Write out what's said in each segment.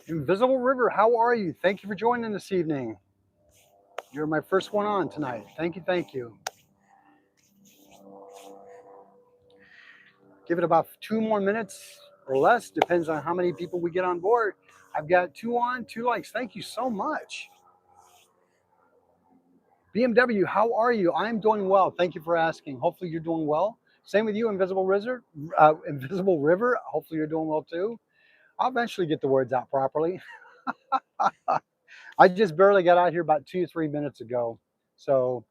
Invisible River, how are you? Thank you for joining this evening. You're my first one on tonight. Thank you, thank you. Give it about 2 more minutes or less, depends on how many people we get on board. I've got 2 likes. Thank you so much. BMW, how are you? I'm doing well. Thank you for asking. Hopefully you're doing well. Same with you, Invisible River. Invisible River. Hopefully you're doing well too. I'll eventually get the words out properly. I just barely got out here about 2 or 3 minutes ago. So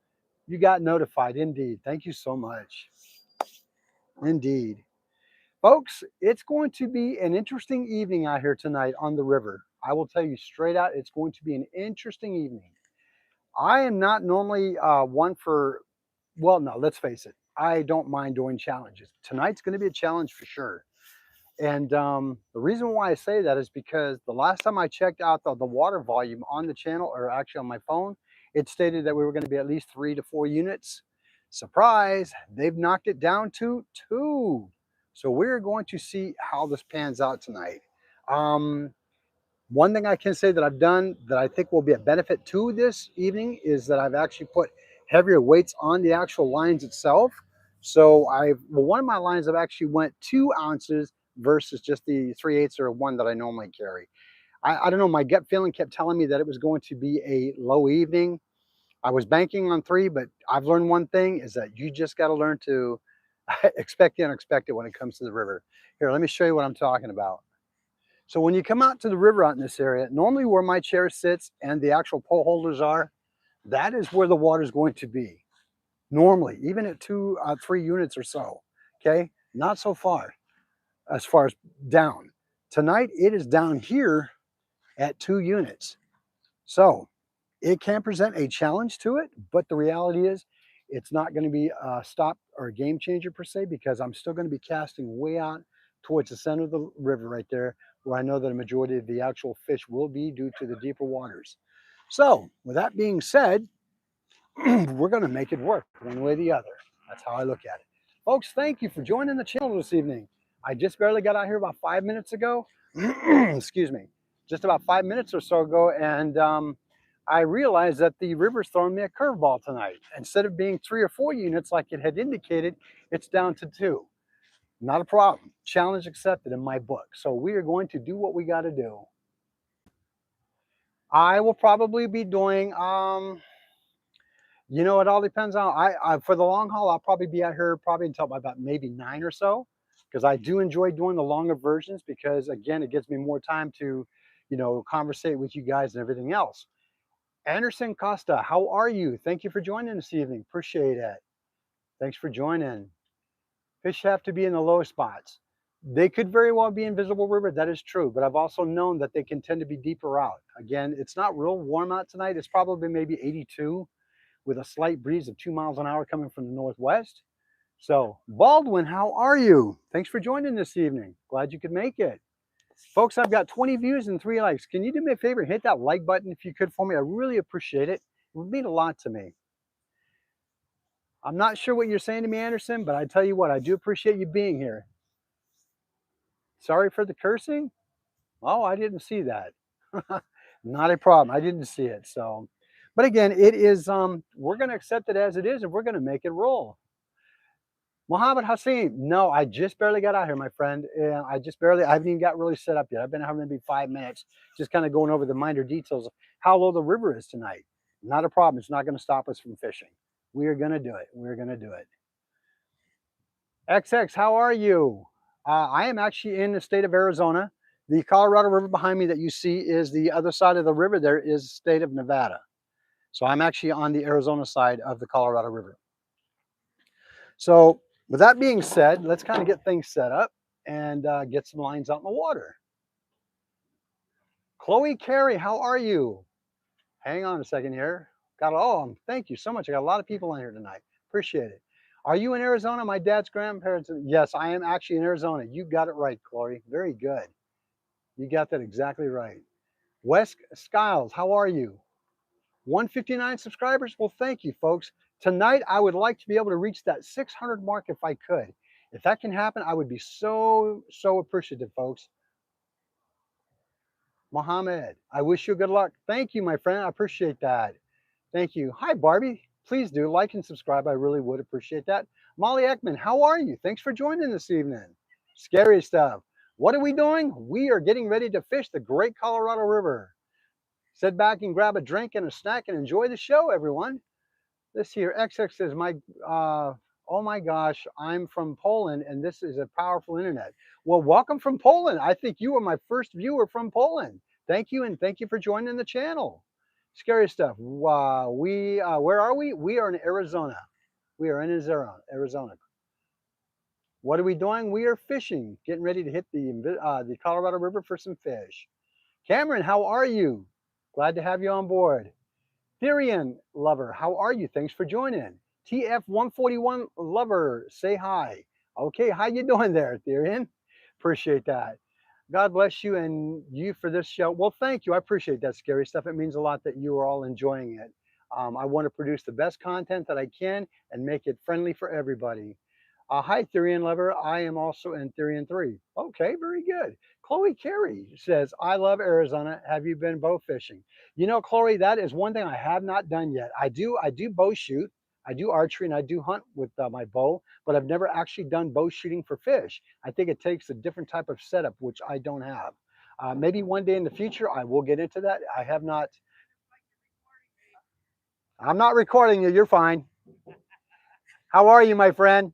you got notified, indeed. Thank you so much. Indeed. Folks, it's going to be an interesting evening out here tonight on the river. I will tell you straight out, it's going to be an interesting evening. I am not normally one for, well, no, let's face it. I don't mind doing challenges. Tonight's going to be a challenge for sure. And the reason why I say that is because the last time I checked out the water volume on the channel, or actually on my phone, it stated that we were going to be at least 3 to 4 units. Surprise, they've knocked it down to 2. So we're going to see how this pans out tonight. One thing I can say that I've done that I think will be a benefit to this evening is that I've actually put heavier weights on the actual lines itself. So one of my lines I've actually went 2 ounces versus just the 3/8 or 1 that I normally carry. I don't know, my gut feeling kept telling me that it was going to be a low evening. I was banking on 3, but I've learned one thing is that you just got to learn to expect the unexpected when it comes to the river. Here, let me show you what I'm talking about. So when you come out to the river out in this area, normally where my chair sits and the actual pole holders are, that is where the water is going to be. Normally, even at 3 units or so, okay? Not so far as down. Tonight, it is down here at 2 units. So it can present a challenge to it, but the reality is it's not going to be a stop or a game changer per se, because I'm still going to be casting way out towards the center of the river right there, where I know that a majority of the actual fish will be due to the deeper waters. So with that being said, we're going to make it work one way or the other. That's how I look at it. Folks, thank you for joining the channel this evening. I just barely got out here about 5 minutes ago. Excuse me, just about 5 minutes or so ago, and I realized that the river's throwing me a curveball tonight. Instead of being 3 or 4 units like it had indicated, it's down to 2. Not a problem. Challenge accepted in my book. So we are going to do what we got to do. I will probably be doing, it all depends on, for the long haul, I'll probably be out here probably until about maybe 9 or so, because I do enjoy doing the longer versions because, again, it gives me more time to, conversate with you guys and everything else. Anderson Costa, how are you? Thank you for joining this evening. Appreciate it. Thanks for joining. Fish have to be in the low spots. They could very well be invisible river. That is true. But I've also known that they can tend to be deeper out. Again, it's not real warm out tonight. It's probably maybe 82 with a slight breeze of 2 miles an hour coming from the northwest. So, Baldwin, how are you? Thanks for joining this evening. Glad you could make it. Folks, I've got 20 views and 3 likes. Can you do me a favor? Hit that like button if you could for me. I really appreciate it. It would mean a lot to me. I'm not sure what you're saying to me, Anderson, but I tell you what, I do appreciate you being here. Sorry for the cursing? Oh, I didn't see that. Not a problem. I didn't see it. So, but again, it is, we're going to accept it as it is and we're going to make it roll. Mohammed Hassim, no, I just barely got out here, my friend. I haven't even got really set up yet. I've been having maybe 5 minutes, just kind of going over the minor details of how low the river is tonight. Not a problem. It's not going to stop us from fishing. We are going to do it. We're going to do it. XX, how are you? I am actually in the state of Arizona. The Colorado River behind me that you see is the other side of the river. There is the state of Nevada. So I'm actually on the Arizona side of the Colorado River. So with that being said, let's kind of get things set up and get some lines out in the water. Chloe Carey, how are you? Hang on a second here. Thank you so much. I got a lot of people in here tonight. Appreciate it. Are you in Arizona? My dad's grandparents. Yes, I am actually in Arizona. You got it right, Chloe. Very good. You got that exactly right. Wes Skiles, how are you? 159 subscribers? Well, thank you, folks. Tonight, I would like to be able to reach that 600 mark if I could. If that can happen, I would be so, so appreciative, folks. Mohammed, I wish you good luck. Thank you, my friend. I appreciate that. Thank you. Hi, Barbie. Please do like and subscribe. I really would appreciate that. Molly Ekman, how are you? Thanks for joining this evening. Scary stuff. What are we doing? We are getting ready to fish the Great Colorado River. Sit back and grab a drink and a snack and enjoy the show, everyone. This here, XX says, oh my gosh, I'm from Poland and this is a powerful internet. Well, welcome from Poland. I think you were my first viewer from Poland. Thank you, and thank you for joining the channel. Scary stuff. Where are we? We are in Arizona. We are in Arizona. What are we doing? We are fishing, getting ready to hit the Colorado River for some fish. Cameron, how are you? Glad to have you on board. Therian lover, how are you? Thanks for joining. TF141 lover, say hi. Okay, how you doing there, Therian? Appreciate that. God bless you and you for this show. Well, thank you. I appreciate that scary stuff. It means a lot that you are all enjoying it. I want to produce the best content that I can and make it friendly for everybody. Hi, Therian lover. I am also in Therian 3. Okay, very good. Chloe Carey says, I love Arizona. Have you been bow fishing? You know, Chloe, that is one thing I have not done yet. I do bow shoot, I do archery, and I do hunt with my bow, but I've never actually done bow shooting for fish. I think it takes a different type of setup, which I don't have. Maybe one day in the future I will get into that. I have not. I'm not recording you. You're fine. How are you, my friend?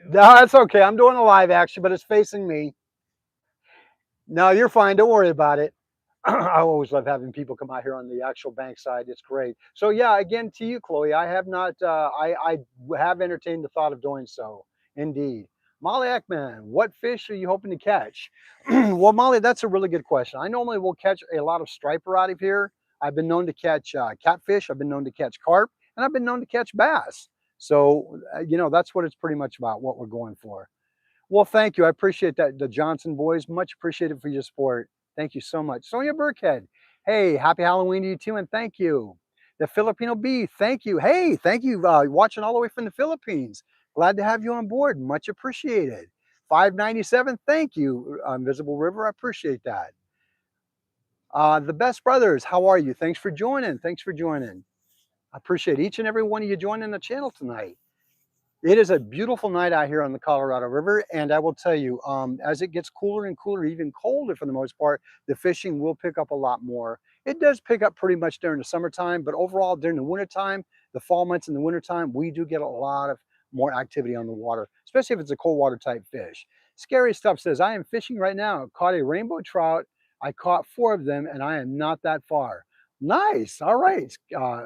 No, that's okay. I'm doing a live action, but it's facing me. No, you're fine. Don't worry about it. I always love having people come out here on the actual bank side. It's great. So yeah, again to you, Chloe. I have not. I have entertained the thought of doing so. Indeed, Molly Ekman. What fish are you hoping to catch? Well, Molly, that's a really good question. I normally will catch a lot of striper out of here. I've been known to catch catfish. I've been known to catch carp, and I've been known to catch bass. So that's what it's pretty much about. What we're going for. Well, thank you. I appreciate that. The Johnson boys, much appreciated for your support. Thank you so much. Sonia Burkhead, hey, happy Halloween to you too, and thank you. The Filipino Bee, thank you. Hey, thank you. Watching all the way from the Philippines. Glad to have you on board. Much appreciated. 597, thank you. Invisible River, I appreciate that. The Best Brothers, how are you? Thanks for joining. Thanks for joining. I appreciate each and every one of you joining the channel tonight. It is a beautiful night out here on the Colorado River, and I will tell you, as it gets cooler and cooler, even colder for the most part, the fishing will pick up a lot more. It does pick up pretty much during the summertime, but overall during the wintertime, the fall months and the wintertime, we do get a lot of more activity on the water, especially if it's a cold water type fish. Scary Stuff says, I am fishing right now. Caught a rainbow trout. I caught 4 of them, and I am not that far. Nice. All right.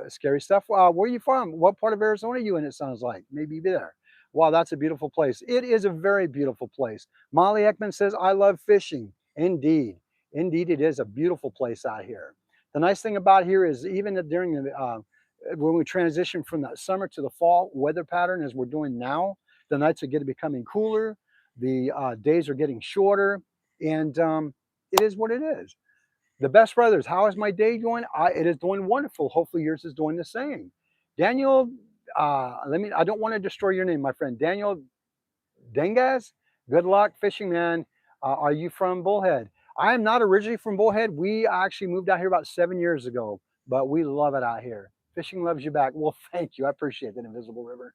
Scary Stuff. Where are you from? What part of Arizona are you in? It sounds like maybe be there. Wow, that's a beautiful place. It is a very beautiful place. Molly Ekman says, I love fishing. Indeed. Indeed, it is a beautiful place out here. The nice thing about here is even during when we transition from that summer to the fall weather pattern as we're doing now, the nights are getting becoming cooler, the days are getting shorter, and it is what it is. The Best Brothers, how is my day going? It is doing wonderful. Hopefully yours is doing the same. Daniel, I don't want to destroy your name, my friend. Daniel Dengas, good luck fishing, man. Are you from Bullhead? I am not originally from Bullhead. We actually moved out here about 7 years ago, but we love it out here. Fishing loves you back. Well, thank you. I appreciate that, Invisible River.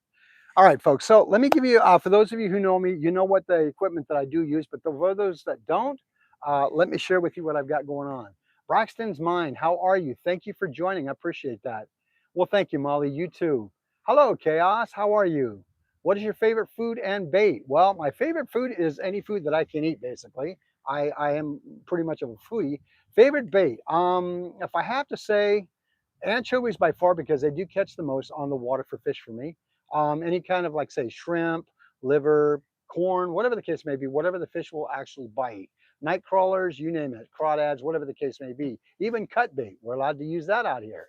All right, folks. So let me give you, for those of you who know me, you know what the equipment that I do use, but for those that don't, let me share with you what I've got going on. Braxton's Mind, how are you? Thank you for joining. I appreciate that. Well, thank you, Molly. You too. Hello, Chaos. How are you? What is your favorite food and bait? Well, my favorite food is any food that I can eat, basically. I am pretty much of a foodie. Favorite bait? If I have to say, anchovies by far because they do catch the most on the water for fish for me. Any kind of like say shrimp, liver, corn, whatever the case may be, whatever the fish will actually bite. Night crawlers, you name it, crawdads, whatever the case may be. Even cut bait, we're allowed to use that out here.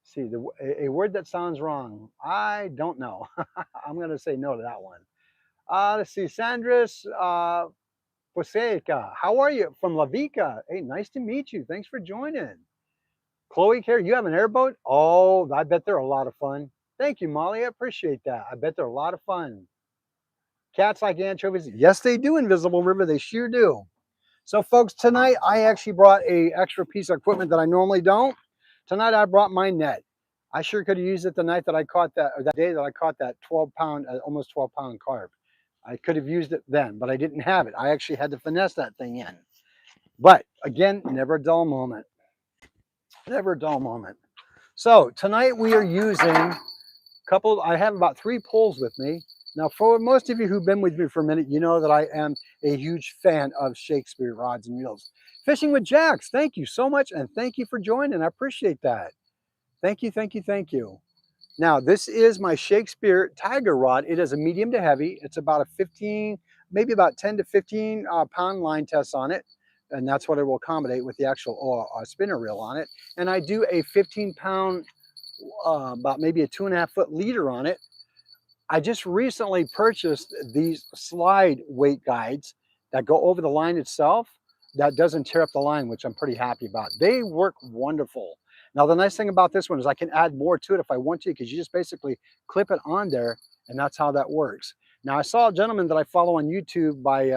See, a word that sounds wrong. I don't know. I'm going to say no to that one. Let's see, Sandris Poseca. How are you? From La Vica. Hey, nice to meet you. Thanks for joining. Chloe Care, you have an airboat? Oh, I bet they're a lot of fun. Thank you, Molly. I appreciate that. I bet they're a lot of fun. Cats like anchovies. Yes, they do, Invisible River. They sure do. So folks, tonight I actually brought a extra piece of equipment that I normally don't. Tonight I brought my net. I sure could have used it the night that I caught that, or that day that I caught that 12-pound, almost 12-pound carp. I could have used it then, but I didn't have it. I actually had to finesse that thing in. But again, never a dull moment. Never a dull moment. So tonight we are using a couple, I have about 3 poles with me. Now, for most of you who've been with me for a minute, you know that I am a huge fan of Shakespeare rods and reels. Fishing with Jacks, thank you so much, and thank you for joining. I appreciate that. Thank you, thank you, thank you. Now, this is my Shakespeare Tiger rod. It is a medium to heavy. It's about a 15, maybe about 10 to 15 pound line test on it. And that's what it will accommodate with the actual spinner reel on it. And I do a 15-pound, about maybe a 2.5-foot leader on it. I just recently purchased these slide weight guides that go over the line itself that doesn't tear up the line, which I'm pretty happy about. They work wonderful. Now, the nice thing about this one is I can add more to it if I want to, because you just basically clip it on there, and that's how that works. Now, I saw a gentleman that I follow on YouTube by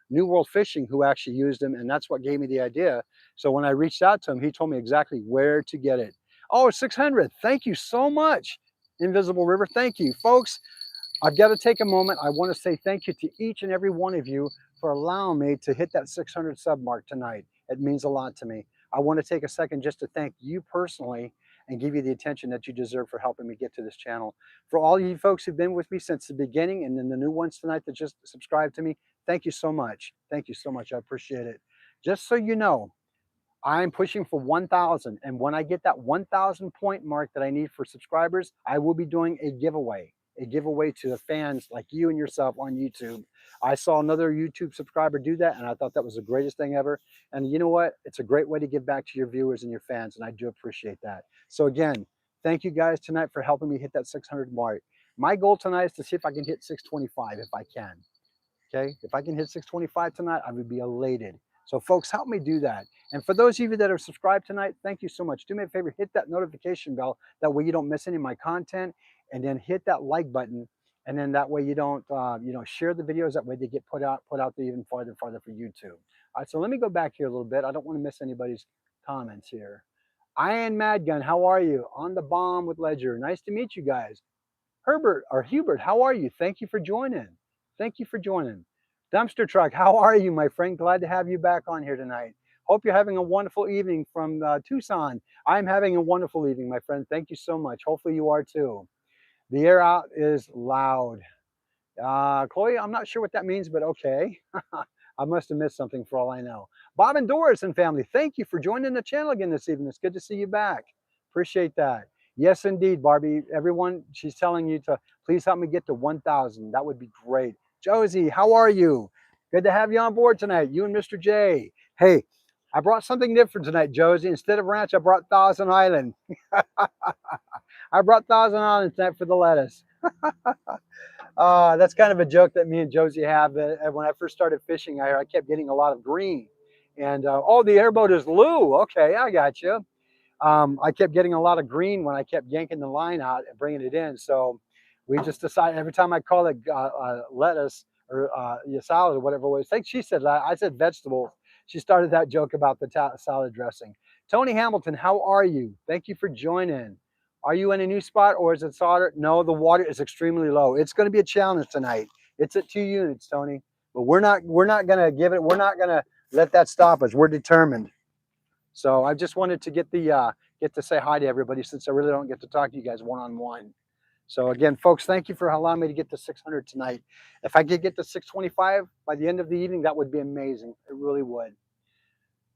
New World Fishing who actually used them, and that's what gave me the idea. So when I reached out to him, he told me exactly where to get it. Oh, 600. Thank you so much, Invisible River. Thank you, folks. I've got to take a moment. I want to say thank you to each and every one of you for allowing me to hit that 600 sub mark tonight. It means a lot to me. I want to take a second just to thank you personally and give you the attention that you deserve for helping me get to this channel. For all you folks who've been with me since the beginning, and then the new ones tonight that just subscribed to me, thank you so much. Thank you so much. I appreciate it. Just so you know, I'm pushing for 1,000. And when I get that 1,000 point mark that I need for subscribers, I will be doing a giveaway to the fans like you and yourself on YouTube. I saw another YouTube subscriber do that, and I thought that was the greatest thing ever. And you know what? It's a great way to give back to your viewers and your fans, and I do appreciate that. So again, thank you guys tonight for helping me hit that 600 mark. My goal tonight is to see if I can hit 625 if I can. Okay, if I can hit 625 tonight, I would be elated. So folks, help me do that. And for those of you that are subscribed tonight, thank you so much. Do me a favor, hit that notification bell. That way you don't miss any of my content. And then hit that like button. And then that way you don't, share the videos. That way they get put out there even farther and farther for YouTube. All right, so let me go back here a little bit. I don't want to miss anybody's comments here. Ian Madgun, how are you? On the bomb with Ledger. Nice to meet you guys. Herbert or Hubert, how are you? Thank you for joining. Thank you for joining. Dumpster Truck, how are you, my friend? Glad to have you back on here tonight. Hope you're having a wonderful evening from Tucson. I'm having a wonderful evening, my friend. Thank you so much. Hopefully you are too. The air out is loud. Chloe, I'm not sure what that means, but okay. I must have missed something for all I know. Bob and Doris and family, thank you for joining the channel again this evening. It's good to see you back. Appreciate that. Yes, indeed, Barbie. Everyone, she's telling you to please help me get to 1,000. That would be great. Josie, how are you? Good to have you on board tonight, you and Mr. J. Hey, I brought something different tonight, Josie. Instead of ranch, I brought Thousand Island. I brought Thousand Island tonight for the lettuce. That's kind of a joke that me and Josie have. When I first started fishing, I kept getting a lot of green. And, oh, the airboat is Lou. Okay, I got you. I kept getting a lot of green when I kept yanking the line out and bringing it in. So we just decided every time I call it lettuce or salad or whatever it was. I think she said that. I said vegetables. She started that joke about the salad dressing. Tony Hamilton, how are you? Thank you for joining. Are you in a new spot or is it solder? No, the water is extremely low. It's going to be a challenge tonight. It's at 2 units, Tony. But we're not going to give it. We're not going to let that stop us. We're determined. So I just wanted to get to say hi to everybody since I really don't get to talk to you guys one-on-one. So again, folks, thank you for allowing me to get to 600 tonight. If I could get to 625 by the end of the evening, that would be amazing. It really would.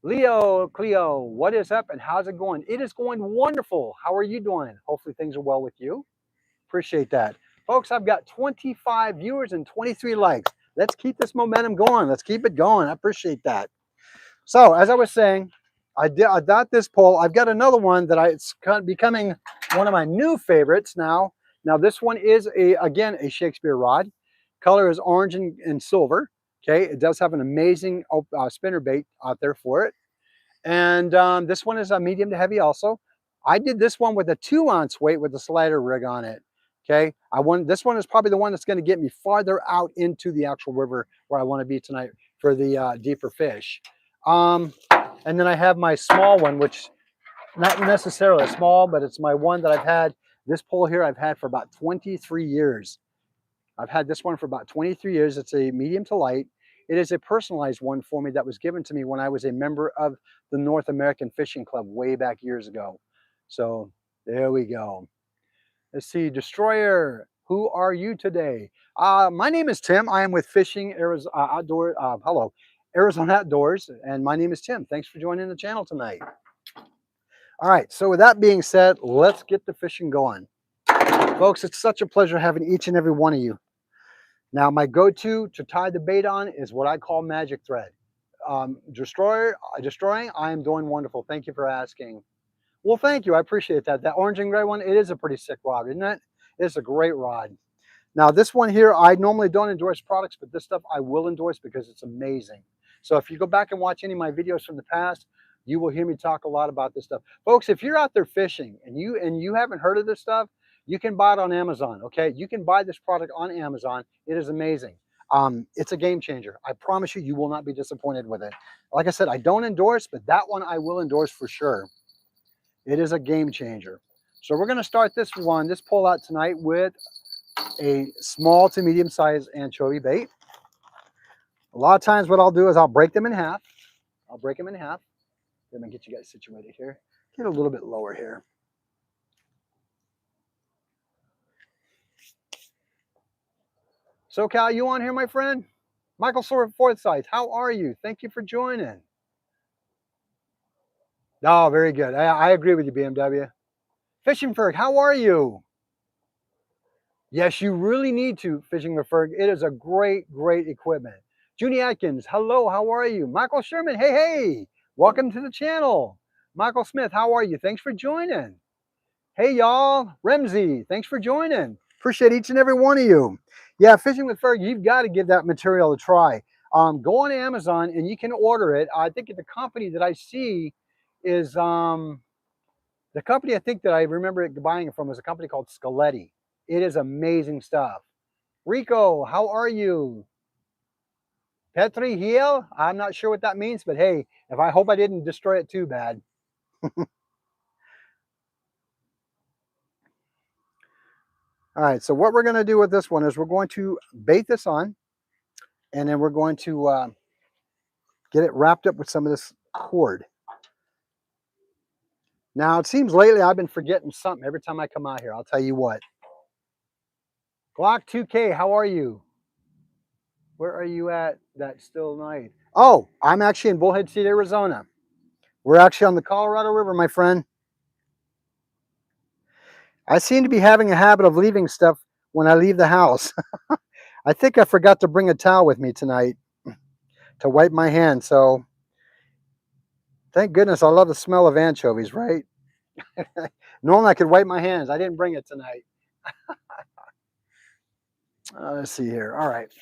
Leo, Cleo, what is up and how's it going? It is going wonderful. How are you doing? Hopefully things are well with you. Appreciate that. Folks, I've got 25 viewers and 23 likes. Let's keep this momentum going. Let's keep it going. I appreciate that. So as I was saying, I got this pole. I've got another one that it's kind of becoming one of my new favorites now. Now this one is again a Shakespeare rod. Color is orange and silver. Okay, it does have an amazing spinner bait out there for it. And this one is a medium to heavy also. I did this one with a 2-ounce weight with a slider rig on it. Okay, this one is probably the one that's going to get me farther out into the actual river where I want to be tonight for the deeper fish. And then I have my small one, which not necessarily small, but it's my one that I've had. This pole here I've had for about 23 years. I've had this one for about 23 years. It's a medium to light. It is a personalized one for me that was given to me when I was a member of the North American Fishing Club way back years ago. So there we go. Let's see, Destroyer, who are you today? My name is Tim. I am with Fishing Arizona Outdoor. Hello, Arizona Outdoors, and my name is Tim. Thanks for joining the channel tonight. All right, so with that being said, let's get the fishing going. Folks, it's such a pleasure having each and every one of you. Now, my to tie the bait on is what I call magic thread. Destroying, I am doing wonderful. Thank you for asking. Well, thank you. I appreciate that. That orange and gray one, it is a pretty sick rod, isn't it? It's a great rod. Now, this one here, I normally don't endorse products, but this stuff I will endorse because it's amazing. So if you go back and watch any of my videos from the past, you will hear me talk a lot about this stuff. Folks, if you're out there fishing and you haven't heard of this stuff, you can buy it on Amazon, okay? You can buy this product on Amazon. It is amazing. It's a game changer. I promise you, you will not be disappointed with it. Like I said, I don't endorse, but that one I will endorse for sure. It is a game changer. So we're going to start this pull out tonight with a small to medium sized anchovy bait. A lot of times what I'll do is I'll break them in half. I'll break them in half. Let me get you guys situated here. Get a little bit lower here. SoCal, you on here, my friend? Michael Forsyth, how are you? Thank you for joining. Oh, very good. I agree with you, BMW. Fishing Ferg, how are you? Yes, you really need to, Fishing with Ferg. It is a great, great equipment. Junie Atkins, hello, how are you? Michael Sherman, hey, hey, welcome to the channel. Michael Smith, how are you? Thanks for joining. Hey, y'all. Remzi, thanks for joining. Appreciate each and every one of you. Yeah, Fishing with Ferg, you've got to give that material a try. Go on Amazon and you can order it. I think the company that I see is, the company I think that I remember buying it from is a company called Scaletti. It is amazing stuff. Rico, how are you? Petri Heel? I'm not sure what that means, but hey, if I hope I didn't destroy it too bad. All right, so what we're going to do with this one is we're going to bait this on, and then we're going to get it wrapped up with some of this cord. Now, it seems lately I've been forgetting something every time I come out here. I'll tell you what. Glock 2K, how are you? Where are you at that still night? Oh, I'm actually in Bullhead City, Arizona. We're actually on the Colorado River, my friend. I seem to be having a habit of leaving stuff when I leave the house. I think I forgot to bring a towel with me tonight to wipe my hands. So thank goodness I love the smell of anchovies, right? Normally I could wipe my hands. I didn't bring it tonight. Let's see here. All right.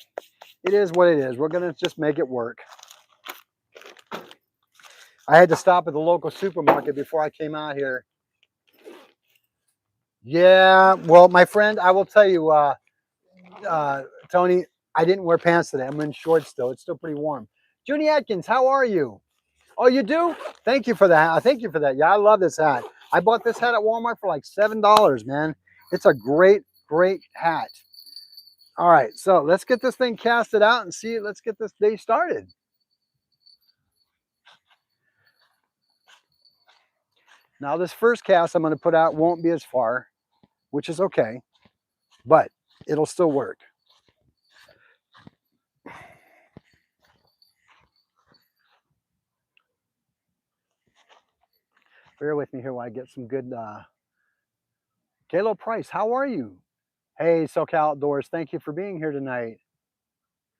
It is what it is. We're going to just make it work. I had to stop at the local supermarket before I came out here. Yeah, well, my friend, I will tell you, Tony, I didn't wear pants today. I'm in shorts still. It's still pretty warm. Junie Atkins, how are you? Oh, you do? Thank you for that. Thank you for that. Yeah, I love this hat. I bought this hat at Walmart for like $7, man. It's a great, great hat. All right, so let's get this thing casted out and see. Let's get this day started. Now, this first cast I'm going to put out won't be as far, which is okay, but it'll still work. Bear with me here while I get some good. Kalo Price, how are you? Hey, SoCal Outdoors, thank you for being here tonight.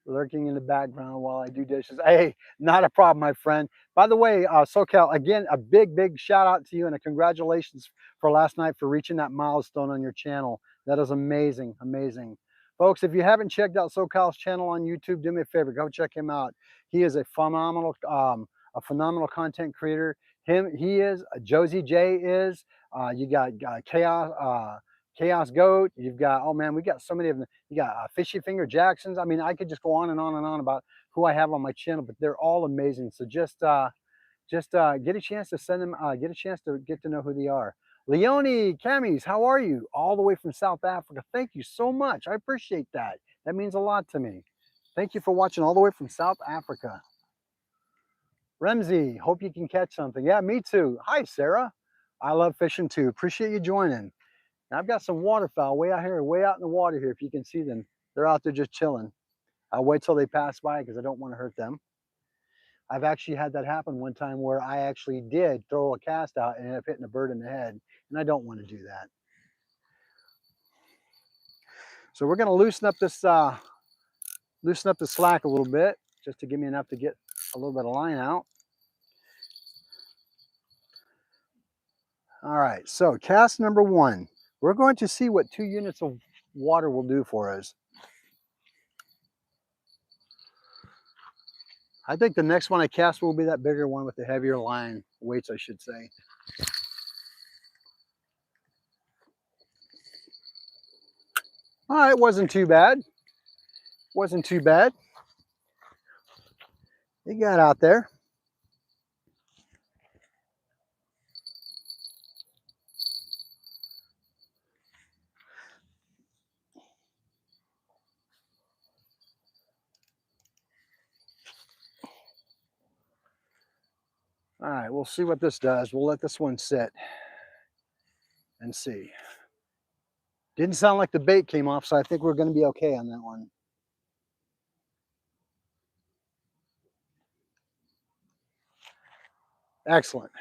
Lurking in the background while I do dishes. Hey, not a problem, my friend. By the way, SoCal, again, a big, big shout out to you and a congratulations for last night for reaching that milestone on your channel. That is amazing, amazing. Folks, if you haven't checked out SoCal's channel on YouTube, do me a favor, go check him out. He is a phenomenal content creator. He is, Josie J is, you got Chaos, Chaos Goat. You've got, oh man, we got so many of them. You got Fishy Finger Jacksons. I mean, I could just go on and on and on about who I have on my channel, but they're all amazing. So just get a chance to send them, get a chance to get to know who they are. Leonie Camis, how are you? All the way from South Africa. Thank you so much. I appreciate that. That means a lot to me. Thank you for watching all the way from South Africa. Remzi, hope you can catch something. Yeah, me too. Hi, Sarah. I love fishing too. Appreciate you joining. And I've got some waterfowl way out here, way out in the water here, if you can see them. They're out there just chilling. I'll wait till they pass by because I don't want to hurt them. I've actually had that happen one time where I actually did throw a cast out and ended up hitting a bird in the head, and I don't want to do that. So we're going to loosen up the slack a little bit, just to give me enough to get a little bit of line out. All right, so cast number 1. We're going to see what 2 units of water will do for us. I think the next one I cast will be that bigger one with the heavier line, weights I should say. All right, wasn't too bad. Wasn't too bad. It got out there. All right, we'll see what this does. We'll let this one sit and see. Didn't sound like the bait came off, so I think we're going to be okay on that one. Excellent.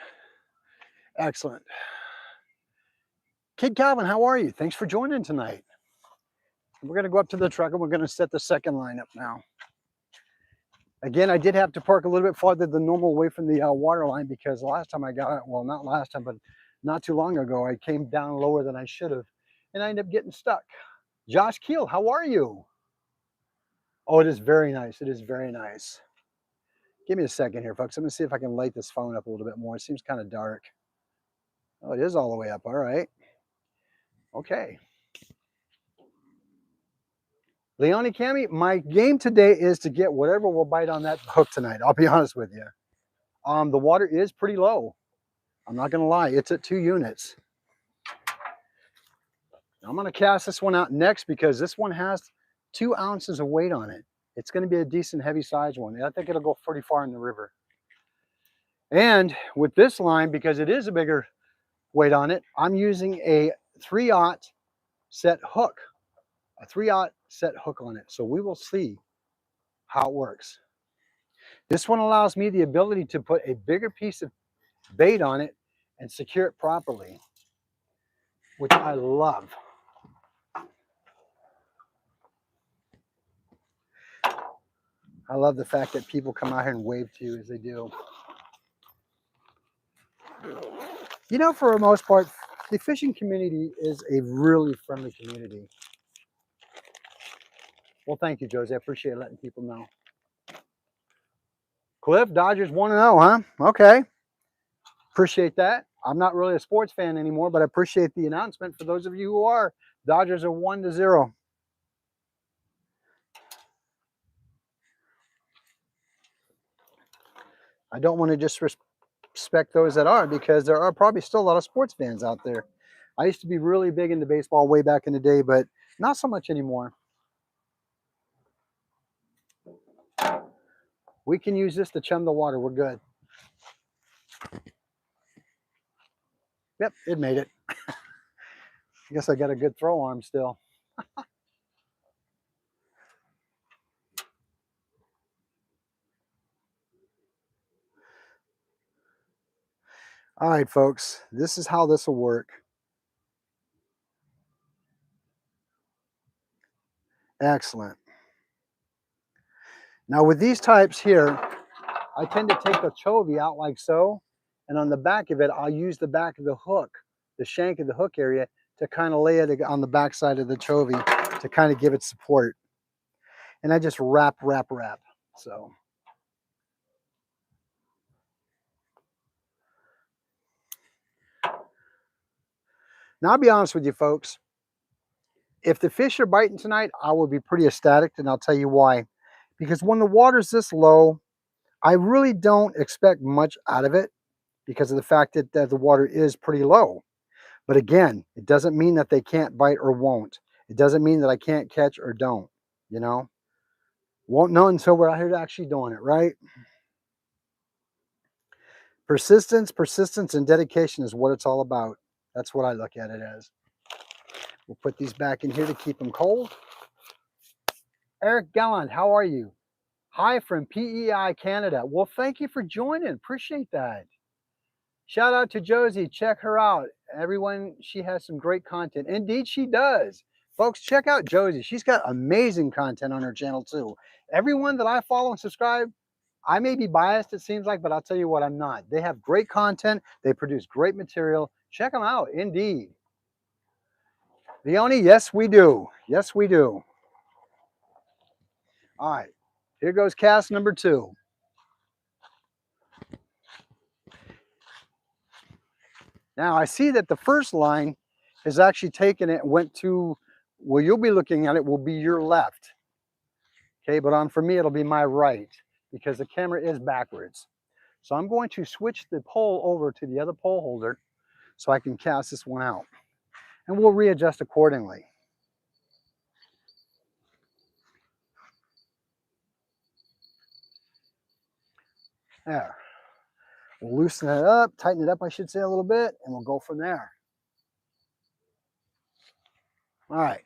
Excellent. Kid Calvin, how are you? Thanks for joining tonight. We're going to go up to the truck and we're going to set the second line up now. Again, I did have to park a little bit farther than normal away from the water line because last time I got it, well, not last time, but not too long ago, I came down lower than I should have, and I ended up getting stuck. Josh Keel, how are you? Oh, it is very nice. It is very nice. Give me a second here, folks. Let me see if I can light this phone up a little bit more. It seems kind of dark. Oh, it is all the way up. All right. Okay. Leonie Cami, my game today is to get whatever will bite on that hook tonight. I'll be honest with you. The water is pretty low. I'm not going to lie. It's at 2 units. I'm going to cast this one out next because this one has 2 ounces of weight on it. It's going to be a decent heavy size one. I think it'll go pretty far in the river. And with this line, because it is a bigger weight on it, I'm using a 3/0 set hook. A 3/0 set hook on it. So we will see how it works. This one allows me the ability to put a bigger piece of bait on it and secure it properly, which I love. I love the fact that people come out here and wave to you as they do. You know, for the most part, the fishing community is a really friendly community. Well, thank you, Josie. I appreciate letting people know. Cliff, Dodgers 1-0, huh? Okay. Appreciate that. I'm not really a sports fan anymore, but I appreciate the announcement. For those of you who are, Dodgers are 1-0. I don't want to disrespect those that are, because there are probably still a lot of sports fans out there. I used to be really big into baseball way back in the day, but not so much anymore. We can use this to chum the water. We're good. Yep, it made it. I guess I got a good throw arm still. All right, folks, this is how this will work. Excellent. Now with these types here, I tend to take the chovy out like so, and on the back of it, I'll use the back of the hook, the shank of the hook area, to kind of lay it on the back side of the chovy to kind of give it support. And I just wrap. So. Now I'll be honest with you folks, If the fish are biting tonight, I will be pretty ecstatic, and I'll tell you why. Because when the water's this low, I really don't expect much out of it because of the fact that the water is pretty low. But again, it doesn't mean that they can't bite or won't. It doesn't mean that I can't catch or don't, you know? Won't know until we're out here actually doing it, right? Persistence, and dedication is what it's all about. That's what I look at it as. We'll put these back in here to keep them cold. Eric Gallant, how are you? Hi from PEI Canada. Well, thank you for joining. Appreciate that. Shout out to Josie. Check her out. Everyone, she has some great content. Indeed, she does. Folks, check out Josie. She's got amazing content on her channel too. Everyone that I follow and subscribe, I may be biased, it seems like, but I'll tell you what, I'm not. They have great content. They produce great material. Check them out, indeed. Leonie, yes, we do. Yes, we do. All right, here goes cast number 2. Now, I see that the first line has actually taken it and went to, well, you'll be looking at it will be your left. Okay, but for me, it'll be my right because the camera is backwards. So I'm going to switch the pole over to the other pole holder so I can cast this one out. And we'll readjust accordingly. There. We'll loosen it up, tighten it up, I should say, a little bit, and we'll go from there. All right.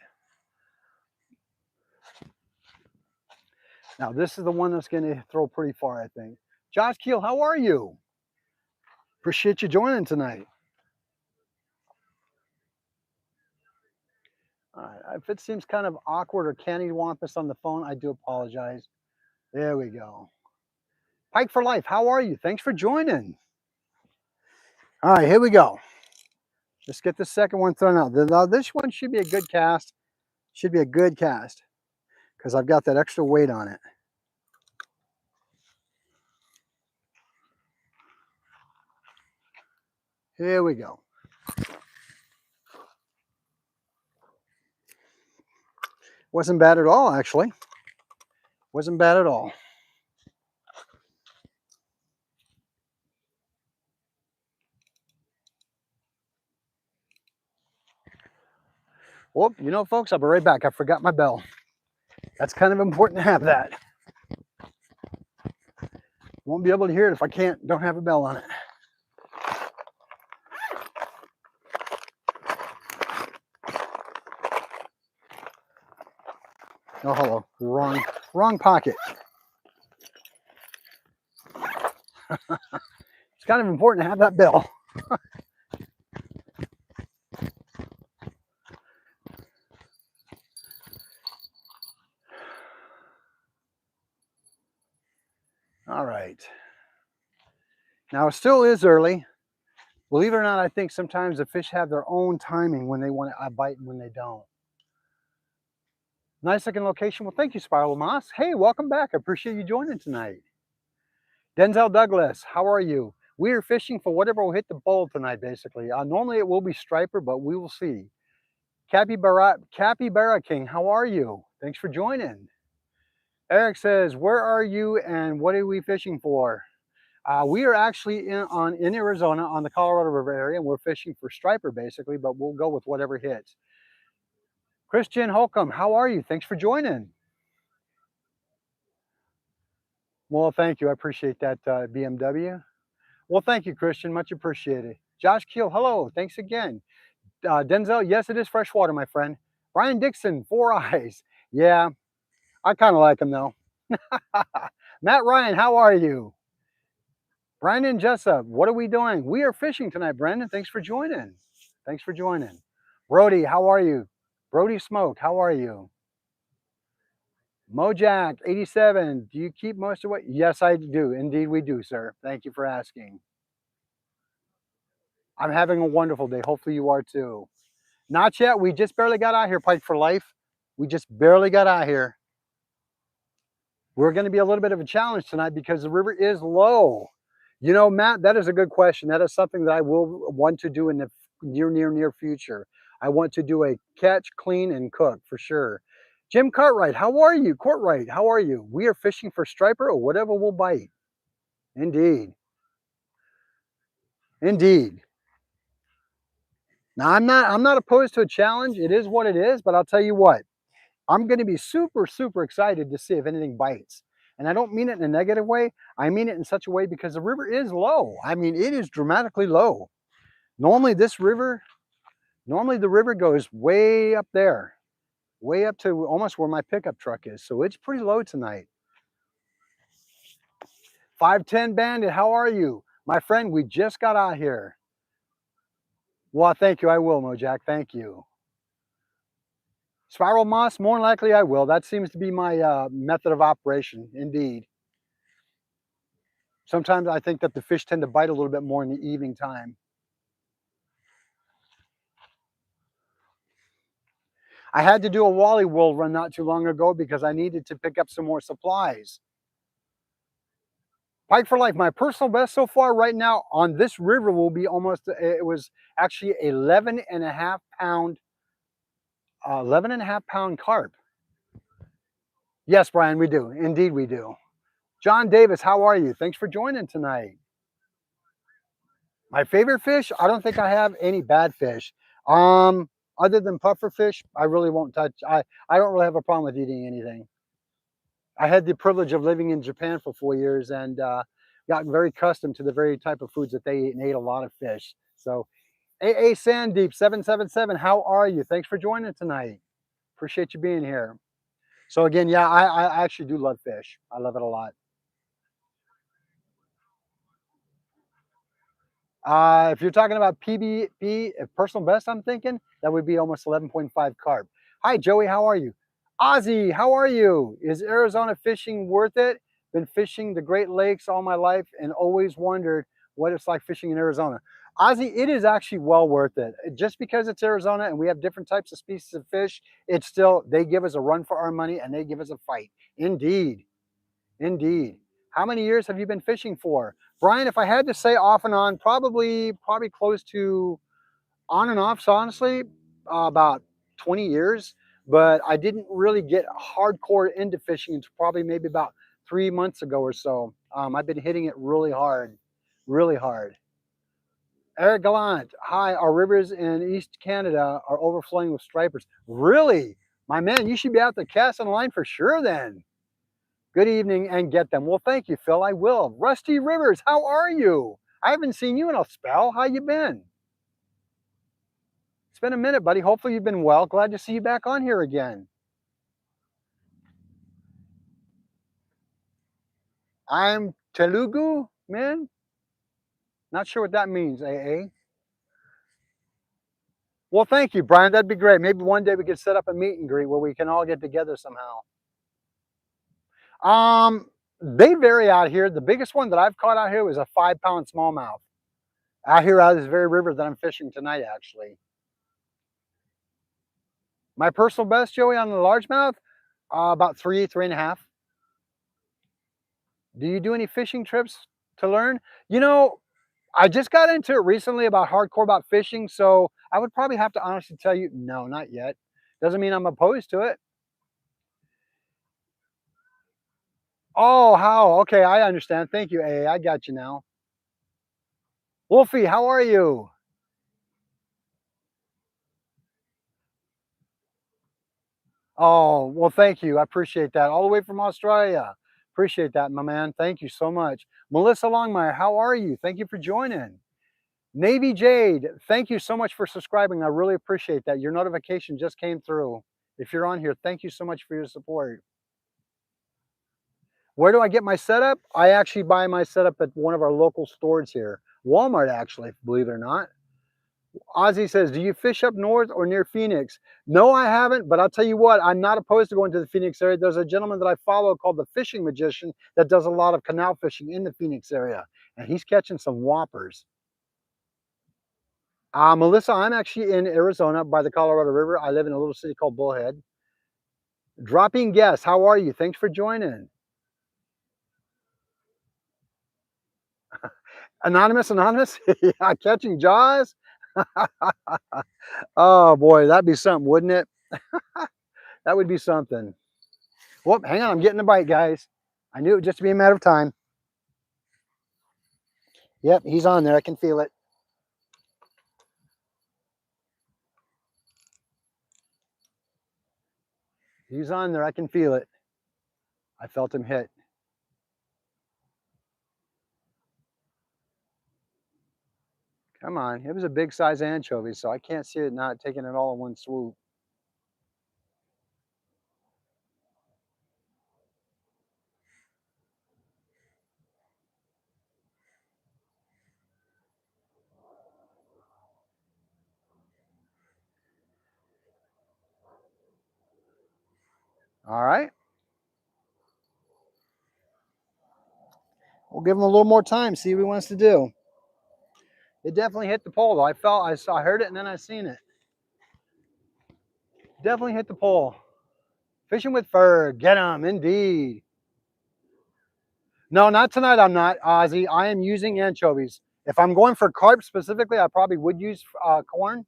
Now, this is the one that's going to throw pretty far, I think. Josh Keel, how are you? Appreciate you joining tonight. All right. If it seems kind of awkward or candy-wampus on the phone, I do apologize. There we go. Pike for Life, how are you? Thanks for joining. All right, here we go. Let's get the second one thrown out. Now, this one should be a good cast. Should be a good cast because I've got that extra weight on it. Here we go. Wasn't bad at all, actually. Wasn't bad at all. Well, you know, folks, I'll be right back. I forgot my bell. That's kind of important to have that. Won't be able to hear it if I don't have a bell on it. Oh, hello. Wrong pocket. It's kind of important to have that bell. All right. Now, it still is early. Believe it or not, I think sometimes the fish have their own timing when they want to bite and when they don't. Nice looking location. Well, thank you, Spiral Moss. Hey, welcome back. I appreciate you joining tonight. Denzel Douglas, how are you? We are fishing for whatever will hit the bowl tonight, basically. Normally it will be striper, but we will see. Capybara King, how are you? Thanks for joining. Eric says, where are you and what are we fishing for? We are actually in Arizona on the Colorado River area, and we're fishing for striper, basically, but we'll go with whatever hits. Christian Holcomb, how are you? Thanks for joining. Well, thank you. I appreciate that, BMW. Well, thank you, Christian. Much appreciated. Josh Keel, hello. Thanks again. Denzel, yes, it is freshwater, my friend. Brian Dixon, 4 eyes. Yeah, I kind of like him, though. Matt Ryan, how are you? Brandon Jessup, what are we doing? We are fishing tonight, Brandon. Thanks for joining. Thanks for joining. Brody, how are you? Brody Smoke, how are you? Mojack, 87, do you keep most of what? Yes, I do. Indeed, we do, sir. Thank you for asking. I'm having a wonderful day. Hopefully you are too. Not yet. We just barely got out here, Pike for Life. We just barely got out here. We're going to be a little bit of a challenge tonight because the river is low. You know, Matt, that is a good question. That is something that I will want to do in the near future. I want to do a catch, clean, and cook for sure. Jim Cartwright, how are you? Courtwright, how are you? We are fishing for striper or whatever will bite. Indeed. Indeed. Now I'm not opposed to a challenge. It is what it is, but I'll tell you what. I'm going to be super excited to see if anything bites. And I don't mean it in a negative way. I mean it in such a way because the river is low. I mean, it is dramatically low. Normally normally the river goes way up there, way up to almost where my pickup truck is. So it's pretty low tonight. 510 Bandit, how are you? My friend, we just got out here. Well, thank you. I will, Mojack. Thank you. Spiral moss, more than likely I will. That seems to be my method of operation, indeed. Sometimes I think that the fish tend to bite a little bit more in the evening time. I had to do a Wally World run not too long ago because I needed to pick up some more supplies. Pike for life, my personal best so far right now on this river will be almost, it was actually 11 and a half pound carp. Yes, Brian, we do. Indeed, we do. John Davis, how are you? Thanks for joining tonight. My favorite fish? I don't think I have any bad fish. Other than puffer fish, I really won't touch. I don't really have a problem with eating anything. I had the privilege of living in Japan for 4 years and got very accustomed to the very type of foods that they eat and ate a lot of fish. So, AA Sandeep 777, how are you? Thanks for joining tonight. Appreciate you being here. So again, yeah, I actually do love fish. I love it a lot. If you're talking about PBP, personal best, I'm thinking that would be almost 11.5 carb. Hi, Joey, how are you? Ozzy, how are you? Is Arizona fishing worth it? Been fishing the Great Lakes all my life and always wondered what it's like fishing in Arizona. Ozzy, it is actually well worth it. Just because it's Arizona and we have different types of species of fish, it's still, they give us a run for our money and they give us a fight. Indeed. Indeed. How many years have you been fishing for? Brian, if I had to say off and on, probably close to on and off, so honestly, about 20 years. But I didn't really get hardcore into fishing until probably maybe about 3 months ago or so. I've been hitting it really hard, really hard. Eric Gallant, hi, our rivers in East Canada are overflowing with stripers. Really? My man, you should be out there casting a line for sure then. Good evening and get them. Well, thank you, Phil. I will. Rusty Rivers, how are you? I haven't seen you in a spell. How you been? It's been a minute, buddy. Hopefully you've been well. Glad to see you back on here again. I'm Telugu, man. Not sure what that means, AA. Well, thank you, Brian. That'd be great. Maybe one day we could set up a meet and greet where we can all get together somehow. They vary out here. The biggest one that I've caught out here was a 5-pound smallmouth. Out here out of this very river that I'm fishing tonight, actually. My personal best, Joey, on the largemouth, about three and a half. Do you do any fishing trips to learn? You know, I just got into it recently about hardcore about fishing, so I would probably have to honestly tell you, no, not yet. Doesn't mean I'm opposed to it. Oh, how? Okay, I understand. Thank you, AA. I got you now. Wolfie, how are you? Oh, well, thank you. I appreciate that. All the way from Australia. Appreciate that, my man. Thank you so much. Melissa Longmire, how are you? Thank you for joining. Navy Jade, thank you so much for subscribing. I really appreciate that. Your notification just came through. If you're on here, thank you so much for your support. Where do I get my setup? I actually buy my setup at one of our local stores here. Walmart, actually, believe it or not. Ozzy says, do you fish up north or near Phoenix? No, I haven't, but I'll tell you what, I'm not opposed to going to the Phoenix area. There's a gentleman that I follow called the Fishing Magician that does a lot of canal fishing in the Phoenix area, and he's catching some whoppers. Melissa, I'm actually in Arizona by the Colorado River. I live in a little city called Bullhead. Dropping guests, how are you? Thanks for joining. Anonymous, yeah, catching jaws. Oh boy, that'd be something, wouldn't it? That would be something. Whoop, hang on, I'm getting a bite, guys. I knew it would just be a matter of time. Yep, he's on there. I can feel it. He's on there. I can feel it. I felt him hit. Come on. It was a big size anchovy, so I can't see it not taking it all in one swoop. All right. We'll give him a little more time, see what he wants to do. It definitely hit the pole, though. I heard it, and then I seen it. Definitely hit the pole. Fishing with fur. Get him, indeed. No, not tonight. I'm not, Ozzy. I am using anchovies. If I'm going for carp specifically, I probably would use corn.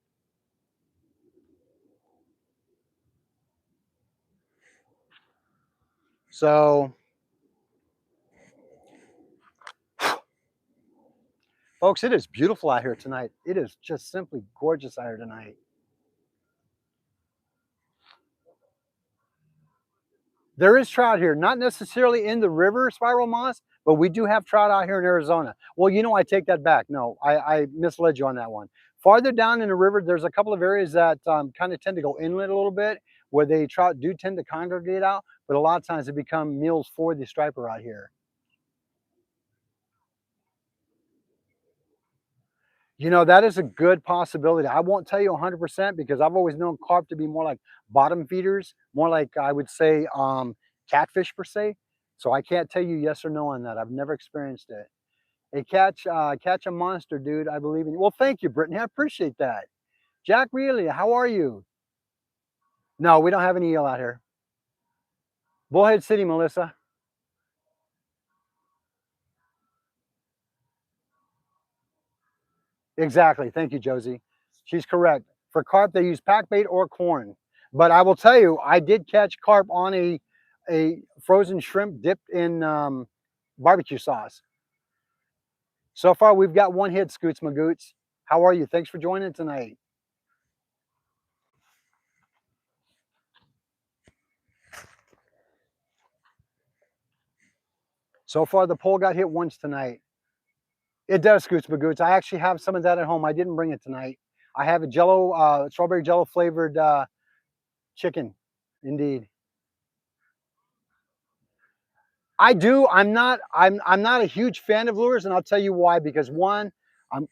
So, folks, it is beautiful out here tonight. It is just simply gorgeous out here tonight. There is trout here, not necessarily in the river, Spiral Moss, but we do have trout out here in Arizona. Well, I take that back. No, I misled you on that one. Farther down in the river, there's a couple of areas that kind of tend to go inlet a little bit, where they trout do tend to congregate out, but a lot of times they become meals for the striper out here. That is a good possibility. I won't tell you 100% because I've always known carp to be more like bottom feeders, more like I would say catfish per se. So I can't tell you yes or no on that. I've never experienced it. Hey, catch a monster, dude. I believe in you. Well, thank you, Brittany. I appreciate that. Jack, really, how are you? No, we don't have any eel out here. Bullhead City, Melissa. Exactly. Thank you, Josie. She's correct. For carp, they use pack bait or corn. But I will tell you, I did catch carp on a frozen shrimp dipped in barbecue sauce. So far, we've got one hit, Scoots Magoots. How are you? Thanks for joining tonight. So far, the pole got hit once tonight. It does, Scoots Magoots. I actually have some of that at home. I didn't bring it tonight. I have a strawberry jello flavored chicken. Indeed. I do. I'm not a huge fan of lures, and I'll tell you why. Because one, I'm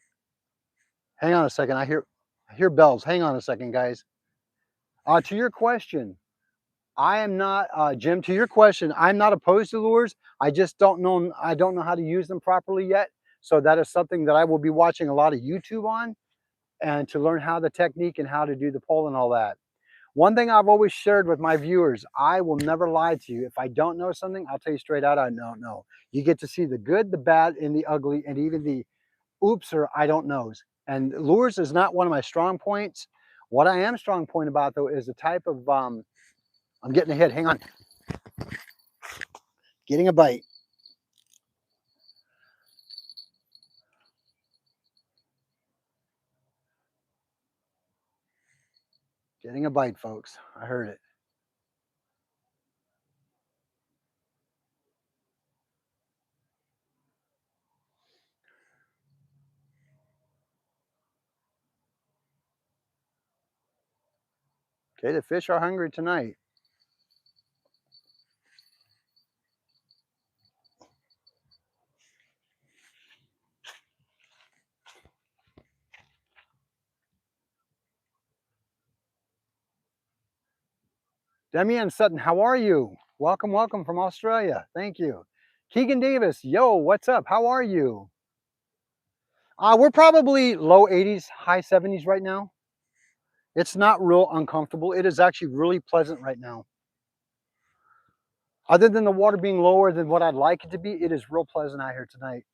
hang on a second. I hear bells. Hang on a second, guys. To your question, I am not Jim. To your question, I'm not opposed to lures. I just don't know. I don't know how to use them properly yet. So that is something that I will be watching a lot of YouTube on, and to learn how the technique and how to do the pole and all that. One thing I've always shared with my viewers, I will never lie to you. If I don't know something, I'll tell you straight out, I don't know. You get to see the good, the bad, and the ugly, and even the oops or I don't knows. And lures is not one of my strong points. What I am strong point about though is the type of I'm getting a hit. Hang on. Getting a bite. Getting a bite, folks. I heard it. Okay, the fish are hungry tonight. Demian Sutton, how are you? Welcome, welcome from Australia. Thank you. Keegan Davis, yo, what's up? How are you? We're probably low 80s, high 70s right now. It's not real uncomfortable. It is actually really pleasant right now. Other than the water being lower than what I'd like it to be, it is real pleasant out here tonight.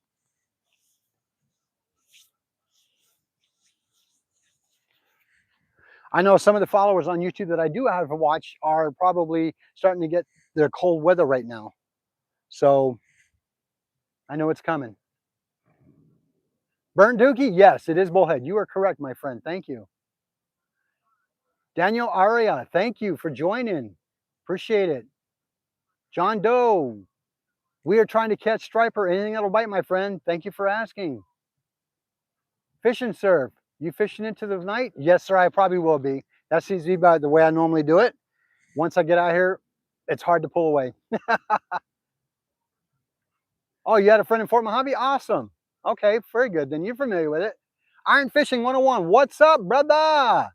I know some of the followers on YouTube that I do have to watch are probably starting to get their cold weather right now. So I know it's coming. Burnt Dookie? Yes, it is bullhead. You are correct, my friend. Thank you. Daniel Aria, thank you for joining. Appreciate it. John Doe, we are trying to catch striper. Anything that'll bite, my friend. Thank you for asking. Fish and serve. You fishing into the night? Yes, sir, I probably will be. That seems to be about the way I normally do it. Once I get out here, it's hard to pull away. Oh, you had a friend in Fort Mojave? Awesome. Okay, very good. Then you're familiar with it. Iron Fishing 101. What's up, brother?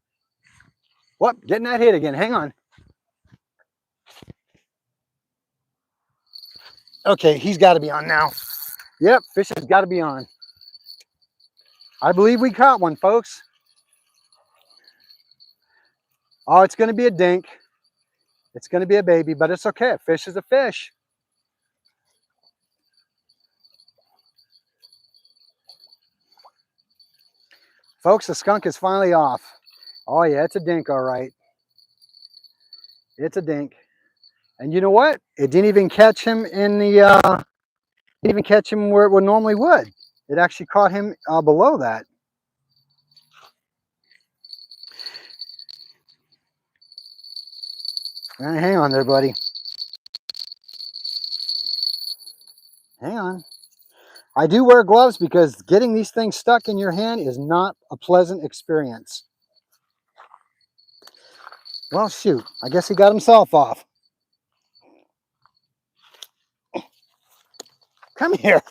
What? Getting that hit again. Hang on. Okay, he's got to be on now. Yep, fish has got to be on. I believe we caught one, folks. Oh, it's going to be a dink. It's going to be a baby, but it's okay. A fish is a fish. Folks, the skunk is finally off. Oh, yeah, it's a dink, all right. It's a dink. And you know what? It didn't even catch him in the, didn't even catch him where it would normally would. It actually caught him below that. Hang on there, buddy. Hang on. I do wear gloves because getting these things stuck in your hand is not a pleasant experience. Well, shoot. I guess he got himself off. Come here.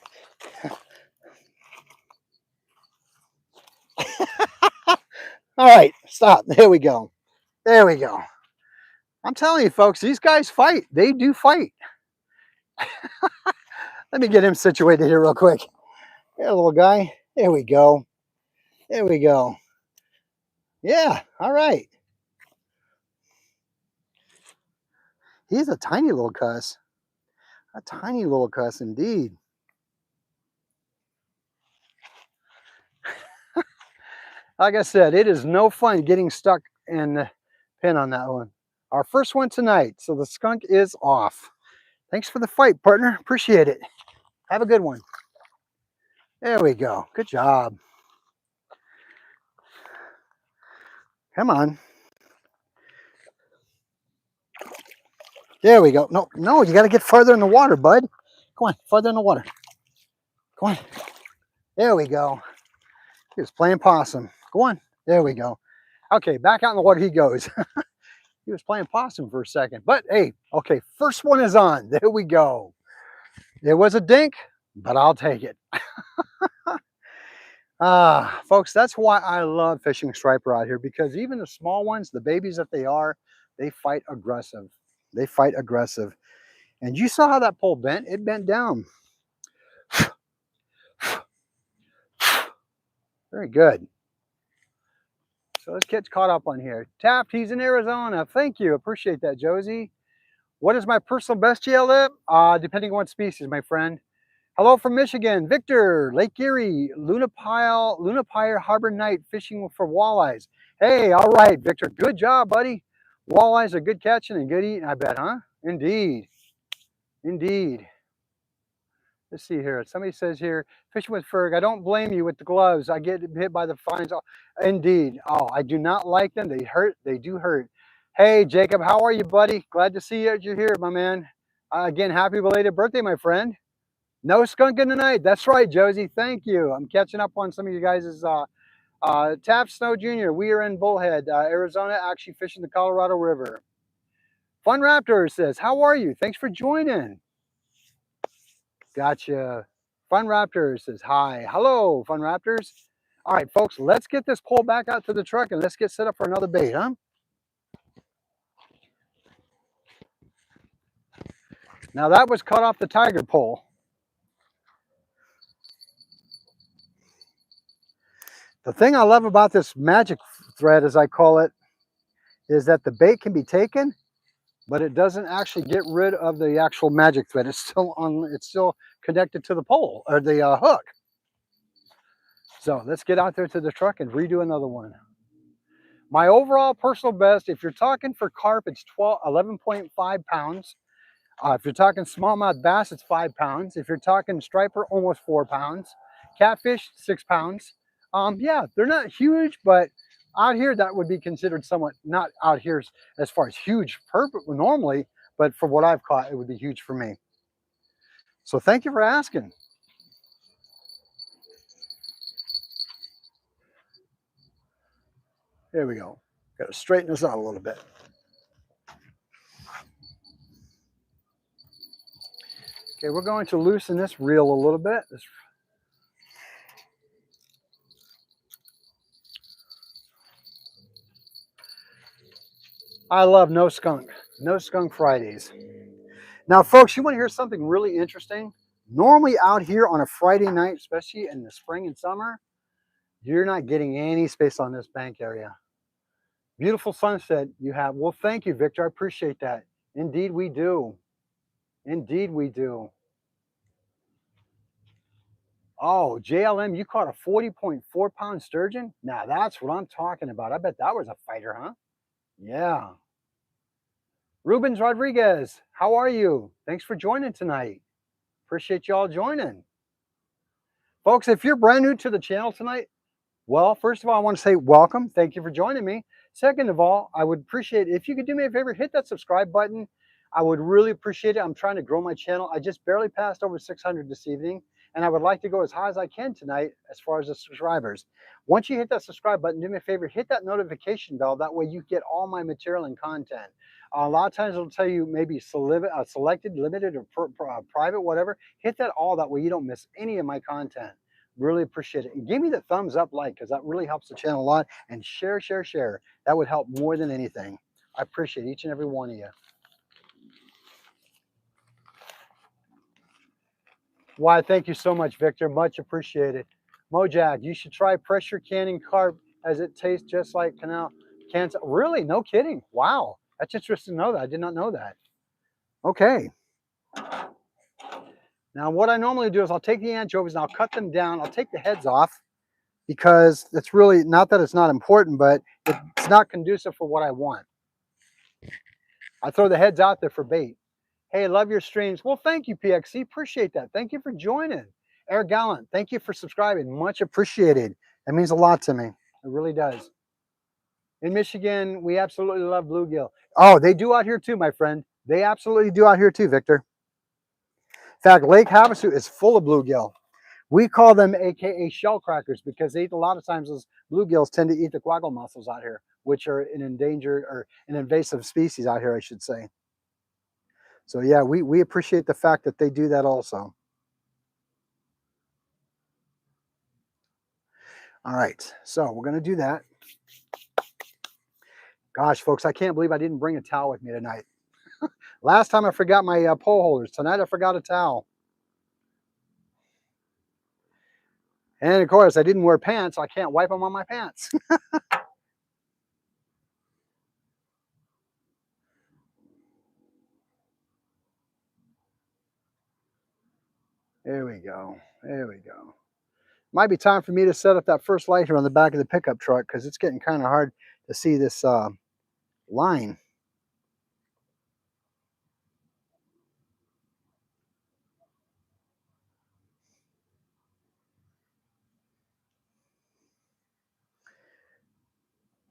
All right, stop. There we go. There we go. I'm telling you, folks, these guys fight. They do fight. Let me get him situated here real quick. Here, little guy. There we go. There we go. Yeah, all right. He's a tiny little cuss. A tiny little cuss indeed. Like I said, it is no fun getting stuck in the pin on that one. Our first one tonight, so the skunk is off. Thanks for the fight, partner. Appreciate it. Have a good one. There we go. Good job. Come on. There we go. No, no, you got to get farther in the water, bud. Come on, farther in the water. Come on. There we go. He was playing possum. Go on. There we go. Okay, back out in the water he goes. He was playing possum for a second. But hey, okay, first one is on. There we go. It was a dink, but I'll take it. Folks, that's why I love fishing striper out here, because even the small ones, the babies that they are, they fight aggressive. They fight aggressive. And you saw how that pole bent? It bent down. Very good. So let's get caught up on here. Taft, he's in Arizona. Thank you. Appreciate that, Josie. What is my personal best GLF? Depending on what species, my friend. Hello from Michigan. Victor, Lake Erie, Luna Pire Harbor Night fishing for walleyes. Hey, all right, Victor. Good job, buddy. Walleyes are good catching and good eating, I bet, huh? Indeed. Indeed. Let's see here. Somebody says here, fishing with Ferg. I don't blame you with the gloves. I get hit by the fines. Indeed. Oh, I do not like them. They hurt. They do hurt. Hey, Jacob, how are you, buddy? Glad to see you. You're here, my man. Again, happy belated birthday, my friend. No skunk in the night. That's right, Josie. Thank you. I'm catching up on some of you guys' Taft Snow Jr. We are in Bullhead, Arizona, actually fishing the Colorado River. Fun Raptor says, how are you? Thanks for joining. Gotcha. Fun Raptor says, hi. Hello, Fun Raptors. All right, folks, let's get this pole back out to the truck and let's get set up for another bait, huh? Now that was cut off the tiger pole. The thing I love about this magic thread, as I call it, is that the bait can be taken, but it doesn't actually get rid of the actual magic thread. It's still on. It's still connected to the pole or the hook. So let's get out there to the truck and redo another one. My overall personal best, if you're talking for carp, it's 11.5 pounds. If you're talking smallmouth bass, it's 5 pounds. If you're talking striper, almost 4 pounds. Catfish, 6 pounds. Yeah, they're not huge, but out here that would be considered somewhat, not out here as far as huge normally, but for what I've caught, it would be huge for me. So thank you for asking. There we go. Got to straighten this out a little bit. Okay, we're going to loosen this reel a little bit. I love No Skunk Fridays. Now, folks, you want to hear something really interesting? Normally out here on a Friday night, especially in the spring and summer, you're not getting any space on this bank area. Beautiful sunset you have. Well, thank you, Victor. I appreciate that. Indeed, we do. Indeed, we do. Oh, JLM, you caught a 40.4 pound sturgeon? Now, that's what I'm talking about. I bet that was a fighter, huh? Yeah. Rubens Rodriguez, how are you? Thanks for joining tonight. Appreciate y'all joining. Folks, if you're brand new to the channel tonight, well, first of all, I want to say welcome. Thank you for joining me. Second of all, I would appreciate it if you could do me a favor, hit that subscribe button. I would really appreciate it. I'm trying to grow my channel. I just barely passed over 600 this evening, and I would like to go as high as I can tonight as far as the subscribers. Once you hit that subscribe button, do me a favor, hit that notification bell. That way you get all my material and content. A lot of times it'll tell you maybe selected, limited, or private, whatever. Hit that all. That way you don't miss any of my content. Really appreciate it. And give me the thumbs up like, because that really helps the channel a lot. And share, share, share. That would help more than anything. I appreciate each and every one of you. Why, thank you so much, Victor. Much appreciated. Mojag, you should try pressure canning carp as it tastes just like canal cans. Really? No kidding. Wow. That's interesting to know that. I did not know that. Okay. Now, what I normally do is I'll take the anchovies and I'll cut them down. I'll take the heads off, because it's really not that it's not important, but it's not conducive for what I want. I throw the heads out there for bait. Hey, love your streams. Well, thank you, PXC. Appreciate that. Thank you for joining. Air Gallant, thank you for subscribing. Much appreciated. That means a lot to me. It really does. In Michigan, we absolutely love bluegill. Oh, they do out here too, my friend. They absolutely do out here too, Victor. In fact, Lake Havasu is full of bluegill. We call them AKA shell crackers because they eat a lot of times those bluegills tend to eat the quaggle mussels out here, which are an endangered or an invasive species out here, I should say. So yeah, we appreciate the fact that they do that also. All right, so we're gonna do that. Gosh, folks, I can't believe I didn't bring a towel with me tonight. Last time I forgot my pole holders. Tonight I forgot a towel. And of course, I didn't wear pants, so I can't wipe them on my pants. There we go. There we go. Might be time for me to set up that first light here on the back of the pickup truck because it's getting kind of hard to see this line.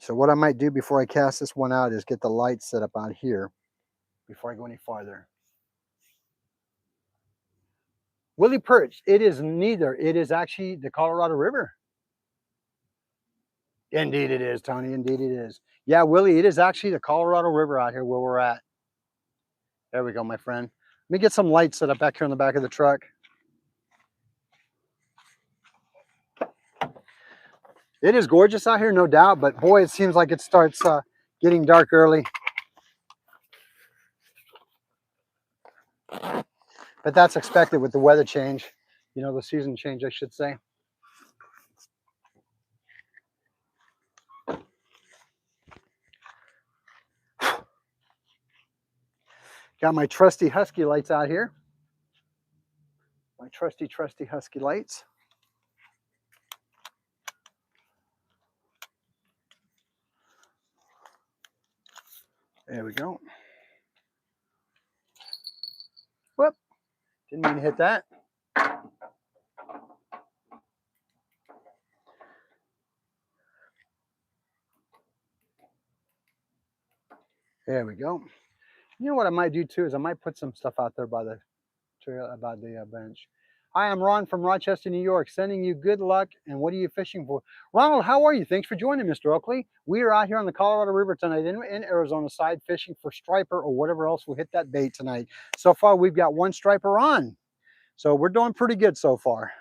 So what I might do before I cast this one out is get the light set up out here before I go any farther. Willie Perch, it is neither. It is actually the Colorado River. Indeed it is, Tony. Indeed it is. Yeah, Willie, it is actually the Colorado River out here where we're at. There we go, my friend. Let me get some lights set up back here on the back of the truck. It is gorgeous out here, no doubt, but boy, it seems like it starts getting dark early. But that's expected with the weather change. You know, the season change, I should say. Got my trusty Husky lights out here. My trusty Husky lights. There we go. Whoop, didn't mean to hit that. There we go. You know what I might do too is I might put some stuff out there by the trail, about the bench. Hi, I'm Ron from Rochester, New York, sending you good luck. And what are you fishing for? Ronald, how are you? Thanks for joining, Mr. Oakley. We are out here on the Colorado River tonight in Arizona side fishing for striper or whatever else will hit that bait tonight. So far, we've got one striper on. So we're doing pretty good so far.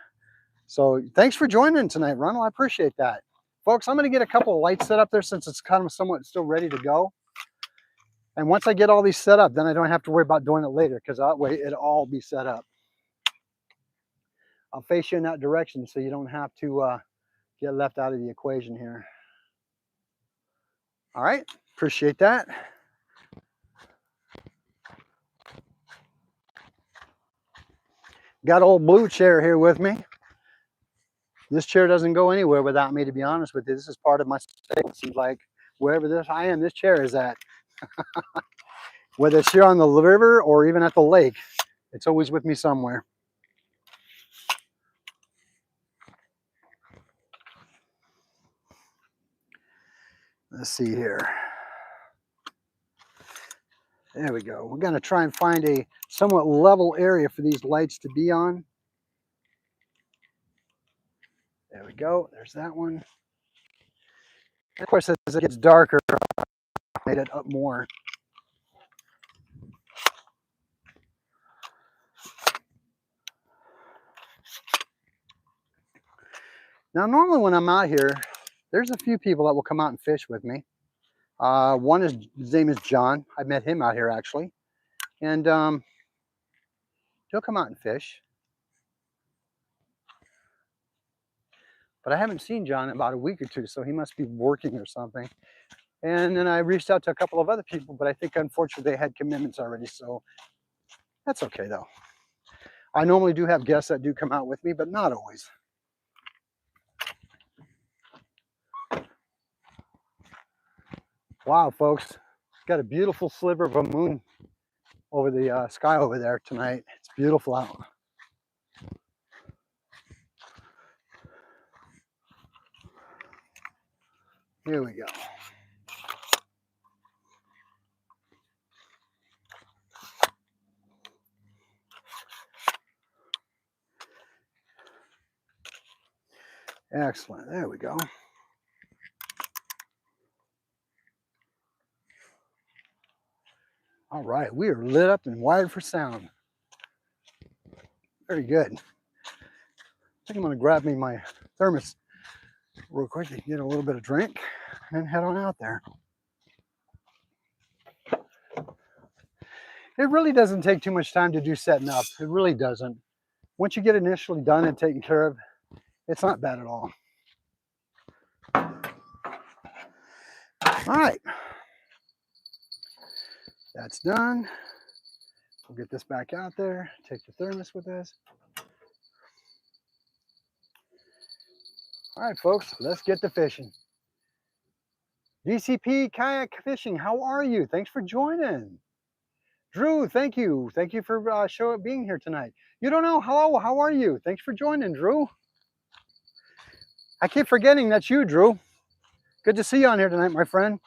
So thanks for joining tonight, Ronald. I appreciate that. Folks, I'm going to get a couple of lights set up there since it's kind of somewhat still ready to go. And once I get all these set up, then I don't have to worry about doing it later because that way it'll all be set up. I'll face you in that direction so you don't have to get left out of the equation here. All right, appreciate that. Got old blue chair here with me. This chair doesn't go anywhere without me, to be honest with you. This is part of my stay. It seems like wherever I am, this chair is at. Whether it's here on the river or even at the lake, it's always with me somewhere. Let's see here. There we go. We're going to try and find a somewhat level area for these lights to be on. There we go. There's that one. And of course, as it gets darker, I made it up more. Now, normally when I'm out here, there's a few people that will come out and fish with me. His name is John. I met him out here actually. And he'll come out and fish. But I haven't seen John in about a week or two, so he must be working or something. And then I reached out to a couple of other people, but I think unfortunately they had commitments already, so that's okay though. I normally do have guests that do come out with me, but not always. Wow, folks, got a beautiful sliver of a moon over the sky over there tonight. It's beautiful out. Here we go. Excellent. There we go. All right, we are lit up and wired for sound. Very good. I think I'm going to grab me my thermos real quick to get a little bit of drink and head on out there. It really doesn't take too much time to do setting up. It really doesn't. Once you get initially done and taken care of, it's not bad at all. All right. That's done. We'll get this back out there. Take the thermos with us. All right, folks, let's get to fishing. DCP Kayak Fishing, how are you? Thanks for joining. Drew, thank you. Thank you for being here tonight. You don't know, hello, how are you? Thanks for joining, Drew. I keep forgetting that's you, Drew. Good to see you on here tonight, my friend.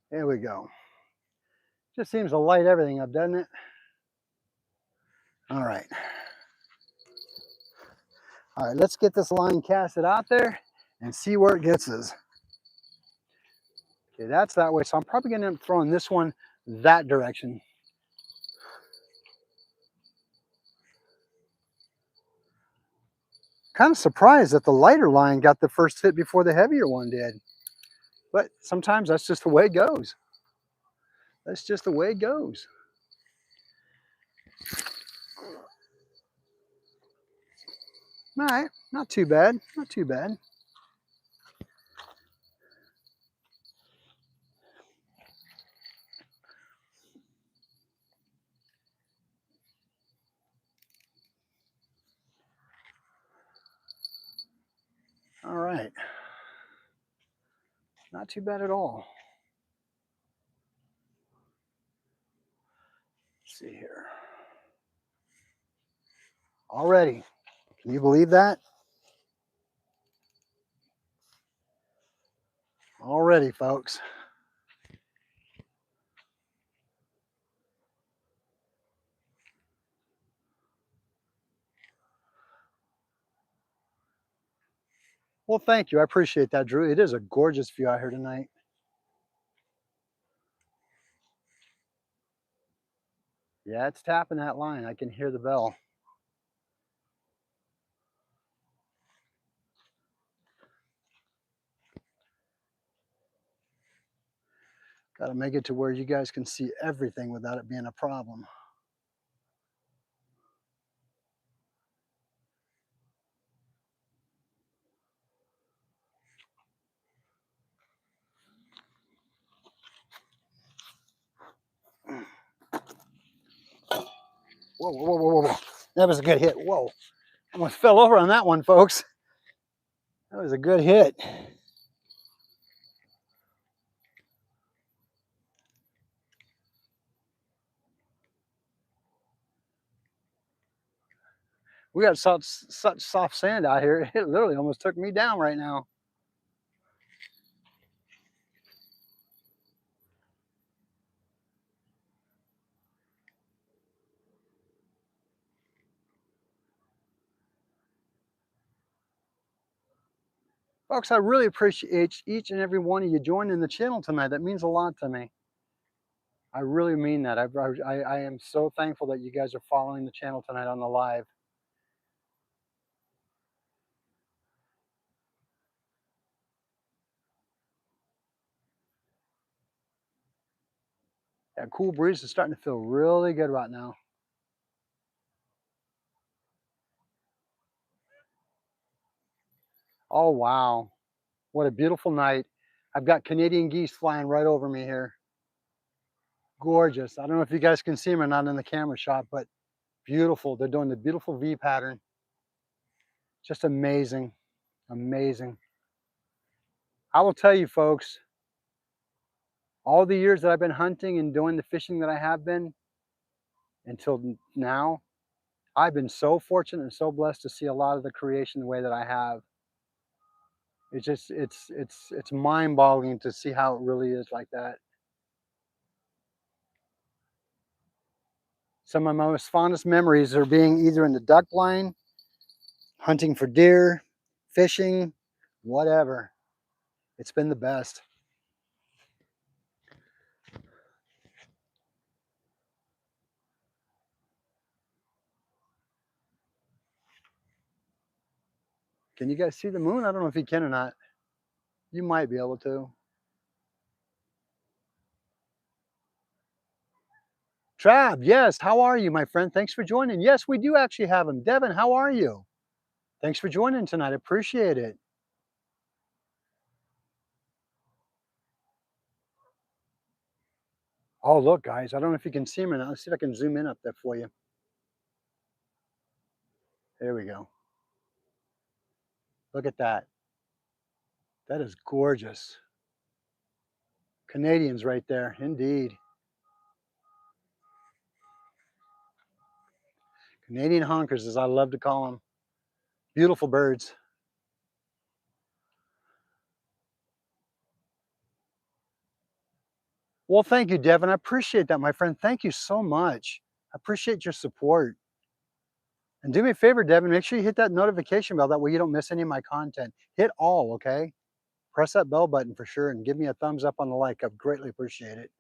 There we go. Just seems to light everything up, doesn't it? All right. All right, let's get this line casted out there and see where it gets us. Okay, that's that way. So I'm probably going to end up throwing this one that direction. Kind of surprised that the lighter line got the first hit before the heavier one did. But sometimes that's just the way it goes. That's just the way it goes. All right, not too bad, not too bad. All right. Not too bad at all. Let's see here. Already. Can you believe that? Already, folks. Well, thank you. I appreciate that, Drew. It is a gorgeous view out here tonight. Yeah, it's tapping that line. I can hear the bell. Got to make it to where you guys can see everything without it being a problem. Whoa, whoa, whoa, whoa, whoa. That was a good hit. Whoa. Almost fell over on that one, folks. That was a good hit. We got such soft sand out here. It literally almost took me down right now. Folks, I really appreciate each and every one of you joining the channel tonight. That means a lot to me. I really mean that. I am so thankful that you guys are following the channel tonight on the live. That cool breeze is starting to feel really good right now. Oh, wow. What a beautiful night. I've got Canadian geese flying right over me here. Gorgeous. I don't know if you guys can see them or not in the camera shot, but beautiful. They're doing the beautiful V pattern. Just amazing. Amazing. I will tell you, folks, all the years that I've been hunting and doing the fishing that I have been until now, I've been so fortunate and so blessed to see a lot of the creation the way that I have. It's just it's mind-boggling to see how it really is like that. Some of my most fondest memories are being either in the duck blind, hunting for deer, fishing, whatever. It's been the best. Can you guys see the moon? I don't know if you can or not. You might be able to. Trav, yes. How are you, my friend? Thanks for joining. Yes, we do actually have him. Devin, how are you? Thanks for joining tonight. I appreciate it. Oh, look, guys. I don't know if you can see him or not. Let's see if I can zoom in up there for you. There we go. Look at that. That is gorgeous. Canadians right there, indeed. Canadian honkers, as I love to call them. Beautiful birds. Well, thank you, Devin. I appreciate that, my friend. Thank you so much. I appreciate your support. And do me a favor, Devin, make sure you hit that notification bell. That way you don't miss any of my content. Hit all, okay? Press that bell button for sure and give me a thumbs up on the like. I'd greatly appreciate it.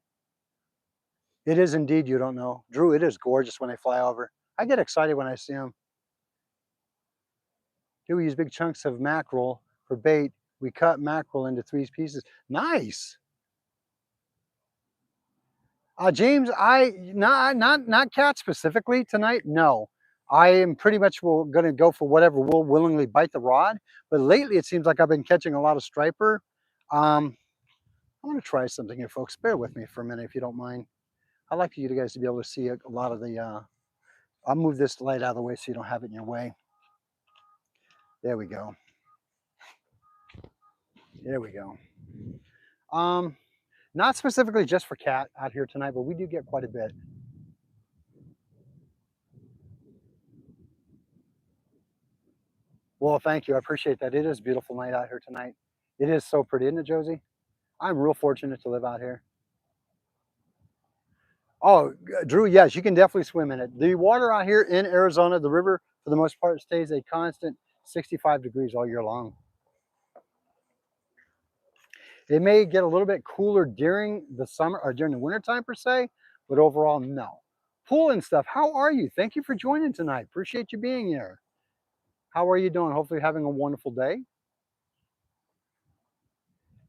It is indeed, you don't know. Drew, it is gorgeous when they fly over. I get excited when I see them. Here we use big chunks of mackerel for bait. We cut mackerel into 3 pieces. Nice. James, not cat specifically tonight. No, I am pretty much going to go for whatever will willingly bite the rod. But lately, it seems like I've been catching a lot of striper. I want to try something here, folks. Bear with me for a minute if you don't mind. I'd like you guys to be able to see a lot of the. I'll move this light out of the way so you don't have it in your way. There we go. There we go. Not specifically just for cat out here tonight, but we do get quite a bit. Well, thank you. I appreciate that. It is a beautiful night out here tonight. It is so pretty, isn't it, Josie? I'm real fortunate to live out here. Oh, Drew, yes, you can definitely swim in it. The water out here in Arizona, the river, for the most part, stays a constant 65 degrees all year long. It may get a little bit cooler during the summer or during the wintertime per se, but overall, no. Pool and stuff, how are you? Thank you for joining tonight. Appreciate you being here. How are you doing? Hopefully you're having a wonderful day.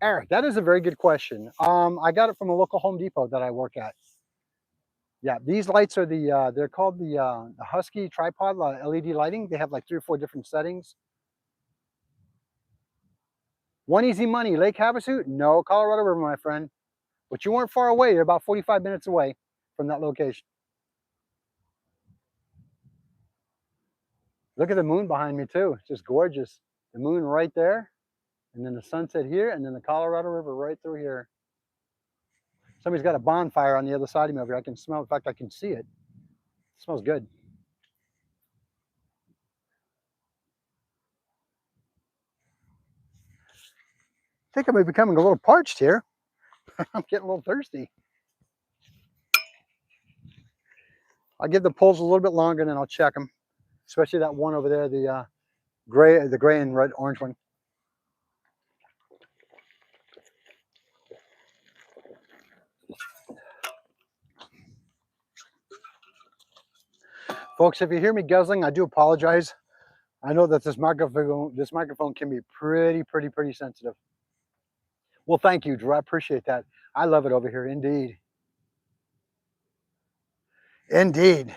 Eric, that is a very good question. I got it from a local Home Depot that I work at. Yeah, these lights are they're called the Husky tripod LED lighting. They have like 3 or 4 different settings. One easy money, Lake Havasu? No, Colorado River, my friend. But you weren't far away. You're about 45 minutes away from that location. Look at the moon behind me too. It's just gorgeous. The moon right there, and then the sunset here, and then the Colorado River right through here. Somebody's got a bonfire on the other side of me over here. I can smell it. In fact, I can see it. It smells good. I think I'm becoming a little parched here. I'm getting a little thirsty. I'll give the poles a little bit longer and then I'll check them. Especially that one over there, the gray and red orange one. Folks, if you hear me guzzling, I do apologize. I know that this microphone can be pretty sensitive. Well, thank you, Drew. I appreciate that. I love it over here, indeed. Indeed.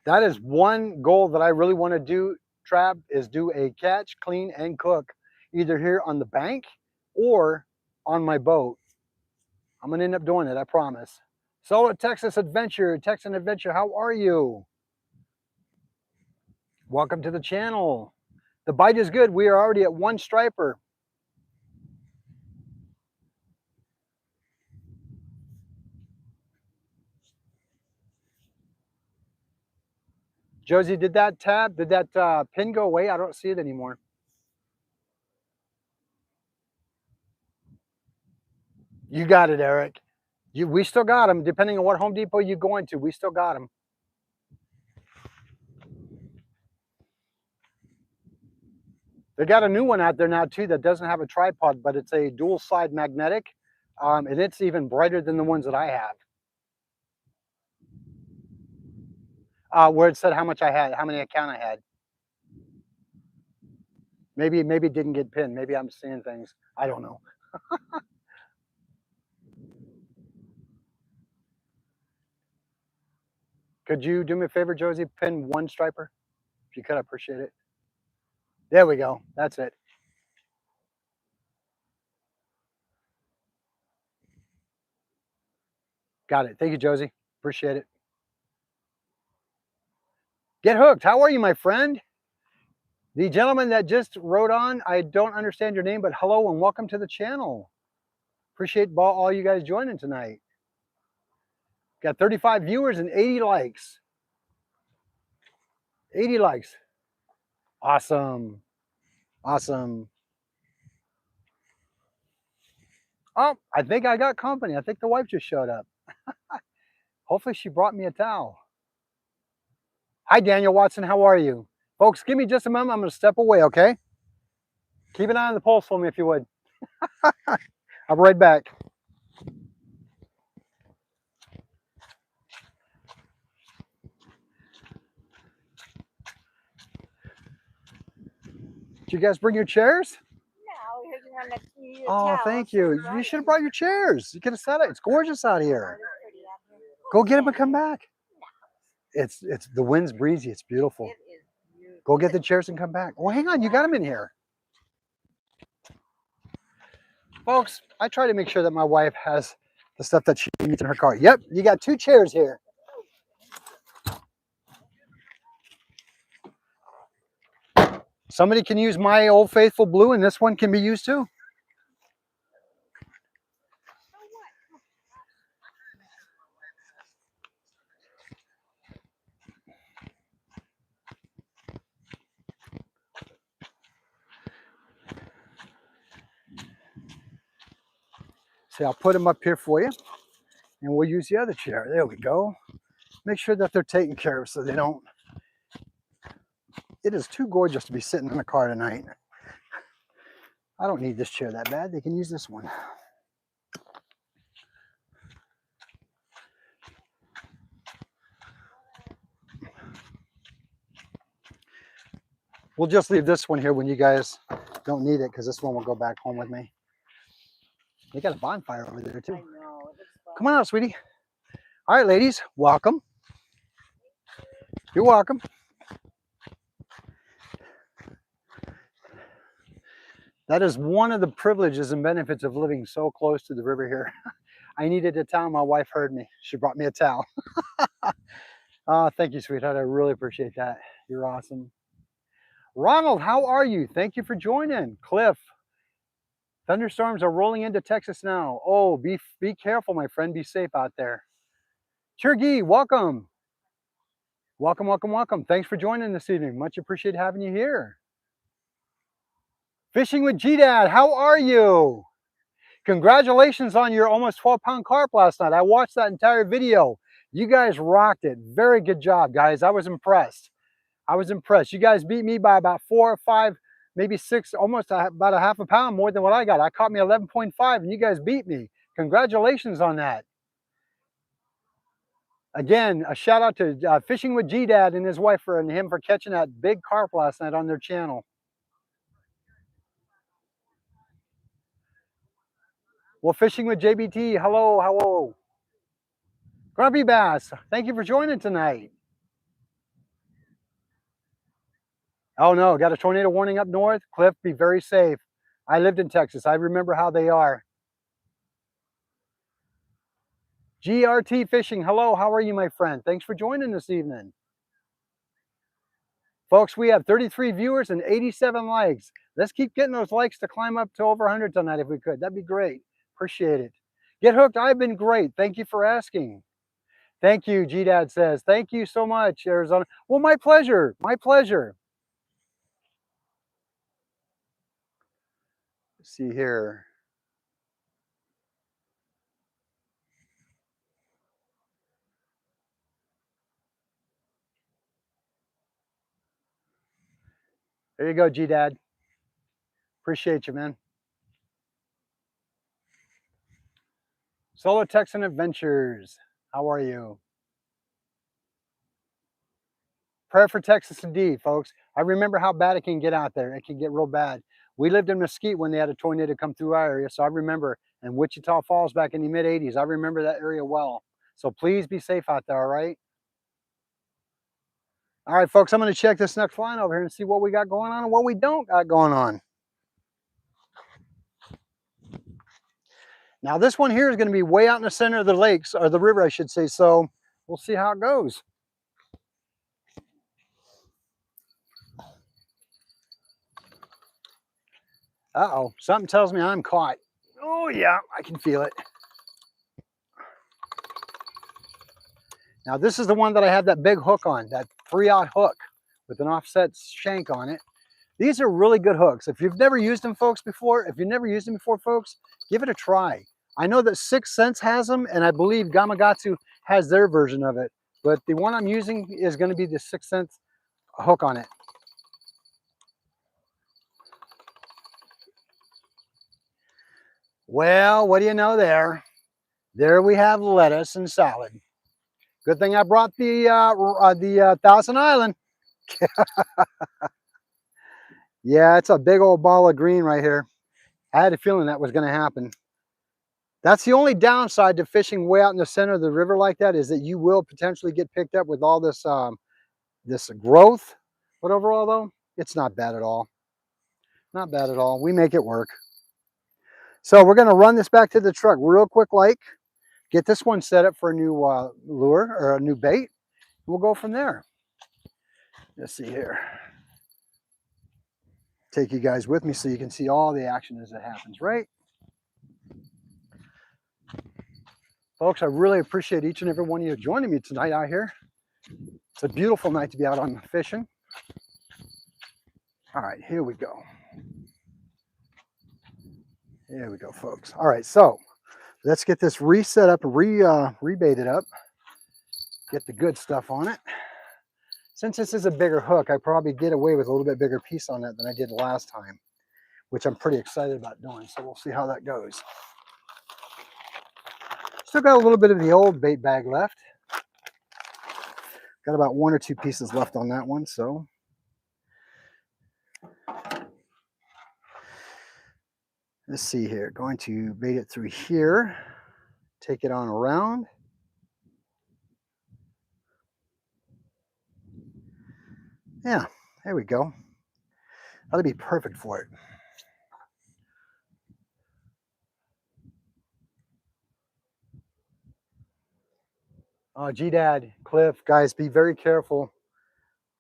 That is one goal that I really want to do, Trav, is do a catch, clean, and cook, either here on the bank or on my boat. I'm going to end up doing it, I promise. Solo Texas Adventure, Texan Adventure, how are you? Welcome to the channel. The bite is good. We are already at 1 striper. Josie, did that pin go away? I don't see it anymore. You got it, Eric. We still got them. Depending on what Home Depot you go into, we still got them. They got a new one out there now too that doesn't have a tripod, but it's a dual side magnetic, and it's even brighter than the ones that I have. Where it said how much I had, how many account I had. Maybe it didn't get pinned. Maybe I'm seeing things. I don't know. Could you do me a favor, Josie? Pin 1 striper? If you could, I appreciate it. There we go. That's it. Got it. Thank you, Josie. Appreciate it. Get hooked. How are you, my friend? The gentleman that just wrote on, I don't understand your name, but hello and welcome to the channel. Appreciate all you guys joining tonight. Got 35 viewers and 80 likes. 80 likes. Awesome. Awesome. Oh, I think I got company. I think the wife just showed up. Hopefully she brought me a towel. Hi, Daniel Watson. How are you? Folks, give me just a moment. I'm going to step away, okay? Keep an eye on the pulse for me if you would. I'll be right back. Did you guys bring your chairs? No, oh, thank you. You should have brought your chairs. You could have sat it. It's gorgeous out here. Go get them and come back. It's the wind's breezy. It's beautiful. Go get the chairs and come back. Oh, hang on. You got them in here. Folks, I try to make sure that my wife has the stuff that she needs in her car. Yep, you got 2 chairs here. Somebody can use my Old Faithful blue, and this one can be used too. See, I'll put them up here for you, and we'll use the other chair. There we go. Make sure that they're taken care of so they don't. It is too gorgeous to be sitting in the car tonight. I don't need this chair that bad. They can use this one. We'll just leave this one here when you guys don't need it, because this one will go back home with me. They got a bonfire over there too. I know. It looks fun. Come on out, sweetie. All right, ladies, welcome. You're welcome. That is one of the privileges and benefits of living so close to the river here. I needed a towel. My wife heard me. She brought me a towel. Thank you, sweetheart. I really appreciate that. You're awesome. Ronald, how are you? Thank you for joining. Cliff, thunderstorms are rolling into Texas now. Oh, be careful, my friend. Be safe out there. Chirgi, welcome. Welcome, welcome, welcome. Thanks for joining this evening. Much appreciate having you here. Fishing with G-Dad, how are you? Congratulations on your almost 12-pound carp last night. I watched that entire video. You guys rocked it. Very good job, guys. I was impressed. I was impressed. You guys beat me by about 4 or 5, maybe 6, almost about a half a pound more than what I got. I caught me 11.5 and you guys beat me. Congratulations on that. Again, a shout out to Fishing with G-Dad and his wife and him for catching that big carp last night on their channel. Well, Fishing with JBT, hello, hello. Grumpy Bass, thank you for joining tonight. Oh no, got a tornado warning up north. Cliff, be very safe. I lived in Texas. I remember how they are. GRT Fishing, hello, how are you, my friend? Thanks for joining this evening. Folks, we have 33 viewers and 87 likes. Let's keep getting those likes to climb up to over 100 tonight if we could. That'd be great. Appreciate it. Get hooked, I've been great. Thank you for asking. Thank you, G-Dad says. Thank you so much, Arizona. Well, my pleasure, my pleasure. Let's see here. There you go, G-Dad. Appreciate you, man. Solo Texan Adventures, how are you? Prayer for Texas indeed, folks. I remember how bad it can get out there. It can get real bad. We lived in Mesquite when they had a tornado come through our area, so I remember, and Wichita Falls back in the mid-'80s. I remember that area well. So please be safe out there, all right? All right, folks, I'm going to check this next line over here and see what we got going on and what we don't got going on. Now, this one here is going to be way out in the center of the lakes, or the river, I should say, so we'll see how it goes. Uh-oh, something tells me I'm caught. Oh, yeah, I can feel it. Now, this is the one that I had that big hook on, that 3/0 hook with an offset shank on it. These are really good hooks. If you've never used them, folks, folks, give it a try. I know that 6th Sense has them, and I believe Gamakatsu has their version of it, but the one I'm using is going to be the 6th Sense hook on it. Well, what do you know there? There we have lettuce and salad. Good thing I brought the Thousand Island. Yeah, it's a big old ball of green right here. I had a feeling that was going to happen. That's the only downside to fishing way out in the center of the river like that, is that you will potentially get picked up with all this this growth. But overall, though, it's not bad at all. Not bad at all. We make it work. So we're going to run this back to the truck real quick, like get this one set up for a new lure or a new bait. We'll go from there. Let's see here. Take you guys with me so you can see all the action as it happens, right? Folks, I really appreciate each and every one of you joining me tonight out here. It's a beautiful night to be out on fishing. All right, here we go. Here we go, folks. All right, so Let's get this reset up and rebaited up. Get the good stuff on it. Since this is a bigger hook, I probably get away with a little bit bigger piece on it than I did last time, which I'm pretty excited about doing. So we'll see how that goes. Still got a little bit of the old bait bag left. Got about 1 or 2 pieces left on that one. So let's see here. Going to bait it through here. Take it on around. Yeah, there we go. That'll be perfect for it. G-Dad, Cliff, guys, be very careful.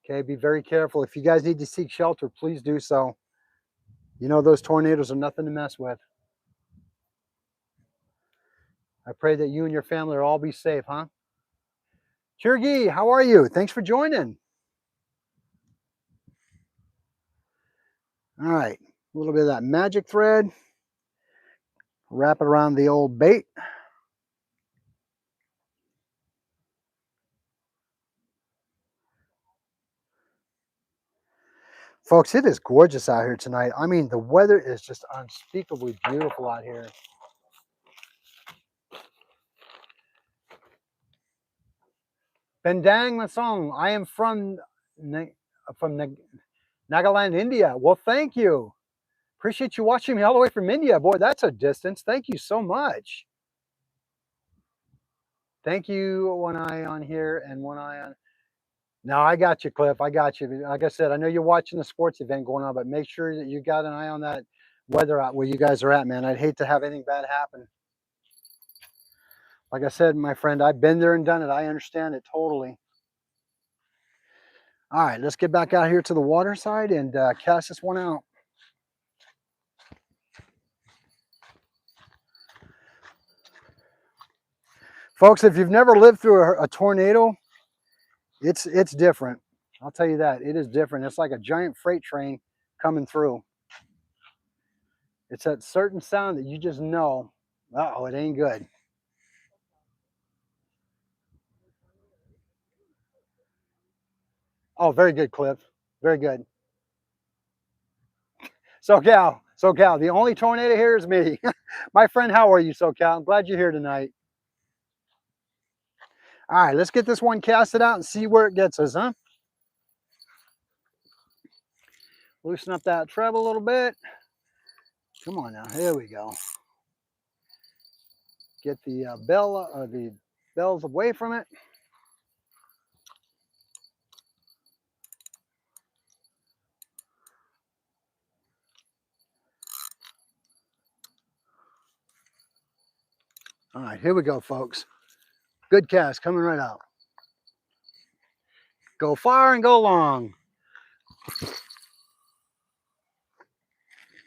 Okay, be very careful. If you guys need to seek shelter, please do so. You know those tornadoes are nothing to mess with. I pray that you and your family will all be safe, huh? Chirgi, how are you? Thanks for joining. All right, a little bit of that magic thread. Wrap it around the old bait. Folks, it is gorgeous out here tonight. I mean, the weather is just unspeakably beautiful out here. Bendang Masong, I am from Nagaland, India. Well, thank you. Appreciate you watching me all the way from India. Boy, that's a distance. Thank you so much. Thank you. One eye on here and one eye on. No, I got you, Cliff. I got you. Like I said, I know you're watching the sports event going on, but make sure that you got an eye on that weather out where you guys are at, man. I'd hate to have anything bad happen. Like I said, my friend, I've been there and done it. I understand it totally. All right, let's get back out here to the water side and cast this one out. Folks, if you've never lived through a tornado, it's different. I'll tell you that. It is different. It's like a giant freight train coming through. It's that certain sound that you just know, uh-oh, it ain't good. Oh, very good, Cliff. Very good. SoCal, the only tornado here is me. My friend, how are you, SoCal? I'm glad you're here tonight. All right, let's get this one casted out and see where it gets us, huh? Loosen up that treble a little bit. Come on now, here we go. Get the the bells away from it. All right, here we go, folks. Good cast coming right out. Go far and go long.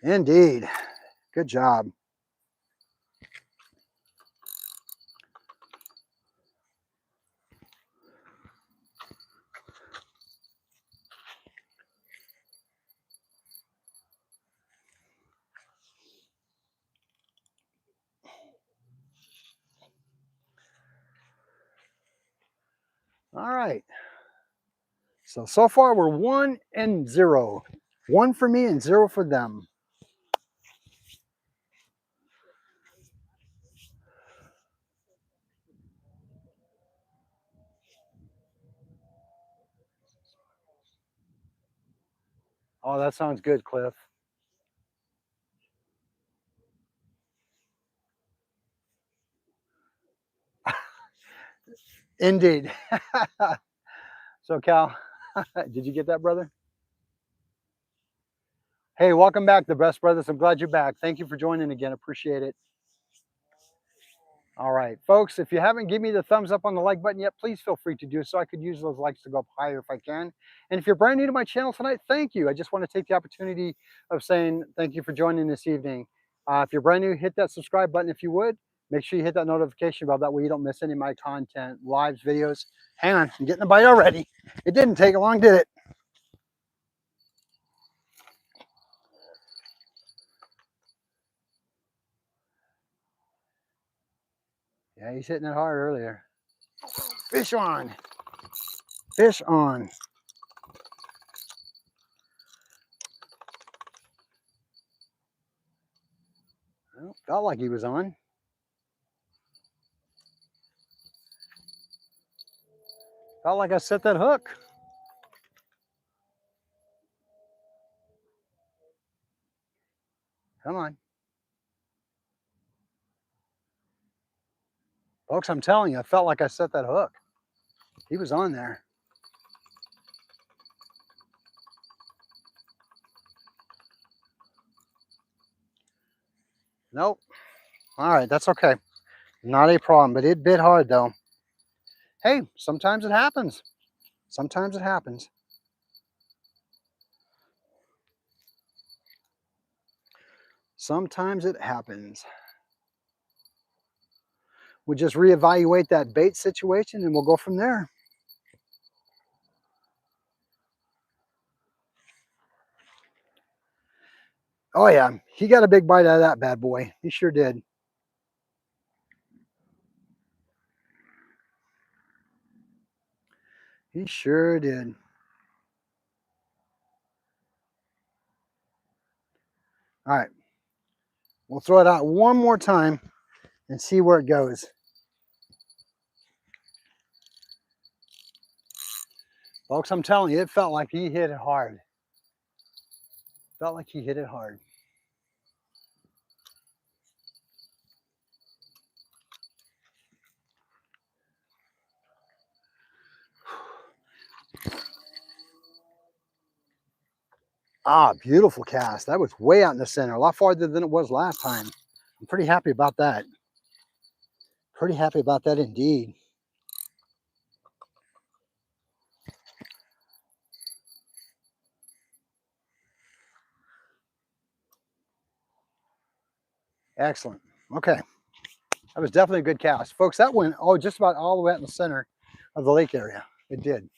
Indeed. Good job. All right. So far we're 1 and 0. 1 for me and 0 for them. Oh, that sounds good, Cliff. Indeed. So, Cal, did you get that, brother? Hey, welcome back, the Best Brothers. I'm glad you're back. Thank you for joining again. Appreciate it. All right, folks, if you haven't given me the thumbs up on the like button yet, please feel free to do so. I could use those likes to go up higher if I can. And if you're brand new to my channel tonight, thank you. I just want to take the opportunity of saying thank you for joining this evening. If you're brand new, hit that subscribe button if you would. Make sure you hit that notification bell. That way you don't miss any of my content, lives, videos. Hang on, I'm getting a bite already. It didn't take long, did it? Yeah, he's hitting it hard earlier. Fish on. Fish on. Well, felt like he was on. Felt like I set that hook. Come on. Folks, I'm telling you, I felt like I set that hook. He was on there. Nope. All right, that's okay. Not a problem, but it bit hard though. Hey, sometimes it happens. Sometimes it happens. Sometimes it happens. We'll just reevaluate that bait situation and we'll go from there. Oh yeah, he got a big bite out of that bad boy. He sure did. He sure did. All right, we'll throw it out one more time and see where it goes. Folks, I'm telling you, it felt like he hit it hard. Felt like he hit it hard. Ah, beautiful cast. That was way out in the center, a lot farther than it was last time. I'm pretty happy about that. Pretty happy about that indeed. Excellent. Okay. That was definitely a good cast. Folks, that went just about all the way out in the center of the lake area. It did.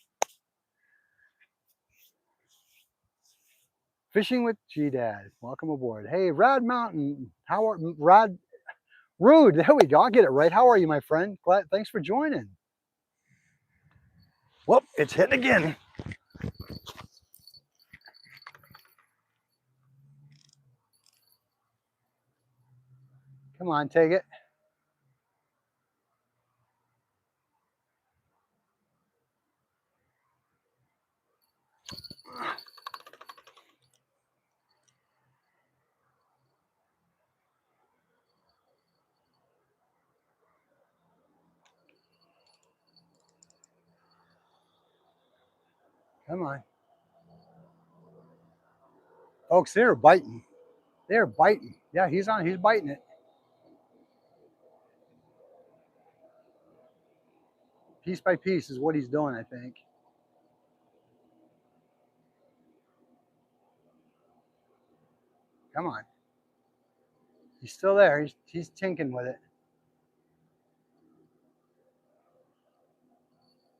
Fishing with G-Dad. Welcome aboard. Hey, Rad Mountain. How are Rad Rude? There we go. I'll get it right. How are you, my friend? Thanks for joining. Whoop, it's hitting again. Come on, take it. Come on. Folks, they're biting. They're biting. Yeah, he's on. He's biting it. Piece by piece is what he's doing, I think. Come on. He's still there. He's tinking with it.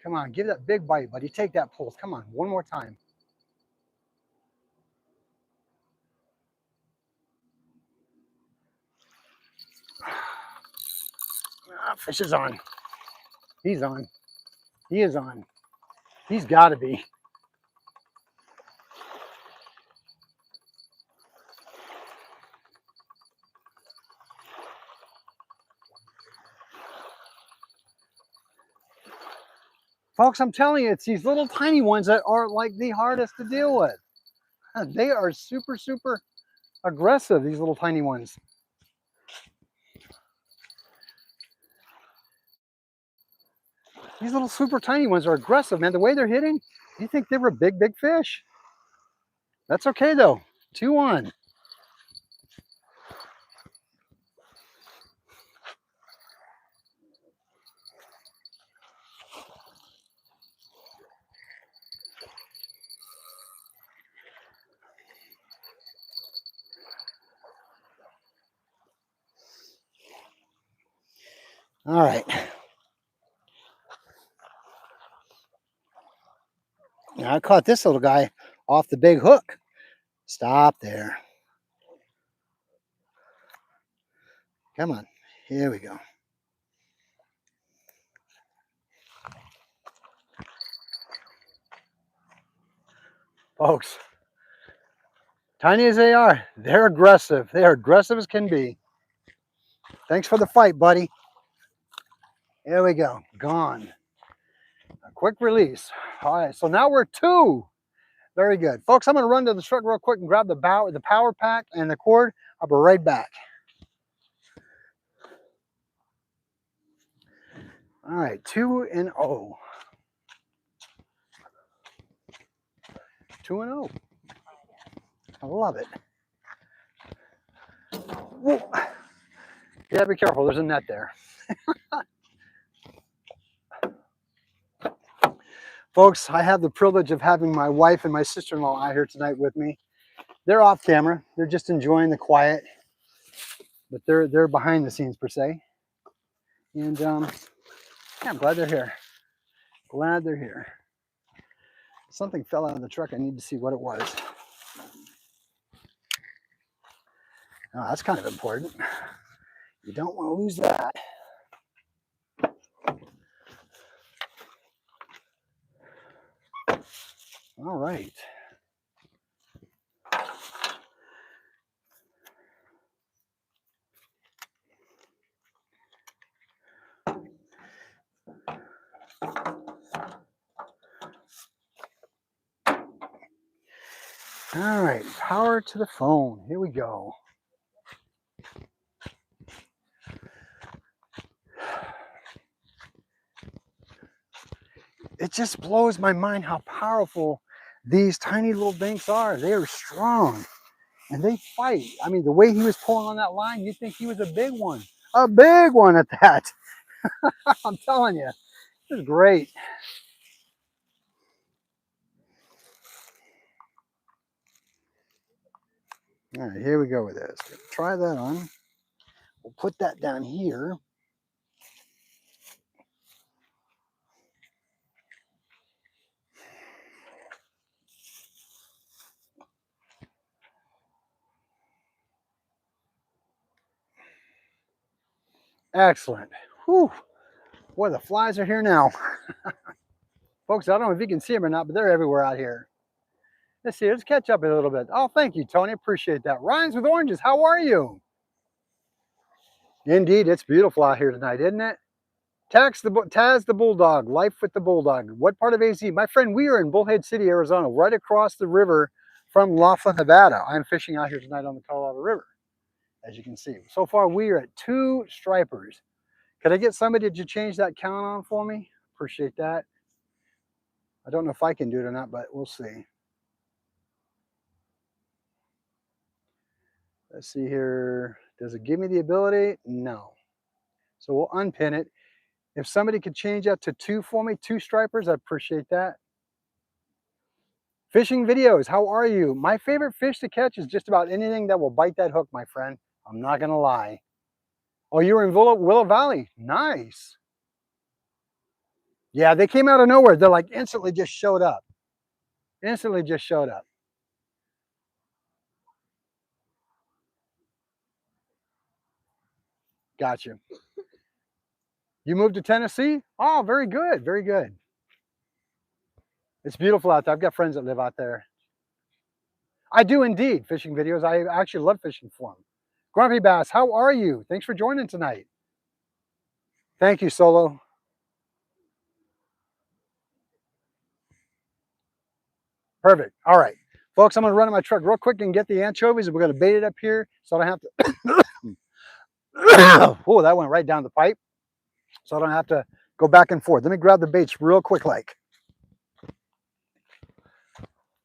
Come on, give that big bite, buddy. Take that pulse. Come on, one more time. Ah, fish is on. He's on. He is on. He's got to be. Folks, I'm telling you, it's these little tiny ones that are like the hardest to deal with. They are super, super aggressive, these little tiny ones. These little super tiny ones are aggressive, man. The way they're hitting, you think they were big, big fish. That's okay, though. 2 on. All right. Now I caught this little guy off the big hook. Stop there. Come on. Here we go. Folks, tiny as they are, they're aggressive. They are aggressive as can be. Thanks for the fight, buddy. There we go. Gone. A quick release. All right, so now we're 2. Very good. Folks, I'm going to run to the truck real quick and grab the power pack and the cord. I'll be right back. All right, 2-0. 2-0. I love it. Whoa. Yeah, be careful. There's a net there. Folks, I have the privilege of having my wife and my sister-in-law out here tonight with me. They're off camera. They're just enjoying the quiet, but they're behind the scenes per se. And yeah, I'm glad they're here. Glad they're here. Something fell out of the truck. I need to see what it was. Oh, that's kind of important. You don't want to lose that. All right. All right, power to the phone. Here we go. It just blows my mind how powerful these tiny little banks are. They are strong and they fight. I mean, the way he was pulling on that line, you'd think he was a big one at that. I'm telling you, this is great. All right, here we go with this. Try that on. We'll put that down here. Excellent. Whew. Boy, the flies are here now. Folks, I don't know if you can see them or not, but they're everywhere out here. Let's see, let's catch up a little bit. Oh, thank you, Tony. Appreciate that. Rhymes with Oranges, how are you? Indeed, it's beautiful out here tonight, isn't it? Taz the Bulldog, Life with the Bulldog. What part of AZ? My friend, we are in Bullhead City, Arizona, right across the river from Lafa, Nevada. I'm fishing out here tonight on the Colorado River, as you can see. So far, we are at 2 stripers. Could I get somebody to change that count on for me? Appreciate that. I don't know if I can do it or not, but we'll see. Let's see here. Does it give me the ability? No. So we'll unpin it. If somebody could change that to 2 for me, 2 stripers, I'd appreciate that. Fishing videos, how are you? My favorite fish to catch is just about anything that will bite that hook, my friend. I'm not going to lie. Oh, you were in Willow Valley. Nice. Yeah, they came out of nowhere. They're like instantly just showed up. Instantly just showed up. Gotcha. You moved to Tennessee? Oh, very good. Very good. It's beautiful out there. I've got friends that live out there. I do indeed. Fishing videos. I actually love fishing for them. Grumpy Bass, how are you? Thanks for joining tonight. Thank you, Solo. Perfect. All right. Folks, I'm going to run in my truck real quick and get the anchovies. We're going to bait it up here so I don't have to. Oh, that went right down the pipe. So I don't have to go back and forth. Let me grab the baits real quick like.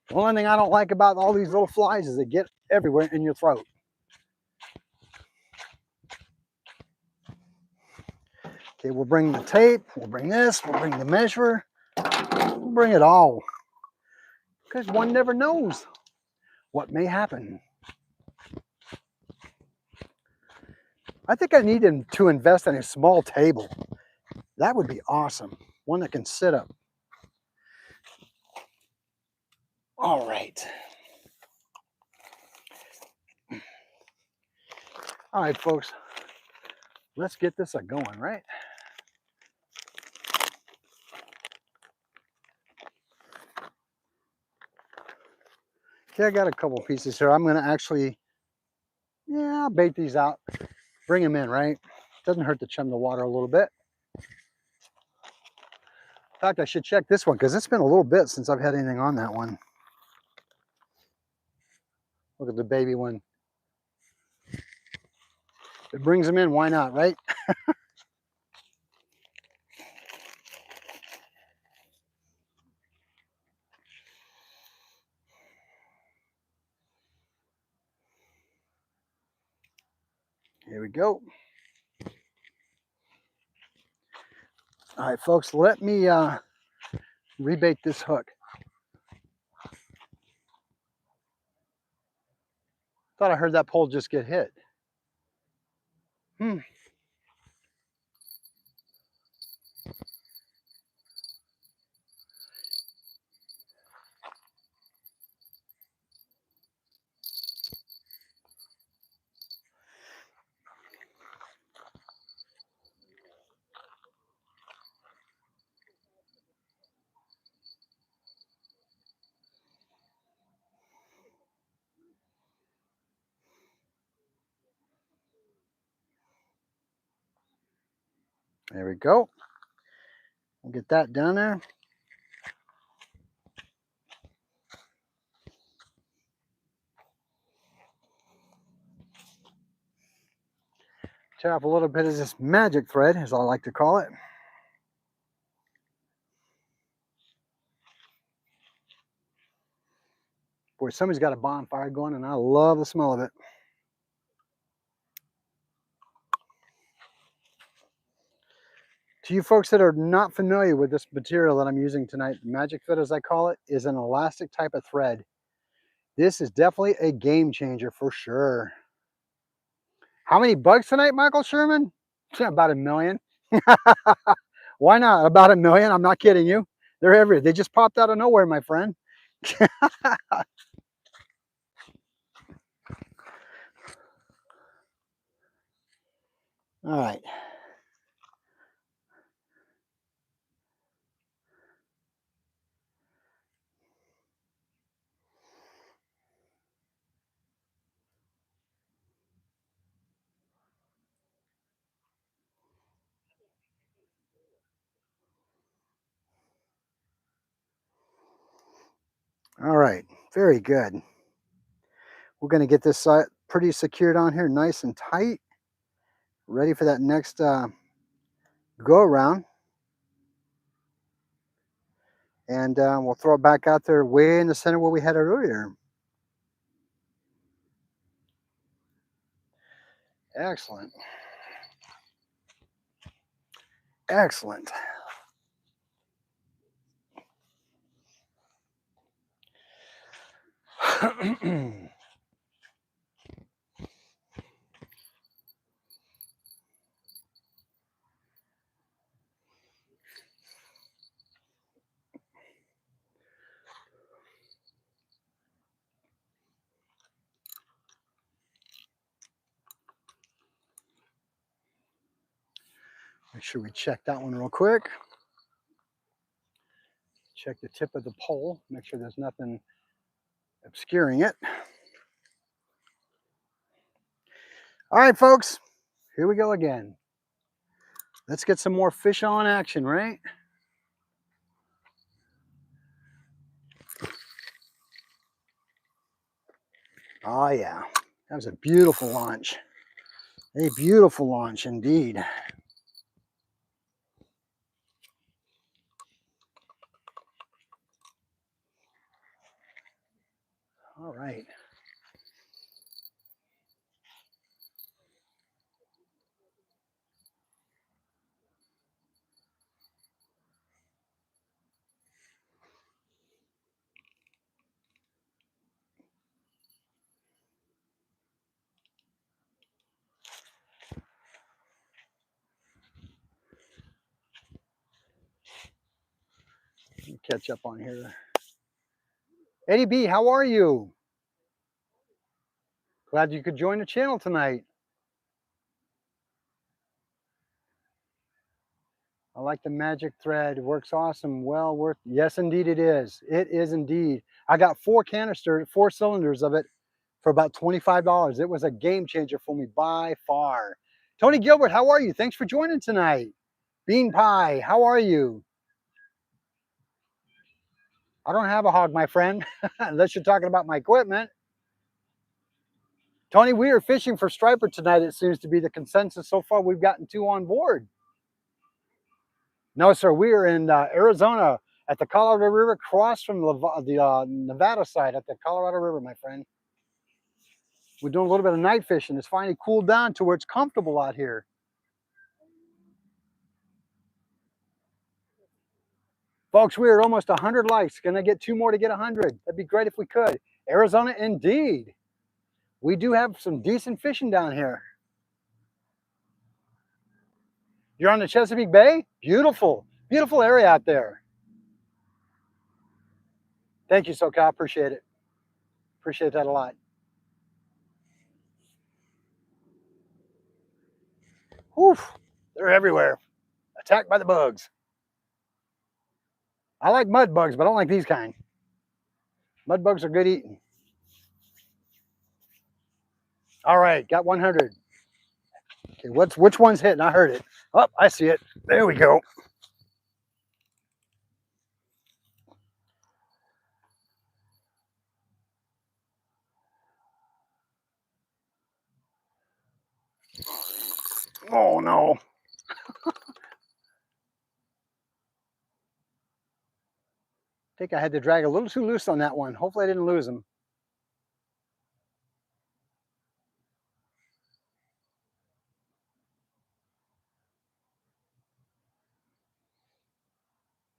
The only thing I don't like about all these little flies is they get everywhere in your throat. Okay, we'll bring the tape, we'll bring this, we'll bring the measure, we'll bring it all. Because one never knows what may happen. I think I need to invest in a small table. That would be awesome. One that can sit up. All right. All right, folks. Let's get this going, right? Okay, I got a couple pieces here. I'm gonna actually, yeah, I'll bait these out, bring them in, right? Doesn't hurt to chum the water a little bit. In fact, I should check this one because it's been a little bit since I've had anything on that one. Look at the baby one. If it brings them in, why not, right? Here we go. All right, folks, let me rebait this hook. Thought I heard that pole just get hit. There we go. We'll get that down there. Tear off a little bit of this magic thread, as I like to call it. Boy, somebody's got a bonfire going, and I love the smell of it. To you folks that are not familiar with this material that I'm using tonight, magic thread, as I call it, is an elastic type of thread. This is definitely a game changer for sure. How many bugs tonight, Michael Sherman? About 1 million. Why not? About 1 million? I'm not kidding you. They're everywhere. They just popped out of nowhere, my friend. All right. All right. Very good. We're going to get this side pretty secured on here, nice and tight. Ready for that next go around. And we'll throw it back out there way in the center where we had it earlier. Excellent. Excellent. Make sure we check that one real quick. Check the tip of the pole, make sure there's nothing obscuring it. All right, folks, here we go again. Let's get some more fish on action, right? Oh yeah, that was a beautiful launch. A beautiful launch indeed. All right. Let me catch up on here. Eddie B, how are you? Glad you could join the channel tonight. I like the magic thread. It works awesome. Well worth. Yes, indeed it is. It is indeed. I got 4 cylinders of it for about $25. It was a game changer for me by far. Tony Gilbert, how are you? Thanks for joining tonight. Bean Pie, how are you? I don't have a hog, my friend, unless you're talking about my equipment. Tony, we are fishing for striper tonight. It seems to be the consensus so far. We've gotten 2 on board. No, sir, we are in Arizona at the Colorado River, across from the Nevada side at the Colorado River, my friend. We're doing a little bit of night fishing. It's finally cooled down to where it's comfortable out here. Folks, we are almost 100 likes. Gonna get 2 more to get 100. That'd be great if we could. Arizona, indeed. We do have some decent fishing down here. You're on the Chesapeake Bay? Beautiful, beautiful area out there. Thank you, SoCal. Appreciate it. Appreciate that a lot. Whew, they're everywhere. Attacked by the bugs. I like mud bugs, but I don't like these kind. Mud bugs are good eating. All right, got 100. Okay, which one's hitting? I heard it. Oh, I see it. There we go. Oh no. I think I had to drag a little too loose on that one. Hopefully I didn't lose him.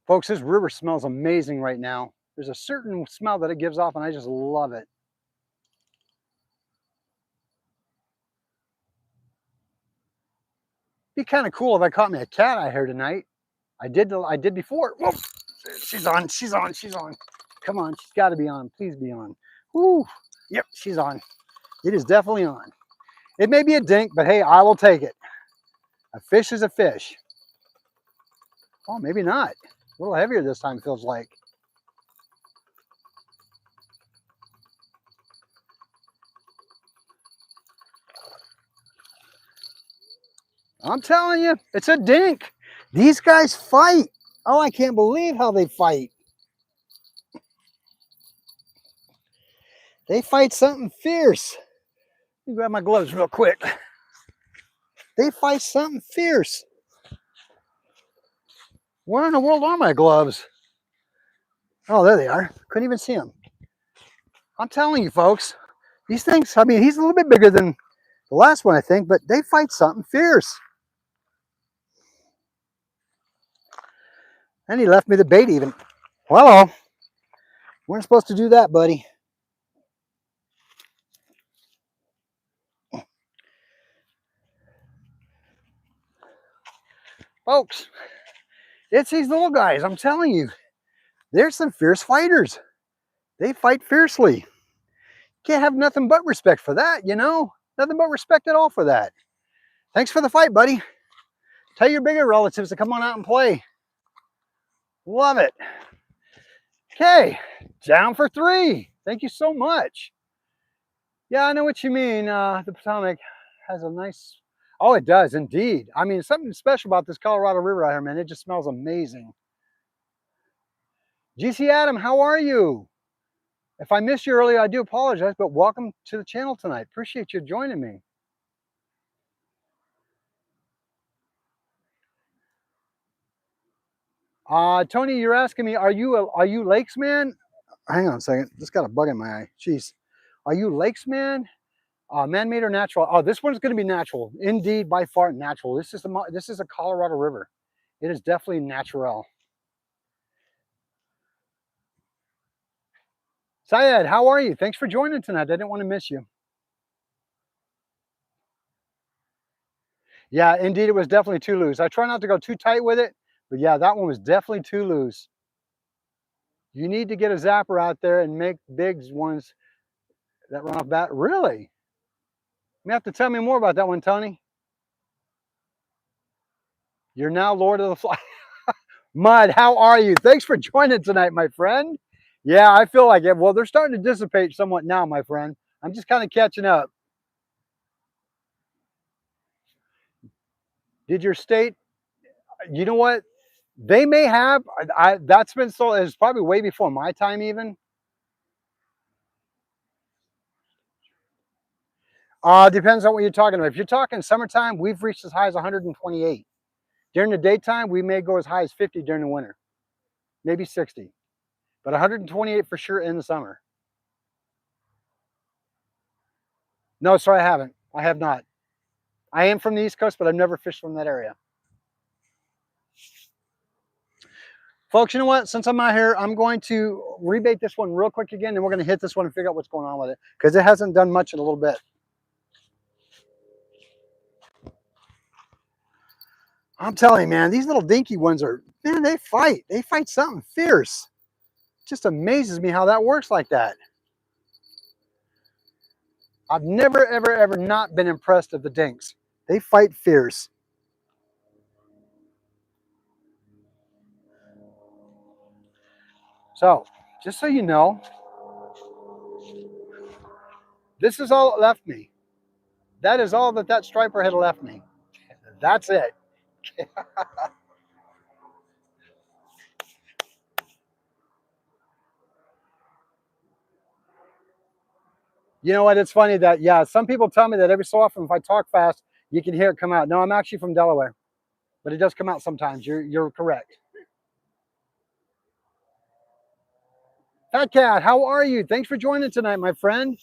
Folks, this river smells amazing right now. There's a certain smell that it gives off, and I just love it. Be kind of cool if I caught me a cat eye here tonight. I did before. Whoa, she's on. Come on, she's got to be on. Please be on. Woo. Yep, she's on. It is definitely on. It may be a dink, but hey, I will take it. A fish is a fish. Oh, maybe not. A little heavier this time, feels like. I'm telling you, it's a dink. These guys fight. Oh, I can't believe how they fight. They fight something fierce. Let me grab my gloves real quick. They fight something fierce. Where in the world are my gloves? Oh, there they are. Couldn't even see them. I'm telling you, folks, these things, I mean, he's a little bit bigger than the last one, I think, but they fight something fierce. And he left me the bait even. Well, weren't supposed to do that, buddy. Folks, it's these little guys, I'm telling you. There's some fierce fighters. They fight fiercely. Can't have nothing but respect for that, you know? Nothing but respect at all for that. Thanks for the fight, buddy. Tell your bigger relatives to come on out and play. Love it. Okay, down for 3. Thank you so much. Yeah, I know what you mean. The Potomac has a nice... Oh, it does, indeed. I mean, something special about this Colorado River out here, man. It just smells amazing. GC Adam, how are you? If I missed you earlier, I do apologize, but welcome to the channel tonight. Appreciate you joining me. Tony, you're asking me, are you Lakes man? Hang on a second. Just got a bug in my eye. Jeez. Are you Lakes man? Man-made or natural? Oh, this one's going to be natural. Indeed, by far natural. This is a Colorado River. It is definitely natural. Syed, how are you? Thanks for joining tonight. I didn't want to miss you. Yeah, indeed, it was definitely too loose. I try not to go too tight with it, but yeah, that one was definitely too loose. You need to get a zapper out there and make big ones that run off bat. Really? You have to tell me more about that one, Tony. You're now Lord of the Fly. Mud, how are you? Thanks for joining tonight, my friend. Yeah, I feel like it. Well, they're starting to dissipate somewhat now, my friend. I'm just kind of catching up. Did your state, you know what? They may have. That's been so. It's probably way before my time, even. Depends on what you're talking about. If you're talking summertime, we've reached as high as 128. During the daytime, we may go as high as 50 during the winter, maybe 60, but 128 for sure in the summer. No, sorry, I haven't. I have not. I am from the East Coast, but I've never fished from that area. Folks, you know what? Since I'm out here, I'm going to rebait this one real quick again, and we're going to hit this one and figure out what's going on with it, because it hasn't done much in a little bit. I'm telling you, man, these little dinky ones are, man, they fight. They fight something fierce. It just amazes me how that works like that. I've never, ever, ever not been impressed with the dinks. They fight fierce. So, just so you know, this is all it left me. That is all that striper had left me. That's it. You know what? It's funny that, yeah, some people tell me that every so often if I talk fast, you can hear it come out. No, I'm actually from Delaware, but it does come out sometimes. You're correct. Fat Cat, how are you? Thanks for joining tonight, my friend.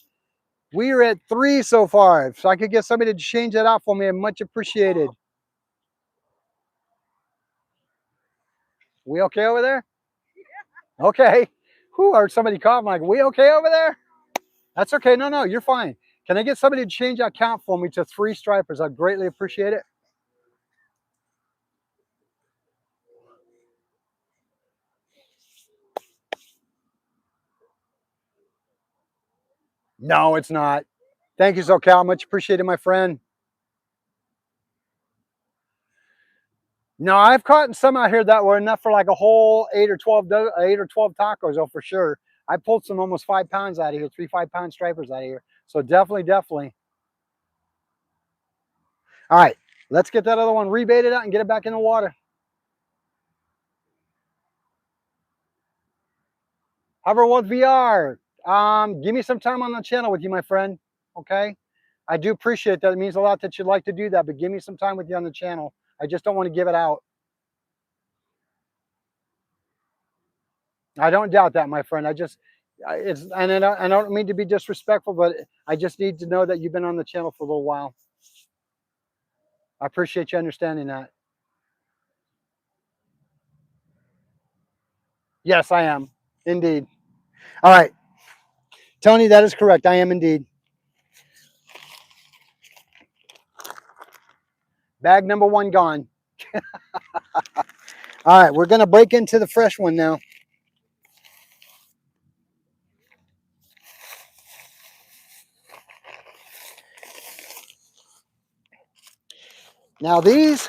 We are at 3 so far. If I could get somebody to change that out for me, I'm much appreciated. We okay over there? Okay. Who are somebody coughing like, we okay over there? That's okay. No, no, you're fine. Can I get somebody to change that count for me to 3 stripers? I'd greatly appreciate it. No, it's not. Thank you, SoCal. Much appreciated, my friend. No, I've caught some out here that were enough for like a whole 8 or 12 tacos, oh, for sure. I pulled some almost 5 pounds out of here, 3 5-pound stripers out of here. So definitely, definitely. All right, let's get that other one rebaited out and get it back in the water. Hoverwolf VR. Give me some time on the channel with you, my friend. Okay, I do appreciate that. It means a lot that you'd like to do that, but give me some time with you on the channel. I just don't want to give it out. I don't doubt that, my friend. I don't mean to be disrespectful, but I just need to know that you've been on the channel for a little while. I appreciate you understanding that. Yes, I am indeed. All right, Tony, that is correct. I am indeed. Bag number 1 gone. All right, we're gonna break into the fresh one now. Now these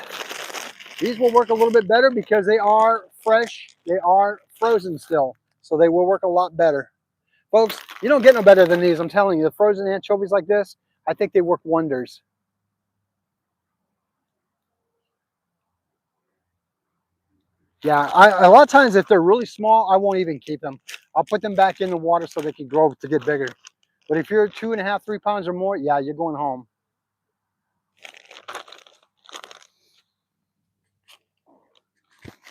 will work a little bit better because they are fresh. They are frozen still, so they will work a lot better. Folks, you don't get no better than these. I'm telling you, the frozen anchovies like this, I think they work wonders. Yeah, a lot of times if they're really small, I won't even keep them. I'll put them back in the water so they can grow to get bigger. But if you're 2.5, 3 pounds or more, yeah, you're going home.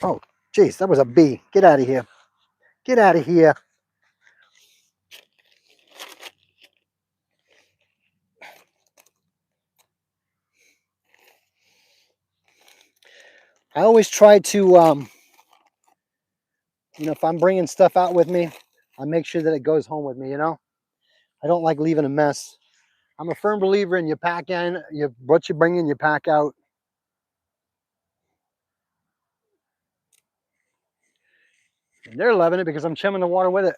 Oh, geez, that was a bee. Get out of here. Get out of here. I always try to, if I'm bringing stuff out with me, I make sure that it goes home with me, I don't like leaving a mess. I'm a firm believer in you pack in, what you bring in, you pack out. And they're loving it because I'm chumming the water with it.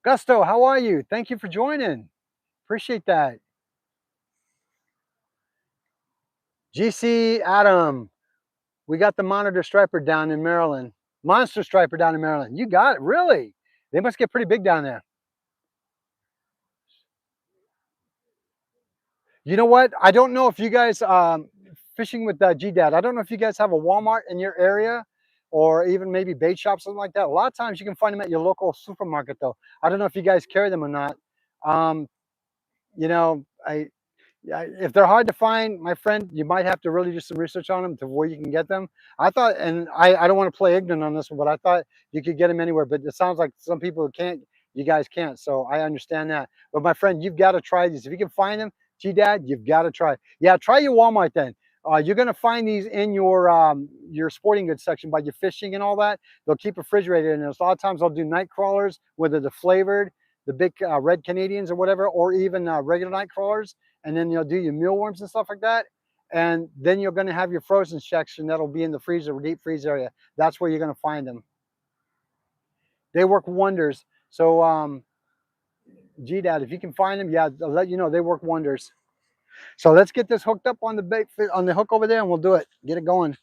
Gusto, how are you? Thank you for joining. Appreciate that. GC Adam, we got the monitor striper down in Maryland. Monster striper down in Maryland. You got it, really? They must get pretty big down there. You know what? I don't know if you guys, fishing with G-Dad, I don't know if you guys have a Walmart in your area or even maybe bait shop, something like that. A lot of times you can find them at your local supermarket though. I don't know if you guys carry them or not. Um, you know, yeah, if they're hard to find, my friend, you might have to really do some research on them to where you can get them. I thought, and I don't want to play ignorant on this one, but I thought you could get them anywhere. But it sounds like some people can't, you guys can't. So I understand that. But my friend, you've got to try these. If you can find them, G-Dad, you've got to try. Yeah, try your Walmart then. You're going to find these in your sporting goods section by your fishing and all that. They'll keep refrigerated. And a lot of times they'll do night crawlers, whether they're flavored, the big red Canadians or whatever, or even regular night crawlers, and then you'll do your mealworms and stuff like that. And then you're going to have your frozen section that'll be in the freezer, deep freeze area. That's where you're going to find them. They work wonders. So, G-Dad, if you can find them, yeah, I'll let you know. They work wonders. So let's get this hooked up on the bait, on the hook over there, and we'll do it. Get it going.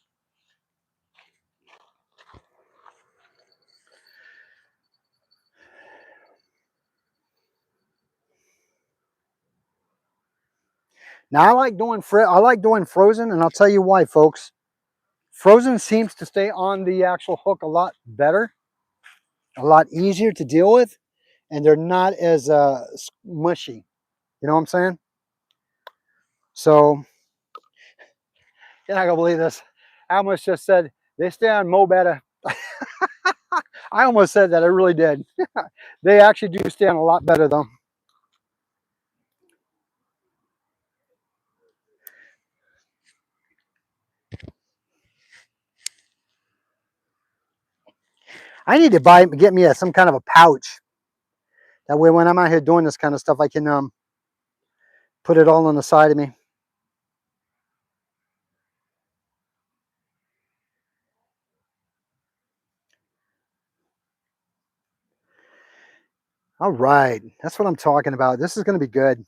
Now I like doing frozen, and I'll tell you why, folks. Frozen seems to stay on the actual hook a lot better, a lot easier to deal with, and they're not as mushy. You know what I'm saying? So you're not gonna believe this. I almost just said they stay on Mo better. I almost said that. I really did. They actually do stay on a lot better though. I need to get me some kind of a pouch. That way, when I'm out here doing this kind of stuff, I can put it all on the side of me. All right, that's what I'm talking about. This is going to be good.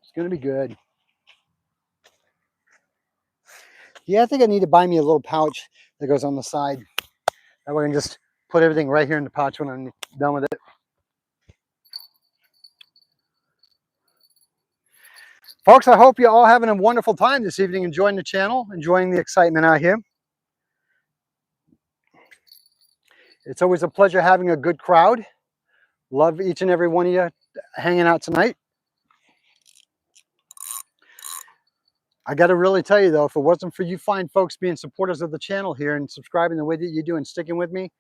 It's going to be good. Yeah, I think I need to buy me a little pouch that goes on the side. That way I can just put everything right here in the pouch when I'm done with it. Folks, I hope you're all having a wonderful time this evening, enjoying the channel, enjoying the excitement out here. It's always a pleasure having a good crowd. Love each and every one of you hanging out tonight. I got to really tell you though, if it wasn't for you fine folks being supporters of the channel here and subscribing the way that you do and sticking with me,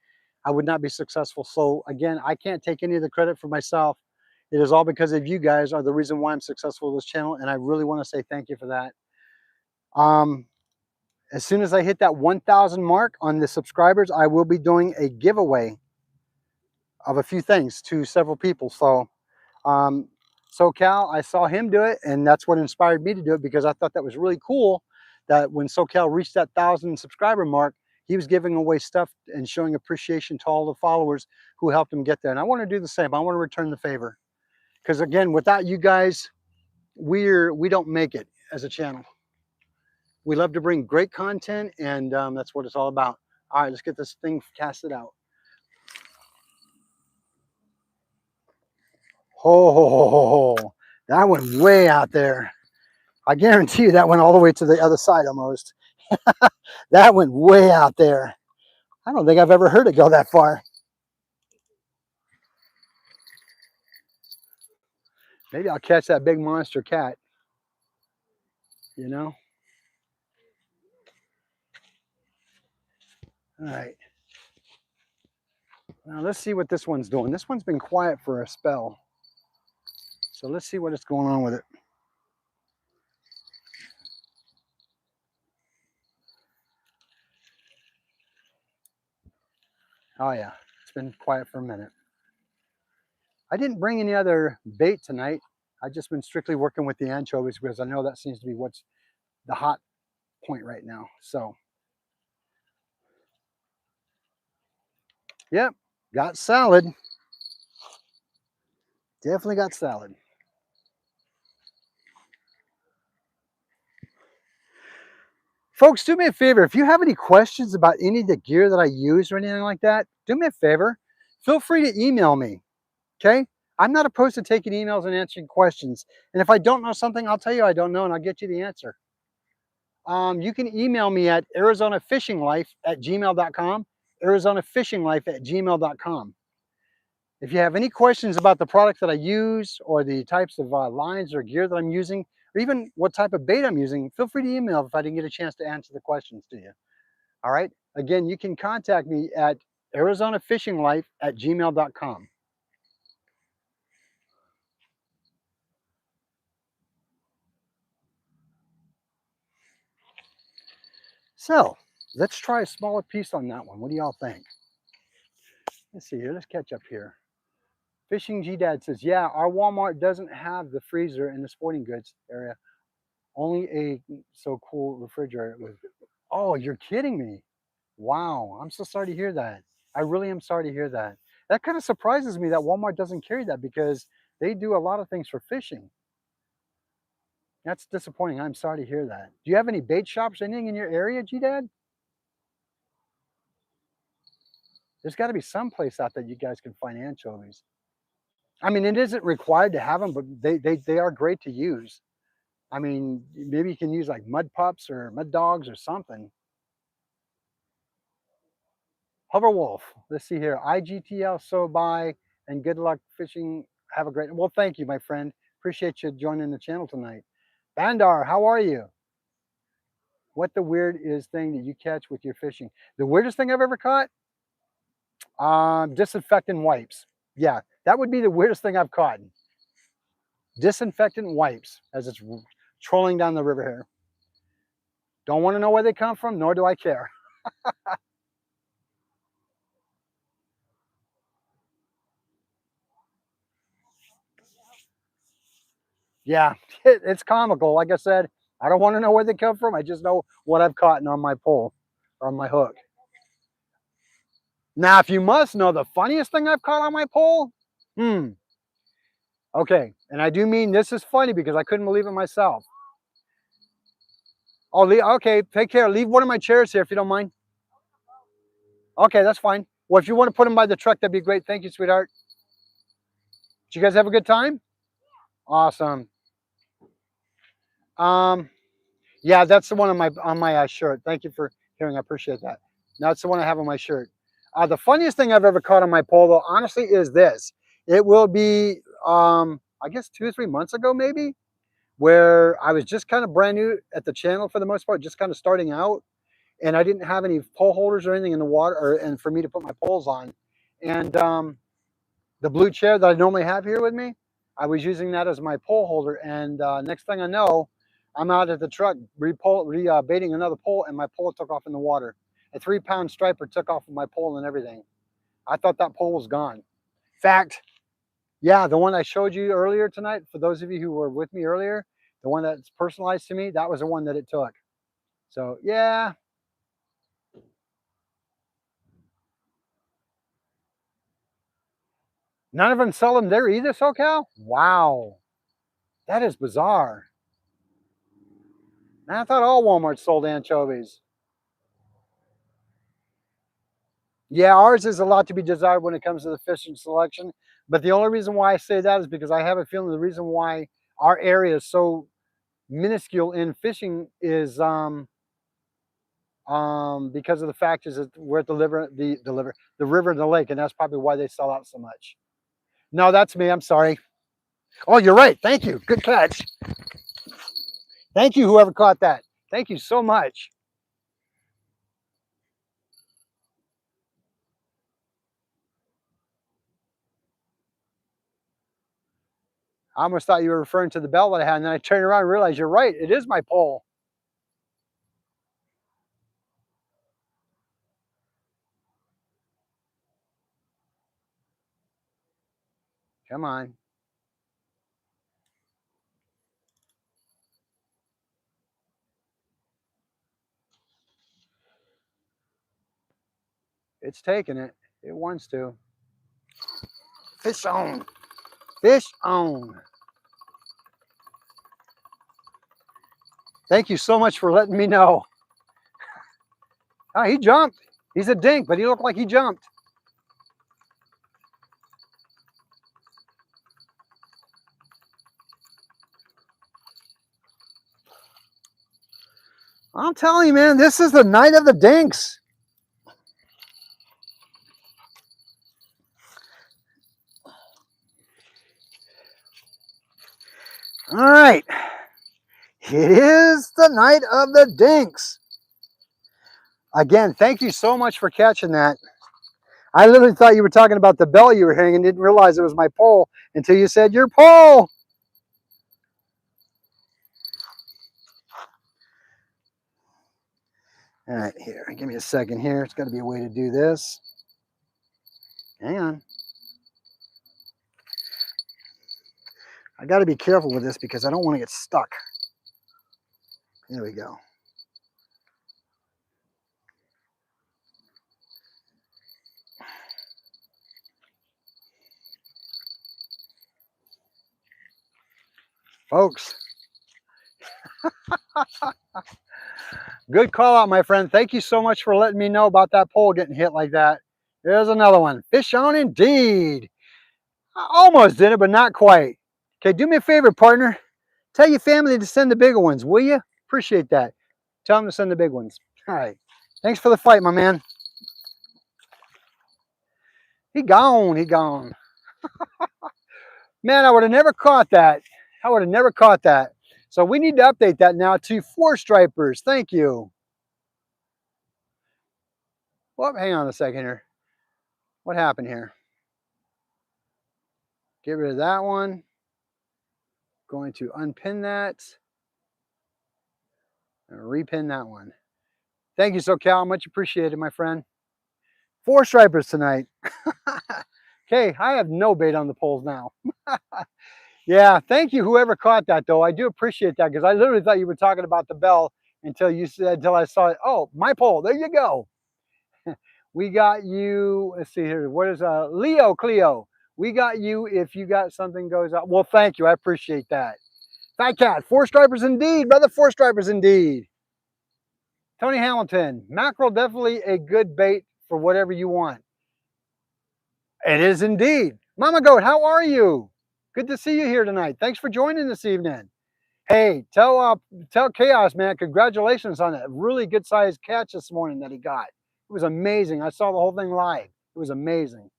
I would not be successful. So again, I can't take any of the credit for myself. It is all because of you guys are the reason why I'm successful with this channel. And I really want to say thank you for that. As soon as I hit that 1,000 mark on the subscribers, I will be doing a giveaway of a few things to several people. So SoCal, I saw him do it, and that's what inspired me to do it, because I thought that was really cool that when SoCal reached that 1,000 subscriber mark, he was giving away stuff and showing appreciation to all the followers who helped him get there. And I want to do the same. I want to return the favor, because again, without you guys, we don't make it as a channel. We love to bring great content, and that's what it's all about. All right, let's get this thing casted out. Oh, that went way out there. I guarantee you that went all the way to the other side almost. That went way out there. I don't think I've ever heard it go that far. Maybe I'll catch that big monster cat, you know? All right. Now let's see what this one's doing. This one's been quiet for a spell. So let's see what is going on with it. Oh yeah, it's been quiet for a minute. I didn't bring any other bait tonight. I've just been strictly working with the anchovies because I know that seems to be what's the hot point right now. So, yep, got salad. Definitely got salad. Folks, do me a favor. If you have any questions about any of the gear that I use or anything like that, do me a favor. Feel free to email me. Okay? I'm not opposed to taking emails and answering questions. And if I don't know something, I'll tell you I don't know and I'll get you the answer. You can email me at arizonafishinglife@gmail.com, arizonafishinglife@gmail.com. If you have any questions about the products that I use or the types of lines or gear that I'm using, or even what type of bait I'm using, feel free to email if I didn't get a chance to answer the questions to you. All right. Again, you can contact me at arizonafishinglife@gmail.com. So let's try a smaller piece on that one. What do y'all think? Let's see here. Let's catch up here. Fishing G Dad says, yeah, our Walmart doesn't have the freezer in the sporting goods area. Only a so cool refrigerator with. Oh, you're kidding me. Wow. I'm so sorry to hear that. I really am sorry to hear that. That kind of surprises me that Walmart doesn't carry that because they do a lot of things for fishing. That's disappointing. I'm sorry to hear that. Do you have any bait shops or anything in your area, G Dad? There's got to be some place out there you guys can find anchovies. I mean, it isn't required to have them, but they are great to use. I mean, maybe you can use like mud pups or mud dogs or something. Hoverwolf. Let's see here. IGTL, so bye, and good luck fishing. Have a great. Well, thank you, my friend. Appreciate you joining the channel tonight. Bandar, how are you? What the weird is thing that you catch with your fishing? The weirdest thing I've ever caught? Disinfectant wipes. Yeah, that would be the weirdest thing I've caught. Disinfectant wipes as it's trolling down the river here. Don't want to know where they come from, nor do I care. Yeah, it's comical. Like I said, I don't want to know where they come from. I just know what I've caught on my pole or on my hook. Now, if you must know the funniest thing I've caught on my pole, hmm, okay. And I do mean this is funny because I couldn't believe it myself. Oh, okay, take care. Leave one of my chairs here if you don't mind. Okay, that's fine. Well, if you want to put them by the truck, that'd be great. Thank you, sweetheart. Did you guys have a good time? Awesome. Um, yeah, that's the one on my shirt. Thank you for hearing. I appreciate that. That's the one I have on my shirt. The funniest thing I've ever caught on my pole, though, honestly, is this. It will be, I guess, 2 or 3 months ago, maybe, where I was just kind of brand new at the channel for the most part, just kind of starting out, and I didn't have any pole holders or anything in the water, and for me to put my poles on, and the blue chair that I normally have here with me, I was using that as my pole holder. And next thing I know, I'm out at the truck baiting another pole, and my pole took off in the water. A 3-pound striper took off of my pole and everything. I thought that pole was gone. Fact, yeah, the one I showed you earlier tonight, for those of you who were with me earlier, the one that's personalized to me, that was the one that it took. So, yeah. None of them sell them there either, SoCal? Wow. That is bizarre. Man, I thought all Walmart sold anchovies. Yeah, ours is a lot to be desired when it comes to the fishing selection. But the only reason why I say that is because I have a feeling the reason why our area is so minuscule in fishing is because of the fact is that we're at the river and the lake, and that's probably why they sell out so much. No, that's me. I'm sorry. Oh, you're right. Thank you. Good catch. Thank you, whoever caught that. Thank you so much. I almost thought you were referring to the bell that I had, and then I turned around and realized you're right. It is my pole. Come on. It's taking it. It wants to. Fish on. Fish on. Thank you so much for letting me know. Oh, he jumped. He's a dink, but he looked like he jumped. I'm telling you, man, this is the night of the dinks. All right. It is the night of the dinks. Again, thank you so much for catching that. I literally thought you were talking about the bell you were hearing and didn't realize it was my pole until you said your pole. All right, here, give me a second here. It's got to be a way to do this. Hang on. I got to be careful with this because I don't want to get stuck. There we go. Folks, good call out, my friend. Thank you so much for letting me know about that pole getting hit like that. There's another one. Fish on indeed. I almost did it, but not quite. Okay, do me a favor, partner. Tell your family to send the bigger ones, will you? Appreciate that. Tell them to send the big ones. All right. Thanks for the fight, my man. He gone. He gone. Man, I would have never caught that. I would have never caught that. So we need to update that now to 4 stripers. Thank you. Well, hang on a second here. What happened here? Get rid of that one. Going to unpin that. And repin that one. Thank you, SoCal. Much appreciated, my friend. 4 stripers tonight. Okay, I have no bait on the poles now. Yeah, thank you, whoever caught that, though. I do appreciate that because I literally thought you were talking about the bell until you said, until I saw it. Oh, my pole. There you go. We got you. Let's see here. What is Leo Cleo? We got you if you got something goes out. Well, thank you. I appreciate that. Fat Cat, 4 stripers indeed, brother. 4 stripers indeed. Tony Hamilton, mackerel definitely a good bait for whatever you want. It is indeed. Mama Goat, how are you? Good to see you here tonight. Thanks for joining this evening. Hey, tell Chaos, man, congratulations on that really good sized catch this morning that he got. It was amazing. I saw the whole thing live. It was amazing.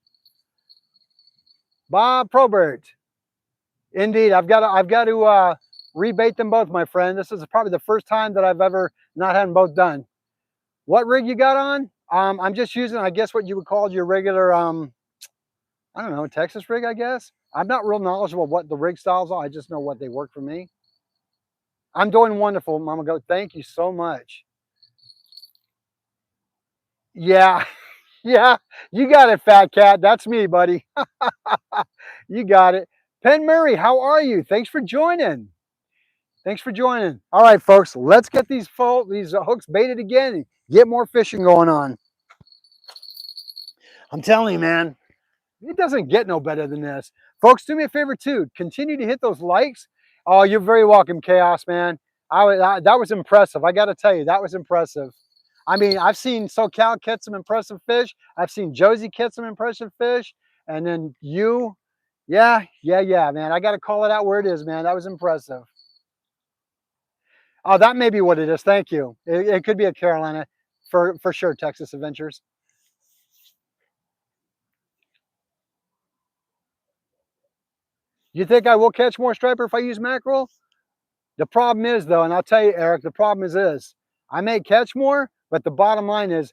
Bob Probert. Indeed, I've got to rebait them both, my friend. This is probably the first time that I've ever not had them both done. What rig you got on? I'm just using, I guess, what you would call your regular, I don't know, Texas rig, I guess. I'm not real knowledgeable what the rig styles are. I just know what they work for me. I'm doing wonderful, Mama Goat. Thank you so much. Yeah, yeah, you got it, Fat Cat. That's me, buddy. You got it. Penn Murray, how are you? Thanks for joining. Thanks for joining. All right, folks, let's get these hooks baited again and get more fishing going on. I'm telling you, man, it doesn't get no better than this. Folks, do me a favor too. Continue to hit those likes. Oh, you're very welcome, Chaos, man. That was impressive. I got to tell you, that was impressive. I mean, I've seen SoCal catch some impressive fish. I've seen Josie catch some impressive fish. And then you, yeah, man. I got to call it out where it is, man. That was impressive. Oh, that may be what it is. Thank you. It could be a Carolina for sure, Texas Adventures. You think I will catch more striper if I use mackerel? The problem is, though, and I'll tell you, Eric, the problem is this. I may catch more, but the bottom line is,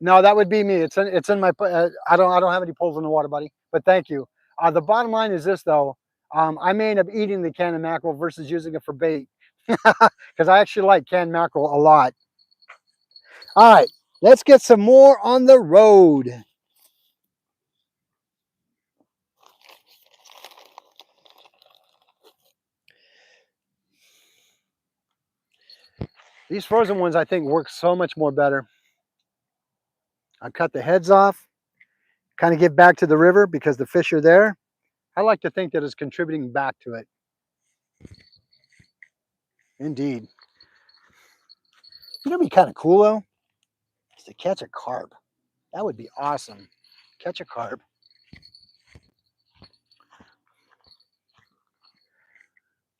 no, that would be me. It's in my, I don't have any poles in the water, buddy, but thank you. The bottom line is this, though. I may end up eating the can of mackerel versus using it for bait because I actually like canned mackerel a lot. All right, let's get some more on the road. These frozen ones, I think, work so much more better. I cut the heads off, kind of get back to the river because the fish are there. I like to think that it's contributing back to it. Indeed. You know, what'd be kind of cool though, is to catch a carp. That would be awesome. Catch a carp.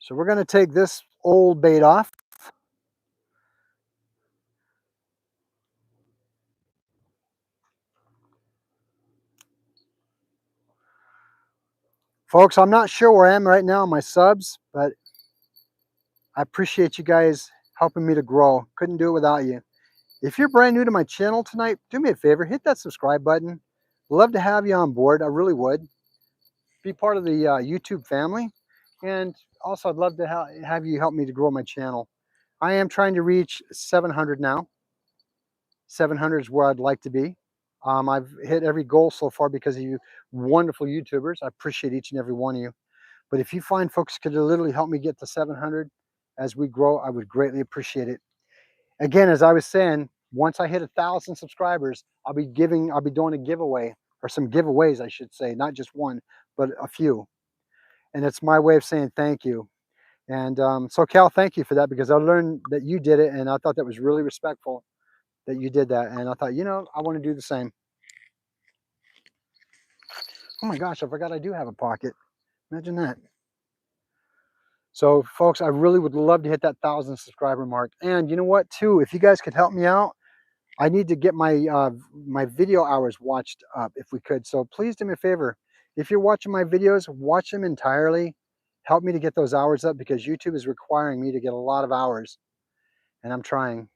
So we're going to take this old bait off. Folks, I'm not sure where I am right now on my subs, but I appreciate you guys helping me to grow. Couldn't do it without you. If you're brand new to my channel tonight, do me a favor, hit that subscribe button. Love to have you on board. I really would. Be part of the YouTube family. And also, I'd love to have you help me to grow my channel. I am trying to reach 700 now. 700 is where I'd like to be. I've hit every goal so far because of you wonderful YouTubers. I appreciate each and every one of you. But if you find folks could literally help me get to 700 as we grow, I would greatly appreciate it. Again, as I was saying, once I hit 1,000 subscribers, I'll be doing a giveaway, or some giveaways, I should say, not just one, but a few. And it's my way of saying thank you. And so Cal, thank you for that, because I learned that you did it, and I thought that was really respectful that you did that. And I thought, you know, I want to do the same. Oh my gosh, I forgot I do have a pocket. Imagine that. So folks, I really would love to hit that 1,000 subscriber mark. And you know what too, if you guys could help me out, I need to get my video hours watched up if we could. So please do me a favor. If you're watching my videos, watch them entirely. Help me to get those hours up, because YouTube is requiring me to get a lot of hours, and I'm trying.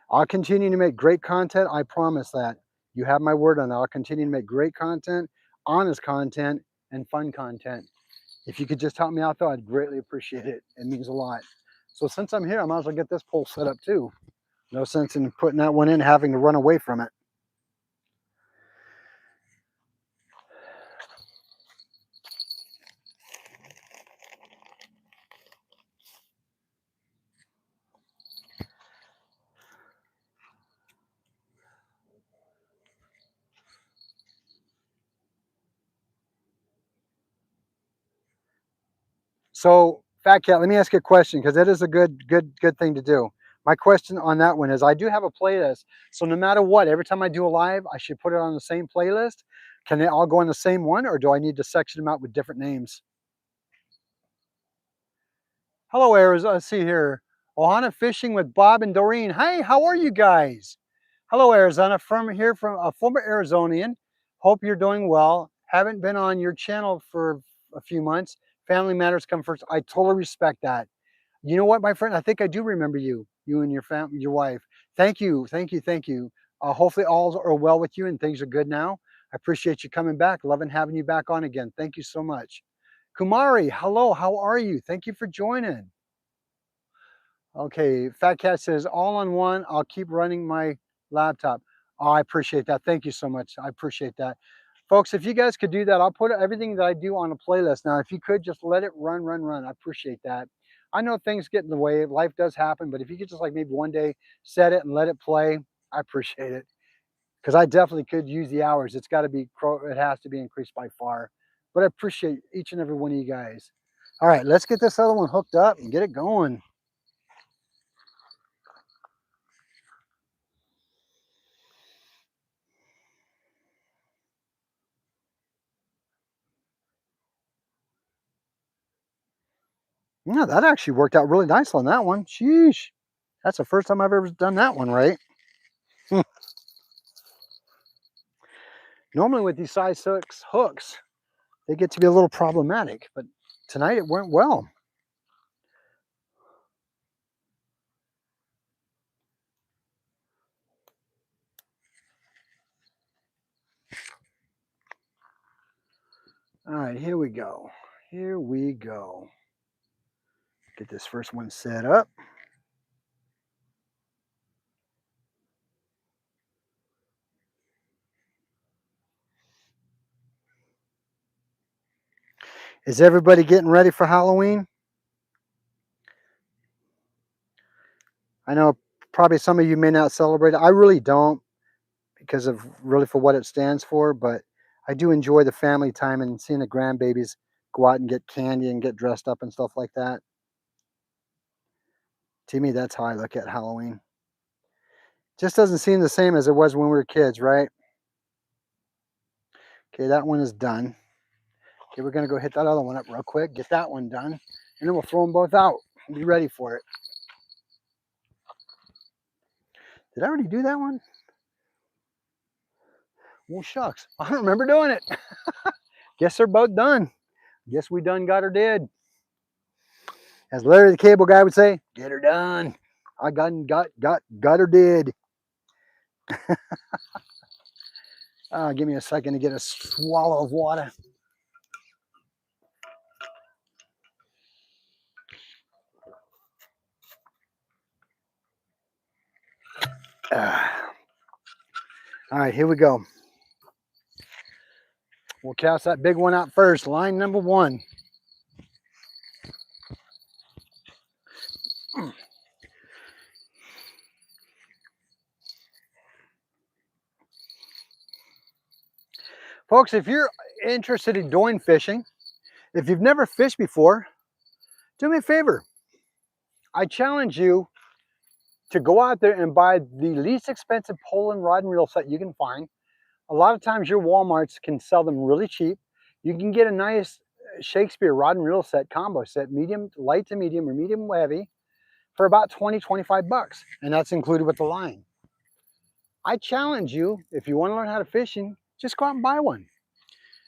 I'll continue to make great content. I promise that. You have my word on that. I'll continue to make great content, honest content, and fun content. If you could just help me out though, I'd greatly appreciate it. It means a lot. So since I'm here, I might as well get this pole set up too. No sense in putting that one in, having to run away from it. So, Fat Cat, let me ask you a question, because that is a good thing to do. My question on that one is, I do have a playlist. So no matter what, every time I do a live, I should put it on the same playlist. Can they all go on the same one, or do I need to section them out with different names? Hello, Arizona. Let's see here. Ohana Fishing with Bob and Doreen. Hey, how are you guys? Hello, Arizona. From here, from a former Arizonian. Hope you're doing well. Haven't been on your channel for a few months. Family matters come first. I totally respect that. You know what, my friend? I think I do remember you. You and your wife. Thank you, thank you, thank you. Hopefully all are well with you and things are good now. I appreciate you coming back. Loving having you back on again. Thank you so much. Kumari, hello. How are you? Thank you for joining. Okay, Fat Cat says, all on one, I'll keep running my laptop. Oh, I appreciate that. Thank you so much. I appreciate that. Folks, if you guys could do that, I'll put everything that I do on a playlist. Now, if you could just let it run, run, run, I appreciate that. I know things get in the way, life does happen, but if you could just like maybe one day set it and let it play, I appreciate it. Because I definitely could use the hours. It's got to be, it has to be increased by far. But I appreciate each and every one of you guys. All right, let's get this other one hooked up and get it going. Yeah, that actually worked out really nice on that one. Sheesh. That's the first time I've ever done that one right. Normally with these size 6 hooks, they get to be a little problematic, but tonight it went well. All right, here we go. Here we go. Get this first one set up. Is everybody getting ready for Halloween? I know probably some of you may not celebrate it. I really don't, because of really for what it stands for, but I do enjoy the family time and seeing the grandbabies go out and get candy and get dressed up and stuff like that. To me, that's how I look at Halloween. Just doesn't seem the same as it was when we were kids, right? Okay, that one is done. Okay, we're gonna go hit that other one up real quick, get that one done, and then we'll throw them both out and be ready for it. Did I already do that one? Well, shucks, I don't remember doing it. Guess they're both done. Guess we done got her did. As Larry the Cable Guy would say, get her done. I got her did. Give me a second to get a swallow of water. All right, here we go. We'll cast that big one out first. Line number 1. Folks, if you're interested in doing fishing, if you've never fished before, do me a favor. I challenge you to go out there and buy the least expensive pole and rod and reel set you can find. A lot of times your Walmarts can sell them really cheap. You can get a nice Shakespeare rod and reel set, combo set, medium, light to medium or medium heavy for about 20, 25 bucks. And that's included with the line. I challenge you, if you want to learn how to fishing, just go out and buy one.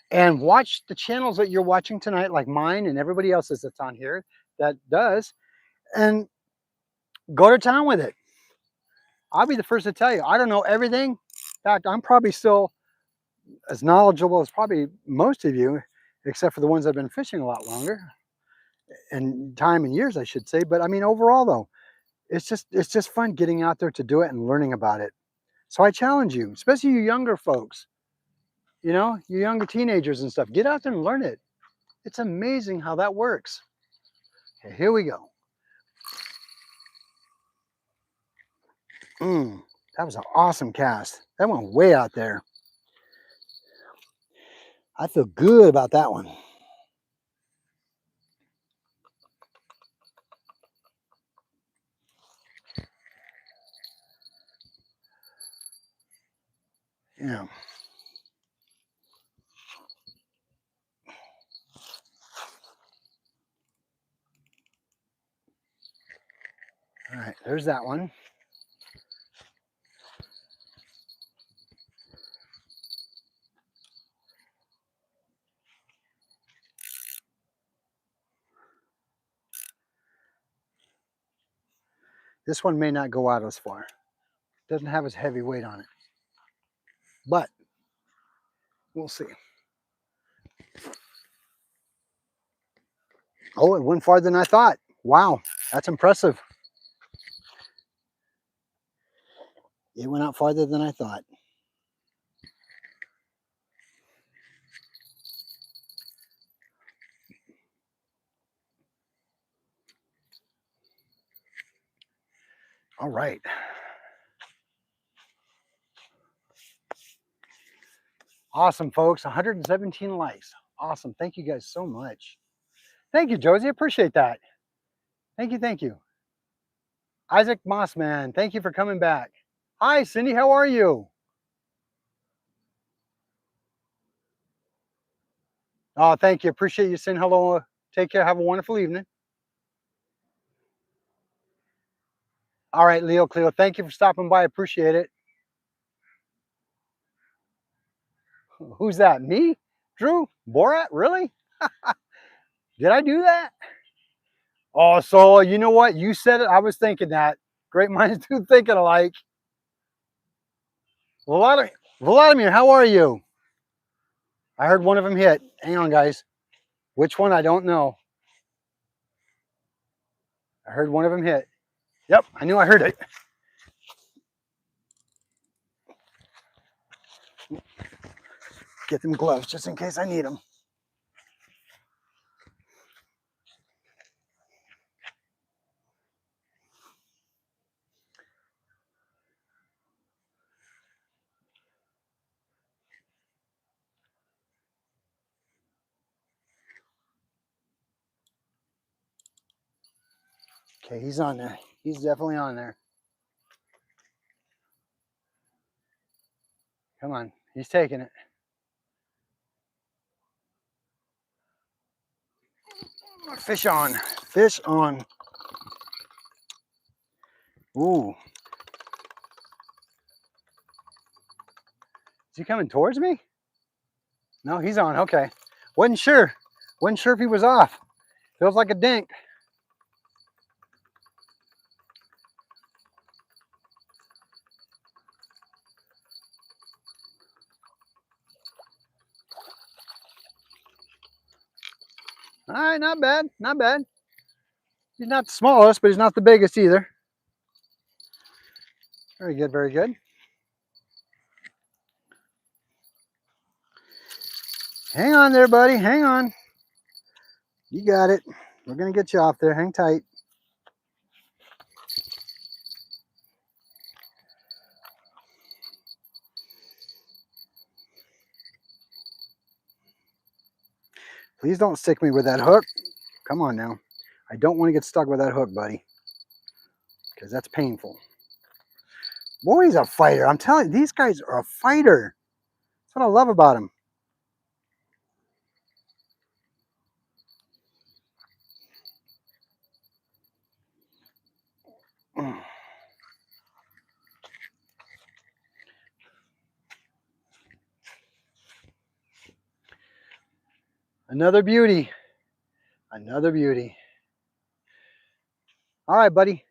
And watch the channels that you're watching tonight, like mine and everybody else's that's on here that does, and go to town with it. I'll be the first to tell you, I don't know everything. In fact, I'm probably still as knowledgeable as probably most of you, except for the ones that have been fishing a lot longer, and time and years, I should say. But I mean, overall though, it's just fun getting out there to do it and learning about it. So I challenge you, especially you younger folks, you know, you younger teenagers and stuff, get out there and learn it. It's amazing how that works. Okay, here we go. That was an awesome cast. That went way out there. I feel good about that one. Yeah. All right, there's that one. This one may not go out as far. Doesn't have as heavy weight on it. But we'll see. Oh, it went farther than I thought. Wow, that's impressive. It went out farther than I thought. All right. Awesome, folks. 117 likes. Awesome. Thank you guys so much. Thank you, Josie. Appreciate that. Thank you. Thank you. Isaac Mossman, thank you for coming back. Hi, Cindy. How are you? Oh, thank you. Appreciate you saying hello. Take care. Have a wonderful evening. All right, Leo Cleo. Thank you for stopping by. Appreciate it. Who's that? Me? Drew? Borat? Really? Did I do that? Oh, so you know what? You said it. I was thinking that. Great minds do thinking alike. Vladimir, how are you? I heard one of them hit. Hang on, guys. Which one? I don't know. I heard one of them hit. Yep, I knew I heard it. Get them gloves just in case I need them. Okay, he's on there. He's definitely on there. Come on, he's taking it. Fish on, fish on. Ooh. Is he coming towards me? No, he's on, okay. Wasn't sure if he was off. Feels like a dink. All right, not bad, not bad. He's not the smallest, but he's not the biggest either. Very good, very good. Hang on there, buddy, hang on. You got it. We're gonna get you off there, hang tight. Please don't stick me with that hook. Come on now. I don't want to get stuck with that hook, buddy, because that's painful. Boy, he's a fighter. I'm telling you, these guys are a fighter. That's what I love about them. Another beauty. Another beauty. All right, buddy.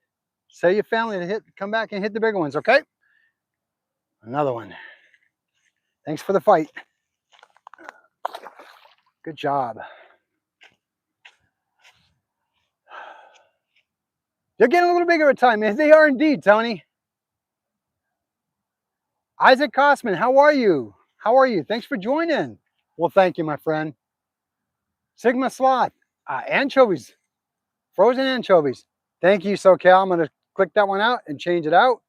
Say your family to come back and hit the bigger ones, okay? Another one. Thanks for the fight. Good job. They're getting a little bigger at time, man. They are indeed, Tony. Isaac Kosman, how are you? How are you? Thanks for joining. Well, thank you, my friend. Sigma Sloth, anchovies, frozen anchovies. Thank you, SoCal. I'm going to click that one out and change it out.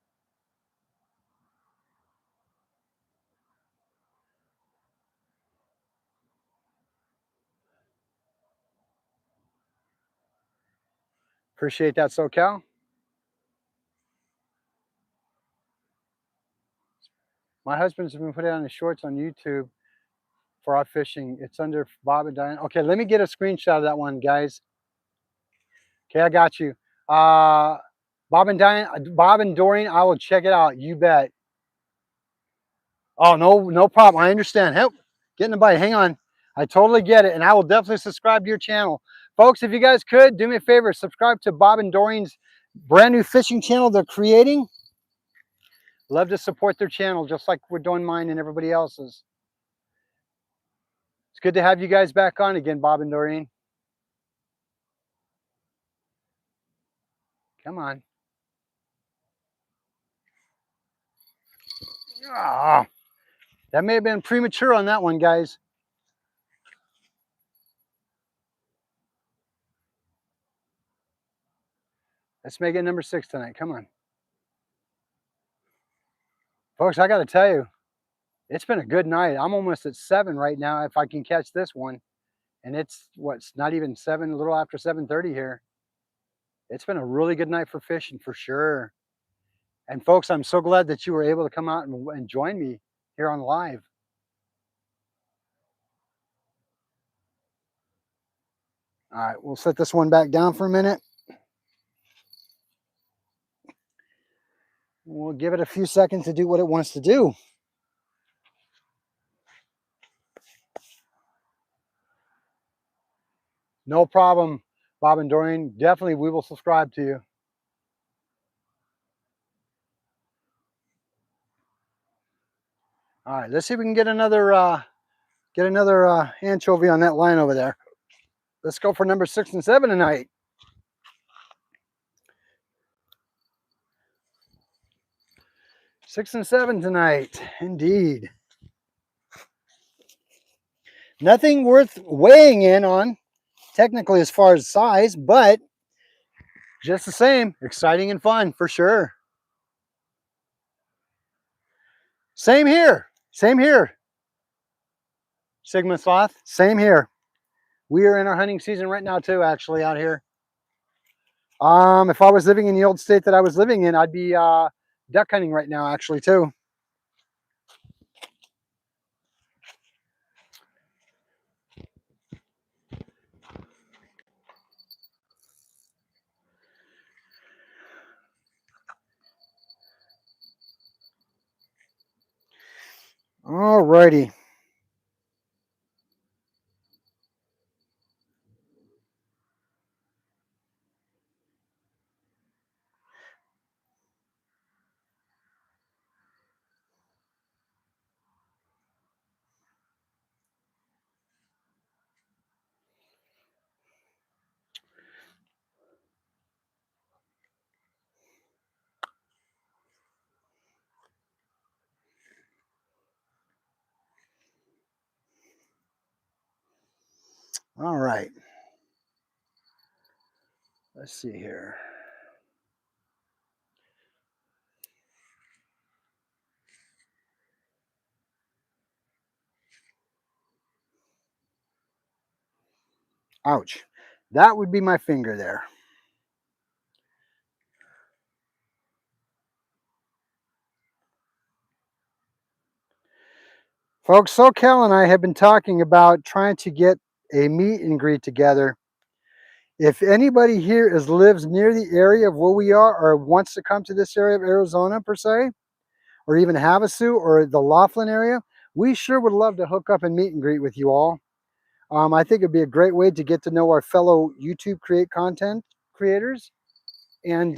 Appreciate that, SoCal. My husband's been putting on his shorts on YouTube for our fishing. It's under Bob and Diane. Okay, let me get a screenshot of that one, guys. Okay, I got you. Bob and Diane, Bob and Doreen, I will check it out. You bet. Oh, no problem. I understand. Help, get in the bite. Hang on. I totally get it, and I will definitely subscribe to your channel. Folks, if you guys could, do me a favor, subscribe to Bob and Doreen's brand new fishing channel they're creating. Love to support their channel, just like we're doing mine and everybody else's. It's good to have you guys back on again, Bob and Doreen. Come on. Oh, that may have been premature on that one, guys. Let's make it number 6 tonight. Come on. Folks, I got to tell you, it's been a good night. I'm almost at 7 right now if I can catch this one. And it's, what's not even 7, a little after 7:30 here. It's been a really good night for fishing for sure. And folks, I'm so glad that you were able to come out and join me here on live. All right, we'll set this one back down for a minute. We'll give it a few seconds to do what it wants to do. No problem, Bob and Doreen. Definitely, we will subscribe to you. All right, let's see if we can get another anchovy on that line over there. Let's go for number 6 and 7 tonight. Six and 7 tonight, indeed. Nothing worth weighing in on, technically, as far as size, but just the same, exciting and fun for sure. Same here. Same here. Sigma Sloth, same here. We are in our hunting season right now too, actually, out here. If I was living in the old state that I was living in, I'd be duck hunting right now, actually, too. All righty. All right. Let's see here. Ouch. That would be my finger there. Folks, SoCal and I have been talking about trying to get a meet and greet together. If anybody here lives near the area of where we are or wants to come to this area of Arizona per se, or even Havasu or the Laughlin area, we sure would love to hook up and meet and greet with you all. I think it'd be a great way to get to know our fellow YouTube content creators and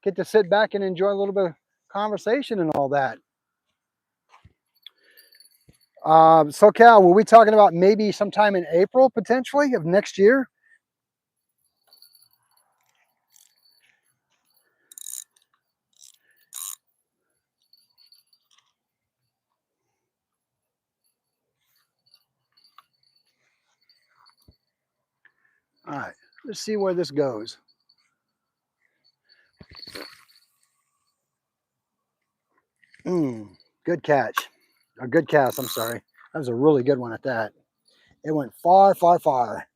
get to sit back and enjoy a little bit of conversation and all that. SoCal, were we talking about maybe sometime in April potentially of next year? All right, let's see where this goes. Good catch. A good cast, I'm sorry. That was a really good one at that. It went far, far, far.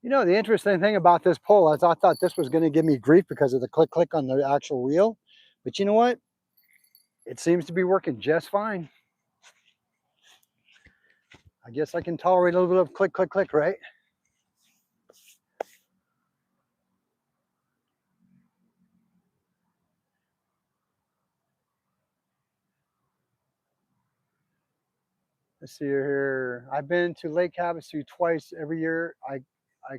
You know, the interesting thing about this pole is I thought this was going to give me grief because of the click, click on the actual reel. But you know what? It seems to be working just fine. I guess I can tolerate a little bit of click, click, click, right? Let's see here. I've been to Lake Havasu twice every year. I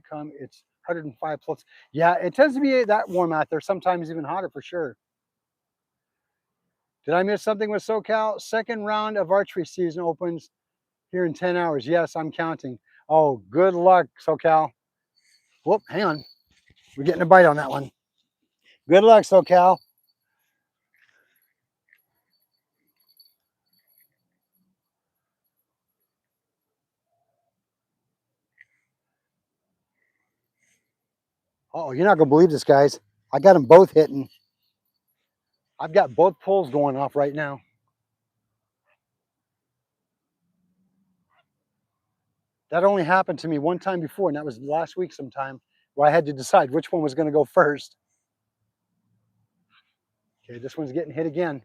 come. It's 105 plus. Yeah, it tends to be that warm out there. Sometimes even hotter for sure. Did I miss something with SoCal? Second round of archery season opens here in 10 hours. Yes, I'm counting. Oh, good luck, SoCal. Whoop, hang on. We're getting a bite on that one. Good luck, SoCal. Oh, you're not going to believe this, guys. I got them both hitting. I've got both pulls going off right now. That only happened to me one time before, and that was last week sometime where I had to decide which one was going to go first. Okay, this one's getting hit again.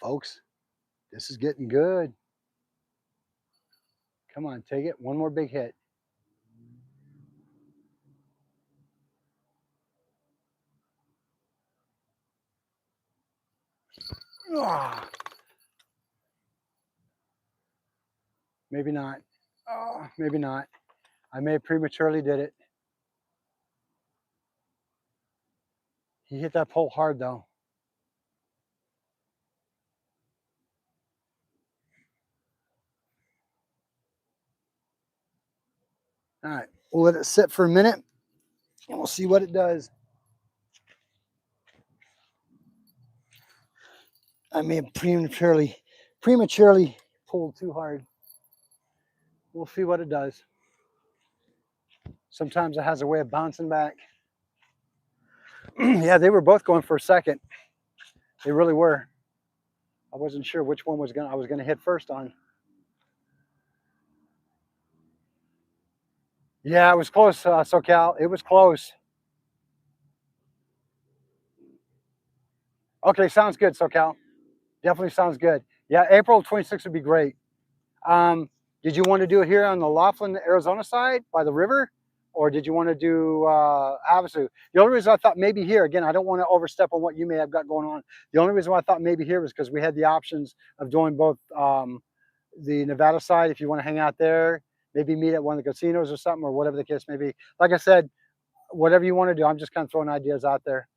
Folks, this is getting good. Come on, take it. One more big hit. Ah, maybe not. Oh, maybe not. I may have prematurely did it. He hit that pole hard though. All right, we'll let it sit for a minute and we'll see what it does. I may have prematurely pulled too hard. We'll see what it does. Sometimes it has a way of bouncing back. Yeah, they were both going for a second. They really were. I wasn't sure which one I was gonna hit first on. Yeah, it was close, SoCal. It was close. Okay, sounds good, SoCal. Definitely sounds good. Yeah, April 26th would be great. Um, did you want to do it here on the Laughlin, Arizona side by the river? Or did you want to do Havasu? The only reason I thought maybe here, again, I don't want to overstep on what you may have got going on. The only reason why I thought maybe here was because we had the options of doing both the Nevada side, if you want to hang out there, maybe meet at one of the casinos or something, or whatever the case may be. Like I said, whatever you want to do, I'm just kind of throwing ideas out there.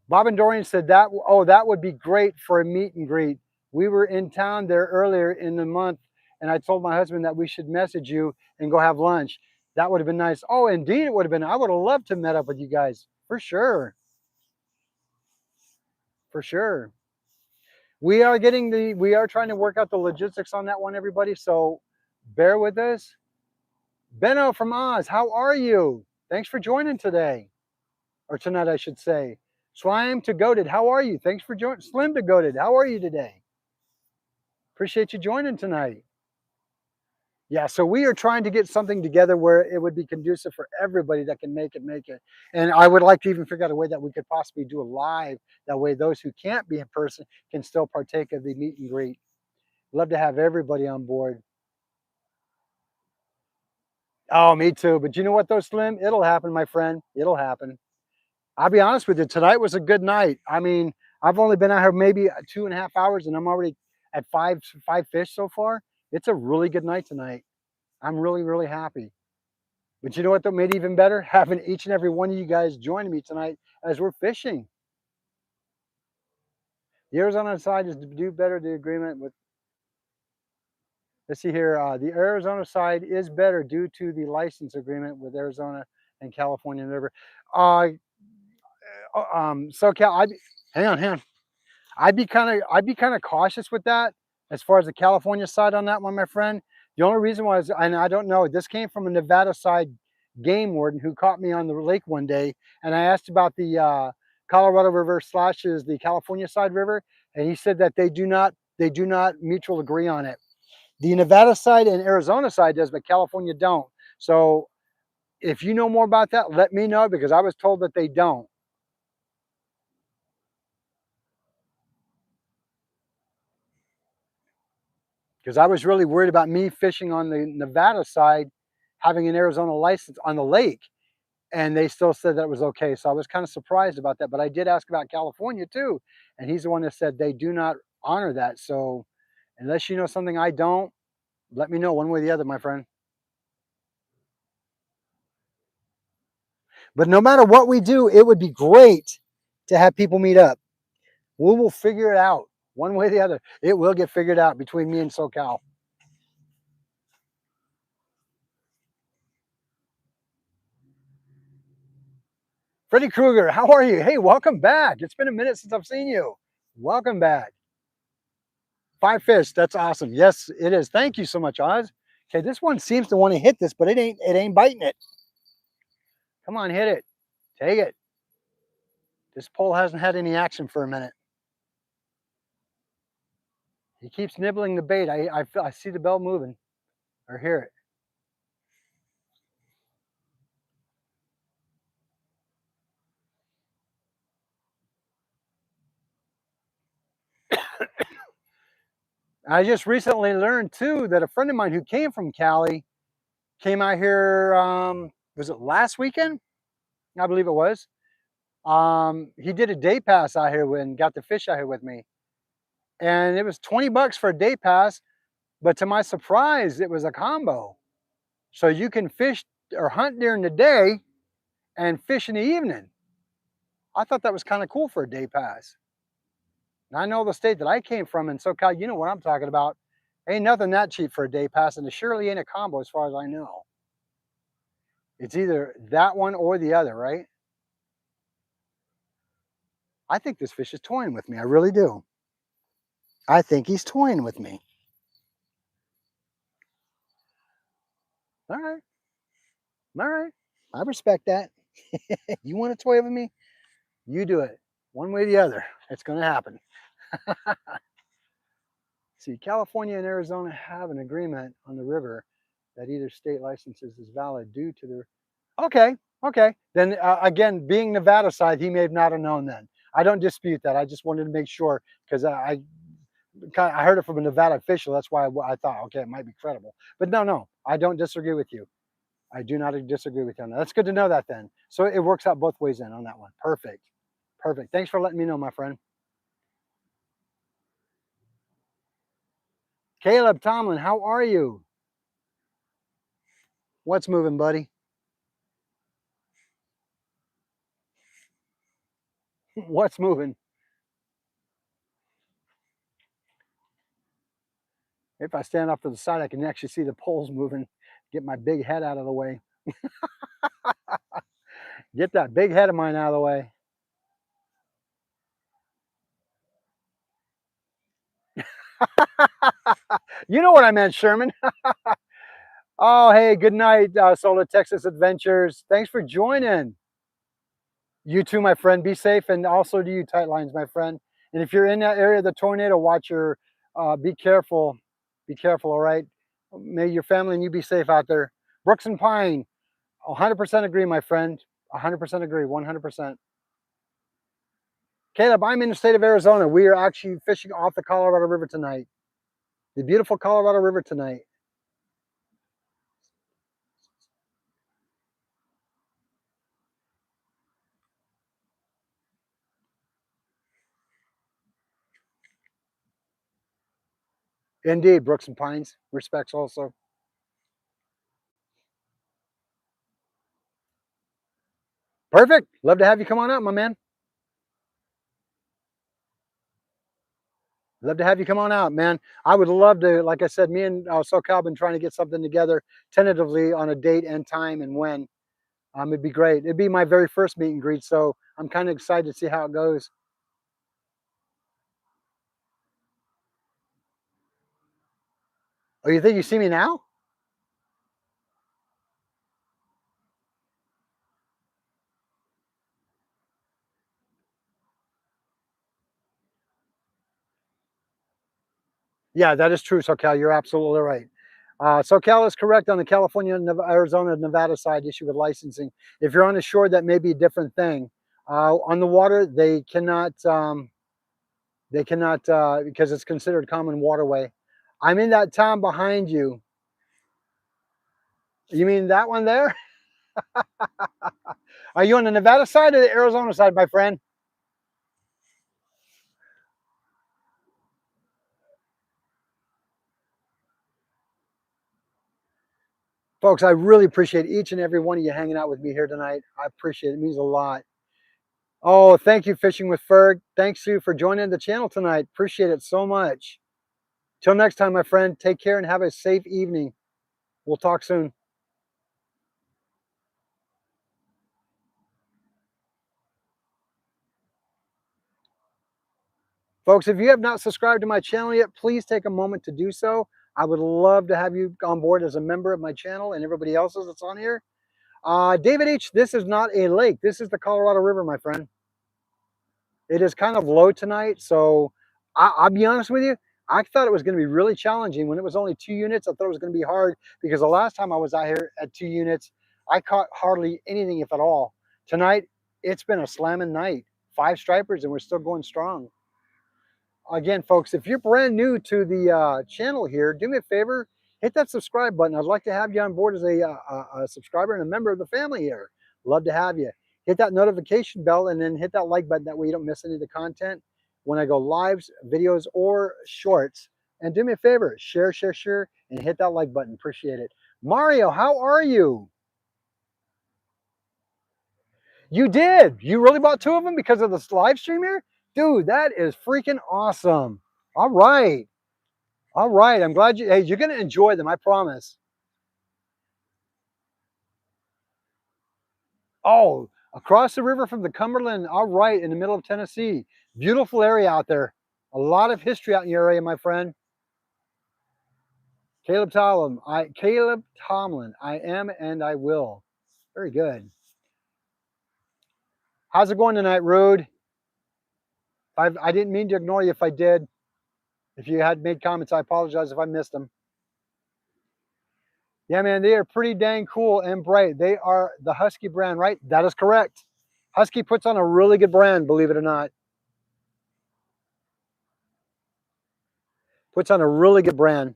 Bob and Dorian said that, oh, that would be great for a meet and greet. We were in town there earlier in the month, and I told my husband that we should message you and go have lunch. That would have been nice. Oh, indeed, it would have been. I would have loved to met up with you guys for sure. For sure. We are trying to work out the logistics on that one, everybody. So bear with us. Benno from Oz, how are you? Thanks for joining today, or tonight, I should say. Slime to Goated, how are you? Thanks for joining. Slim to Goated, how are you today? Appreciate you joining tonight. Yeah, so we are trying to get something together where it would be conducive for everybody that can make it. And I would like to even figure out a way that we could possibly do a live. That way, those who can't be in person can still partake of the meet and greet. Love to have everybody on board. Oh, me too. But you know what, though, Slim? It'll happen, my friend. It'll happen. I'll be honest with you. Tonight was a good night. I mean, I've only been out here maybe 2.5 hours, and I'm already at five fish so far. It's a really good night tonight. I'm really, really happy. But you know what, though, made it even better? Having each and every one of you guys join me tonight as we're fishing. The Arizona side is to do better the agreement with, let's see here, the Arizona side is better due to the license agreement with Arizona and California River. Uh, SoCal, hang on. I'd be kind of cautious with that as far as the California side on that one, my friend. The only reason was, and I don't know, this came from a Nevada side game warden who caught me on the lake one day, and I asked about the Colorado River slashes the California side river, and he said that they do not mutual agree on it. The Nevada side and Arizona side does, but California don't. So if you know more about that, let me know, because I was told that they don't. Because I was really worried about me fishing on the Nevada side, having an Arizona license on the lake, and they still said that it was okay. So I was kind of surprised about that. But I did ask about California too, and he's the one that said they do not honor that. So unless you know something I don't, let me know one way or the other, my friend. But no matter what we do, it would be great to have people meet up. We will figure it out one way or the other. It will get figured out between me and SoCal. Freddy Krueger, how are you? Hey, welcome back. It's been a minute since I've seen you. Welcome back. 5 fish. That's awesome. Yes, it is. Thank you so much, Oz. Okay, this one seems to want to hit this, but it ain't biting it. Come on, hit it. Take it. This pole hasn't had any action for a minute. He keeps nibbling the bait. I see the bell moving, or hear it. I just recently learned too that a friend of mine who came from Cali came out here. Was it last weekend? I believe it was. He did a day pass out here and got the fish out here with me, and it was $20 for a day pass. But to my surprise, it was a combo. So you can fish or hunt during the day and fish in the evening. I thought that was kind of cool for a day pass. And I know the state that I came from in SoCal, you know what I'm talking about. Ain't nothing that cheap for a day pass, and it surely ain't a combo as far as I know. It's either that one or the other, right? I think this fish is toying with me. I really do. I think he's toying with me. All right. All right. I respect that. You want to toy with me? You do it. One way or the other. It's going to happen. See, California and Arizona have an agreement on the river that either state licenses is valid due to the. Okay, okay. Then again, being Nevada side, he may not have known then. I don't dispute that. I just wanted to make sure because I heard it from a Nevada official. That's why I thought, okay, it might be credible. But no, I don't disagree with you. I do not disagree with you on that. That's good to know that then. So it works out both ways then on that one. Perfect. Perfect. Thanks for letting me know, my friend. Caleb Tomlin, how are you? What's moving, buddy? What's moving? If I stand off to the side, I can actually see the poles moving. Get my big head out of the way. Get that big head of mine out of the way. You know what I meant, Sherman. Oh, hey, good night, Solar Texas Adventures. Thanks for joining. You too, my friend. Be safe, and also to you, tight lines, my friend. And if you're in that area of the tornado, watch your. Be careful. Be careful. All right. May your family and you be safe out there. Brooks and Pine. 100% agree, my friend. 100% agree. 100%. Caleb, I'm in the state of Arizona. We are actually fishing off the Colorado River tonight. The beautiful Colorado River tonight. Indeed, Brooks and Pines. Respects also. Perfect. Love to have you come on out, my man. Love to have you come on out, man. I would love to, like I said, me and SoCal been trying to get something together tentatively on a date and time and when. It'd be great. It'd be my very first meet and greet, so I'm kind of excited to see how it goes. Oh, you think you see me now? Yeah, that is true, SoCal. You're absolutely right. SoCal is correct on the California, Arizona, Nevada side issue with licensing. If you're on the shore, that may be a different thing. On the water, they cannot. They cannot because it's considered common waterway. I'm in that town behind you. You mean that one there? Are you on the Nevada side or the Arizona side, my friend? Folks, I really appreciate each and every one of you hanging out with me here tonight. I appreciate it. It means a lot. Oh, thank you, Fishing with Ferg. Thanks you for joining the channel tonight. Appreciate it so much. Till next time, my friend, take care and have a safe evening. We'll talk soon. Folks, if you have not subscribed to my channel yet, please take a moment to do so. I would love to have you on board as a member of my channel and everybody else's that's on here. David H., this is not a lake. This is the Colorado River, my friend. It is kind of low tonight, so I'll be honest with you. I thought it was going to be really challenging. When it was only 2 units, I thought it was going to be hard because the last time I was out here at 2 units, I caught hardly anything, if at all. Tonight, it's been a slamming night. 5 stripers, and we're still going strong. Again, folks, if you're brand new to the channel here, do me a favor, hit that subscribe button. I'd like to have you on board as a subscriber and a member of the family here. Love to have you. Hit that notification bell and then hit that like button. That way you don't miss any of the content when I go lives, videos, or shorts. And do me a favor, share, and hit that like button. Appreciate it. Mario, how are you? You did. You really bought 2 of them because of this live stream here? Dude, that is freaking awesome. All right. All right. I'm glad you, hey, you're going to enjoy them. I promise. Oh, Across the river from the Cumberland, all right, in the middle of Tennessee. Beautiful area out there. A lot of history out in your area, my friend. Caleb Tomlin, I am and I will. Very good. How's it going tonight, Rude? I didn't mean to ignore you if I did. If you had made comments, I apologize if I missed them. Yeah, man, they are pretty dang cool and bright. They are the Husky brand, right? That is correct. Husky puts on a really good brand, believe it or not. Puts on a really good brand.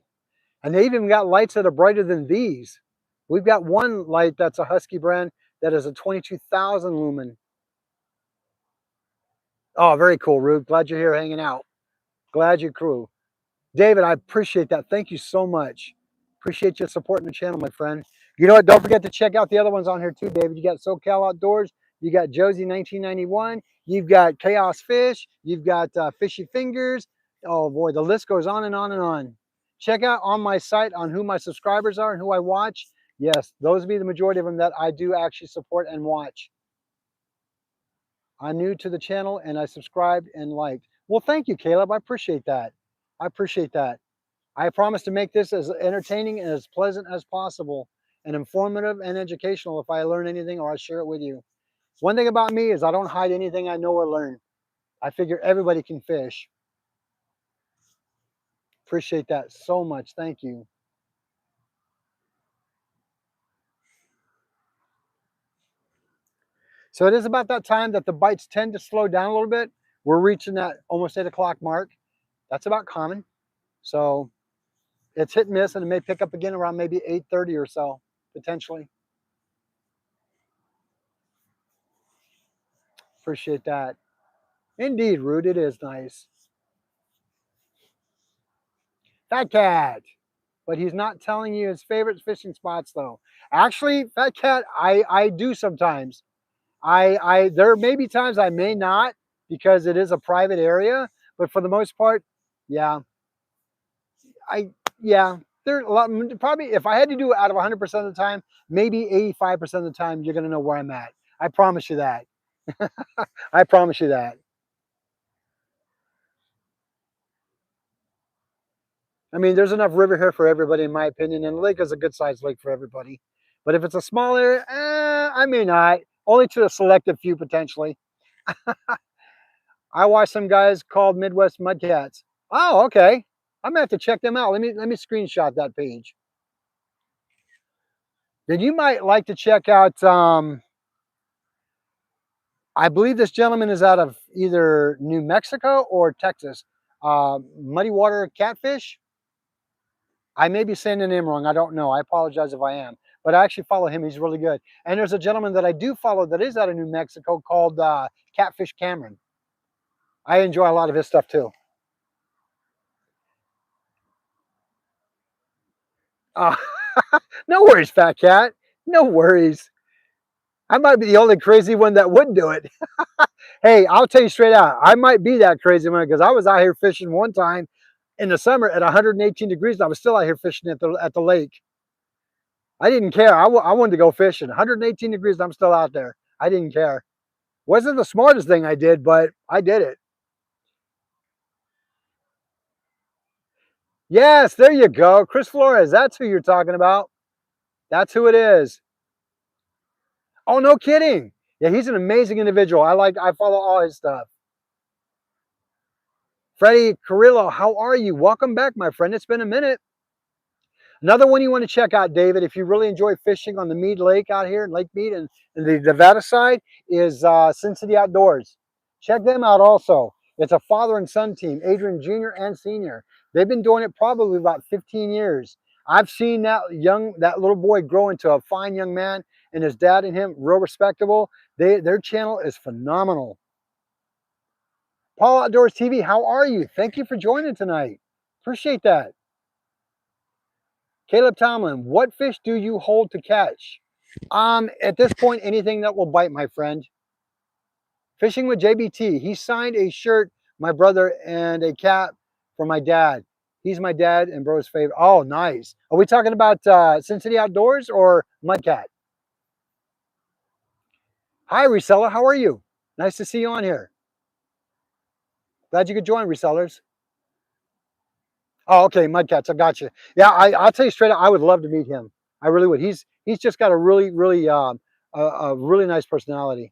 And they even got lights that are brighter than these. We've got one light that's a Husky brand that is a 22,000 lumen. Oh, very cool, Rude. Glad you're here hanging out. Glad you're cool. David, I appreciate that. Thank you so much. Appreciate you supporting the channel, my friend. You know what? Don't forget to check out the other ones on here too, David. You got SoCal Outdoors. You got Josie 1991. You've got Chaos Fish. You've got Fishy Fingers. Oh boy, the list goes on and on and on. Check out on my site on who my subscribers are and who I watch. Yes, those would be the majority of them that I do actually support and watch. I'm new to the channel and I subscribed and liked. Well, thank you, Caleb. I appreciate that. I appreciate that. I promise to make this as entertaining and as pleasant as possible and informative and educational if I learn anything or I share it with you. One thing about me is I don't hide anything I know or learn. I figure everybody can fish. Appreciate that so much. Thank you. So it is about that time that the bites tend to slow down a little bit. We're reaching that almost 8 o'clock mark. That's about common. So it's hit and miss, and it may pick up again around maybe 8:30 or so, potentially. Appreciate that. Indeed, Rude, it is nice. Fat Cat. But he's not telling you his favorite fishing spots, though. Actually, Fat Cat, I do sometimes. I there may be times I may not because it is a private area, but for the most part, yeah, I yeah. There a lot probably if I had to do it out of 100% of the time, maybe 85% of the time, you're gonna know where I'm at. I promise you that. I promise you that. I mean, there's enough river here for everybody, in my opinion, and the lake is a good sized lake for everybody. But if it's a small area, I may not. Only to a selective few potentially. I watch some guys called Midwest Mudcats. Oh, okay. I'm gonna have to check them out. Let me screenshot that page. Then you might like to check out. I believe this gentleman is out of either New Mexico or Texas. Muddy Water Catfish. I may be saying the name wrong. I don't know. I apologize if I am. But I actually follow him. He's really good. And there's a gentleman that I do follow that is out of New Mexico called Catfish Cameron. I enjoy a lot of his stuff too. Uh, no worries, Fat Cat. No worries. I might be the only crazy one that would do it. Hey, I'll tell you straight out. I might be that crazy one because I was out here fishing one time in the summer at 118 degrees. And I was still out here fishing at the lake. I didn't care. I wanted to go fishing. 118 degrees, and I'm still out there. I didn't care. Wasn't the smartest thing I did, but I did it. Yes, there you go. Chris Flores, that's who you're talking about. That's who it is. Oh, no kidding. Yeah, he's an amazing individual. I follow all his stuff. Freddie Carrillo, how are you? Welcome back, my friend. It's been a minute. Another one you want to check out, David, if you really enjoy fishing on the Mead Lake out here in Lake Mead and the Nevada side, is Sin City Outdoors. Check them out also. It's a father and son team, Adrian Jr. and Senior. They've been doing it probably about 15 years. I've seen that little boy grow into a fine young man, and his dad and him, real respectable. Their channel is phenomenal. Paul Outdoors TV, how are you? Thank you for joining tonight. Appreciate that. Caleb Tomlin, what fish do you hold to catch? At this point, anything that will bite, my friend. Fishing with JBT. He signed a shirt, my brother, and a cap for my dad. He's my dad and bro's favorite. Oh, nice. Are we talking about Sin City Outdoors or Mudcat? Hi, reseller. How are you? Nice to see you on here. Glad you could join, resellers. Oh, okay, Mudcats. I got you. Yeah, I'll tell you straight up. I would love to meet him. I really would. He's just got a a really nice personality.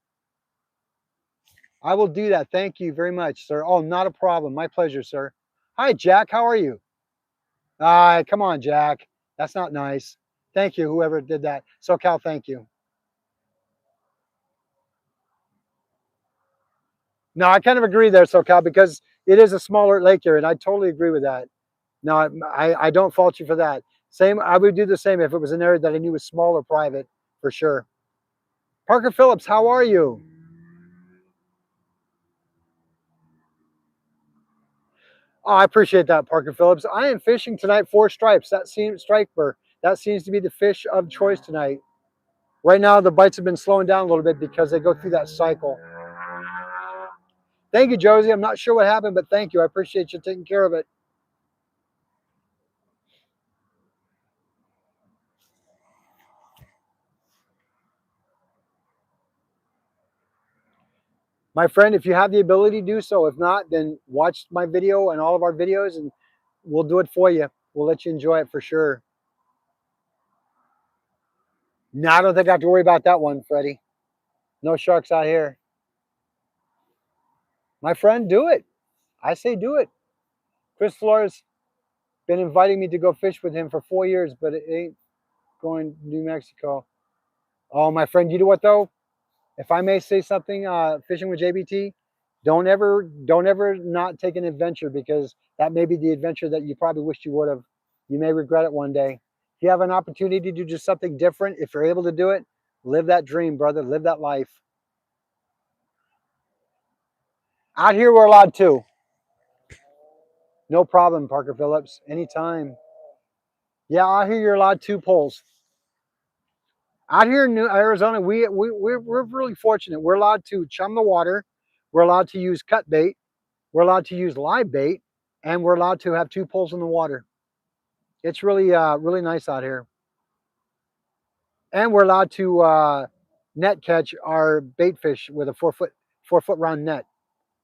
I will do that. Thank you very much, sir. Oh, not a problem. My pleasure, sir. Hi, Jack. How are you? Come on, Jack. That's not nice. Thank you, whoever did that. SoCal, thank you. No, I kind of agree there, SoCal, because it is a smaller lake area, and I totally agree with that. No, I don't fault you for that. Same, I would do the same if it was an area that I knew was small or private, for sure. Parker Phillips, how are you? Oh, I appreciate that, Parker Phillips. I am fishing tonight for stripes. That seems striper. That seems to be the fish of choice tonight. Right now, the bites have been slowing down a little bit because they go through that cycle. Thank you, Josie. I'm not sure what happened, but thank you. I appreciate you taking care of it. My friend, if you have the ability to do so, if not, then watch my video and all of our videos and we'll do it for you. We'll let you enjoy it for sure. No, I don't think I have to worry about that one, Freddie. No sharks out here. My friend, do it. I say do it. Chris Flores been inviting me to go fish with him for 4 years, but it ain't going to New Mexico. Oh, my friend, you know what though? If I may say something, fishing with JBT, don't ever not take an adventure because that may be the adventure that you probably wished you would have. You may regret it one day. If you have an opportunity to do just something different, if you're able to do it, live that dream, brother. Live that life. Out here, we're allowed to. No problem, Parker Phillips. Anytime. Yeah, out here, you're allowed 2 poles. Out here in Arizona, we're really fortunate. We're allowed to chum the water. We're allowed to use cut bait. We're allowed to use live bait, and we're allowed to have 2 poles in the water. It's really nice out here. And we're allowed to net catch our bait fish with a 4 foot round net,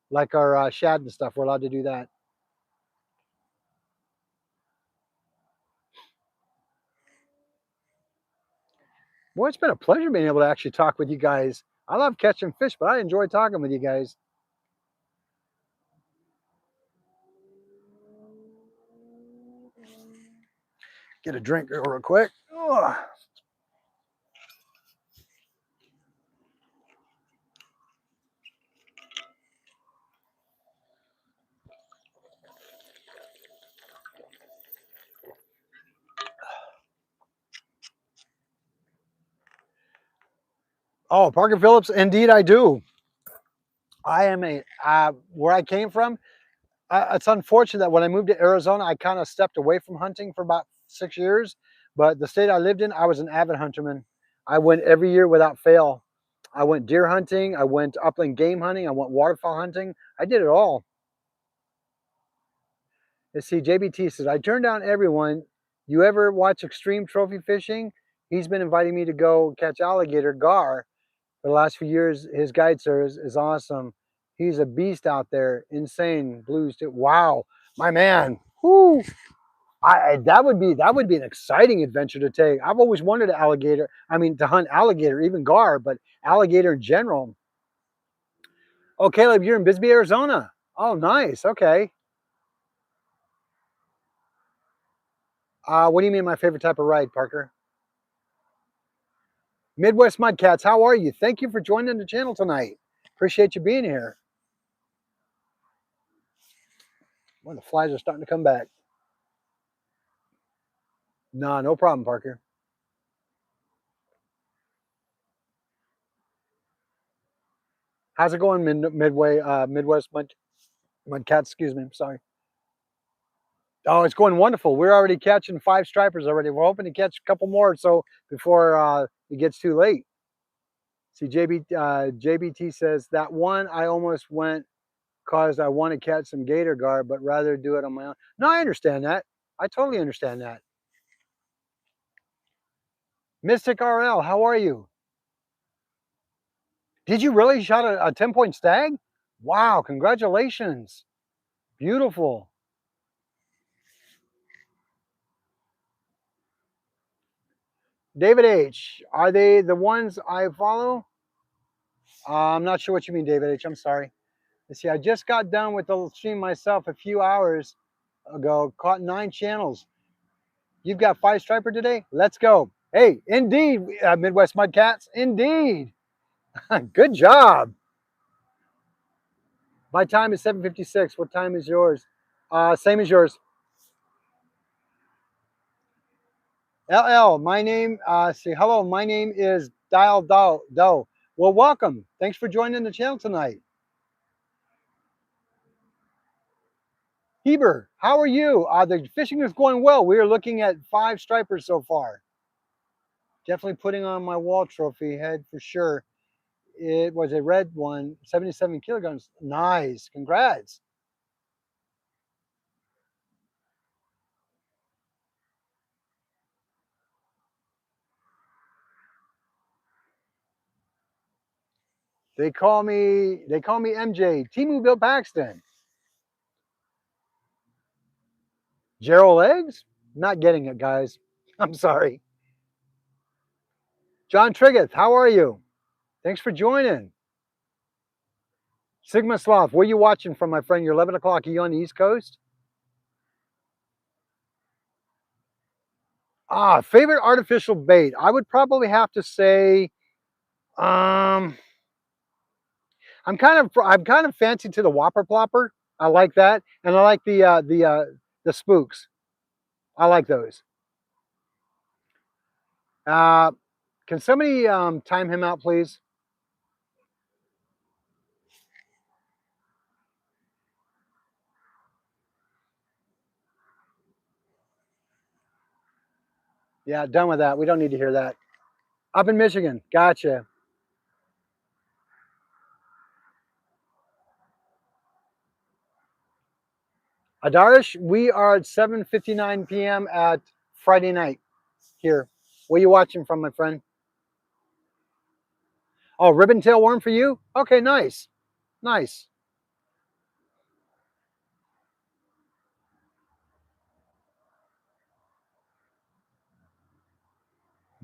like our shad and stuff. We're allowed to do that. Boy, it's been a pleasure being able to actually talk with you guys. I love catching fish, but I enjoy talking with you guys. Get a drink real quick. Ugh. Oh, Parker Phillips, indeed I do. I am where I came from. It's unfortunate that when I moved to Arizona, I kind of stepped away from hunting for about 6 years. But the state I lived in, I was an avid hunterman. I went every year without fail. I went deer hunting. I went upland game hunting. I went waterfowl hunting. I did it all. Let's see, JBT says, I turned down everyone. You ever watch extreme trophy fishing? He's been inviting me to go catch alligator gar for the last few years. His guide service is awesome. He's a beast out there. Insane blues too. Wow, my man. Whoo. That would be an exciting adventure to take. I've always wanted an alligator. I mean, to hunt alligator, even gar, but alligator in general. Oh, Caleb, you're in Bisbee, Arizona. Oh, nice. Okay. What do you mean, my favorite type of ride, Parker? Midwest Mudcats, how are you? Thank you for joining the channel tonight. Appreciate you being here. Well, the flies are starting to come back. No, no problem, Parker. How's it going, Midwest Mudcats? Excuse me. I'm sorry. Oh, it's going wonderful. We're already catching 5 stripers already. We're hoping to catch a couple more so before it gets too late. See, JBT says that one I almost went because I want to catch some gator gar, but rather do it on my own. No, I understand that. I totally understand that. Mystic RL, how are you? Did you really shot a 10-point stag? Wow, congratulations. Beautiful. David H, are they the ones I follow? I'm not sure what you mean, David H. I'm sorry. You see, I just got done with the stream myself a few hours ago, caught 9 channels. You've got 5 striper today? Let's go. Hey, indeed, Midwest Mudcats, indeed. Good job. My time is 7:56. What time is yours? Same as yours. LL, my name, say hello, my name is Dial Doe. Well, welcome. Thanks for joining the channel tonight. Heber, how are you? The fishing is going well. We are looking at 5 stripers so far. Definitely putting on my wall trophy head for sure. It was a red one, 77 kilograms. Nice. Congrats. They call me MJ. Timu Bill Paxton. Gerald Eggs? Not getting it, guys. I'm sorry. John Triggett, how are you? Thanks for joining. Sigma Sloth, where are you watching from, my friend? You're 11 o'clock. Are you on the East Coast? Favorite artificial bait. I would probably have to say, um, I'm kind of fancy to the Whopper Plopper. I like that, and I like the spooks. I like those. Uh, can somebody time him out, please? Yeah, done with that. We don't need to hear that. Up in Michigan. Gotcha. Adarish, we are at 7:59 p.m. at Friday night here. Where are you watching from, my friend? Oh, ribbon tail worm for you? Okay, nice. Nice.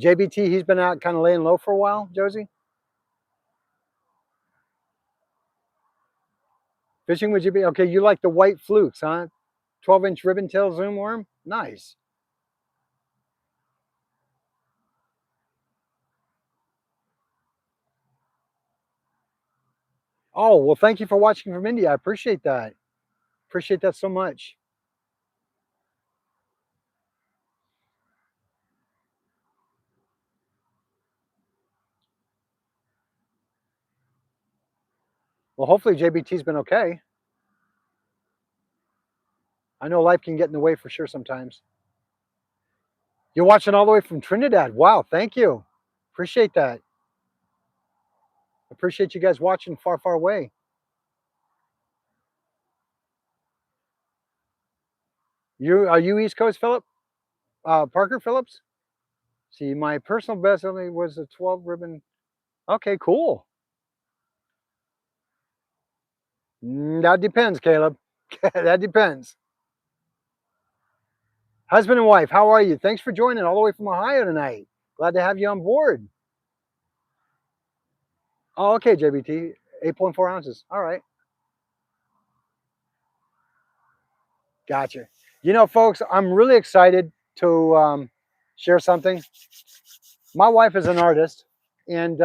JBT, he's been out kind of laying low for a while, Josie. Fishing with JBT. Okay, you like the white flukes, huh? 12-inch ribbon tail zoom worm? Nice. Oh, well, thank you for watching from India. I appreciate that. Appreciate that so much. Well, hopefully JBT's been okay. I know life can get in the way for sure sometimes. You're watching all the way from Trinidad. Wow, thank you. Appreciate that. Appreciate you guys watching far, far away. Are you East Coast, Philip? Parker Phillips? See, my personal best only was a 12 ribbon. Okay, cool. That depends, Caleb. That depends. Husband and wife, how are you? Thanks for joining all the way from Ohio tonight. Glad to have you on board. Oh, okay, JBT. 8.4 ounces. All right. Gotcha. You know, folks, I'm really excited to share something. My wife is an artist, and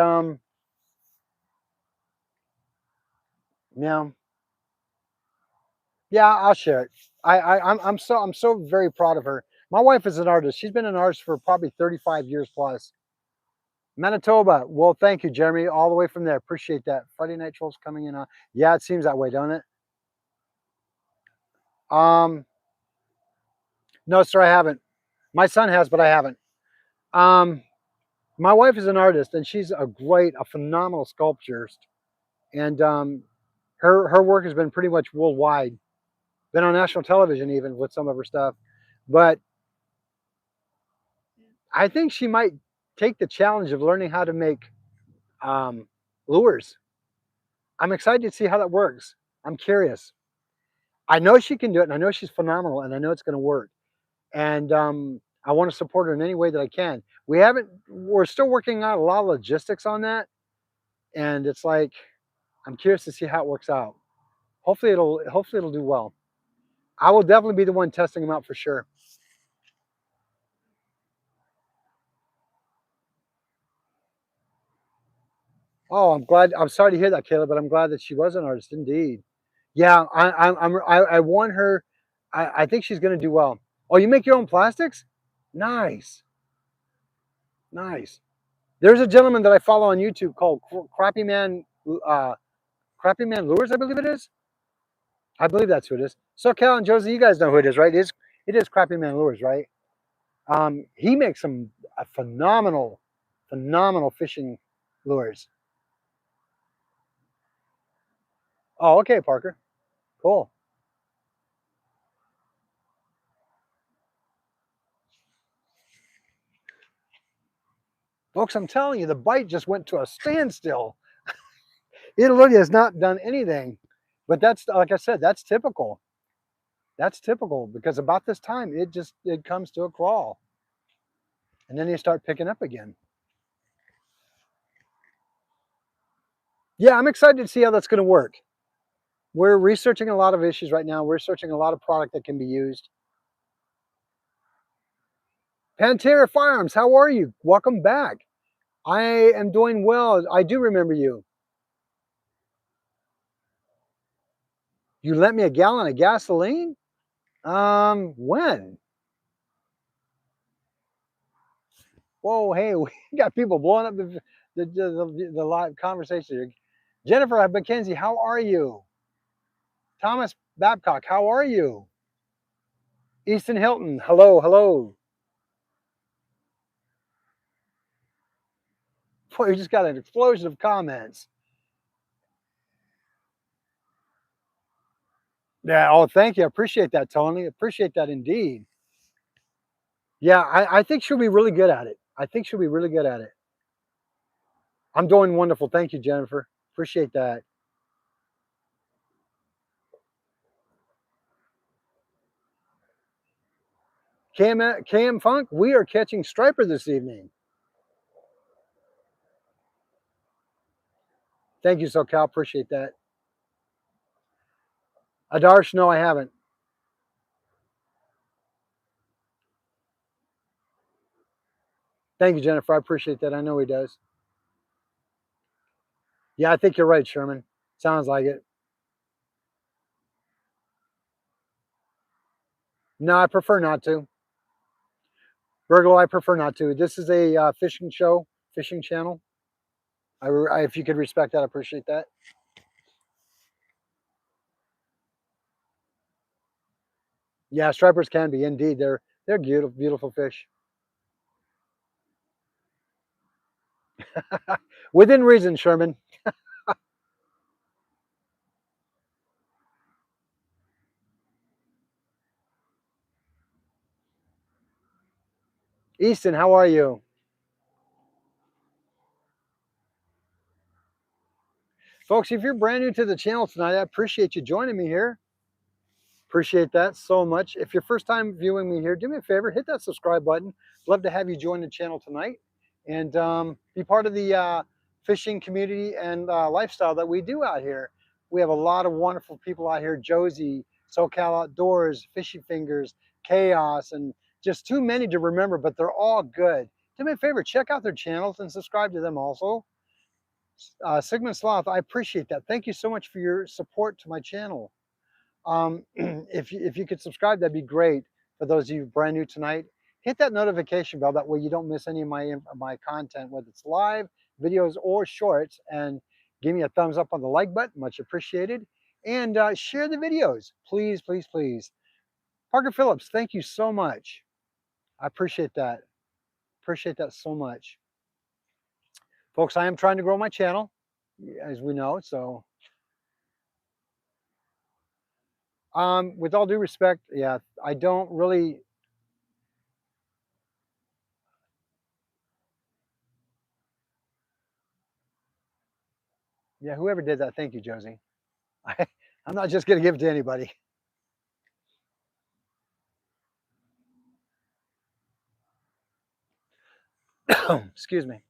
yeah, yeah, I'll share it. I'm so very proud of her. My wife is an artist. She's been an artist for probably 35 years plus. Manitoba. Well, thank you, Jeremy, all the way from there. Appreciate that. Friday Night Trolls coming in. Yeah, it seems that way, don't it? Um, no, sir, I haven't. My son has, but I haven't. Um, my wife is an artist, and she's a phenomenal sculpturist, and her work has been pretty much worldwide. Been on national television even with some of her stuff, but I think she might take the challenge of learning how to make um, lures. I'm excited to see how that works. I'm curious. I know she can do it, and I know she's phenomenal, and I know it's going to work. And I want to support her in any way that I can. We're still working out a lot of logistics on that, and it's like I'm curious to see how it works out. Hopefully it'll do well. I will definitely be the one testing them out for sure. Oh, I'm glad. I'm sorry to hear that, Kayla, but I'm glad that she was an artist indeed. Yeah, I want her. I think she's going to do well. Oh, you make your own plastics? Nice, nice. There's a gentleman that I follow on YouTube called uh, Crappy Man Lures, I believe it is. I believe that's who it is. So Cal and Josie, you guys know who it is, right? It is Crappy Man Lures, right? He makes some phenomenal fishing lures. Oh, okay, Parker. Cool. Folks, I'm telling you, the bite just went to a standstill. It literally has not done anything. But that's like I said, that's typical. That's typical because about this time it comes to a crawl. And then you start picking up again. Yeah, I'm excited to see how that's going to work. We're researching a lot of issues right now. We're researching a lot of product that can be used. Pantera Firearms, how are you? Welcome back. I am doing well. I do remember you. You lent me a gallon of gasoline? When? Whoa, hey, we got people blowing up the live conversation here. Jennifer McKenzie, how are you? Thomas Babcock, how are you? Easton Hilton, hello, hello. Boy, we just got an explosion of comments. Yeah, oh, thank you. I appreciate that, Tony. Appreciate that indeed. Yeah, I think she'll be really good at it. I think she'll be really good at it. I'm doing wonderful. Thank you, Jennifer. Appreciate that. Cam Funk, we are catching striper this evening. Thank you, SoCal. Appreciate that. Adarsh, no, I haven't. Thank you, Jennifer. I appreciate that. I know he does. Yeah, I think you're right, Sherman. Sounds like it. No, I prefer not to. Virgo, I prefer not to. This is a fishing show, fishing channel. If you could respect that, I appreciate that. Yeah, stripers can be indeed. They're beautiful, beautiful fish. Within reason, Sherman. Easton, how are you? Folks, if you're brand new to the channel tonight, I appreciate you joining me here. Appreciate that so much. If you're first time viewing me here, do me a favor, hit that subscribe button. Love to have you join the channel tonight and be part of the fishing community and lifestyle that we do out here. We have a lot of wonderful people out here. Josie, SoCal Outdoors, Fishy Fingers, Chaos, and just too many to remember, but they're all good. Do me a favor, check out their channels and subscribe to them also. Sigmund Sloth, I appreciate that. Thank you so much for your support to my channel. If you could subscribe, that'd be great. For those of you brand new tonight, hit that notification bell. That way you don't miss any of my content, whether it's live, videos, or shorts. And give me a thumbs up on the like button, much appreciated. And share the videos, please, please, please. Parker Phillips, thank you so much. I appreciate that. Appreciate that so much. Folks, I am trying to grow my channel, as we know. So, with all due respect, yeah, I don't really. Yeah, whoever did that, thank you, Josie. I, I'm not just going to give it to anybody. Excuse me.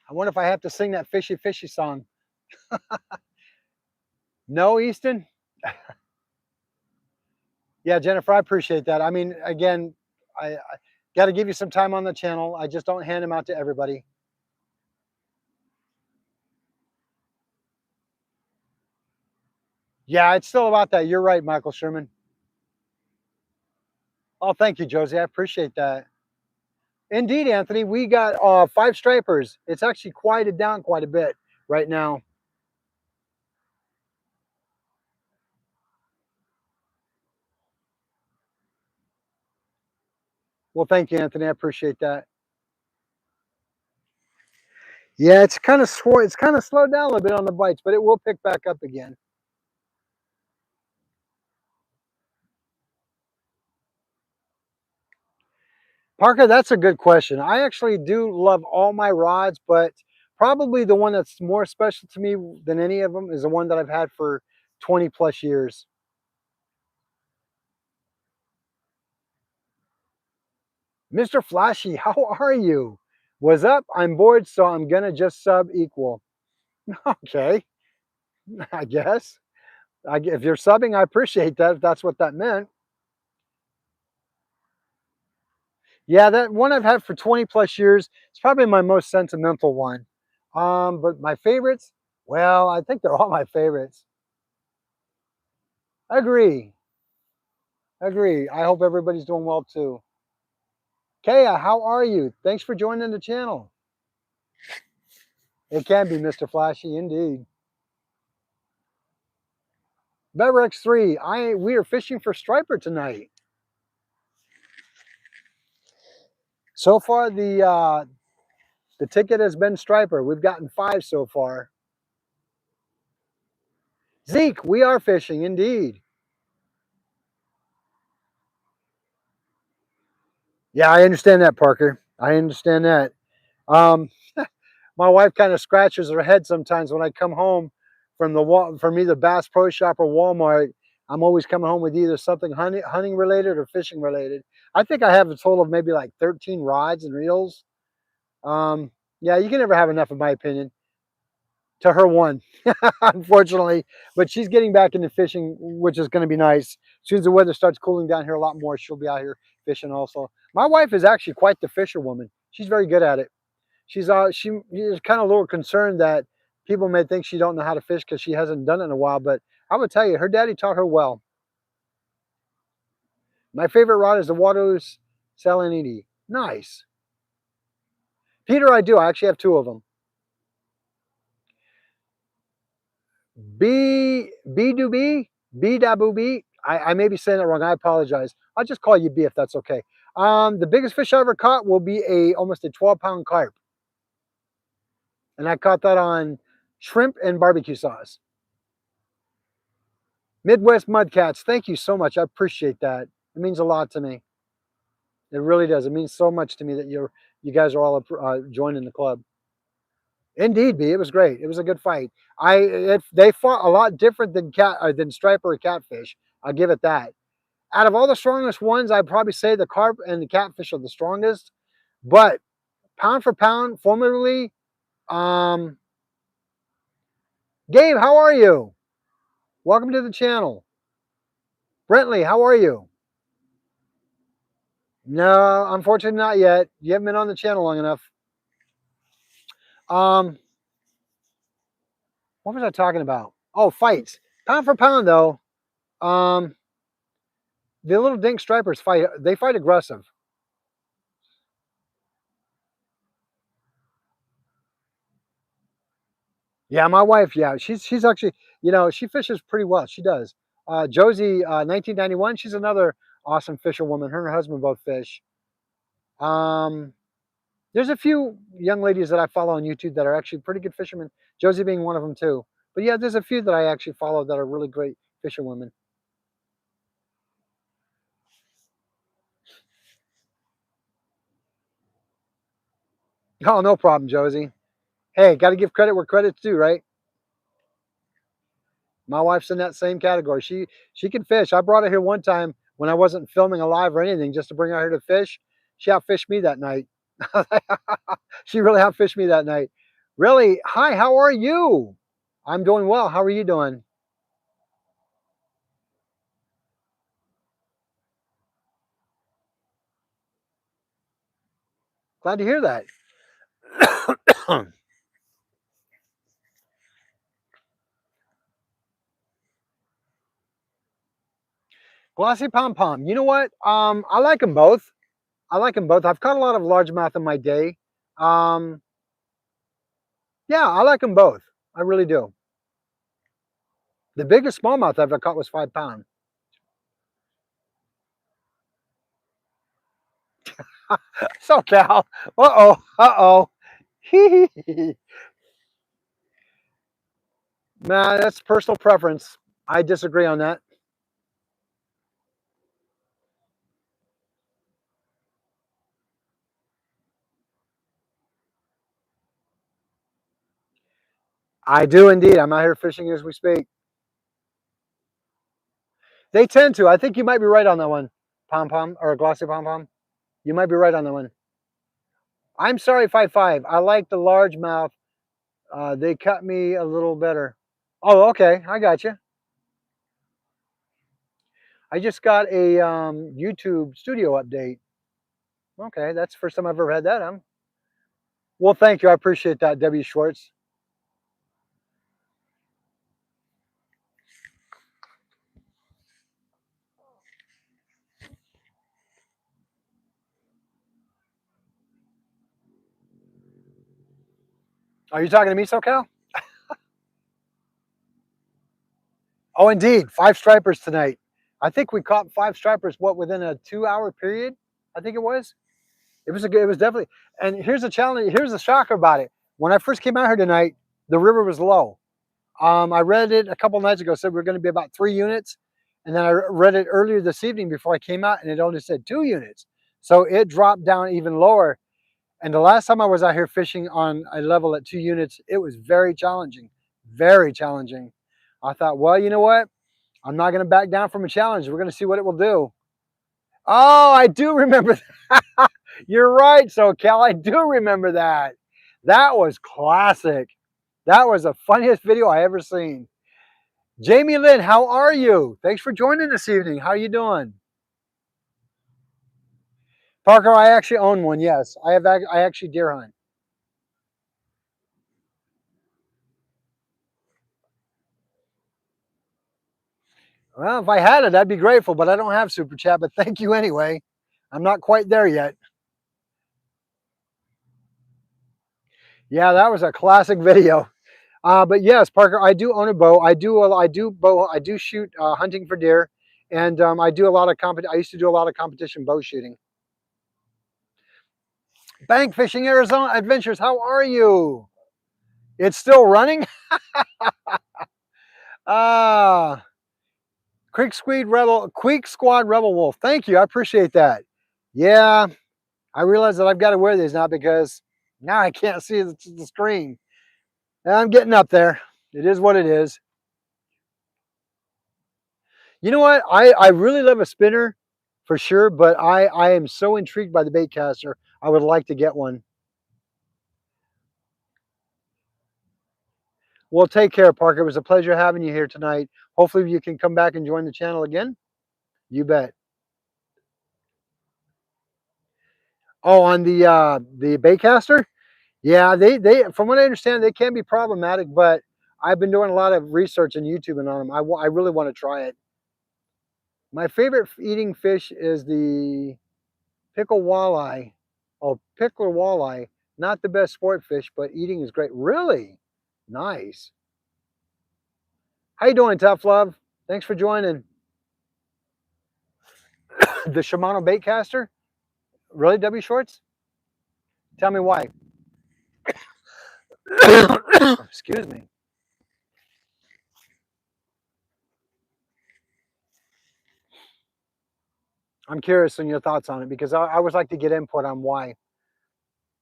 I wonder if I have to sing that fishy fishy song. No, Easton? Yeah, Jennifer, I appreciate that. I mean, again, I got to give you some time on the channel. I just don't hand them out to everybody. Yeah, it's still about that. You're right, Michael Sherman. Oh, thank you, Josie. I appreciate that. Indeed, Anthony, we got 5 stripers. It's actually quieted down quite a bit right now. Well, thank you, Anthony. I appreciate that. Yeah, it's kind of slowed down a little bit on the bites, but it will pick back up again. Parker, that's a good question. I actually do love all my rods, but probably the one that's more special to me than any of them is the one that I've had for 20 plus years. Mr. Flashy, how are you? What's up? I'm bored, so I'm gonna just sub equal. Okay, I guess. If you're subbing, I appreciate that. If that's what that meant. Yeah, that one I've had for 20 plus years. It's probably my most sentimental one. But my favorites, well, I think they're all my favorites. Agree. Agree. I hope everybody's doing well too. Kaya, how are you? Thanks for joining the channel. It can be Mr. Flashy, indeed. BetRx3, we are fishing for striper tonight. So far, the ticket has been striper. We've gotten 5 so far. Zeke, we are fishing, indeed. Yeah, I understand that, Parker. I understand that. Um, my wife kind of scratches her head sometimes when I come home from either Bass Pro Shop or Walmart. I'm always coming home with either something hunting related or fishing related. I think I have a total of maybe like 13 rods and reels. Um, yeah, you can never have enough, in my opinion. To her one, unfortunately, but she's getting back into fishing, which is going to be nice. As soon as the weather starts cooling down here a lot more, she'll be out here fishing also. My wife is actually quite the fisherwoman. She's very good at it. She is kind of a little concerned that people may think she don't know how to fish because she hasn't done it in a while. But I would tell you, her daddy taught her well. My favorite rod is the Waterloo's Salinity. Nice, Peter. I do. I actually have 2 of them. B do B dabu B. I may be saying that wrong. I apologize. I'll just call you B if that's okay. The biggest fish I ever caught will be almost a 12-pound carp, and I caught that on shrimp and barbecue sauce. Midwest Mudcats, thank you so much. I appreciate that. It means a lot to me. It really does. It means so much to me that you guys are all joining the club. Indeed, B. It was great. It was a good fight. They fought a lot different than striper or catfish. I'll give it that. Out of all the strongest ones, I'd probably say the carp and the catfish are the strongest. But pound for pound, formally, um, Gabe, how are you? Welcome to the channel. Brentley, how are you? No, unfortunately not yet. You haven't been on the channel long enough. Um, what was I talking about? Oh, fights. Pound for pound, though. Um, the little dink stripers fight. They fight aggressive. Yeah, my wife. Yeah, she's actually, she fishes pretty well. She does. Josie, 1991. She's another awesome fisherwoman. Her and her husband both fish. Um, there's a few young ladies that I follow on YouTube that are actually pretty good fishermen. Josie being one of them too. But yeah, there's a few that I actually follow that are really great fisherwomen. Oh, no problem, Josie. Hey, got to give credit where credit's due, right? My wife's in that same category. She can fish. I brought her here one time when I wasn't filming alive or anything, just to bring her here to fish. She outfished me that night. She really outfished me that night. Really? Hi, how are you? I'm doing well. How are you doing? Glad to hear that. Glossy pom pom. You know what? I like them both. I like them both. I've caught a lot of largemouth in my day. Um, yeah, I like them both. I really do. The biggest smallmouth I've ever caught was 5 pounds. So Cal, uh oh. Man, that's personal preference. I disagree on that. I do indeed. I'm out here fishing as we speak. They tend to. I think you might be right on that one, pom pom or glossy pom pom. You might be right on that one. I'm sorry, 5'5". I like the largemouth. They cut me a little better. Oh, okay. I got you. I just got a YouTube studio update. Okay, that's the first time I've ever had that. Well, thank you. I appreciate that, W. Schwartz. Are you talking to me, SoCal? Oh, indeed. 5 stripers tonight. I think we caught 5 stripers, what, within a 2 hour period? I think it was. It was definitely, and here's the challenge, here's the shocker about it. When I first came out here tonight, the river was low. I read it a couple nights ago, said we are going to be about 3 units. And then I read it earlier this evening before I came out, and it only said 2 units. So it dropped down even lower. And the last time I was out here fishing on a level at 2 units, it was very challenging, very challenging. I thought, well, you know what? I'm not going to back down from a challenge. We're going to see what it will do. Oh, I do remember that. You're right. So, Cal, I do remember that. That was classic. That was the funniest video I ever seen. Jamie Lynn, how are you? Thanks for joining this evening. How are you doing? Parker, I actually own one. Yes, I actually deer hunt. Well, if I had it, I'd be grateful, but I don't have super chat. But thank you anyway. I'm not quite there yet. Yeah, that was a classic video. But yes, Parker, I do own a bow. I do shoot hunting for deer, and I do a lot of I used to do a lot of competition bow shooting. Bank Fishing Arizona Adventures, how are you? It's still running. Ah, Creek Squad Rebel Wolf. Thank you, I appreciate that. Yeah, I realize that I've got to wear these now because now I can't see the screen. And I'm getting up there. It is what it is. You know what? I really love a spinner for sure, but I am so intrigued by the bait caster. I would like to get one. Well, take care, Parker. It was a pleasure having you here tonight. Hopefully you can come back and join the channel again. You bet. Oh, on the bait caster? Yeah, they from what I understand, they can be problematic, but I've been doing a lot of research on YouTube and on them. I really want to try it. My favorite eating fish is the pickle walleye. Oh, pickler walleye. Not the best sport fish, but eating is great. Really? Nice. How you doing, Tough Love? Thanks for joining. The Shimano baitcaster? Really, W Shorts? Tell me why. Excuse me. I'm curious on your thoughts on it because I always like to get input on why.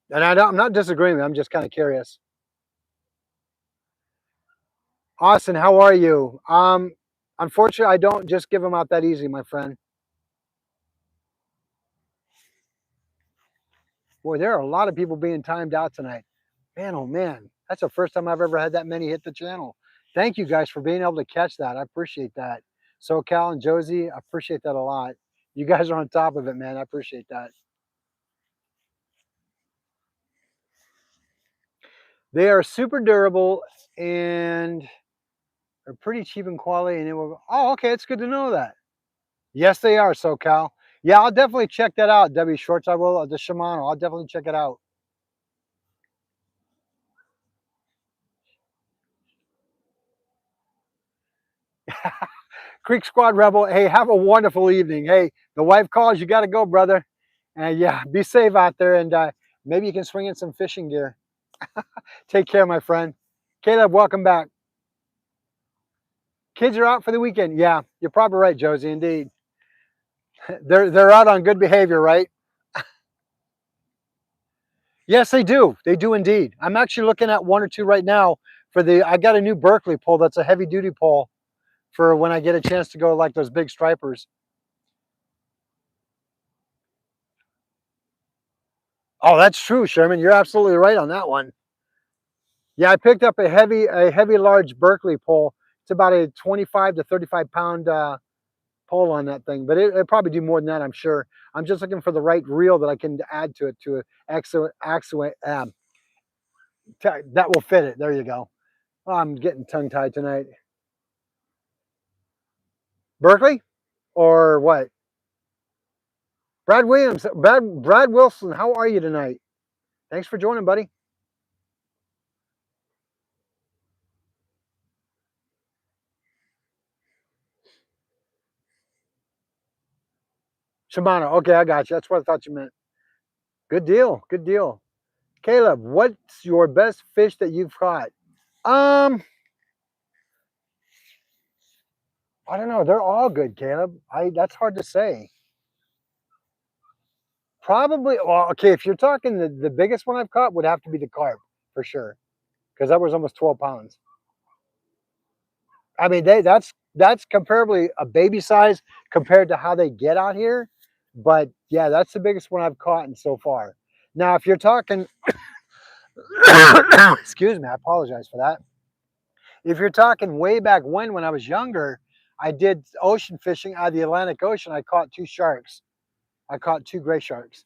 And I'm not disagreeing. I'm just kind of curious. Austin, how are you? Unfortunately, I don't just give them out that easy, my friend. Boy, there are a lot of people being timed out tonight. Man, oh man, that's the first time I've ever had that many hit the channel. Thank you guys for being able to catch that. I appreciate that. SoCal and Josie, I appreciate that a lot. You guys are on top of it, man. I appreciate that. They are super durable and they're pretty cheap in quality. And it will. Oh, okay, it's good to know that. Yes, they are, SoCal. Yeah, I'll definitely check that out. W Shorts, I will. The Shimano, I'll definitely check it out. Creek Squad Rebel, hey, have a wonderful evening. Hey, the wife calls, you got to go, brother. And yeah, be safe out there, and maybe you can swing in some fishing gear. Take care, my friend. Caleb, welcome back. Kids are out for the weekend. Yeah, you're probably right, Josie. Indeed, they're out on good behavior, right? Yes, they do. They do indeed. I'm actually looking at one or two right now for the. I got a new Berkeley pole that's a heavy duty pole for when I get a chance to go like those big stripers. Oh, that's true, Sherman. You're absolutely right on that one. Yeah, I picked up a heavy, large Berkeley pole. It's about a 25 to 35 pound pole on that thing, but it'll probably do more than that, I'm sure. I'm just looking for the right reel that I can add to it to that will fit it. There you go. Oh, I'm getting tongue tied tonight. Berkeley or what? Brad Williams, Brad Wilson. How are you tonight? Thanks for joining, buddy. Shimano. Okay, I got you. That's what I thought you meant. Good deal. Good deal. Caleb, what's your best fish that you've caught? Um, I don't know. They're all good, Caleb. I That's hard to say. Probably. Well, okay. If you're talking the biggest one I've caught would have to be the carp for sure, because that was almost 12 pounds. I mean, that's comparably a baby size compared to how they get out here. But yeah, that's the biggest one I've caught in so far. Now, if you're talking, excuse me, I apologize for that. If you're talking way back when I was younger, I did ocean fishing out of the Atlantic Ocean. I caught two sharks. I caught two gray sharks.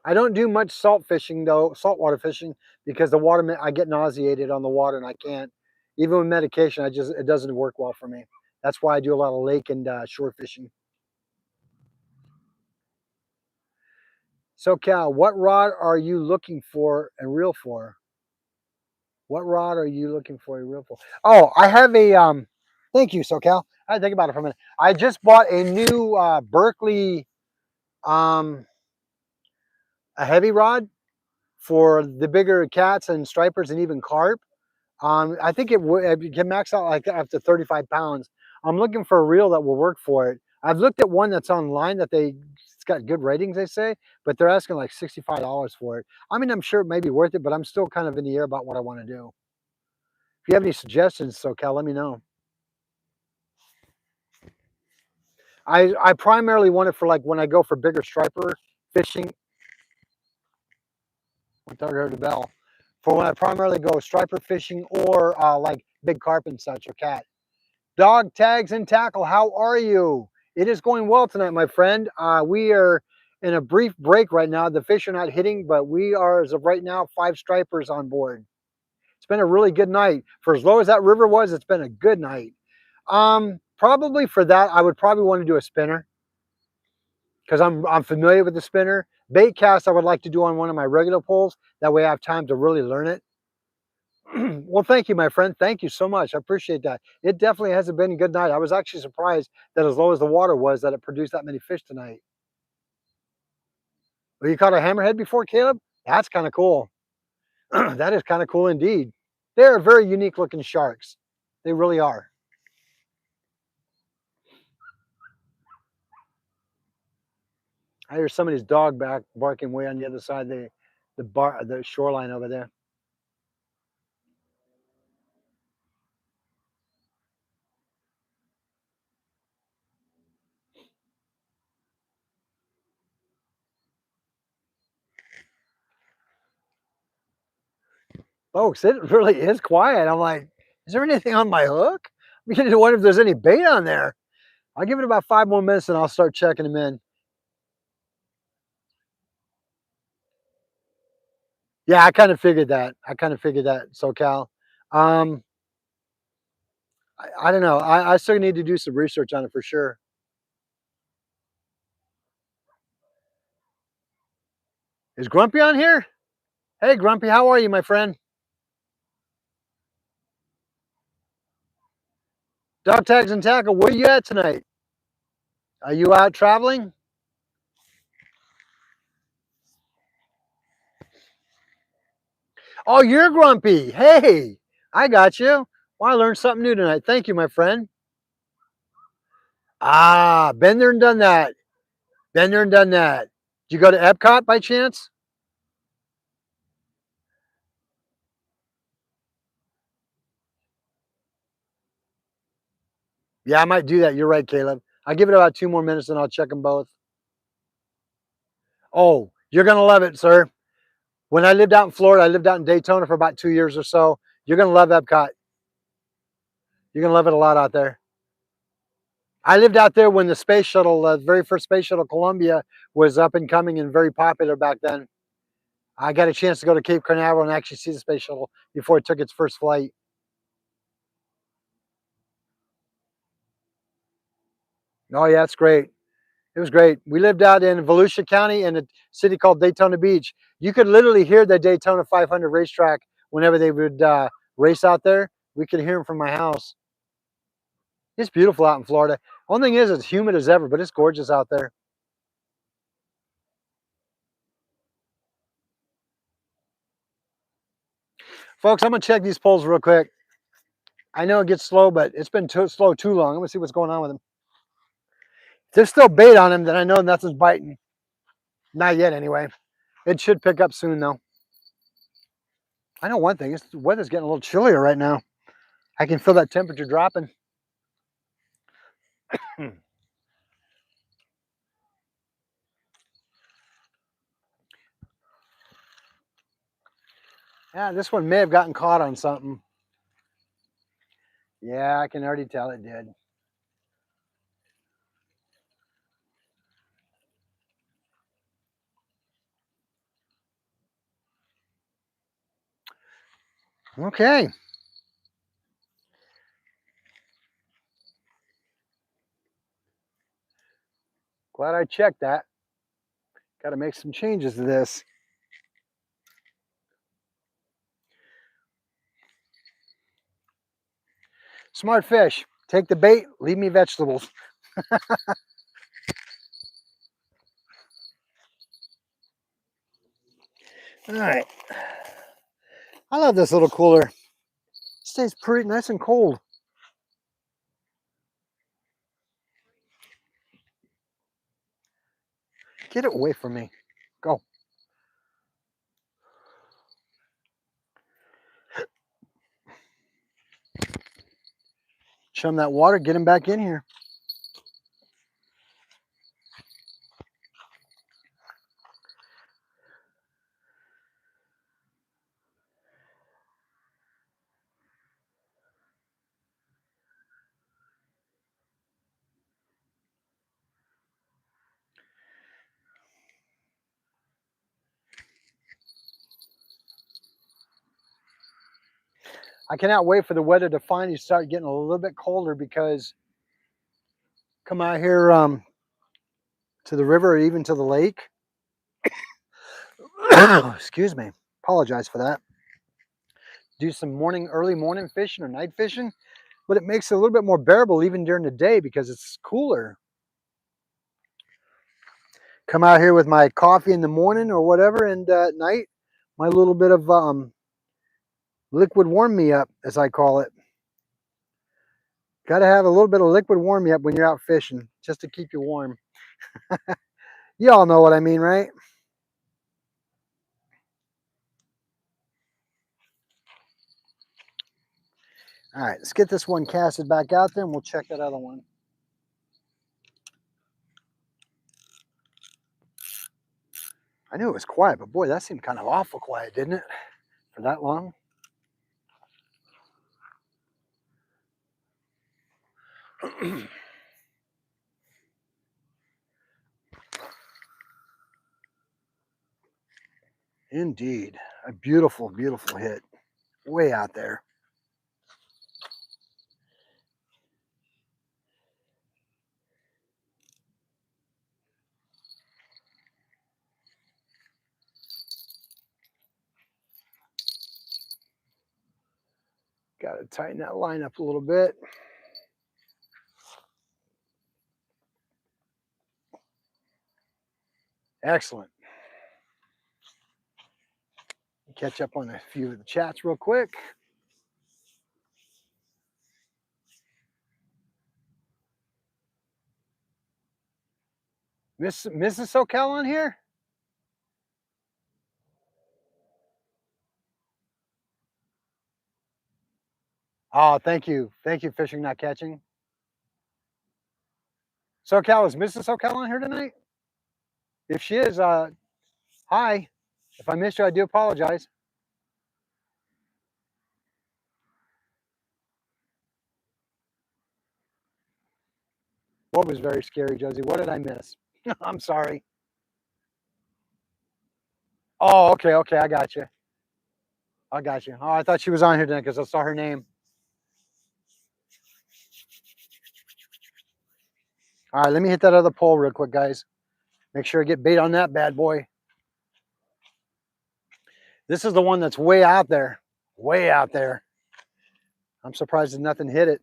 I don't do much salt fishing though, saltwater fishing, because the water I get nauseated on the water and I can't. Even with medication, it doesn't work well for me. That's why I do a lot of lake and shore fishing. So Cal, what rod are you looking for and reel for? What rod are you looking for a reel for? Oh, I have a thank you, SoCal. I had to think about it for a minute. I just bought a new Berkeley um a heavy rod for the bigger cats and stripers and even carp. I think it can max out like up to 35 pounds. I'm looking for a reel that will work for it. I've looked at one that's online it's got good ratings, they say, but they're asking like $65 for it. I mean, I'm sure it may be worth it, but I'm still kind of in the air about what I want to do. If you have any suggestions, SoCal, let me know. I primarily want it for like when I go for bigger striper fishing. I thought I heard the bell. For when I primarily go striper fishing or like big carp and such or cat. Dog tags and tackle, how are you? It is going well tonight, my friend. We are in a brief break right now. The fish are not hitting, but we are, as of right now, 5 stripers on board. It's been a really good night. For as low as that river was, it's been a good night. Probably for that, I would probably want to do a spinner because I'm familiar with the spinner. Bait cast, I would like to do on one of my regular poles. That way I have time to really learn it. Well, thank you, my friend. Thank you so much. I appreciate that. It definitely hasn't been a good night. I was actually surprised that as low as the water was, that it produced that many fish tonight. Well, you caught a hammerhead before, Caleb? That's kind of cool. That is kind of cool indeed. They're very unique looking sharks. They really are. I hear somebody's dog barking way on the other side of the shoreline over there. Folks, it really is quiet. I'm like, is there anything on my hook? I'm beginning to wonder if there's any bait on there. I'll give it about 5 more minutes and I'll start checking them in. Yeah, I kind of figured that. SoCal. Um, I don't know. I still need to do some research on it for sure. Is Grumpy on here? Hey, Grumpy, how are you, my friend? Dog tags and tackle. Where you at tonight? Are you out traveling? Oh, you're Grumpy. Hey, I got you. Well, I learned something new tonight. Thank you, my friend. Ah, been there and done that. Been there and done that. Did you go to Epcot by chance? Yeah, I might do that. You're right, Caleb. I'll give it about 2 more minutes and I'll check them both. Oh, you're going to love it, sir. When I lived out in Florida, I lived out in Daytona for about 2 years or so. You're going to love Epcot. You're going to love it a lot out there. I lived out there when the space shuttle, the very first space shuttle, Columbia, was up and coming and very popular back then. I got a chance to go to Cape Canaveral and actually see the space shuttle before it took its first flight. Oh, yeah, it's great. It was great. We lived out in Volusia County in a city called Daytona Beach. You could literally hear the Daytona 500 racetrack whenever they would race out there. We could hear them from my house. It's beautiful out in Florida. Only thing is, it's humid as ever, but it's gorgeous out there. Folks, I'm going to check these poles real quick. I know it gets slow, but it's been too slow too long. I'm going to see what's going on with them. If there's still bait on them, then I know nothing's biting. Not yet, anyway. It should pick up soon, though. I know one thing. The weather's getting a little chillier right now. I can feel that temperature dropping. Yeah, this one may have gotten caught on something. Yeah, I can already tell it did. Okay. Glad I checked that. Got to make some changes to this. Smart fish. Take the bait, leave me vegetables. All right. I love this little cooler. It stays pretty nice and cold. Get it away from me. Go. Chum that water, get him back in here. I cannot wait for the weather to finally start getting a little bit colder because come out here to the river or even to the lake. Excuse me. Apologize for that. Do some early morning fishing or night fishing, but it makes it a little bit more bearable even during the day because it's cooler. Come out here with my coffee in the morning or whatever, and at night, my little bit of liquid warm me up, as I call it. Got to have a little bit of liquid warm me up when you're out fishing, just to keep you warm. You all know what I mean, right? All right, let's get this one casted back out there and we'll check that other one. I knew it was quiet, but boy, that seemed kind of awful quiet, didn't it? For that long. Indeed. A beautiful, beautiful hit. Way out there. Got to tighten that line up a little bit. Excellent. Catch up on a few of the chats real quick. Mrs. SoCal on here? Oh, thank you. Thank you, Fishing Not Catching. SoCal, is Mrs. SoCal on here tonight? If she is, hi. If I missed you, I do apologize. What was very scary, Josie? What did I miss? I'm sorry. Oh, okay, okay, I got you. I got you. Oh, I thought she was on here tonight because I saw her name. All right, let me hit that other pole real quick, guys. Make sure I get bait on that bad boy. This is the one that's way out there. Way out there. I'm surprised that nothing hit it.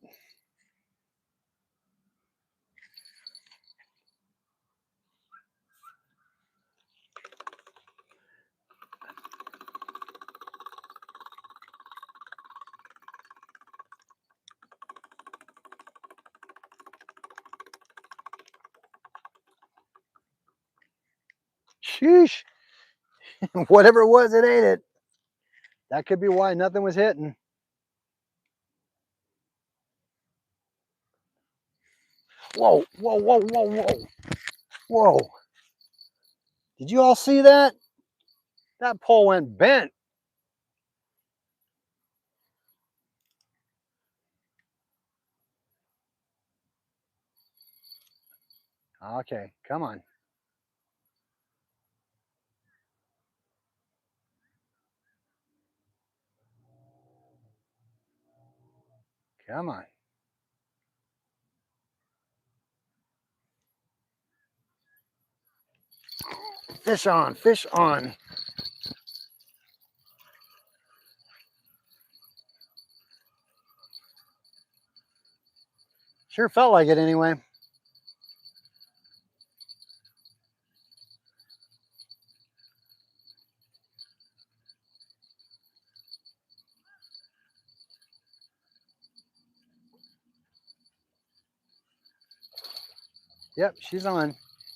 Sheesh. Whatever it was, it ain't it. That could be why nothing was hitting. Whoa, whoa, whoa, whoa, whoa. Whoa. Did you all see that? That pole went bent. Okay, come on. Come on. Fish on, fish on. Sure felt like it anyway. Yep, she's on.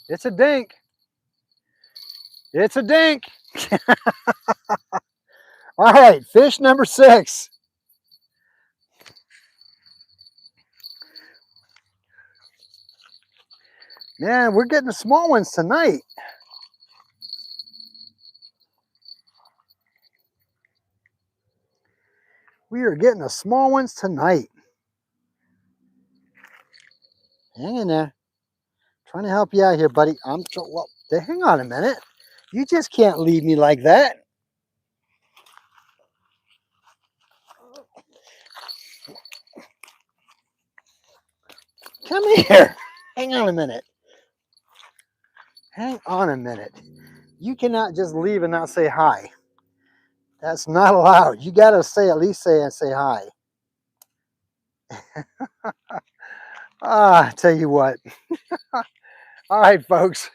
It's a dink. It's a dink. All right, fish number 6. Man, we're getting the small ones tonight. We are getting the small ones tonight. Hang in there. Trying to help you out here, buddy. Well, hang on a minute. You just can't leave me like that. Come here. Hang on a minute. Hang on a minute. You cannot just leave and not say hi. That's not allowed. You got to at least say hi. I tell you what. All right, folks.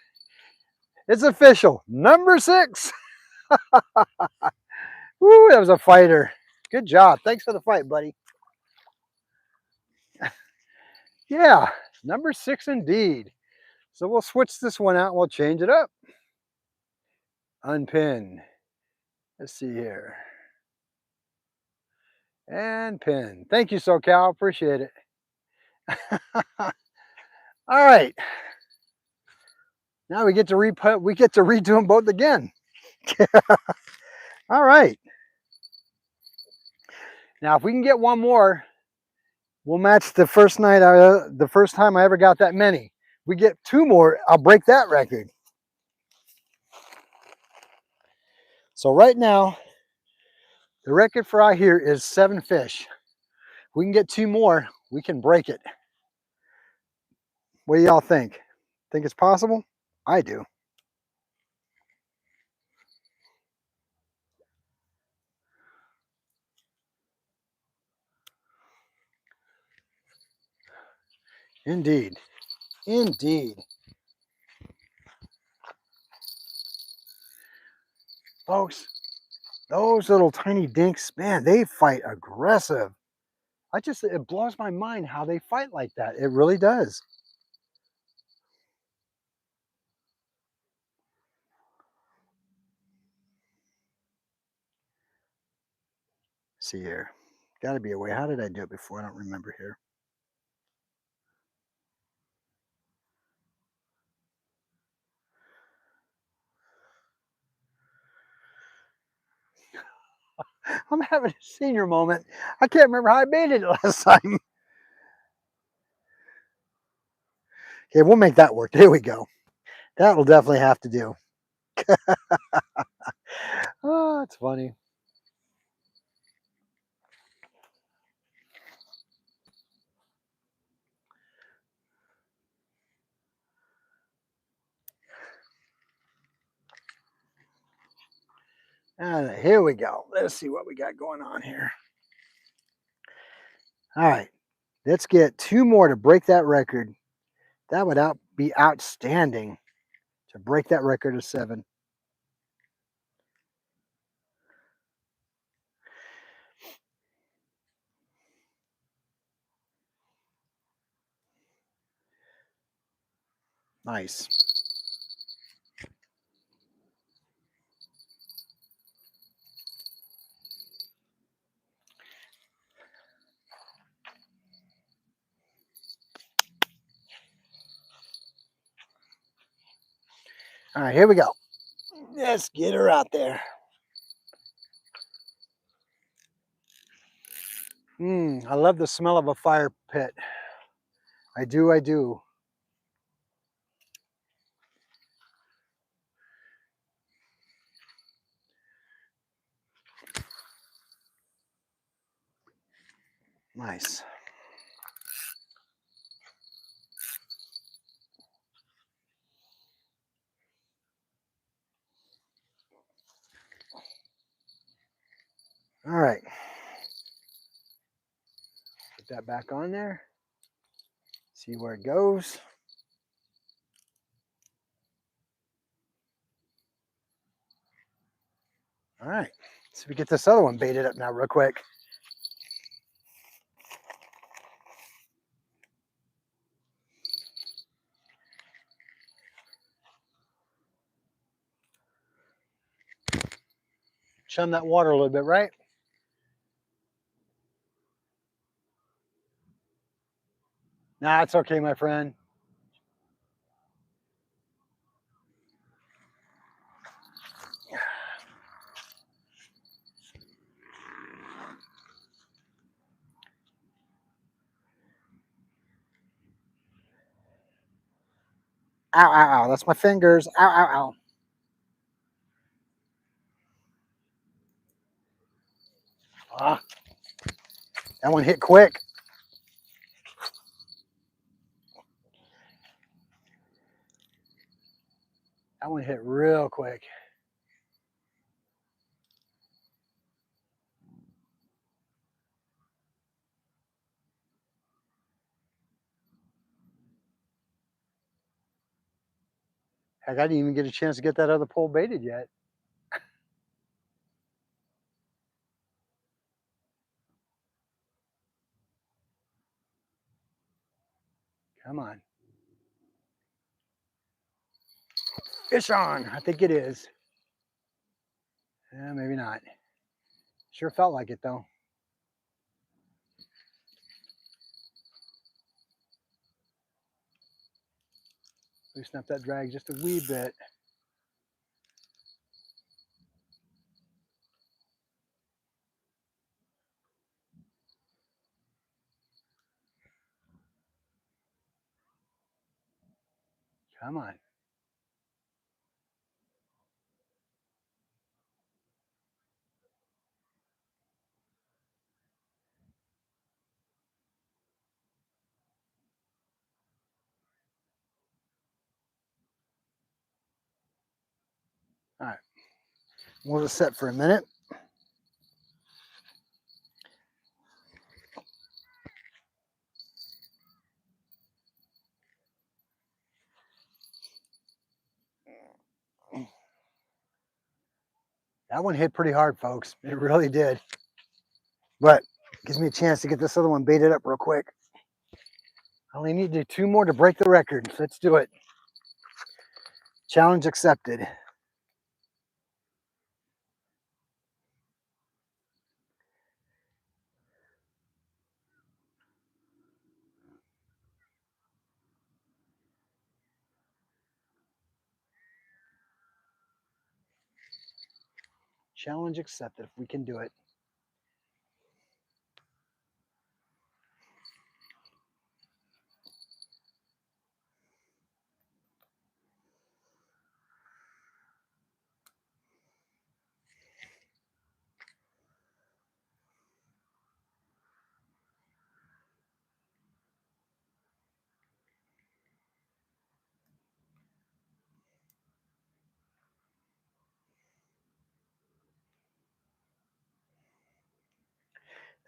It's official. Number 6. Woo, that was a fighter. Good job. Thanks for the fight, buddy. Yeah, number 6 indeed. So we'll switch this one out and we'll change it up. Unpin. Let's see here. And pin. Thank you, SoCal. Appreciate it. All right. Now we get to redo them both again. All right. Now if we can get one more, we'll match the first time I ever got that many. We get two more, I'll break that record. So right now, the record for out here is 7 fish. If we can get two more, we can break it. What do y'all think? Think it's possible? I do. Indeed. Indeed. Folks, those little tiny dinks, man, they fight aggressive. It blows my mind how they fight like that. It really does. See here. Got to be a way. How did I do it before? I don't remember here. I'm having a senior moment. I can't remember how I made it last time. Okay, we'll make that work. There we go. That'll definitely have to do. Oh, it's funny. And here we go. Let's see what we got going on here. All right. Let's get two more to break that record. That would be outstanding to break that record of 7. Nice. All right, here we go. Let's get her out there. I love the smell of a fire pit. I do, I do. Nice. All right. Put that back on there. See where it goes. All right. So we get this other one baited up now real quick. Chum that water a little bit, right? Nah, it's okay, my friend. Ow, ow, ow. That's my fingers. Ow, ow, ow. Ah, that one hit quick. That one hit real quick. Heck, I didn't even get a chance to get that other pole baited yet. Come on. Fish on. I think it is. Yeah, maybe not. Sure felt like it though. Loosen up that drag just a wee bit. Come on. All right. We'll just set for a minute. That one hit pretty hard, folks. It really did. But gives me a chance to get this other one baited up real quick. I only need to do 2 more to break the record. Let's do it. Challenge accepted. Challenge accepted if we can do it.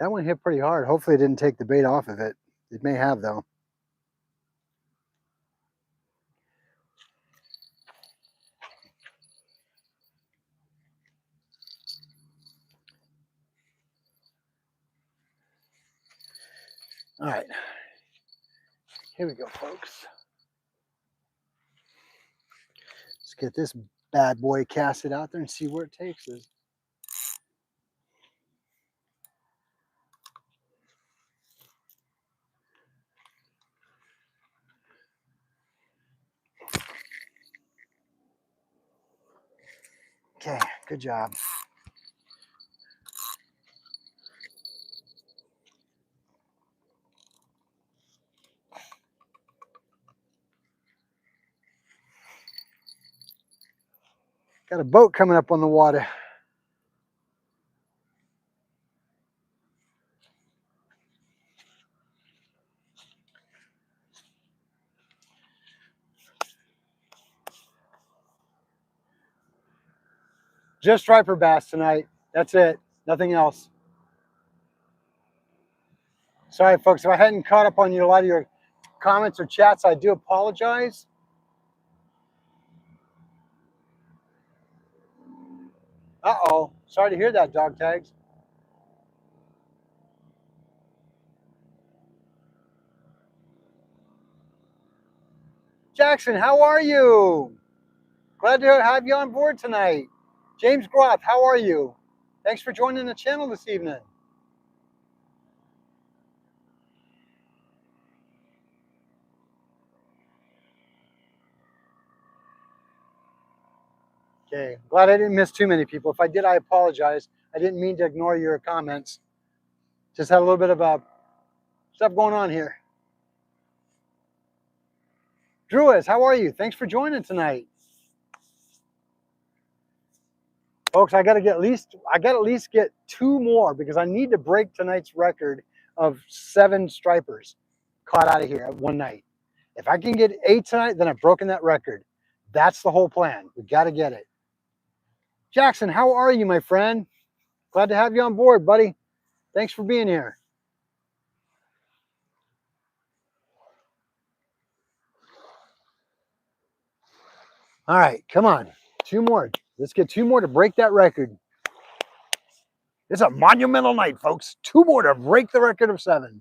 That one hit pretty hard. Hopefully it didn't take the bait off of it. It may have though. All right. Here we go, folks. Let's get this bad boy casted out there and see where it takes us. Okay, good job. Got a boat coming up on the water. Just striper bass tonight. That's it. Nothing else. Sorry, folks, if I hadn't caught up on a lot of your comments or chats, I do apologize. Uh-oh. Sorry to hear that, dog tags. Jackson, how are you? Glad to have you on board tonight. James Groth, how are you? Thanks for joining the channel this evening. Okay, glad I didn't miss too many people. If I did, I apologize. I didn't mean to ignore your comments. Just had a little bit of stuff going on here. Druiz, how are you? Thanks for joining tonight. Folks, I got to at least get 2 more because I need to break tonight's record of 7 stripers caught out of here at one night. If I can get 8 tonight, then I've broken that record. That's the whole plan. We got to get it. Jackson, how are you, my friend? Glad to have you on board, buddy. Thanks for being here. All right, come on. 2 more. Let's get 2 more to break that record. It's a monumental night, folks. 2 more to break the record of 7.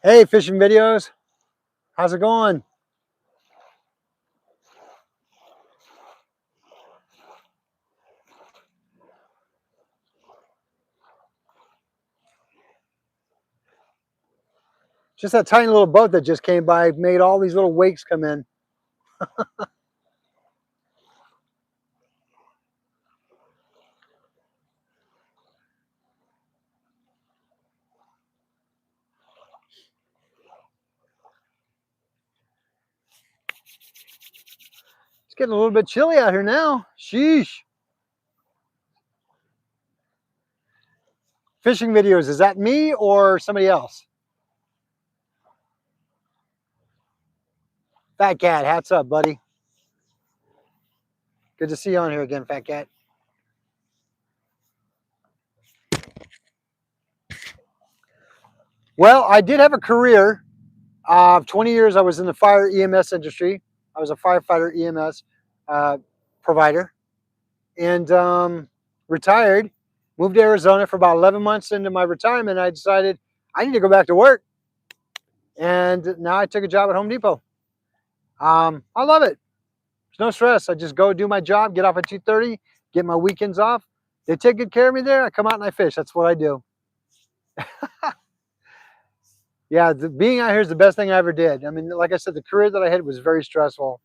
Hey, fishing videos. How's it going? Just that tiny little boat that just came by made all these little wakes come in. It's getting a little bit chilly out here now. Sheesh. Fishing videos, is that me or somebody else? Fat Cat, hats up, buddy. Good to see you on here again, Fat Cat. Well, I did have a career. 20 years I was in the fire EMS industry. I was a firefighter EMS provider and retired. Moved to Arizona for about 11 months into my retirement. I decided I need to go back to work. And now I took a job at Home Depot. I love it. There's no stress. I just go do my job, get off at 2:30, get my weekends off. They take good care of me there. I come out and I fish. That's what I do. Yeah, being out here is the best thing I ever did. I mean, like I said, the career that I had was very stressful.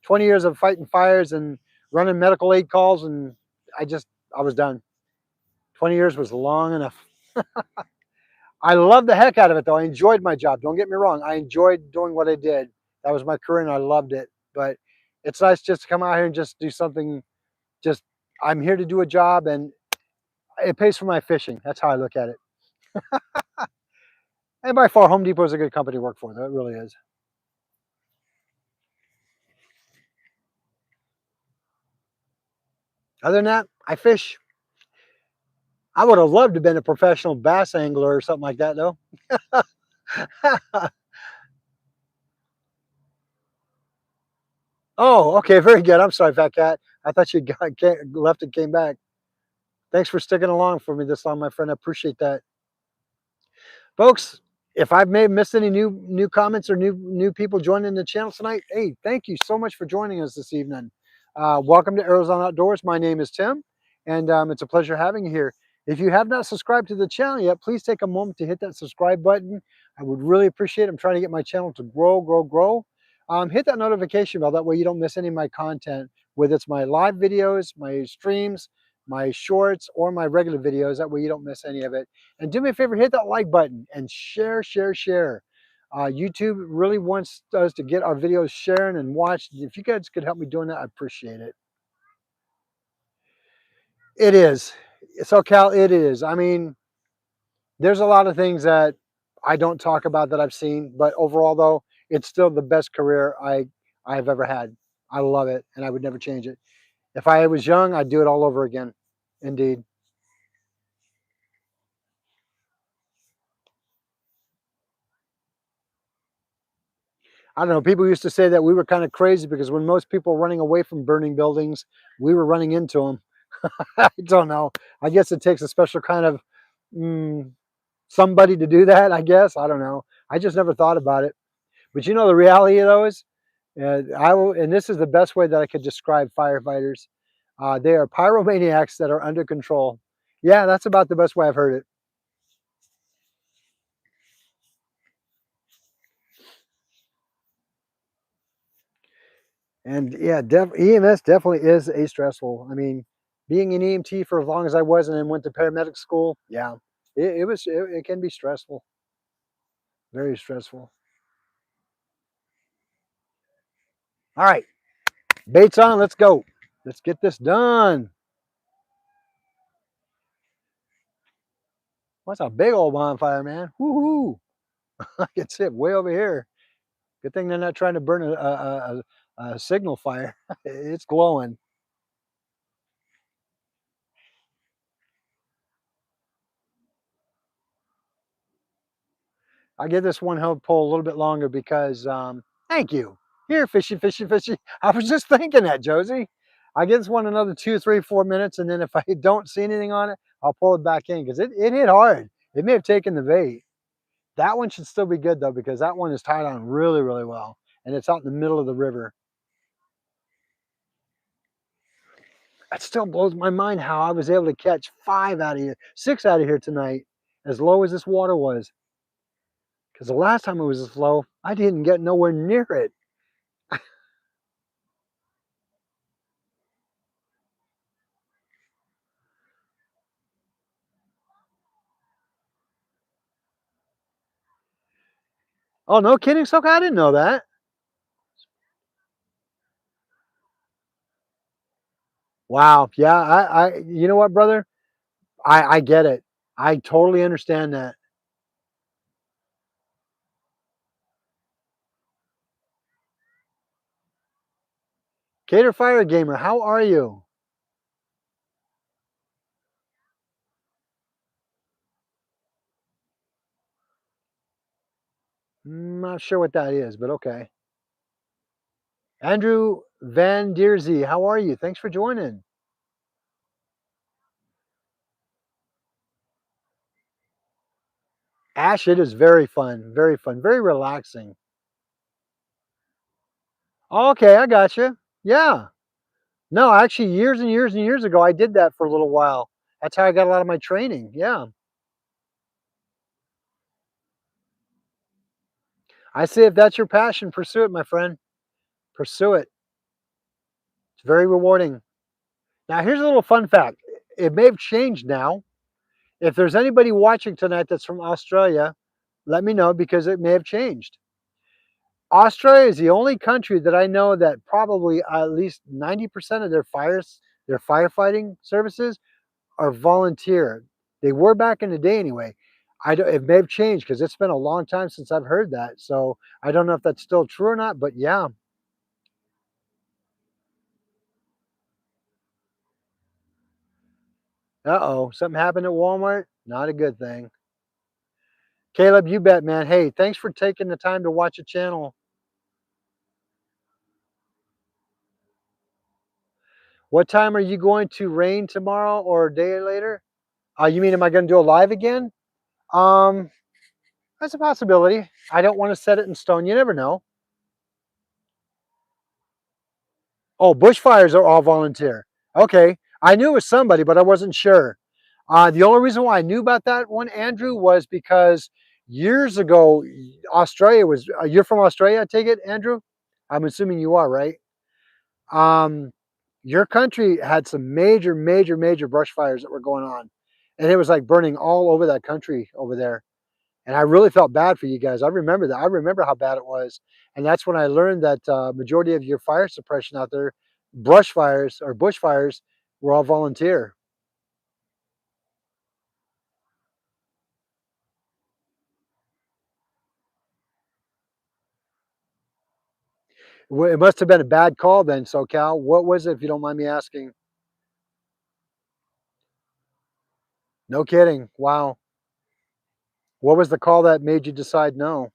20 years of fighting fires and running medical aid calls, and I was done. 20 years was long enough. I loved the heck out of it, though. I enjoyed my job. Don't get me wrong. I enjoyed doing what I did. That was my career, and I loved it. But it's nice just to come out here and just do something. Just I'm here to do a job, and it pays for my fishing. That's how I look at it. And by far, Home Depot is a good company to work for. Though it really is. Other than that, I fish. I would have loved to have been a professional bass angler or something like that, though. Oh, okay, very good. I'm sorry, Fat Cat. I thought you left and came back. Thanks for sticking along for me this long, my friend. I appreciate that. Folks, if I may have missed any new comments or new people joining the channel tonight, hey, thank you so much for joining us this evening. Welcome to Arizona Outdoors. My name is Tim, and it's a pleasure having you here. If you have not subscribed to the channel yet, please take a moment to hit that subscribe button. I would really appreciate it. I'm trying to get my channel to grow. Hit that notification bell. That way you don't miss any of my content, whether it's my live videos, my streams, my shorts, or my regular videos. That way you don't miss any of it. And do me a favor, hit that like button and share. YouTube really wants us to get our videos sharing and watched. If you guys could help me doing that, I appreciate it. It is. SoCal, it is. I mean, there's a lot of things that I don't talk about that I've seen, but overall, though, it's still the best career I've ever had. I love it, and I would never change it. If I was young, I'd do it all over again. Indeed. I don't know. People used to say that we were kind of crazy because when most people were running away from burning buildings, we were running into them. I don't know. I guess it takes a special kind of mm, somebody to do that. I guess I don't know. I just never thought about it. But you know, the reality of those, I will, and this is the best way that I could describe firefighters. They are pyromaniacs that are under control. Yeah, that's about the best way I've heard it. And yeah, EMS definitely is a stressful. I mean, being an EMT for as long as I was and then went to paramedic school, yeah, it can be stressful, very stressful. All right, baits on, let's go. Let's get this done. What's a big old bonfire, man? Woohoo! I can see it way over here. Good thing they're not trying to burn a signal fire. It's glowing. I give this one held pole a little bit longer because, thank you. Here, fishy. I was just thinking that, Josie. I give this one another 2, 3, 4 minutes, and then if I don't see anything on it, I'll pull it back in because it hit hard. It may have taken the bait. That one should still be good though, because that one is tied on really, really well. And it's out in the middle of the river. It still blows my mind how I was able to catch 6 out of here tonight, as low as this water was. Because the last time it was this low, I didn't get nowhere near it. Oh, no kidding, Soka? I didn't know that. Wow. Yeah, you know what, brother? I get it. I totally understand that. Cater Fire Gamer, how are you? Not sure what that is, but okay. Andrew Van Diersy, how are you? Thanks for joining. Ash, it is very fun, very relaxing. Okay, I got you. Yeah. No, actually, years and years and years ago, I did that for a little while. That's how I got a lot of my training. Yeah. I say if that's your passion, pursue it, my friend. Pursue it. It's very rewarding. Now, here's a little fun fact. It may have changed now. If there's anybody watching tonight that's from Australia, let me know because it may have changed. Australia is the only country that I know that probably at least 90% of their firefighting services are volunteer. They were back in the day anyway. I don't, it may have changed because it's been a long time since I've heard that. So I don't know if that's still true or not, but yeah. Uh-oh, something happened at Walmart? Not a good thing. Caleb, you bet, man. Hey, thanks for taking the time to watch a channel. What time are you going to rain tomorrow or a day later? You mean am I going to do a live again? Um, that's a possibility. I don't want to set it in stone. You never know. Oh, bushfires are all volunteer. Okay. I knew it was somebody, but I wasn't sure. The only reason why I knew about that one, Andrew, was because years ago, Australia was, you're from Australia, I take it, Andrew? I'm assuming you are, right? Um, your country had some major, major, major brush fires that were going on. And it was like burning all over that country over there. And I really felt bad for you guys. I remember that. I remember how bad it was. And that's when I learned that majority of your fire suppression out there, brush fires or bushfires, were all volunteer. It must have been a bad call then, SoCal. What was it, if you don't mind me asking? No kidding. Wow. What was the call that made you decide no?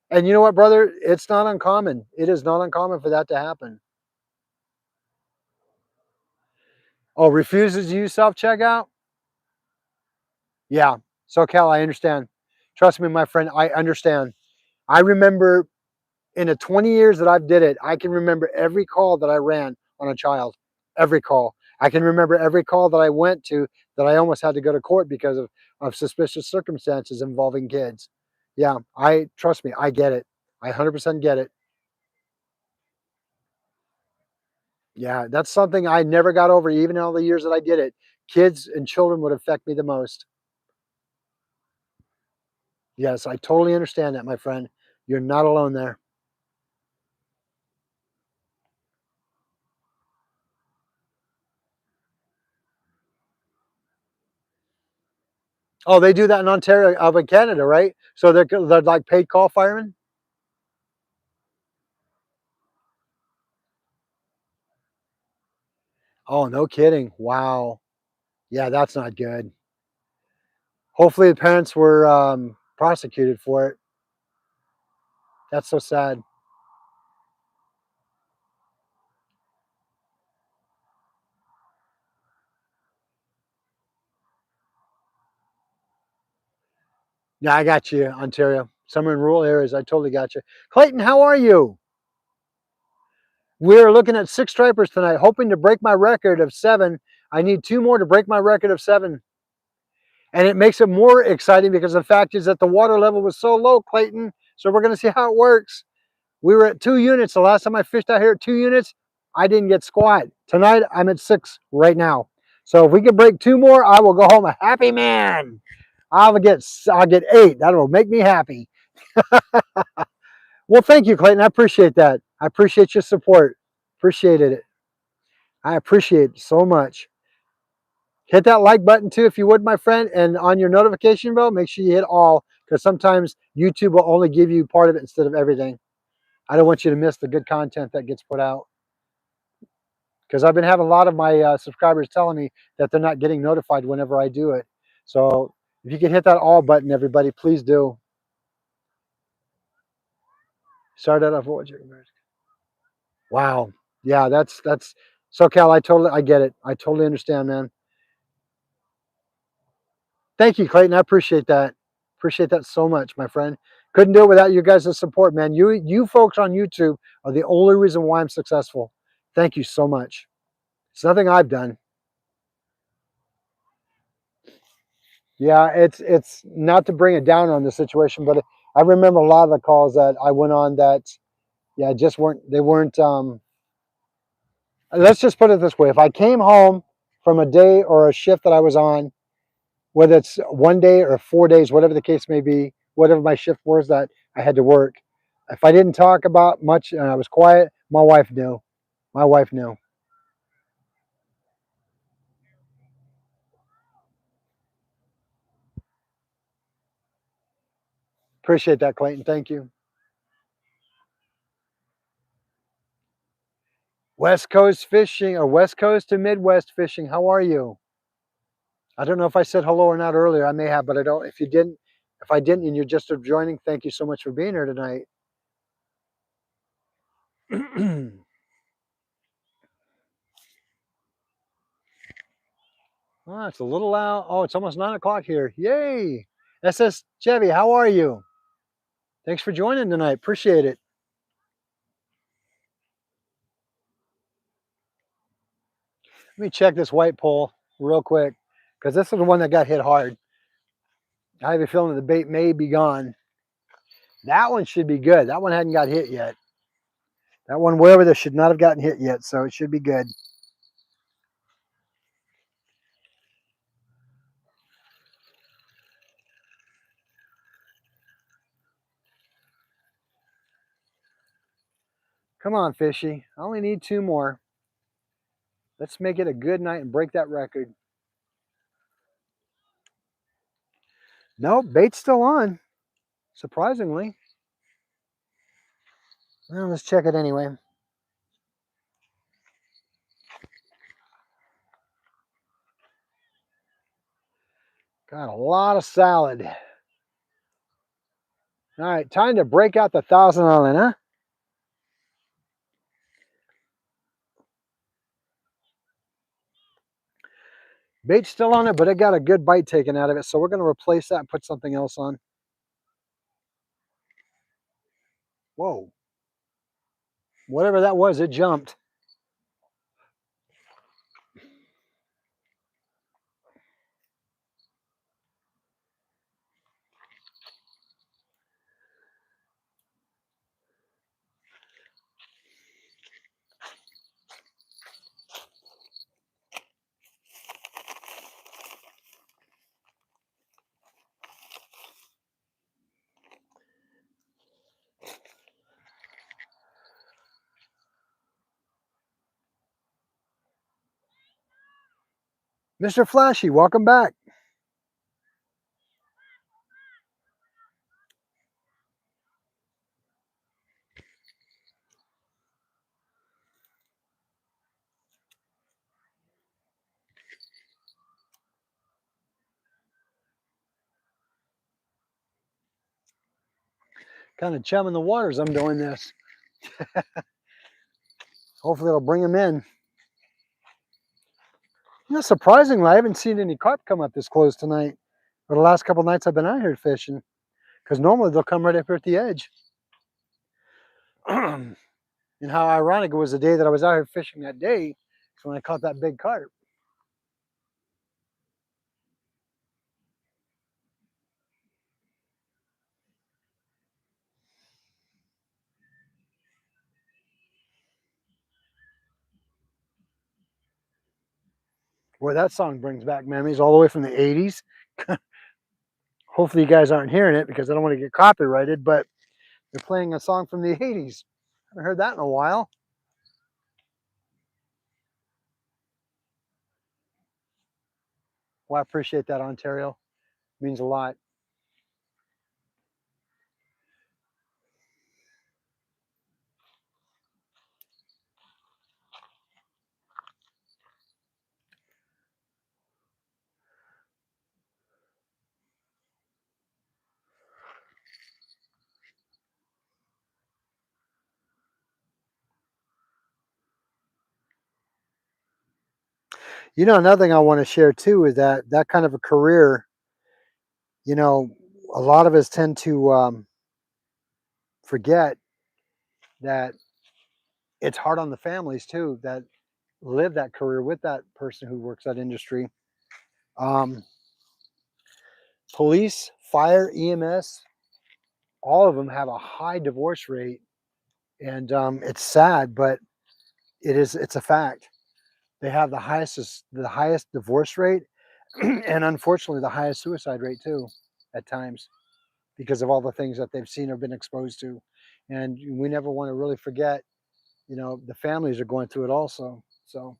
And you know what, brother? It's not uncommon. It is not uncommon for that to happen. Oh, refuses to use self checkout? Yeah. SoCal, I understand. Trust me, my friend, I understand. I remember in the 20 years that I've did it, I can remember every call that I ran on a child. Every call. I can remember every call that I went to that I almost had to go to court because of suspicious circumstances involving kids. Yeah, I trust me, I get it. I 100% get it. Yeah, that's something I never got over, even in all the years that I did it. Kids and children would affect me the most. Yes, I totally understand that, my friend. You're not alone there. Oh, they do that in Ontario, up in Canada, right? So they're like paid call firemen. Oh, no kidding. Wow. Yeah, that's not good. Hopefully, the parents were prosecuted for it. That's so sad. Yeah, I got you, Ontario. Somewhere in rural areas, I totally got you. Clayton, how are you? We're looking at 6 stripers tonight, hoping to break my record of 7. I need 2 more to break my record of 7. And it makes it more exciting because the fact is that the water level was so low, Clayton. So we're going to see how it works. We were at 2 units. The last time I fished out here at 2 units, I didn't get squat. Tonight, I'm at 6 right now. So if we can break 2 more, I will go home a happy man. I'll get 8. That'll make me happy. Well, thank you, Clayton. I appreciate that. I appreciate your support. Appreciated it. I appreciate it so much. Hit that like button too, if you would, my friend. And on your notification bell, make sure you hit all, because sometimes YouTube will only give you part of it instead of everything. I don't want you to miss the good content that gets put out. Because I've been having a lot of my subscribers telling me that they're not getting notified whenever I do it. So if you can hit that all button, everybody, please do. Start out off what you. Wow. Yeah, that's SoCal. I get it. I totally understand, man. Thank you, Clayton. I appreciate that. Appreciate that so much, my friend. Couldn't do it without you guys' support, man. You folks on YouTube are the only reason why I'm successful. Thank you so much. It's nothing I've done. Yeah, it's not to bring it down on the situation, but I remember a lot of the calls that I went on that, yeah, just weren't. Let's just put it this way: if I came home from a day or a shift that I was on, whether it's 1 day or 4 days, whatever the case may be, whatever my shift was that I had to work, if I didn't talk about much and I was quiet, my wife knew. My wife knew. Appreciate that, Clayton. Thank you. West Coast fishing, or West Coast to Midwest fishing. How are you? I don't know if I said hello or not earlier. I may have, but I don't. If I didn't, and you're just joining, thank you so much for being here tonight. Oh, it's a little loud. Oh, it's almost 9 o'clock here. Yay! SS Chevy, how are you? Thanks for joining tonight. Appreciate it. Let me check this white pole real quick, because this is the one that got hit hard. I have a feeling the bait may be gone. That one should be good. That one hadn't got hit yet. That one, wherever this, should not have gotten hit yet, so it should be good. Come on, fishy. I only need 2 more. Let's make it a good night and break that record. Nope, bait's still on, surprisingly. Well, let's check it anyway. Got a lot of salad. All right, time to break out the 1,000 island, huh? Bait's still on it, but it got a good bite taken out of it, so we're going to replace that and put something else on. Whoa. Whatever that was, it jumped. Mr. Flashy, welcome back. Kind of chumming the waters I'm doing this. Hopefully it'll bring them in. You know, surprisingly, I haven't seen any carp come up this close tonight. Or the last couple nights I've been out here fishing. because normally they'll come right up here at the edge. And how ironic it was the day that I was out here fishing that day when I caught that big carp. Boy, that song brings back memories all the way from the 80s. Hopefully you guys aren't hearing it because I don't want to get copyrighted, but they're playing a song from the 80s. I haven't heard that in a while. Well, I appreciate that, Ontario. It means a lot. You know, another thing I want to share too is that that kind of a career, you know, a lot of us tend to forget that it's hard on the families too that live that career with that person who works that industry. Um, Police, fire, EMS, all of them have a high divorce rate, and it's sad, but it's a fact. They have the highest divorce rate, and unfortunately the highest suicide rate too, at times, because of all the things that they've seen or been exposed to. And we never want to really forget, the families are going through it also. So,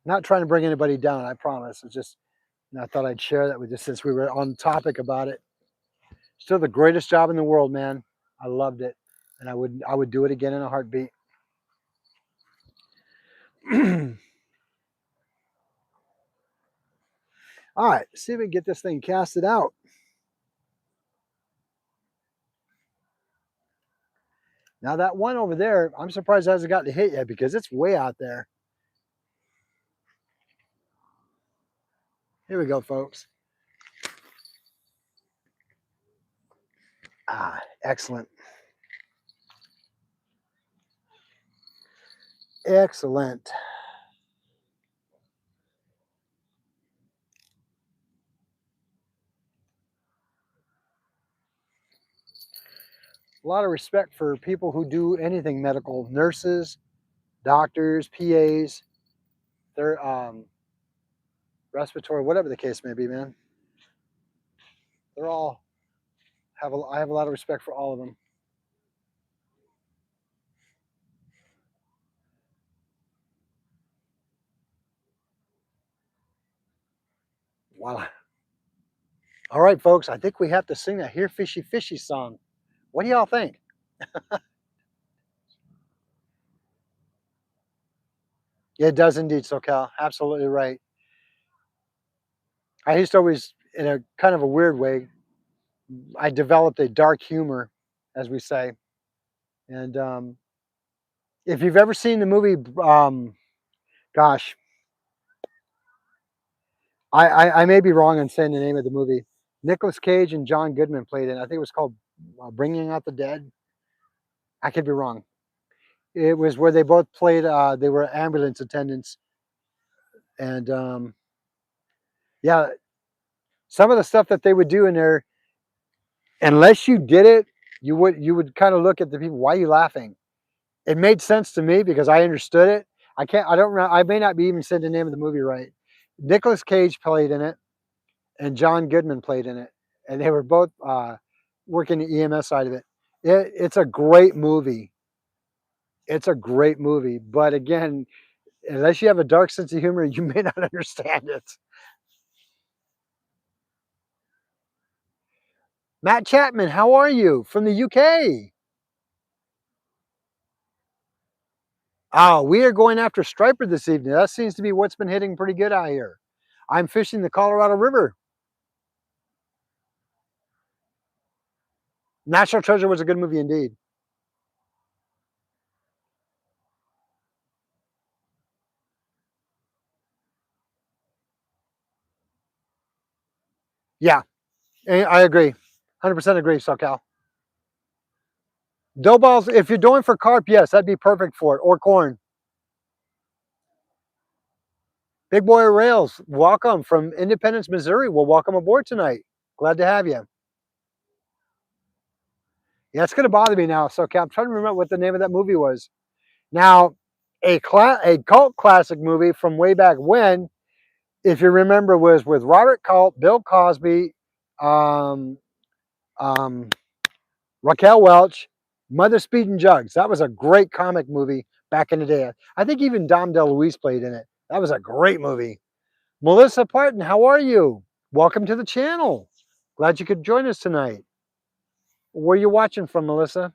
not trying to bring anybody down, I promise. It's just, I thought I'd share that with you since we were on topic about it. Still the greatest job in the world, man. I loved it, and I would do it again in a heartbeat. All right, see if we can get this thing casted out. Now that one over there, I'm surprised it hasn't gotten to hit yet because it's way out there. Here we go, folks. Ah, excellent. Excellent. A lot of respect for people who do anything medical, nurses, doctors, PAs, they're respiratory, whatever the case may be, man. They're all I have a lot of respect for all of them. Wow. All right, folks, I think we have to sing that Here Fishy Fishy song. What do y'all think? Yeah, it does indeed, SoCal. Absolutely right. I used to always, in a kind of a weird way, I developed a dark humor, as we say. And if you've ever seen the movie, gosh, I may be wrong in saying the name of the movie. Nicolas Cage and John Goodman played it. I think it was called Bringing Out the Dead. I could be wrong. It was where they both played. They were ambulance attendants, and yeah, some of the stuff that they would do in there, unless you did it, you would kind of look at the people. Why are you laughing? It made sense to me because I understood it. I can't. I don't. I may not be even saying the name of the movie right. Nicolas Cage played in it, and John Goodman played in it, and they were both working the EMS side of it. It's a great movie. It's a great movie, but again, unless you have a dark sense of humor, you may not understand it. Matt Chapman, how are you from the UK? Oh, we are going after striper this evening. That seems to be what's been hitting pretty good out here. I'm fishing the Colorado River. National Treasure was a good movie indeed. Yeah, I agree. 100% agree, SoCal. Dough balls, if you're doing for carp, yes, that'd be perfect for it, or corn. Big Boy Rails, welcome from Independence, Missouri. Well, welcome aboard tonight. Glad to have you. Yeah, it's going to bother me now, SoCal. I'm trying to remember what the name of that movie was. Now, a cult classic movie from way back when, if you remember, was with Robert Culp, Bill Cosby, um, um, Raquel Welch, Mother Speed and Jugs. That was a great comic movie back in the day. I think even Dom DeLuise played in it. That was a great movie. Melissa Parton, how are you? Welcome to the channel. Glad you could join us tonight. Where are you watching from, Melissa?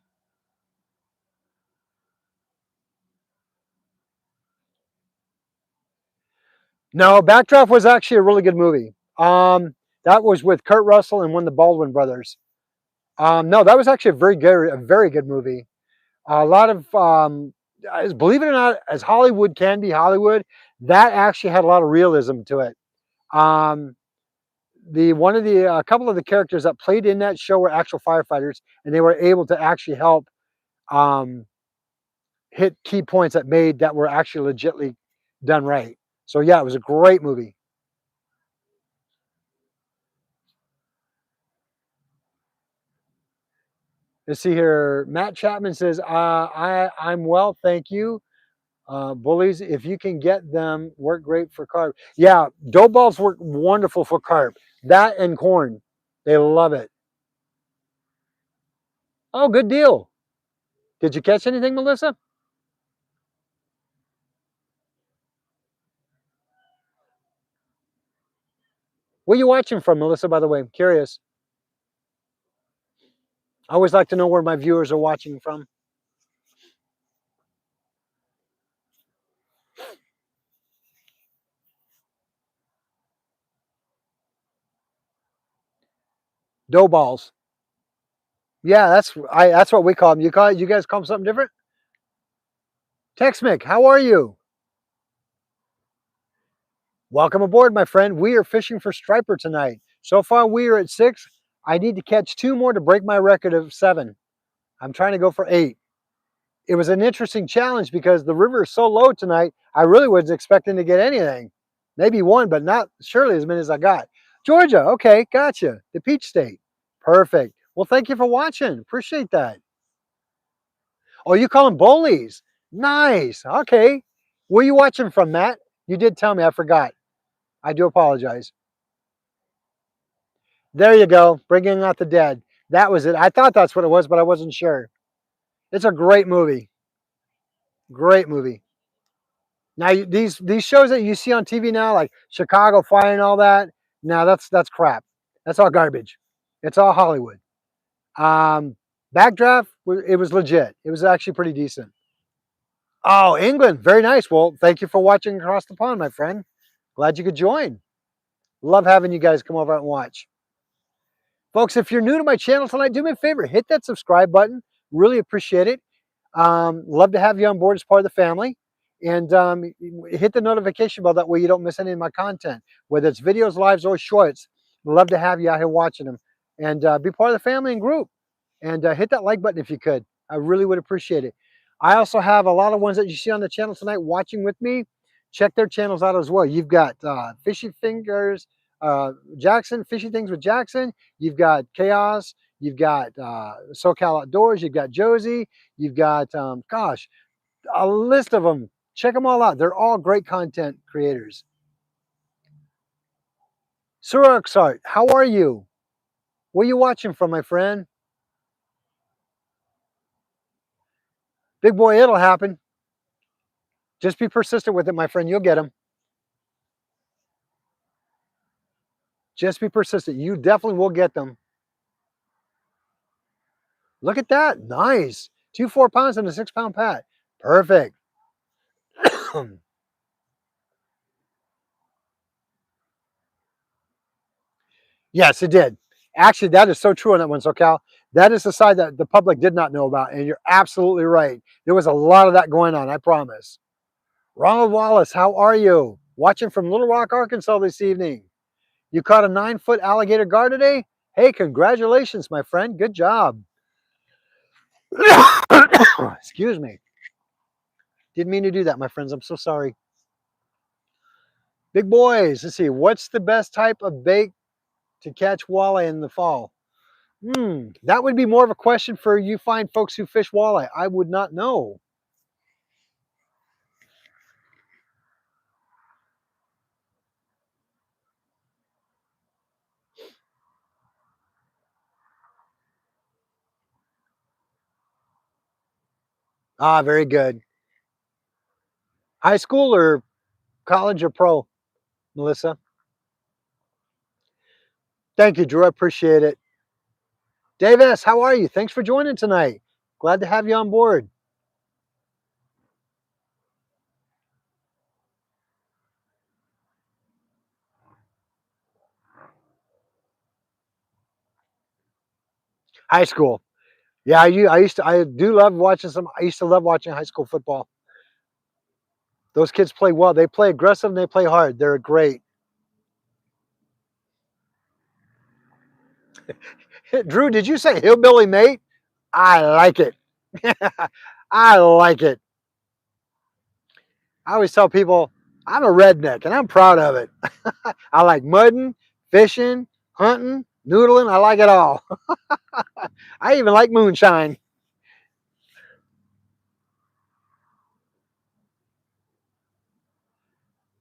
No, Backdraft was actually a really good movie. That was with Kurt Russell and one of the Baldwin brothers. No, that was actually a very good movie. A lot of, believe it or not, as Hollywood can be Hollywood, that actually had a lot of realism to it. Um, the one of the a couple of the characters that played in that show were actual firefighters, and they were able to actually help um, hit key points that were actually legitly done right. So yeah, it was a great movie. Let's see here. Matt Chapman says, I'm well, thank you. Bullies, if you can get them, work great for carp. Yeah, dough balls work wonderful for carp. That and corn, they love it. Oh, good deal. Did you catch anything, Melissa? Where are you watching from, Melissa? By the way, I'm curious. I always like to know where my viewers are watching from. Dough balls. Yeah, that's what we call them. You guys call them something different? Tex-Mex, how are you? Welcome aboard, my friend. We are fishing for striper tonight. So far, we are at 6. I need to catch 2 more to break my record of 7. I'm trying to go for 8. It was an interesting challenge because the river is so low tonight. I really wasn't expecting to get anything. Maybe 1, but not surely as many as I got. Georgia, okay, gotcha. The Peach State. Perfect. Well, thank you for watching. Appreciate that. Oh, you call them bullies. Nice. Okay. Where are you watching from, Matt? You did tell me. I forgot. I do apologize. There you go. Bringing out the dead. That was it. I thought that's what it was, but I wasn't sure. It's a great movie. Great movie. Now these shows that you see on TV now, like Chicago Fire and all that, now that's crap. That's all garbage. It's all Hollywood. Um, Backdraft, it was legit. It was actually pretty decent. Oh, England, very nice. Well, thank you for watching across the pond, my friend. Glad you could join. Love having you guys come over and watch. Folks, if you're new to my channel tonight, do me a favor, hit that subscribe button. Really appreciate it. Love to have you on board as part of the family. And hit the notification bell. That way you don't miss any of my content, whether it's videos, lives, or shorts. Love to have you out here watching them. And be part of the family and group. And hit that like button if you could. I really would appreciate it. I also have a lot of ones that you see on the channel tonight watching with me. Check their channels out as well. You've got Fishy Fingers, Jackson, Fishy Things with Jackson. You've got Chaos. You've got SoCal Outdoors. You've got Josie. You've got, gosh, a list of them. Check them all out. They're all great content creators. Suraksart, how are you? Where are you watching from, my friend? Big boy, it'll happen. Just be persistent with it, my friend. You'll get them. Just be persistent. You definitely will get them. Look at that. Nice. 2 4-pounds and a 6-pound pat. Perfect. Yes, it did. Actually, that is so true on that one, SoCal. That is the side that the public did not know about, and you're absolutely right. There was a lot of that going on, I promise. Ronald Wallace, how are you? Watching from Little Rock, Arkansas this evening. You caught a 9-foot alligator gar today? Hey, congratulations, my friend. Good job. Excuse me. Didn't mean to do that, my friends. I'm so sorry. Big boys, let's see. What's the best type of bait to catch walleye in the fall? That would be more of a question for you fine folks who fish walleye. I would not know. Ah, very good. High school or college or pro, Melissa? Thank you, Drew. I appreciate it. Davis, how are you? Thanks for joining tonight. Glad to have you on board. High school. Yeah, I do love watching some. I used to love watching high school football. Those kids play well. They play aggressive and they play hard. They're great. Drew, did you say hillbilly mate? I like it. I like it. I always tell people I'm a redneck and I'm proud of it. I like mudding, fishing, hunting, noodling. I like it all. I even like moonshine.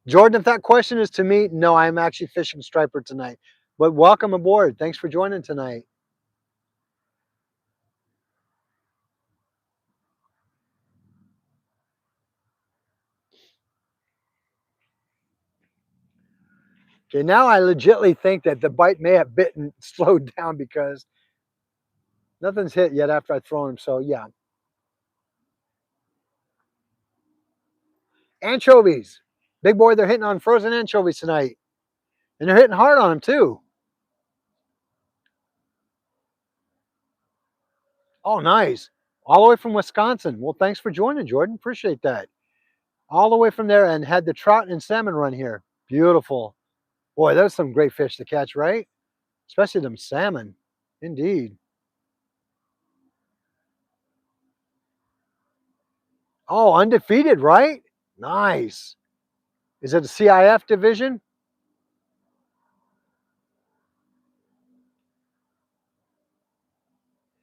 Jordan, if that question is to me, no, I'm actually fishing striper tonight. But welcome aboard. Thanks for joining tonight. Okay, now I legitimately think that the bite may have bitten slowed down because nothing's hit yet after I throw him. So yeah. Anchovies. Big boy, they're hitting on frozen anchovies tonight. And they're hitting hard on them too. Oh, nice. All the way from Wisconsin. Well, thanks for joining, Jordan. Appreciate that. All the way from there and had the trout and salmon run here. Beautiful. Boy, those some great fish to catch, right? Especially them salmon. Indeed. Oh, undefeated, right? Nice. Is it a CIF division?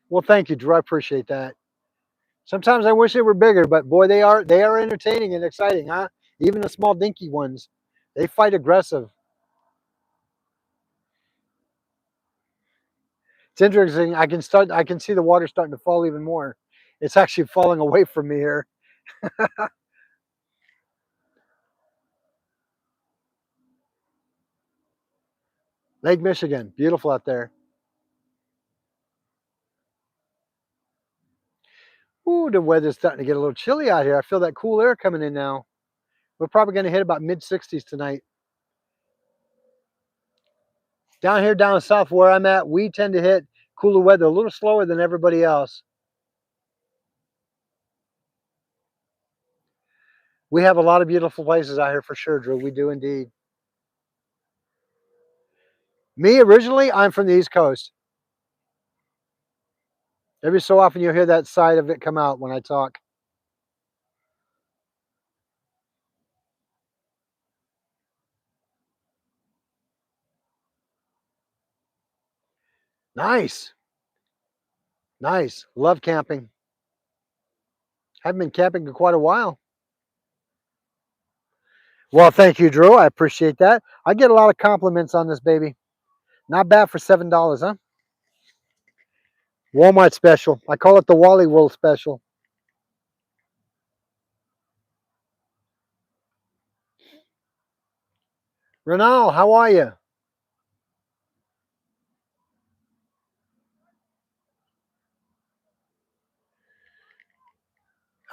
Well, thank you, Drew. I appreciate that. Sometimes I wish they were bigger, but boy, they are entertaining and exciting, huh? Even the small dinky ones. They fight aggressive. It's interesting. I can see the water starting to fall even more. It's actually falling away from me here. Lake Michigan, beautiful out there. Ooh, the weather's starting to get a little chilly out here. I feel that cool air coming in now. We're probably going to hit about mid 60s tonight. Down here, down south where I'm at, we tend to hit cooler weather a little slower than everybody else. We have a lot of beautiful places out here for sure, Drew. We do indeed. Me, originally, I'm from the East Coast. Every so often you'll hear that side of it come out when I talk. Nice. Nice. Love camping. Haven't been camping in quite a while. Well, thank you, Drew. I appreciate that. I get a lot of compliments on this baby. Not bad for $7, huh? Walmart special. I call it the Wally World special. Renal, how are you?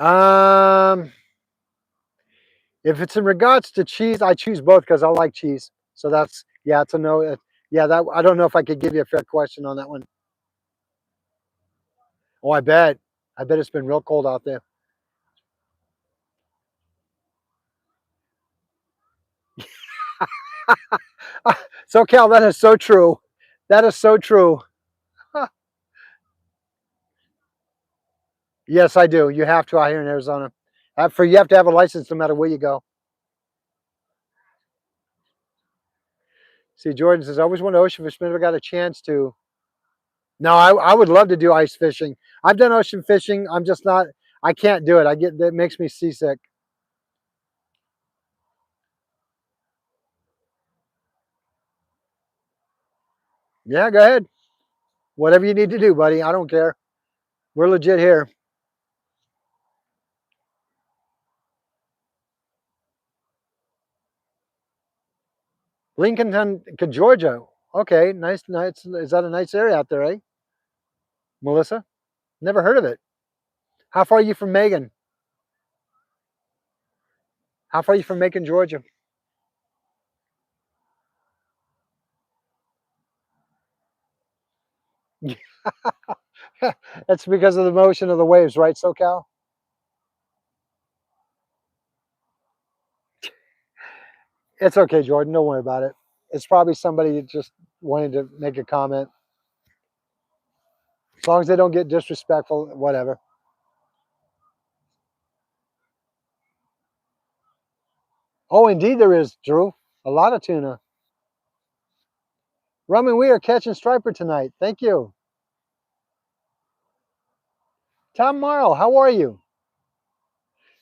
Um, if it's in regards to cheese, I choose both because I like cheese. So that's yeah, it's a no. Yeah, that I don't know if I could give you a fair question on that one. Oh, I bet. I bet it's been real cold out there. So Cal, that is so true. That is so true. Huh. Yes, I do. You have to out here in Arizona. For you have to have a license no matter where you go. See, Jordan says, I always wanted to ocean fish, but never got a chance to. No, I would love to do ice fishing. I've done ocean fishing. I'm just not, I can't do it. I get, that makes me seasick. Yeah, go ahead. Whatever you need to do, buddy. I don't care. We're legit here. Lincolnton, Georgia. Okay, nice, nice. Is that a nice area out there, eh? Melissa? Never heard of it. How far are you from Megan? How far are you from Macon, Georgia? That's because of the motion of the waves, right, SoCal? It's okay, Jordan. Don't worry about it. It's probably somebody just wanting to make a comment. As long as they don't get disrespectful, whatever. Oh, indeed there is, Drew. A lot of tuna. Rum and we are catching striper tonight. Thank you. Tom Morrow, how are you?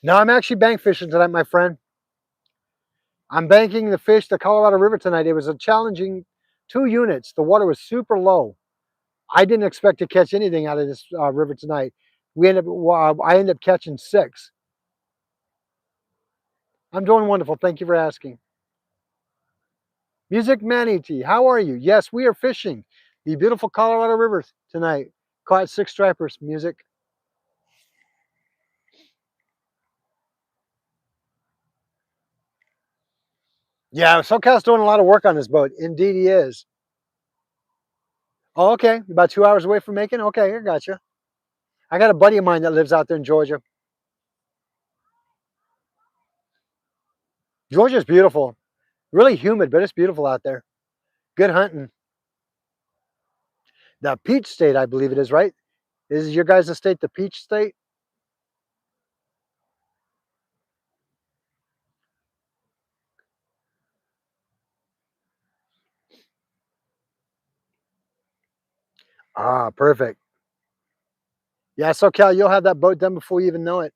No, I'm actually bank fishing tonight, my friend. I'm banking the fish the Colorado River tonight. It was a challenging 2 units. The water was super low. I didn't expect to catch anything out of this river tonight. I ended up catching 6. I'm doing wonderful. Thank you for asking. Music Manatee, how are you? Yes, we are fishing the beautiful Colorado River tonight. Caught 6 stripers. Music. Yeah, SoCal's doing a lot of work on this boat. Indeed, he is. Oh, okay. About 2 hours away from Macon. Okay, I gotcha. I got a buddy of mine that lives out there in Georgia. Georgia's beautiful. Really humid, but it's beautiful out there. Good hunting. The Peach State, I believe it is, right? Is your guys' state the Peach State? Ah, perfect. Yeah, SoCal, you'll have that boat done before you even know it.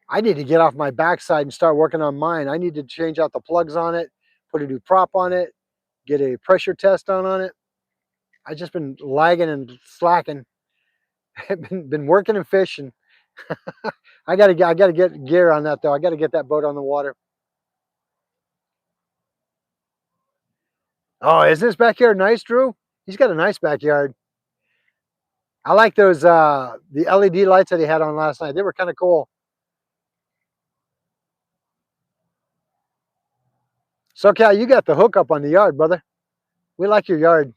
I need to get off my backside and start working on mine. I need to change out the plugs on it, put a new prop on it, get a pressure test on it. I just been lagging and slacking. been working and fishing. I gotta get gear on that though. I gotta get that boat on the water. Oh, is this backyard nice, Drew? He's got a nice backyard. I like those the LED lights that he had on last night. They were kind of cool. So Cal, you got the hookup on the yard, brother. We like your yard.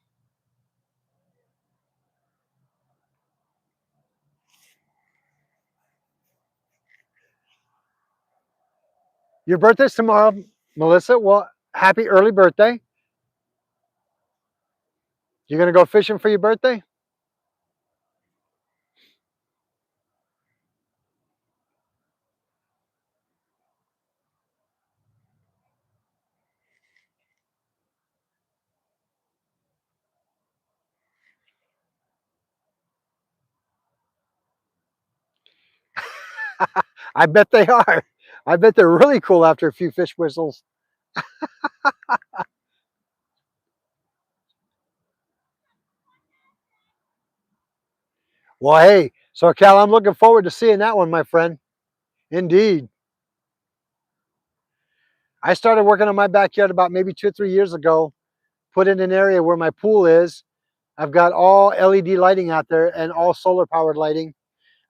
Your birthday's tomorrow, Melissa. Well, happy early birthday. You're gonna go fishing for your birthday? I bet they are. I bet they're really cool after a few fish whistles. Well, hey, so Cal, I'm looking forward to seeing that one, my friend. Indeed. I started working on my backyard about maybe 2 or 3 years ago. Put in an area where my pool is. I've got all LED lighting out there and all solar powered lighting.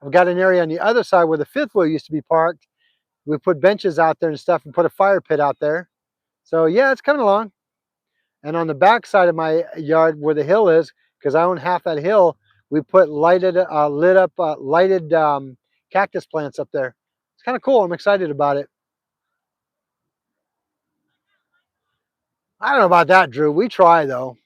I've got an area on the other side where the fifth wheel used to be parked. We put benches out there and stuff and put a fire pit out there. So yeah, it's coming along. And on the back side of my yard where the hill is, because I own half that hill, we put lighted, lit up, lighted cactus plants up there. kind of cool. I'm excited about it. I don't know about that, Drew. We try though.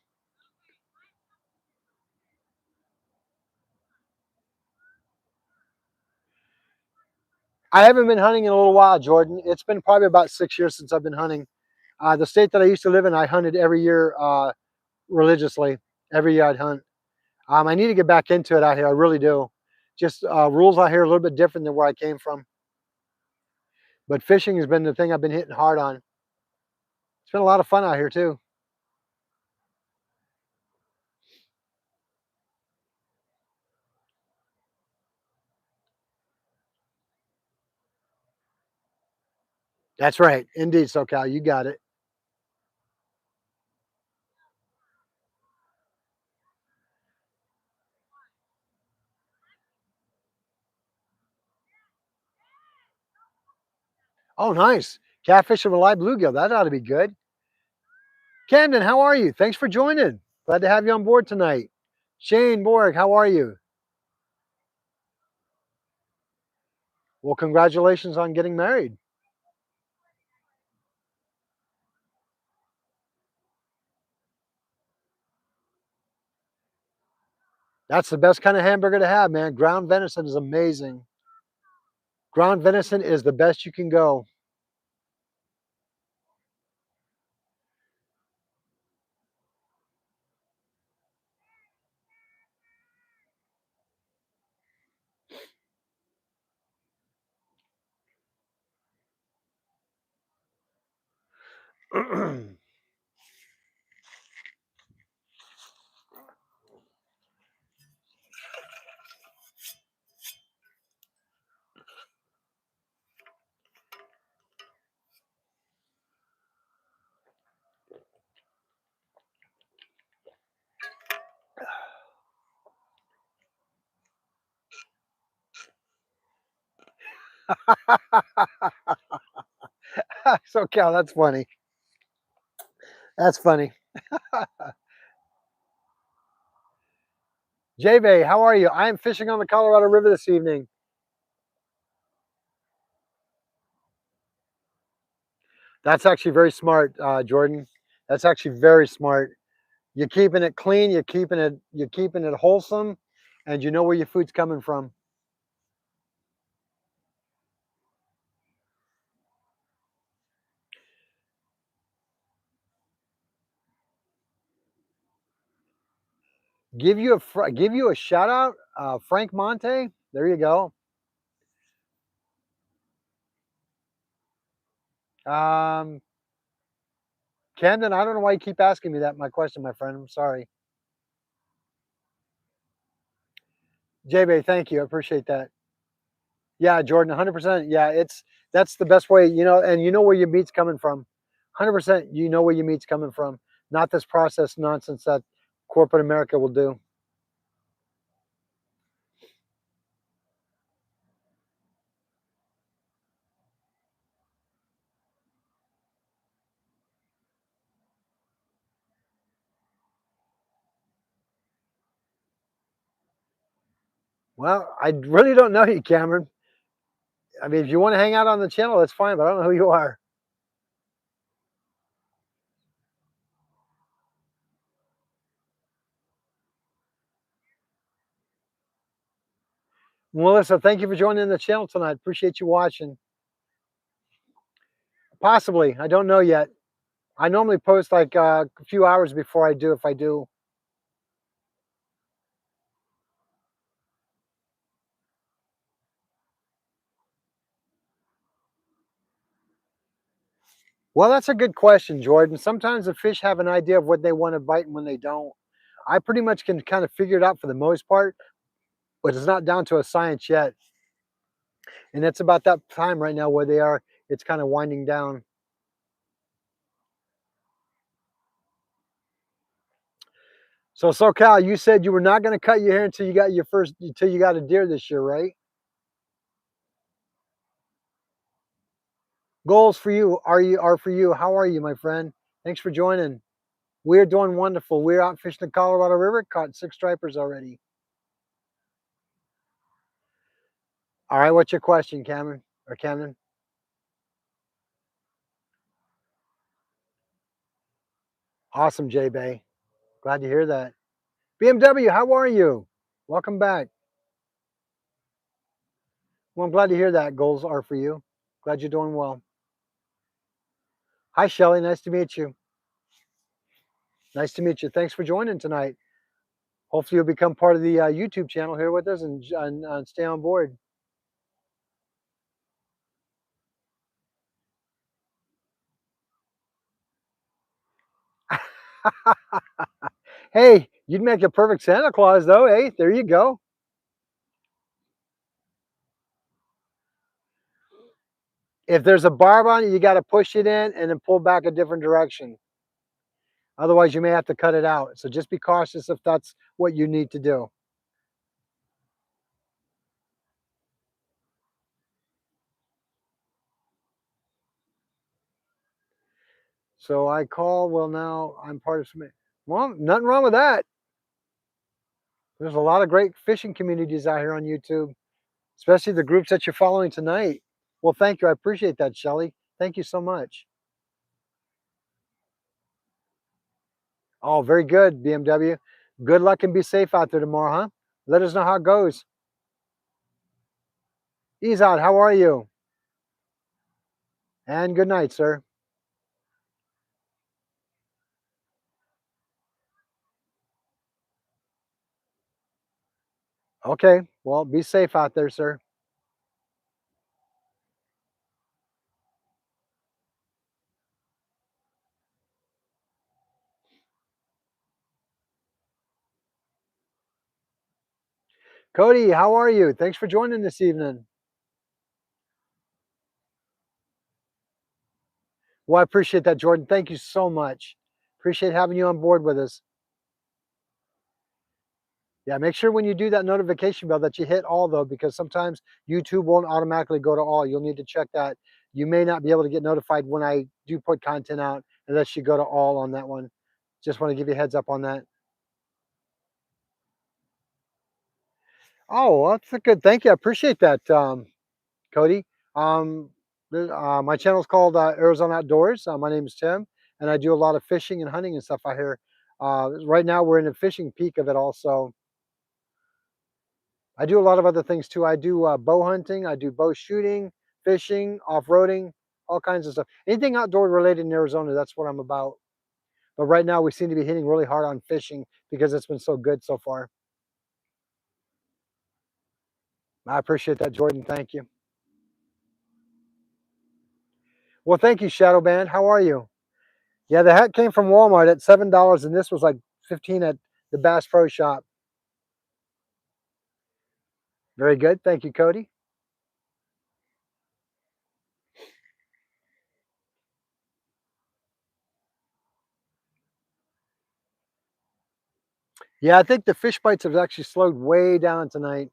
I haven't been hunting in a little while, Jordan. It's been probably about 6 years since I've been hunting. The state that I used to live in, I hunted every year religiously. Every year I'd hunt. I need to get back into it out here. I really do. Just rules out here a little bit different than where I came from. But fishing has been the thing I've been hitting hard on. It's been a lot of fun out here too. That's right. Indeed, SoCal. You got it. Oh, nice. Catfish with a live bluegill. That ought to be good. Camden, how are you? Thanks for joining. Glad to have you on board tonight. Shane Borg, how are you? Well, congratulations on getting married. That's the best kind of hamburger to have, man. Ground venison is amazing. Ground venison is the best you can go. So, Cal, that's funny. That's funny. J-Bay, how are you? I am fishing on the Colorado River this evening. That's actually very smart, Jordan. That's actually very smart. You're keeping it clean. You're keeping it wholesome, and you know where your food's coming from. Give you a shout out, Frank Monte. There you go. Um, Camden, I don't know why you keep asking me that. My question, my friend. I'm sorry. JB, thank you. I appreciate that. Yeah, Jordan, 100%. Yeah, that's the best way, and you know where your meat's coming from. 100%. You know where your meat's coming from. Not this processed nonsense that corporate America will do. Well, I really don't know you, Cameron. I mean, if you want to hang out on the channel, that's fine, but I don't know who you are. Melissa, thank you for joining the channel tonight. Appreciate you watching. Possibly. I don't know yet. I normally post like a few hours before I do, if I do. Well, that's a good question, Jordan. Sometimes the fish have an idea of what they want to bite and when they don't. I pretty much can kind of figure it out for the most part, but it's not down to a science yet. And it's about that time right now where they are, it's kind of winding down. So SoCal, you said you were not going to cut your hair until you got a deer this year, right? Goals for you are for you. How are you, my friend? Thanks for joining. We're doing wonderful. We're out fishing the Colorado River, caught 6 stripers already. All right, what's your question, Cameron? or Canon? Awesome, J Bay. Glad to hear that. BMW, how are you? Welcome back. Well, I'm glad to hear that goals are for you. Glad you're doing well. Hi, Shelly. Nice to meet you. Nice to meet you. Thanks for joining tonight. Hopefully, you'll become part of the YouTube channel here with us and stay on board. Hey, you'd make a perfect Santa Claus, though. Hey, there you go. If there's a barb on it, you got to push it in and then pull back a different direction. Otherwise, you may have to cut it out. So just be cautious if that's what you need to do. So I call, well, now I'm part of some. Well, nothing wrong with that. There's a lot of great fishing communities out here on YouTube, especially the groups that you're following tonight. Well, thank you. I appreciate that, Shelly. Thank you so much. Oh, very good, BMW. Good luck and be safe out there tomorrow, huh? Let us know how it goes. Izad, how are you? And good night, sir. Okay, well, be safe out there, sir. Cody, how are you? Thanks for joining this evening. Well, I appreciate that, Jordan. Thank you so much. Appreciate having you on board with us. Yeah, make sure when you do that notification bell that you hit all though, because sometimes YouTube won't automatically go to all. You'll need to check that. You may not be able to get notified when I do put content out unless you go to all on that one. Just want to give you a heads up on that. Oh, well, that's a good. Thank you. I appreciate that, Cody. Um, my channel is called Arizona Outdoors. My name is Tim, and I do a lot of fishing and hunting and stuff out here. Right now, we're in a fishing peak of it also. I do a lot of other things too. I do bow hunting, I do bow shooting, fishing, off-roading, all kinds of stuff. Anything outdoor related in Arizona, that's what I'm about. But right now we seem to be hitting really hard on fishing because it's been so good so far. I appreciate that, Jordan. Thank you. Well, thank you, Shadow Band. How are you? Yeah, the hat came from Walmart at $7, and this was like 15 at the Bass Pro Shop. Very good. Thank you, Cody. Yeah, I think the fish bites have actually slowed way down tonight.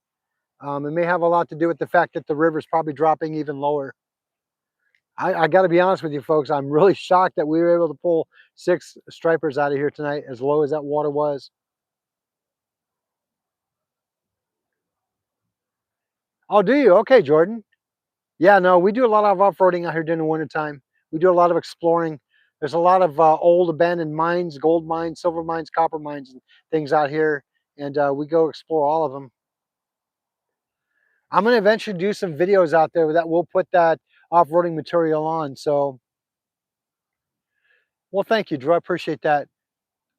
It may have a lot to do with the fact that the river's probably dropping even lower. I got to be honest with you, folks. I'm really shocked that we were able to pull 6 stripers out of here tonight, as low as that water was. Oh, do you? Okay, Jordan. Yeah, no, we do a lot of off-roading out here during the wintertime. We do a lot of exploring. There's a lot of old abandoned mines, gold mines, silver mines, copper mines, and things out here, and we go explore all of them. I'm going to eventually do some videos out there that will put that off-roading material on. So, well, thank you, Drew. I appreciate that.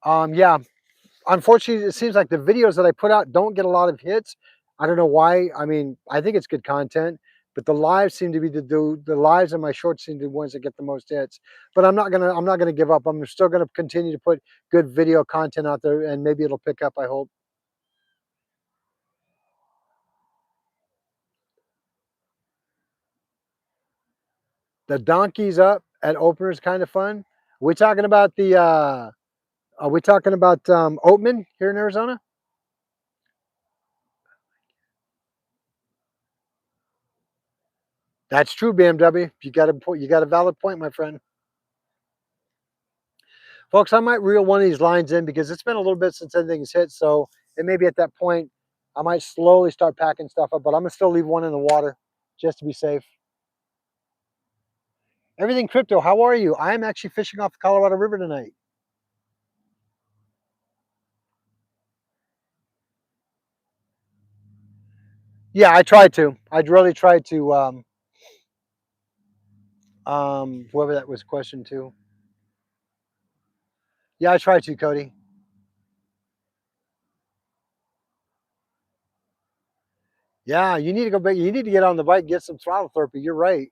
Yeah, unfortunately, it seems like the videos that I put out don't get a lot of hits. I don't know why. I mean, I think it's good content, but the lives seem to be the lives and my shorts seem to be the ones that get the most hits. But I'm not gonna give up. I'm still gonna continue to put good video content out there, and maybe it'll pick up. I hope. The donkeys up at opener is kind of fun. We talking about the are we talking about Oatman here in Arizona? That's true, BMW. You got a valid point, my friend. Folks, I might reel one of these lines in because it's been a little bit since anything's hit. So it may be at that point I might slowly start packing stuff up, but I'm gonna still leave one in the water just to be safe. Everything crypto, how are you? I'm actually fishing off the Colorado River tonight. Yeah, I tried to. I'd really tried to, whoever that was question to. Yeah, I tried to, Cody. Yeah, you need to go back. You need to get on the bike, get some throttle therapy. You're right.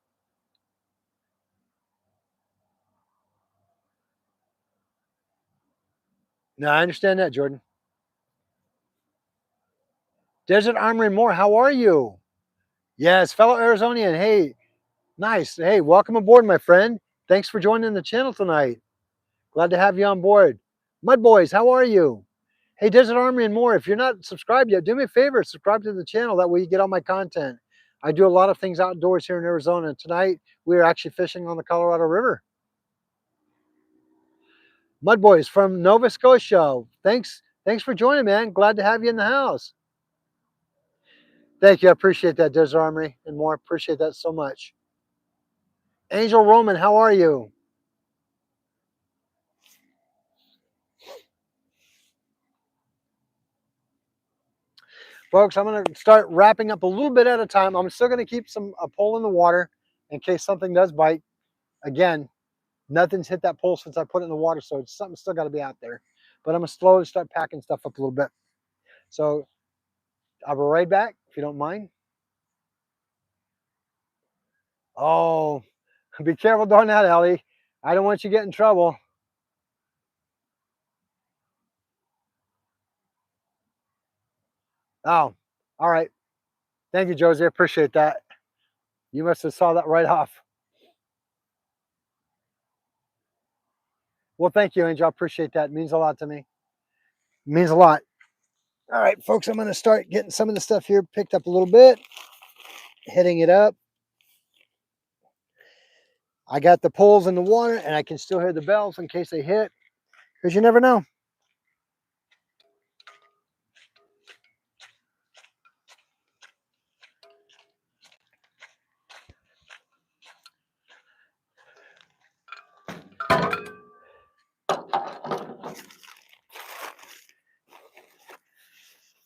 No, I understand that, Jordan. Desert Armory More, how are you? Yes, fellow Arizonian. Hey, nice. Hey, welcome aboard, my friend. Thanks for joining the channel tonight. Glad to have you on board. Mud Boys, how are you? Hey, Desert Armory and More, if you're not subscribed yet, do me a favor, subscribe to the channel. That way you get all my content. I do a lot of things outdoors here in Arizona. And tonight, we are actually fishing on the Colorado River. Mud Boys from Nova Scotia. Thanks for joining, man. Glad to have you in the house. Thank you. I appreciate that, Desert Armory and More. Appreciate that so much. Angel Roman, how are you? Folks, I'm going to start wrapping up a little bit at a time. I'm still going to keep a pole in the water in case something does bite. Again, nothing's hit that pole since I put it in the water, so something's still got to be out there. But I'm going to slowly start packing stuff up a little bit. So I'll be right back, if you don't mind. Oh, be careful doing that, Ellie. I don't want you to get in trouble. Oh, all right. Thank you, Josie. I appreciate that. You must have saw that right off. Well, thank you, Angel. I appreciate that. It means a lot to me. It means a lot. All right, folks, I'm going to start getting some of the stuff here picked up a little bit, hitting it up. I got the poles in the water, and I can still hear the bells in case they hit, because you never know.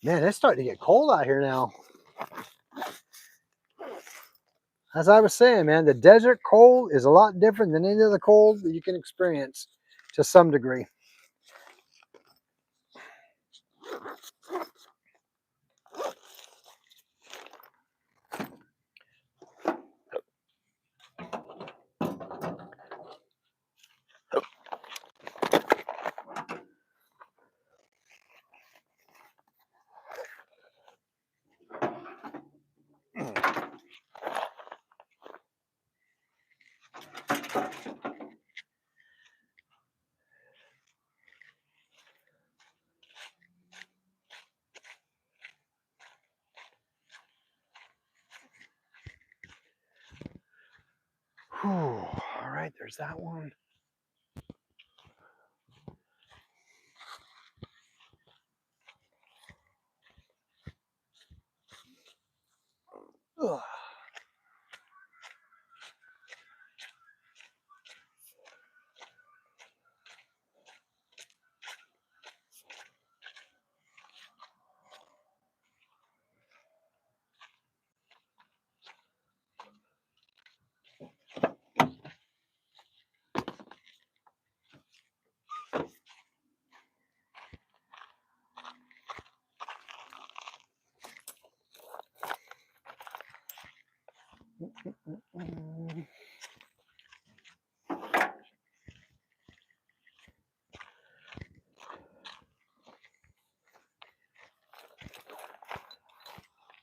Man, it's starting to get cold out here now. As I was saying, man, the desert cold is a lot different than any other cold that you can experience to some degree. Whew. All right, there's that one. Ugh.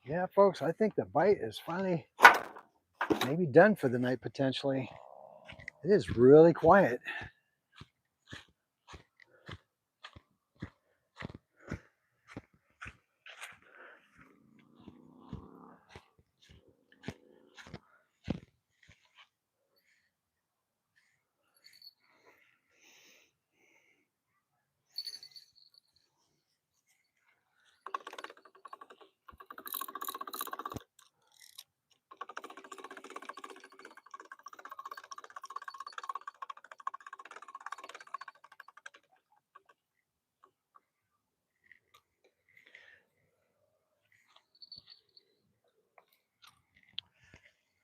Yeah, folks, I think the bite is finally maybe done for the night potentially. It is really quiet.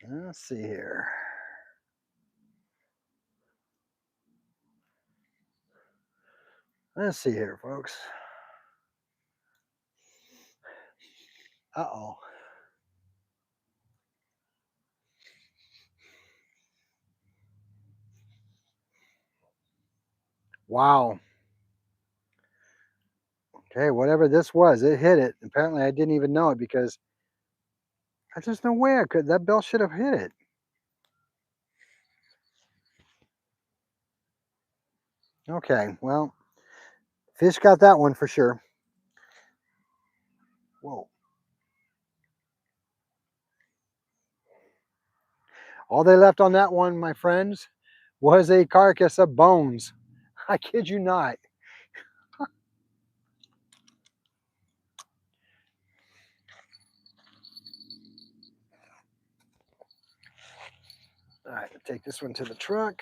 Let's see here. Let's see here, folks. Uh-oh. Wow. Okay, whatever this was, it hit it. Apparently, I didn't even know it because there's just no way I could. That bell should have hit it. Okay, well, fish got that one for sure. Whoa. All they left on that one, my friends, was a carcass of bones. I kid you not. All right, take this one to the truck.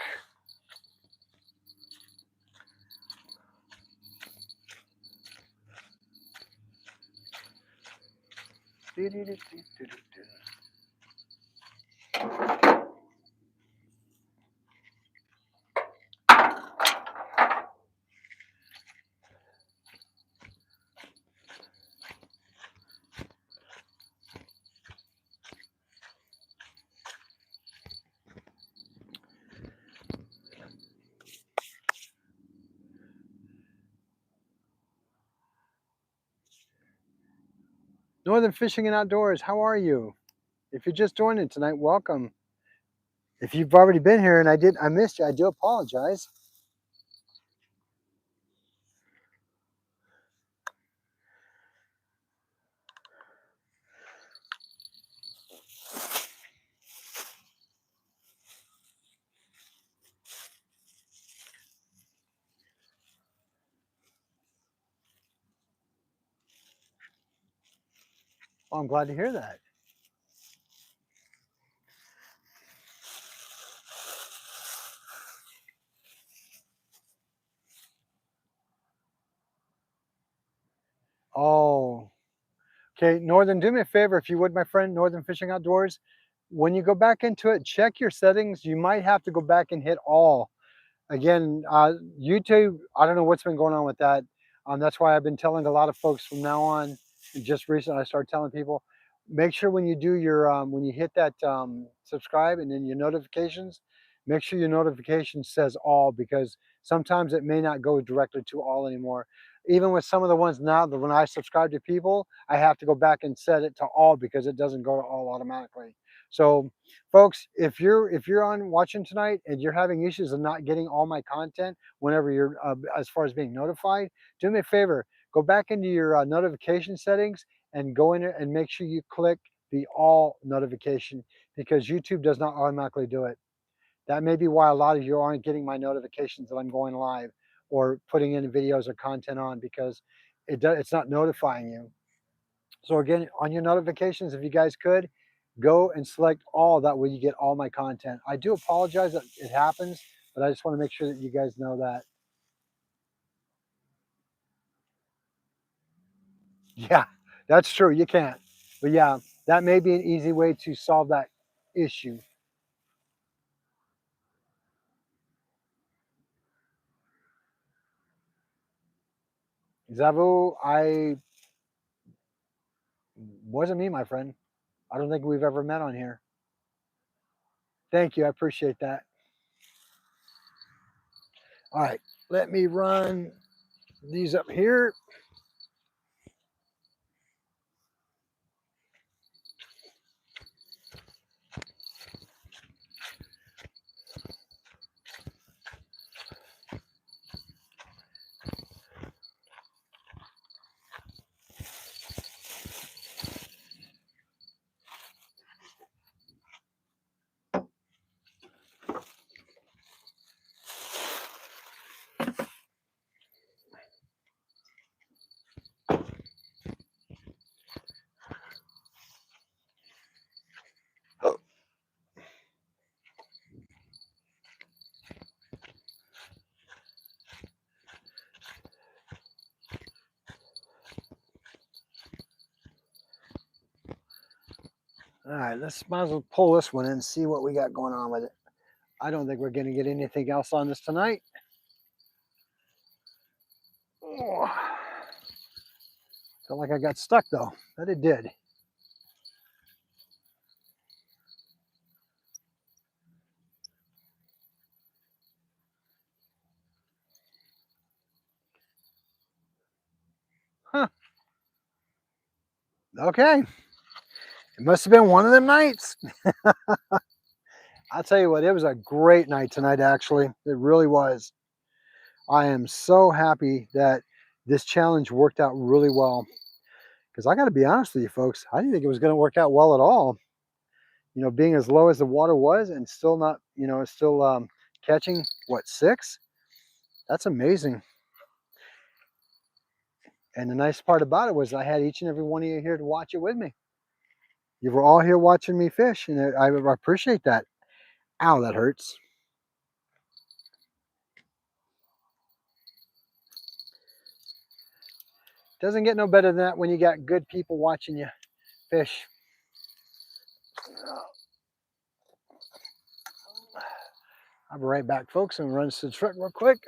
Northern Fishing and Outdoors, how are you? If you're just joining tonight, welcome. If you've already been here and I missed you, I do apologize. Well, I'm glad to hear that. Oh, okay. Northern, do me a favor, if you would, my friend, Northern Fishing Outdoors. When you go back into it, check your settings. You might have to go back and hit all. Again, YouTube, I don't know what's been going on with that. That's why I've been telling a lot of folks from now on. Just recently, I started telling people, make sure when you do your, when you hit that subscribe and then your notifications, make sure your notification says all, because sometimes it may not go directly to all anymore. Even with some of the ones now, that when I subscribe to people, I have to go back and set it to all because it doesn't go to all automatically. So folks, if you're on watching tonight and you're having issues of not getting all my content whenever you're as far as being notified, do me a favor, go back into your notification settings and go in there and make sure you click the all notification, because YouTube does not automatically do it. That may be why a lot of you aren't getting my notifications that I'm going live or putting in videos or content on, because it's not notifying you. So again, on your notifications, if you guys could, go and select all. That way you get all my content. I do apologize that it happens, but I just want to make sure that you guys know that. Yeah, that's true. You can't. But yeah, that may be an easy way to solve that issue. Zavu, I wasn't me, my friend. I don't think we've ever met on here. Thank you. I appreciate that. All right, let me run these up here. All right, let's might as well pull this one in and see what we got going on with it. I don't think we're going to get anything else on this tonight. Oh, felt like I got stuck though, but it did. Huh. Okay. It must have been one of them nights. I'll tell you what, it was a great night tonight, actually. It really was. I am so happy that this challenge worked out really well. Because I got to be honest with you, folks, I didn't think it was going to work out well at all. You know, being as low as the water was and still not, you know, still catching, what, 6? That's amazing. And the nice part about it was I had each and every one of you here to watch it with me. You were all here watching me fish, and I appreciate that. Ow, that hurts. Doesn't get no better than that when you got good people watching you fish. I'll be right back, folks. I'm going to run to the truck real quick.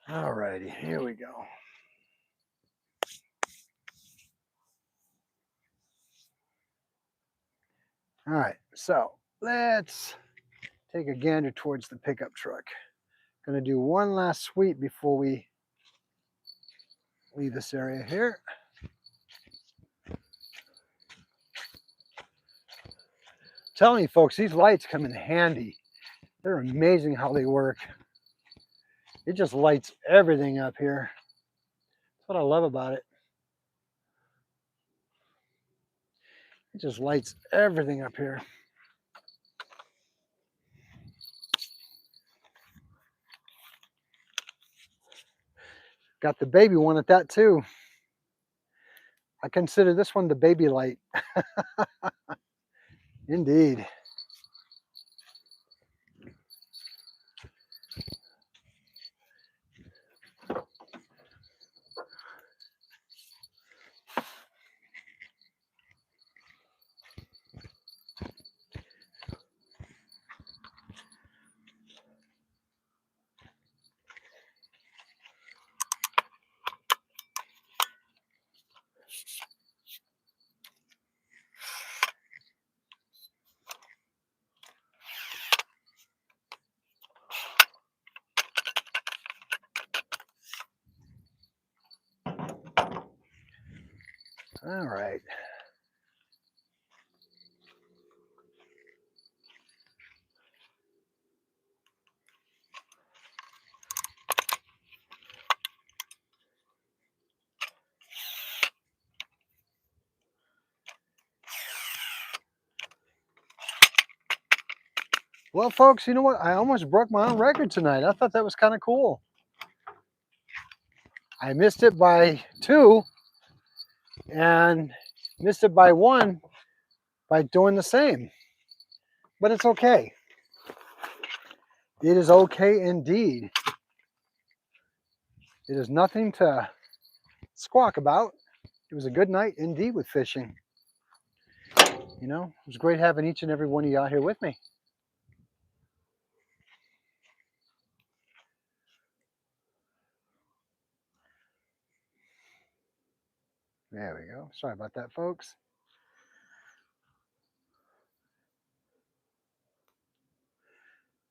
All righty, here we go. All right, so let's take a gander towards the pickup truck. Going to do one last sweep before we leave this area here. Telling you folks, these lights come in handy. They're amazing how they work. It just lights everything up here. That's what I love about it. It just lights everything up here. Got the baby one at that too. I consider this one the baby light. Indeed. All right. Well, folks, you know what? I almost broke my own record tonight. I thought that was kind of cool. I missed it by 2 and missed it by 1 by doing the same. But it's okay. It is okay indeed. It is nothing to squawk about. It was a good night indeed with fishing. You know, it was great having each and every one of you out here with me. There we go. Sorry about that, folks.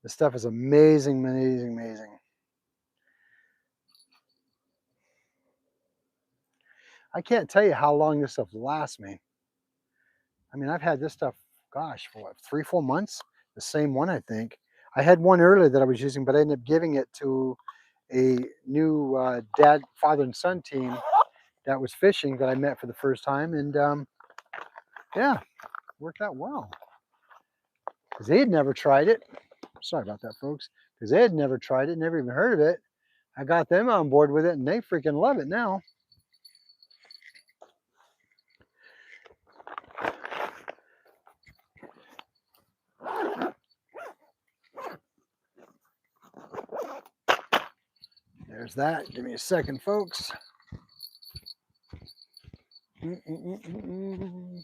This stuff is amazing, amazing, amazing. I can't tell you how long this stuff lasts me. I mean, I've had this stuff, gosh, for what, 3, 4 months? The same one, I think. I had one earlier that I was using, but I ended up giving it to a new dad, father, and son team that was fishing that I met for the first time. And Yeah, worked out well. Because they had never tried it. Sorry about that, folks. Because they had never tried it, never even heard of it. I got them on board with it, and they freaking love it now. There's that. Give me a second, folks. Mm-mm-mm-mm.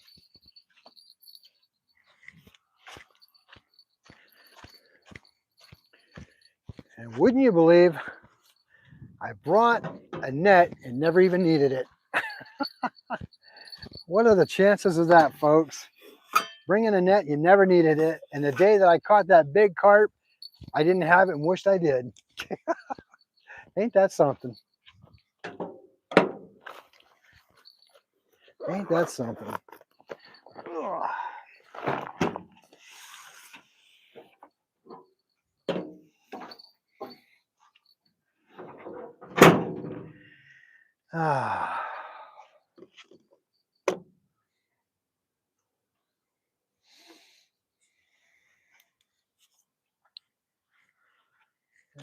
And wouldn't you believe, I brought a net and never even needed it. What are the chances of that, folks? Bringing a net, you never needed it. And the day that I caught that big carp, I didn't have it and wished I did. Ain't that something? Ain't that something? Ugh. Ah.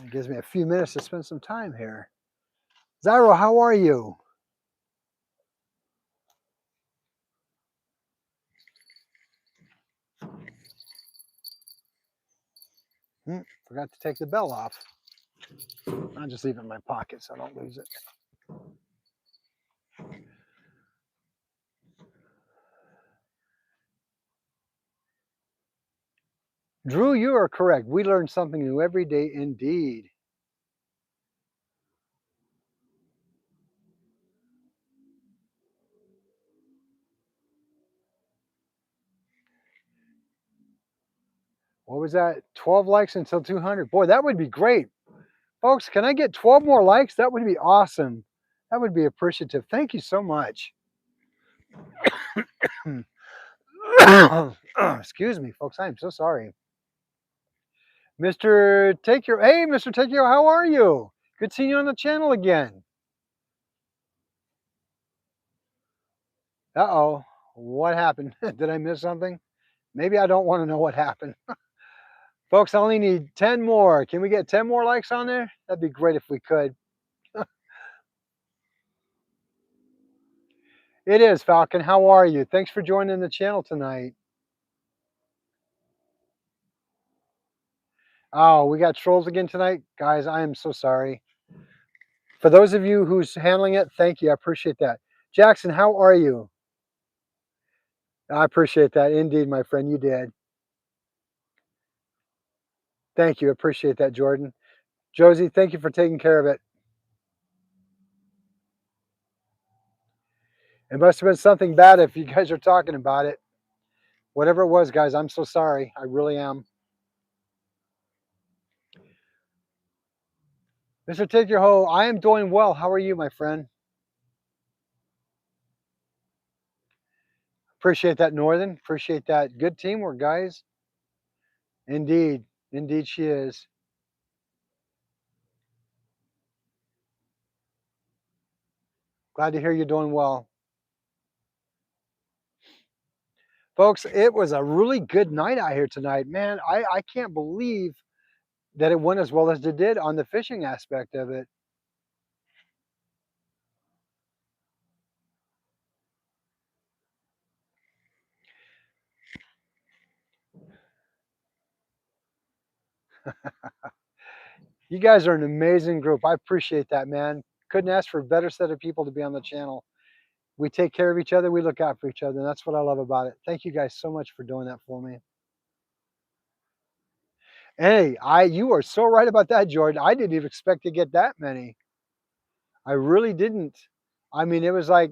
It gives me a few minutes to spend some time here. Zyro, how are you? Forgot to take the bell off. I'll just leave it in my pocket so I don't lose it. Drew, you are correct. We learn something new every day indeed. What was that? 12 likes until 200. Boy, that would be great. Folks, can I get 12 more likes? That would be awesome. That would be appreciative. Thank you so much. Excuse me, folks. I am so sorry. Mr. Take Your, hey, Mr. Take Your, how are you? Good seeing you on the channel again. Uh-oh, what happened? Did I miss something? Maybe I don't want to know what happened. Folks, I only need 10 more. Can we get 10 more likes on there? That'd be great if we could. It is, Falcon. How are you? Thanks for joining the channel tonight. Oh, we got trolls again tonight? Guys, I am so sorry. For those of you who's handling it, thank you. I appreciate that. Jackson, how are you? I appreciate that. Indeed, my friend, you did. Thank you. Appreciate that, Jordan. Josie, thank you for taking care of it. It must have been something bad if you guys are talking about it. Whatever it was, guys, I'm so sorry. I really am. Mr. Take Your Hoe, I am doing well. How are you, my friend? Appreciate that, Northern. Appreciate that. Good teamwork, guys. Indeed. Indeed, she is. Glad to hear you're doing well. Folks, it was a really good night out here tonight. Man, I can't believe that it went as well as it did on the fishing aspect of it. You guys are an amazing group. I appreciate that, man. Couldn't ask for a better set of people to be on the channel. We take care of each other. We look out for each other. And that's what I love about it. Thank you guys so much for doing that for me. Hey, you are so right about that, Jordan. I didn't even expect to get that many. I really didn't. I mean, it was like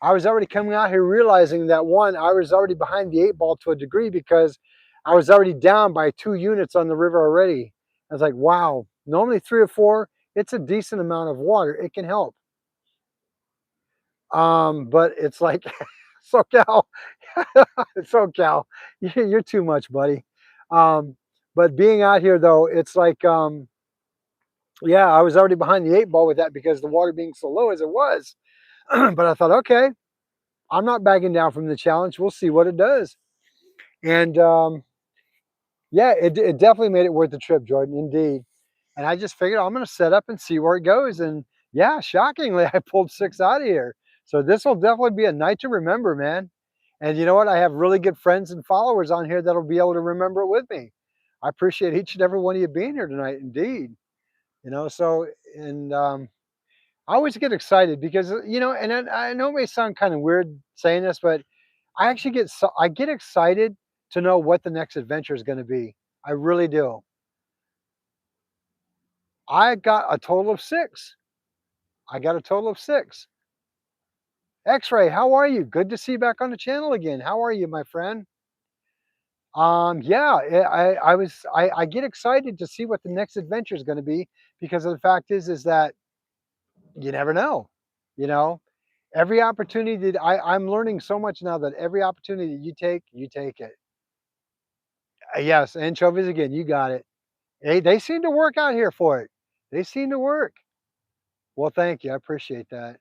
I was already coming out here realizing that one, I was already behind the 8 ball to a degree because I was already down by 2 units on the river already. I was like, wow, normally 3 or 4, it's a decent amount of water. It can help. But it's like, SoCal, SoCal, you're too much, buddy. But being out here though, it's like, yeah, I was already behind the 8 ball with that because the water being so low as it was. But I thought, okay, I'm not backing down from the challenge. We'll see what it does. And yeah, it definitely made it worth the trip, Jordan, indeed. And I just figured I'm going to set up and see where it goes. And yeah, shockingly, I pulled 6 out of here. So this will definitely be a night to remember, man. And you know what? I have really good friends and followers on here that'll be able to remember it with me. I appreciate each and every one of you being here tonight, indeed. You know, so, and I always get excited because, you know, and I know it may sound kind of weird saying this, but I get excited to know what the next adventure is going to be. I really do. I got a total of 6. I got a total of 6. X-Ray, how are you? Good to see you back on the channel again. How are you, my friend? Yeah, I get excited to see what the next adventure is going to be because of the fact is that you never know. You know, every opportunity that I'm learning so much now that every opportunity that you take it. Yes, anchovies again. You got it. They seem to work out here for it. They seem to work. Well, thank you. I appreciate that.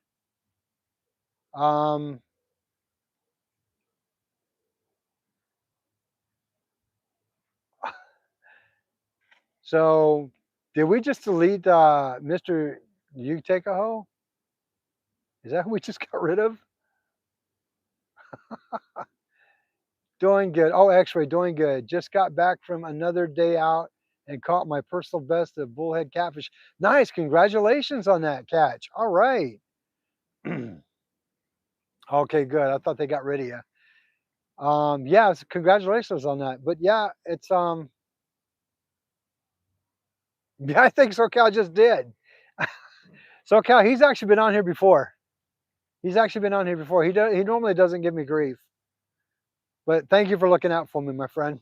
Um, so did we just delete Mr. You Take a Hoe? Is that who we just got rid of? Doing good. Oh, X-ray, doing good. Just got back from another day out and caught my personal best of bullhead catfish. Nice. Congratulations on that catch. All right. Okay, good. I thought they got rid of you. Yeah, congratulations on that. But yeah, it's yeah, I think SoCal just did. SoCal, he's actually been on here before. He's actually been on here before. He normally doesn't give me grief. But thank you for looking out for me, my friend.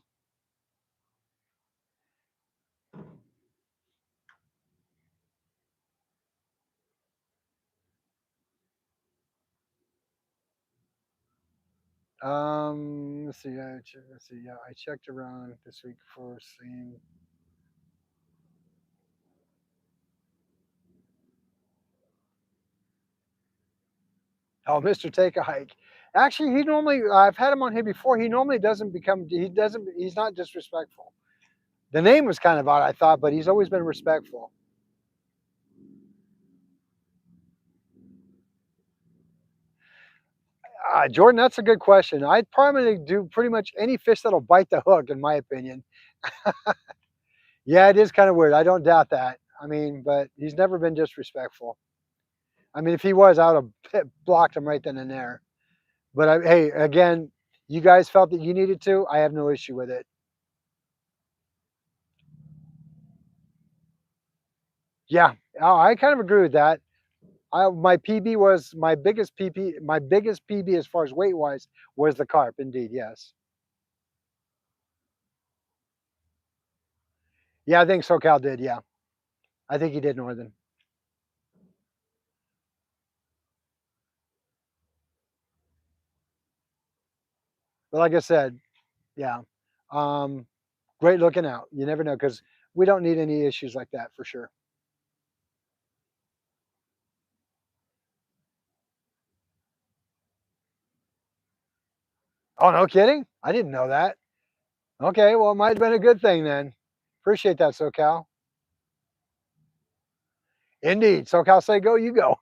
Let's see. Let's see. Yeah, I checked around this week for seeing. Oh, Mr. Take a Hike. Actually, he normally. I've had him on here before. He normally doesn't become. He doesn't. He's not disrespectful. The name was kind of odd, I thought, but he's always been respectful. Jordan, that's a good question. I'd probably do pretty much any fish that'll bite the hook, in my opinion. Yeah, it is kind of weird. I don't doubt that. I mean, but he's never been disrespectful. I mean, if he was, I would have blocked him right then and there. But hey, again, you guys felt that you needed to. I have no issue with it. Yeah, oh, I kind of agree with that. My PB was my biggest PP. My biggest PB as far as weight wise was the carp. Indeed, yes. Yeah, I think SoCal did. Yeah, I think he did Northern. But like I said, yeah, um, great looking out. You never know because we don't need any issues like that for sure. Oh, no kidding? I didn't know that. Okay, well, it might have been a good thing then. Appreciate that, SoCal. Indeed, SoCal say go, you go.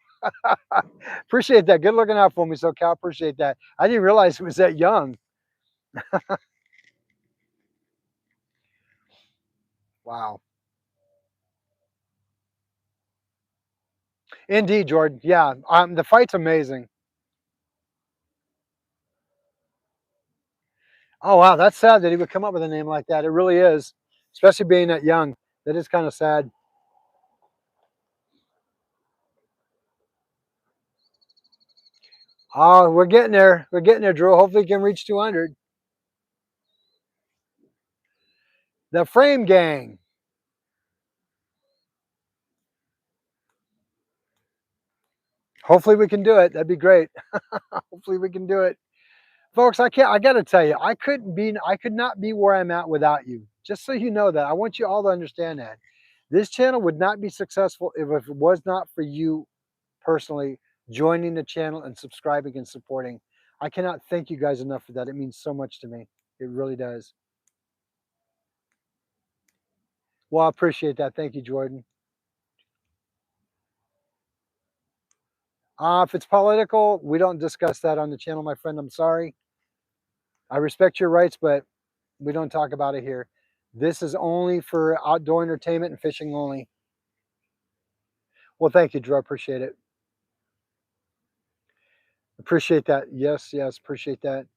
Appreciate that. Good looking out for me, SoCal. Appreciate that. I didn't realize it was that young. Wow. Indeed, Jordan. Yeah, the fight's amazing. Oh wow, that's sad that he would come up with a name like that. It really is, especially being that young. That is kind of sad. Oh, we're getting there. We're getting there, Drew. Hopefully, we can reach 200. The Frame Gang. Hopefully, we can do it. That'd be great. Hopefully, we can do it, folks. I can't. I got to tell you, I couldn't be. I could not be where I'm at without you. Just so you know that, I want you all to understand that this channel would not be successful if it was not for you personally joining the channel and subscribing and supporting. I cannot thank you guys enough for that. It means so much to me. It really does. Well, I appreciate that. Thank you, Jordan. If it's political, we don't discuss that on the channel, my friend. I'm sorry. I respect your rights, but we don't talk about it here. This is only for outdoor entertainment and fishing only. Well, thank you, Drew. I appreciate it. Appreciate that. Yes, yes, appreciate that.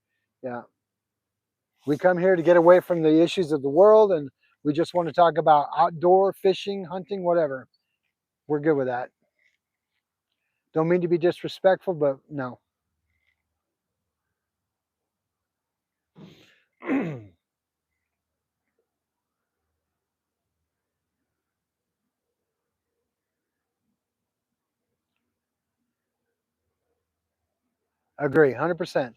Yeah. We come here to get away from the issues of the world and we just want to talk about outdoor fishing, hunting, whatever. We're good with that. Don't mean to be disrespectful, but no. Agree, 100%.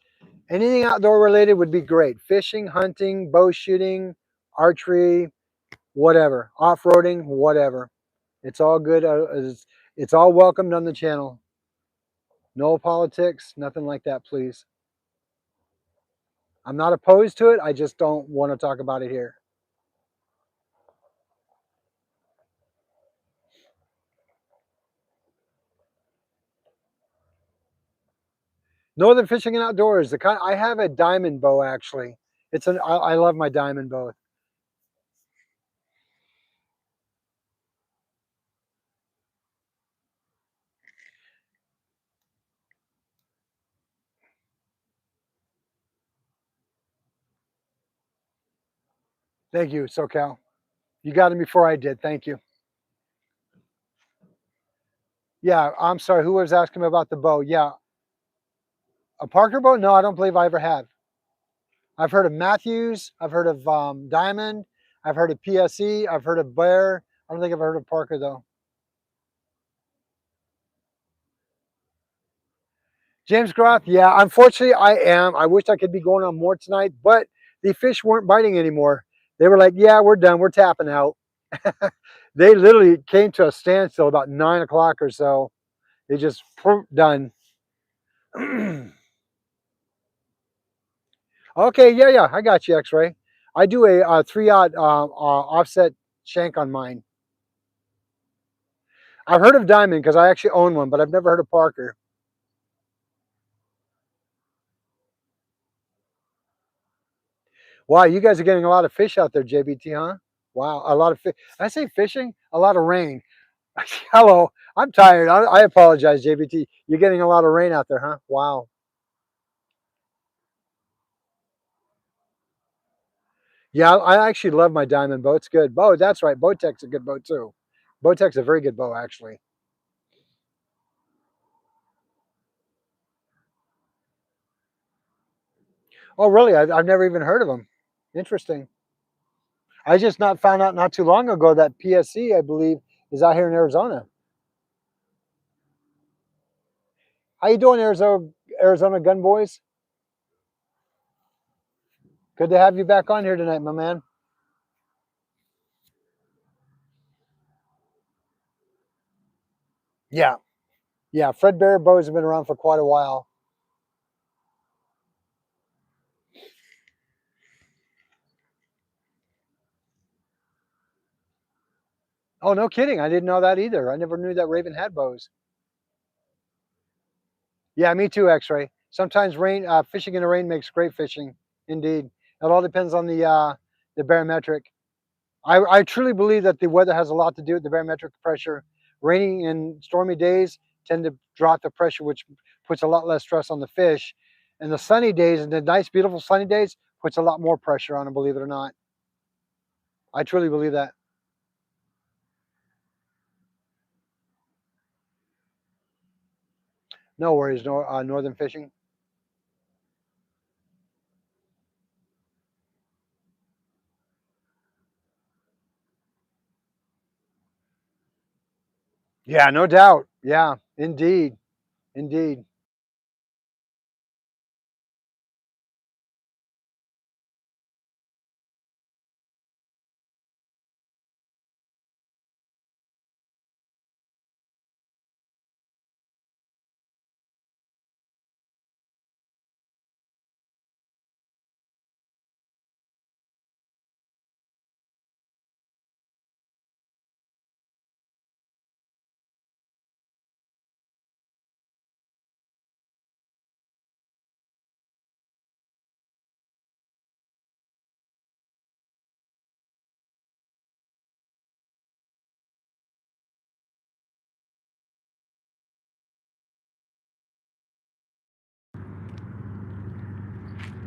Anything outdoor related would be great. Fishing, hunting, bow shooting, archery, whatever. Off-roading, whatever. It's all good. It's all welcomed on the channel. No politics, nothing like that, please. I'm not opposed to it. I just don't want to talk about it here. Northern fishing and outdoors. The kind I have a diamond bow actually. I love my diamond bow. Thank you, SoCal. You got it before I did. Thank you. Yeah, I'm sorry. Who was asking me about the bow? Yeah, a Parker bow? No, I don't believe I ever have. I've heard of Matthews. I've heard of Diamond. I've heard of PSE. I've heard of Bear. I don't think I've heard of Parker though. James Groth, yeah, unfortunately I am. I wish I could be going on more tonight, but the fish weren't biting anymore. They were like, yeah, we're done. We're tapping out. They literally came to a standstill about 9 o'clock or so. They just done. Okay, yeah, yeah, I got you, X-ray. I do a 3/0 offset shank on mine. I've heard of Diamond because I actually own one, but I've never heard of Parker. Wow, you guys are getting a lot of fish out there, JBT, huh? Wow, a lot of fish. I say fishing, a lot of rain. Hello, I'm tired. I apologize, JBT. You're getting a lot of rain out there, huh? Wow. Yeah, I actually love my diamond bow. It's good. Bow, that's right. Bowtech's a good bow too. Bowtech's a very good bow, actually. Oh, really? I've never even heard of them. Interesting. I just not found out not too long ago that PSC, I believe, is out here in Arizona. How you doing, Arizona Gun Boys? Good to have you back on here tonight, my man. Yeah, yeah. Fred Bear bows have been around for quite a while. Oh, no kidding. I didn't know that either. I never knew that Raven had bows. Yeah, me too, X-ray. Sometimes rain, fishing in the rain makes great fishing. Indeed, it all depends on the barometric. I truly believe that the weather has a lot to do with the barometric pressure. Rainy and stormy days tend to drop the pressure, which puts a lot less stress on the fish. And the sunny days and the nice, beautiful sunny days puts a lot more pressure on them. Believe it or not, I truly believe that. No worries, northern fishing. Yeah, no doubt. Yeah, indeed, indeed.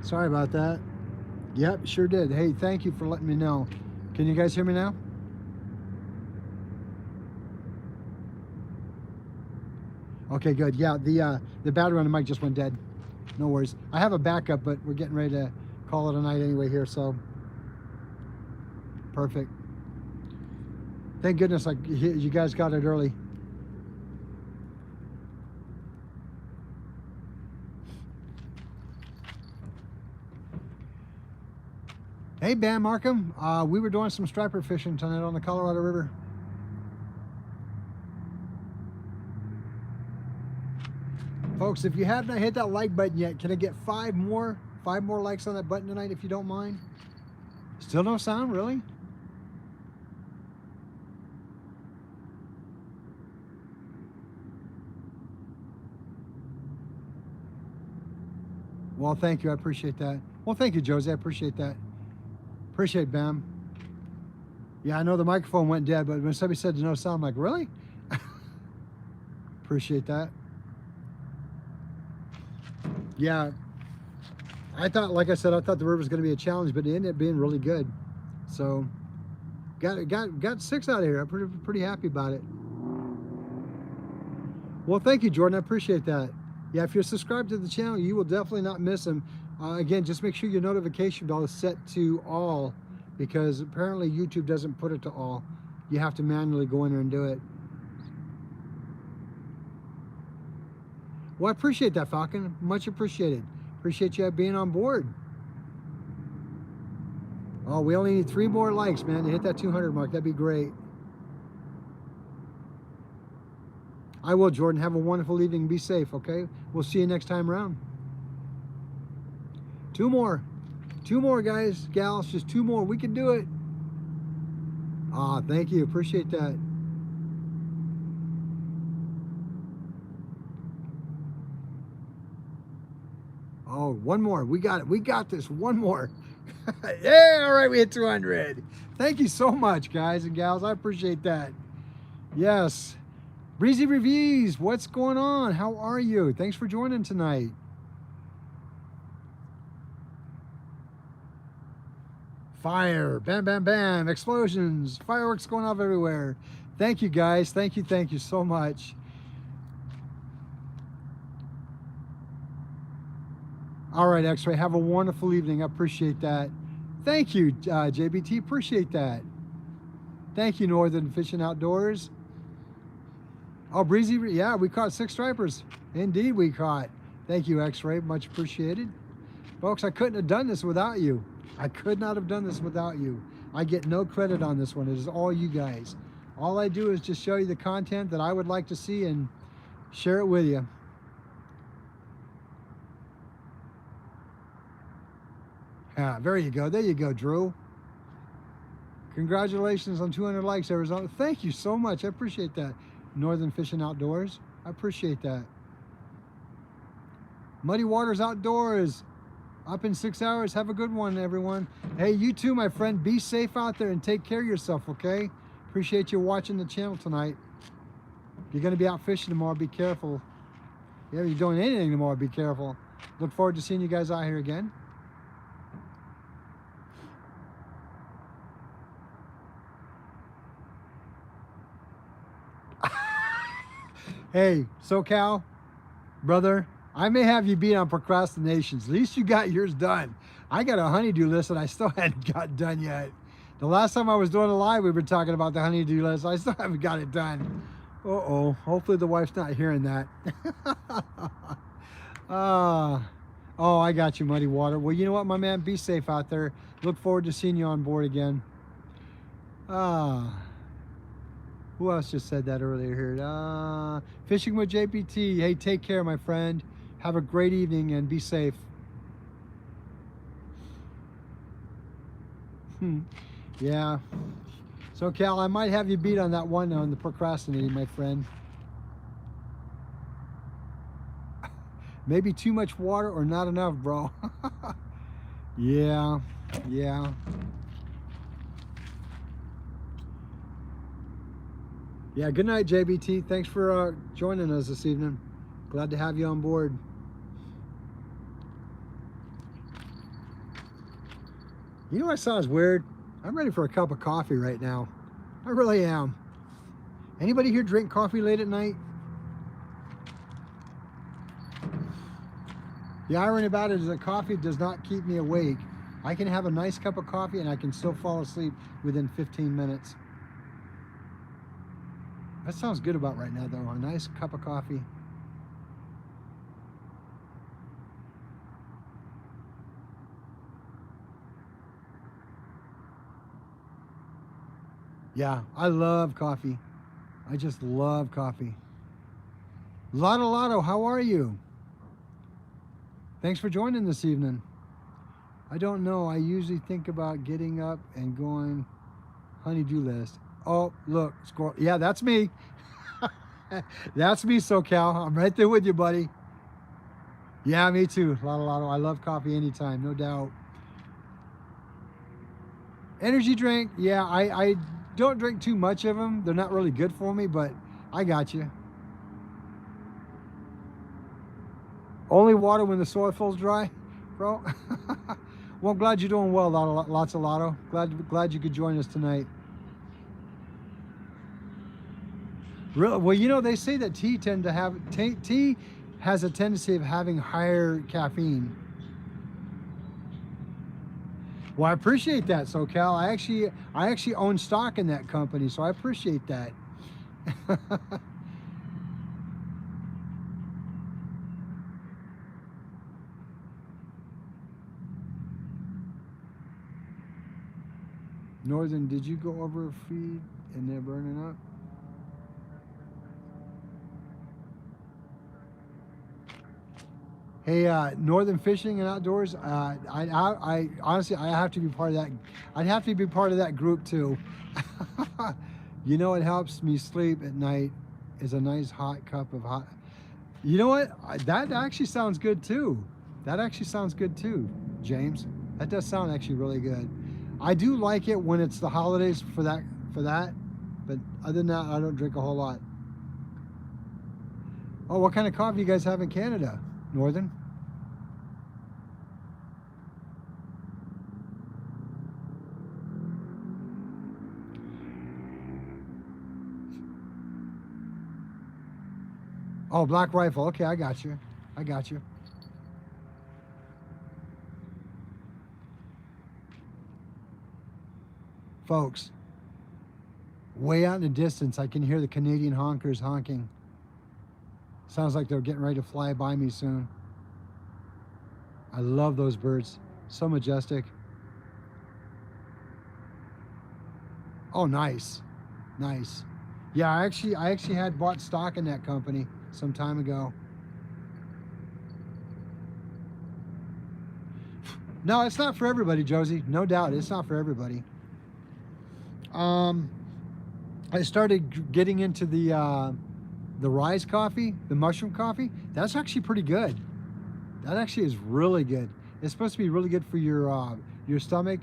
Sorry about that. Yep, sure did. Hey, thank you for letting me know. Can you guys hear me now? Okay, good. Yeah, the battery on the mic just went dead. No worries. I have a backup, but we're getting ready to call it a night anyway here, so perfect. Thank goodness you guys got it early. Hey, Bam Markham. We were doing some striper fishing tonight on the Colorado River. Folks, if you have not hit that like button yet, can I get 5 more likes on that button tonight if you don't mind? Still no sound, really? Well, thank you. I appreciate that. Well, thank you, Josie. I appreciate that. Appreciate Bam. Yeah, I know the microphone went dead, but when somebody said no sound, I'm like, really? Appreciate that. Yeah, I thought, like I said, I thought the river was going to be a challenge, but it ended up being really good. So, got 6 out of here. I'm pretty happy about it. Well, thank you, Jordan. I appreciate that. Yeah, if you're subscribed to the channel, you will definitely not miss them. Again, just make sure your notification bell is set to all, because apparently YouTube doesn't put it to all. You have to manually go in there and do it. Well, I appreciate that, Falcon. Much appreciated. Appreciate you being on board. Oh, we only need 3 more likes, man, to hit that 200 mark. That'd be great. I will, Jordan. Have a wonderful evening. Be safe, okay? We'll see you next time around. 2 more. 2 more, guys, gals. Just 2 more. We can do it. Ah, thank you. Appreciate that. Oh, 1 more. We got it. We got this. 1 more. Yeah, all right. We hit 200. Thank you so much, guys and gals. I appreciate that. Yes. Breezy Reviews, what's going on? How are you? Thanks for joining tonight. Fire, bam, bam, bam, explosions, fireworks going off everywhere. Thank you, guys. Thank you so much. All right, X-Ray, have a wonderful evening. I appreciate that. Thank you, JBT, appreciate that. Thank you, Northern Fishing Outdoors. Oh, Breezy, yeah, we caught 6 stripers. Indeed, we caught. Thank you, X-Ray, much appreciated. Folks, I couldn't have done this without you. I could not have done this without you. I get no credit on this one. It is all you guys. All I do is just show you the content that I would like to see and share it with you. Ah, there you go. There you go, Drew. Congratulations on 200 likes, Arizona. Thank you so much. I appreciate that. Northern Fishing Outdoors. I appreciate that. Muddy Waters Outdoors. Up in 6 hours. Have a good one, everyone. Hey, you too, my friend. Be safe out there and take care of yourself, okay? Appreciate you watching the channel tonight. If you're going to be out fishing tomorrow, be careful. Yeah, if you're doing anything tomorrow, be careful. Look forward to seeing you guys out here again. Hey, SoCal, brother, I may have you beat on procrastinations. At least you got yours done. I got a honeydew list that I still hadn't got done yet. The last time I was doing a live, we were talking about the honeydew list. I still haven't got it done. Uh-oh. Hopefully the wife's not hearing that. Oh, I got you, Muddy Water. Well, you know what, my man? Be safe out there. Look forward to seeing you on board again. Who else just said that earlier here? Fishing with JPT. Hey, take care, my friend. Have a great evening and be safe. Yeah. So, Cal, I might have you beat on that one on the procrastinating, my friend. Maybe too much water or not enough, bro. Yeah. Yeah. Yeah, good night, JBT. Thanks for joining us this evening. Glad to have you on board. You know what sounds weird? I'm ready for a cup of coffee right now. I really am. Anybody here drink coffee late at night? The irony about it is that coffee does not keep me awake. I can have a nice cup of coffee and I can still fall asleep within 15 minutes. That sounds good about right now, though. A nice cup of coffee. Yeah, I love coffee. I just love coffee. Lotto, how are you? Thanks for joining this evening. I don't know. I usually think about getting up and going honeydew list. Oh, look, squirrel. Yeah, that's me. That's me, SoCal. I'm right there with you, buddy. Yeah, me too. Lotto. I love coffee anytime, no doubt. Energy drink. Yeah, I don't drink too much of them. They're not really good for me, but I got you. Only water when the soil feels dry, bro. Well, I'm glad you're doing well, lots of Lotto. Glad you could join us tonight. Really? Well, you know they say that tea has a tendency of having higher caffeine. Well, I appreciate that, SoCal. I actually own stock in that company, so I appreciate that. Northern, did you go over a feed and they're burning up? Hey, Northern Fishing and Outdoors. I honestly, I have to be part of that. I'd have to be part of that group too. You know, it helps me sleep at night. Is a nice hot cup of hot. You know what? That actually sounds good too. That actually sounds good too, James. That does sound actually really good. I do like it when it's the holidays for that. But other than that, I don't drink a whole lot. Oh, what kind of coffee you guys have in Canada, Northern? Oh, Black Rifle. Okay, I got you. I got you. Folks, way out in the distance, I can hear the Canadian honkers honking. Sounds like they're getting ready to fly by me soon. I love those birds. So majestic. Oh, nice. Nice. Yeah, I actually had bought stock in that company some time ago. No, it's not for everybody, Josie. No doubt, it's not for everybody. Um, I started getting into the rise coffee, the mushroom coffee. That's actually pretty good. That actually is really good. It's supposed to be really good for your stomach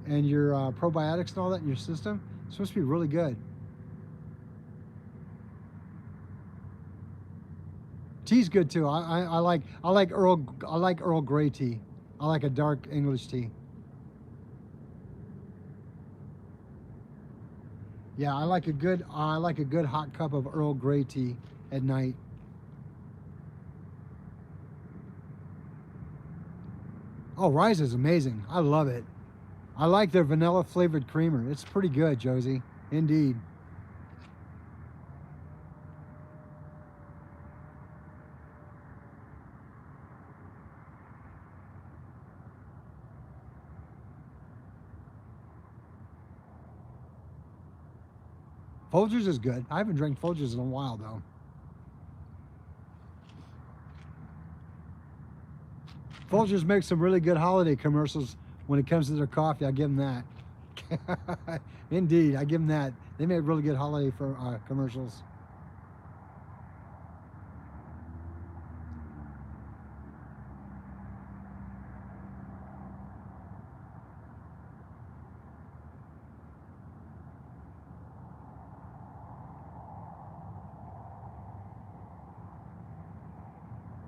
and your probiotics and all that in your system. It's supposed to be really good. Tea's good too. I like Earl Grey tea. I like a dark English tea. Yeah, I like a good hot cup of Earl Grey tea at night. Oh, Rise is amazing. I love it. I like their vanilla flavored creamer. It's pretty good, Josie. Indeed. Folgers is good. I haven't drank Folgers in a while though. Folgers makes some really good holiday commercials when it comes to their coffee. I give them that. Indeed, I give them that. They make really good holiday commercials.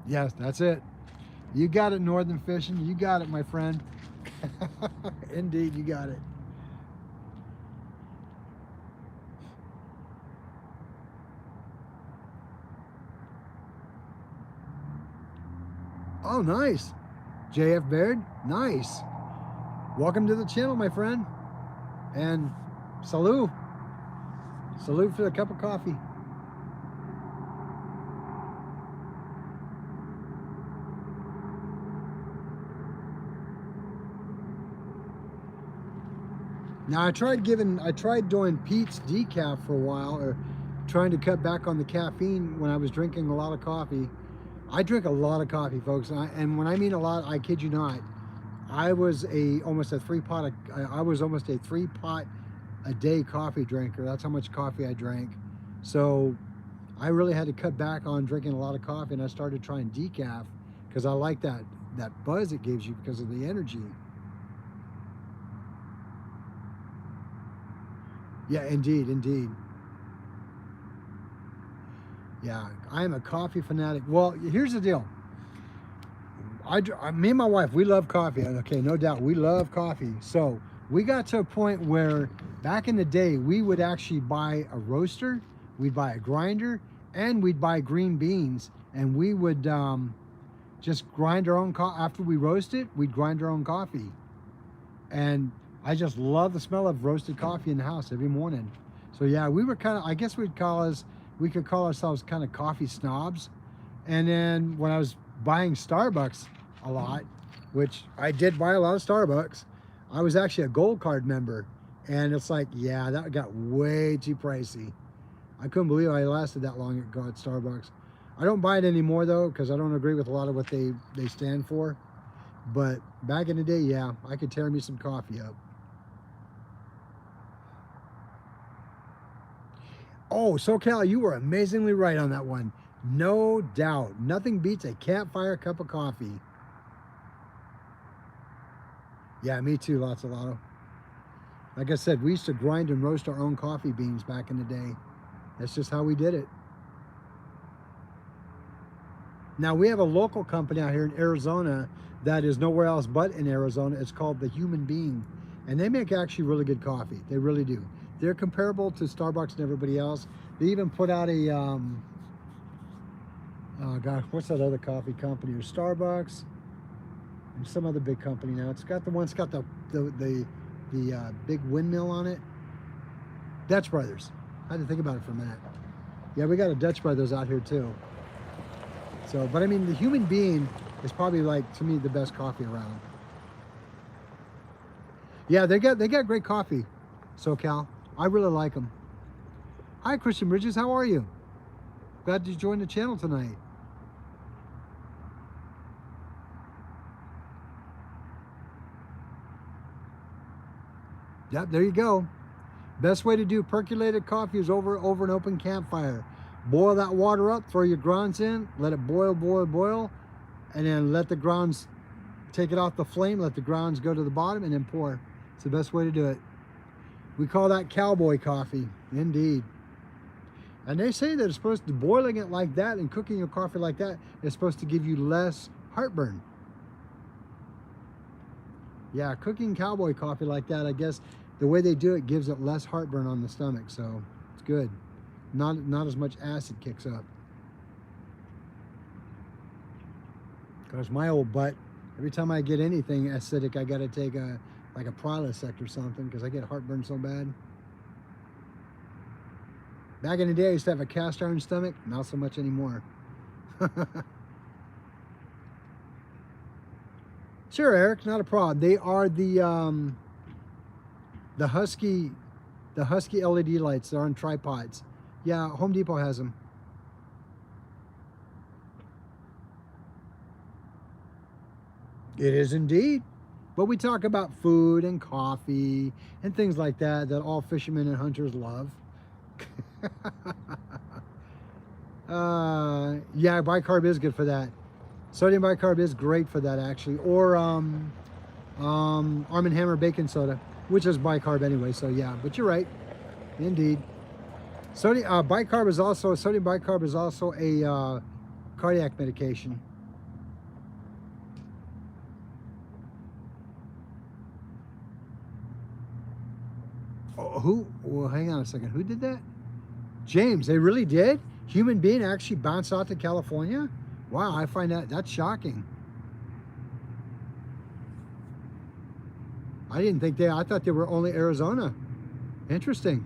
Yes, that's it. You got it, Northern Fishing. You got it, my friend. Indeed, you got it. Oh, nice. JF Baird, nice. Welcome to the channel, my friend. And salute. Salute for a cup of coffee. Now I tried doing Pete's decaf for a while, or trying to cut back on the caffeine when I was drinking a lot of coffee. I drink a lot of coffee, folks, and when I mean a lot, I kid you not. I was almost a 3-pot a day coffee drinker. That's how much coffee I drank. So I really had to cut back on drinking a lot of coffee, and I started trying decaf because I like that buzz it gives you because of the energy. Yeah, indeed, indeed. Yeah, I am a coffee fanatic. Well, here's the deal. Me and my wife, we love coffee. Okay, no doubt, we love coffee. So we got to a point where back in the day, we would actually buy a roaster, we'd buy a grinder, and we'd buy green beans, and we would just grind our own coffee. After we roast it, we'd grind our own coffee. And I just love the smell of roasted coffee in the house every morning. So yeah, we were kind of, I guess we could call ourselves kind of coffee snobs. And then when I was buying Starbucks a lot, which I did buy a lot of Starbucks, I was actually a gold card member. And it's like, yeah, that got way too pricey. I couldn't believe I lasted that long at Starbucks. I don't buy it anymore though, because I don't agree with a lot of what they stand for. But back in the day, yeah, I could tear me some coffee up. Oh, SoCal, you were amazingly right on that one. No doubt. Nothing beats a campfire cup of coffee. Yeah, me too, lots of lotto. Like I said, we used to grind and roast our own coffee beans back in the day. That's just how we did it. Now, we have a local company out here in Arizona that is nowhere else but in Arizona. It's called The Human Being. And they make actually really good coffee. They really do. They're comparable to Starbucks and everybody else. They even put out a, oh gosh, what's that other coffee company? Or Starbucks and some other big company now. It's got the one, it's got the big windmill on it. Dutch Brothers. I had to think about it for a minute. Yeah, we got a Dutch Brothers out here too. So, but I mean, The Human Being is probably, like, to me, the best coffee around. Yeah, they got great coffee, SoCal. I really like them. Hi, Christian Bridges. How are you? Glad you joined the channel tonight. Yep, there you go. Best way to do percolated coffee is over an open campfire. Boil that water up, throw your grounds in, let it boil, and then let the grounds, take it off the flame, let the grounds go to the bottom, and then pour. It's the best way to do it. We call that cowboy coffee, indeed. And they say that it's supposed to, boiling it like that and cooking your coffee like that is supposed to give you less heartburn. Yeah, cooking cowboy coffee like that, I guess the way they do it gives it less heartburn on the stomach, so it's good. Not as much acid kicks up. Because my old butt, every time I get anything acidic, I gotta take like a Prilosec or something because I get heartburn so bad. Back in the day, I used to have a cast iron stomach. Not so much anymore. Sure, Eric, not a problem. They are the Husky LED lights. They're on tripods. Yeah, Home Depot has them. It is indeed. But we talk about food and coffee and things like that all fishermen and hunters love. Yeah, bicarb is good for that. Sodium bicarb is great for that, actually. Or Arm & Hammer baking soda, which is bicarb anyway. So yeah, but you're right, indeed. Sodium bicarb is also a cardiac medication. Oh, who? Well, hang on a second. Who did that? James. They really did? Human being actually bounced out to California? Wow, I find that's shocking. I didn't think I thought they were only Arizona. Interesting.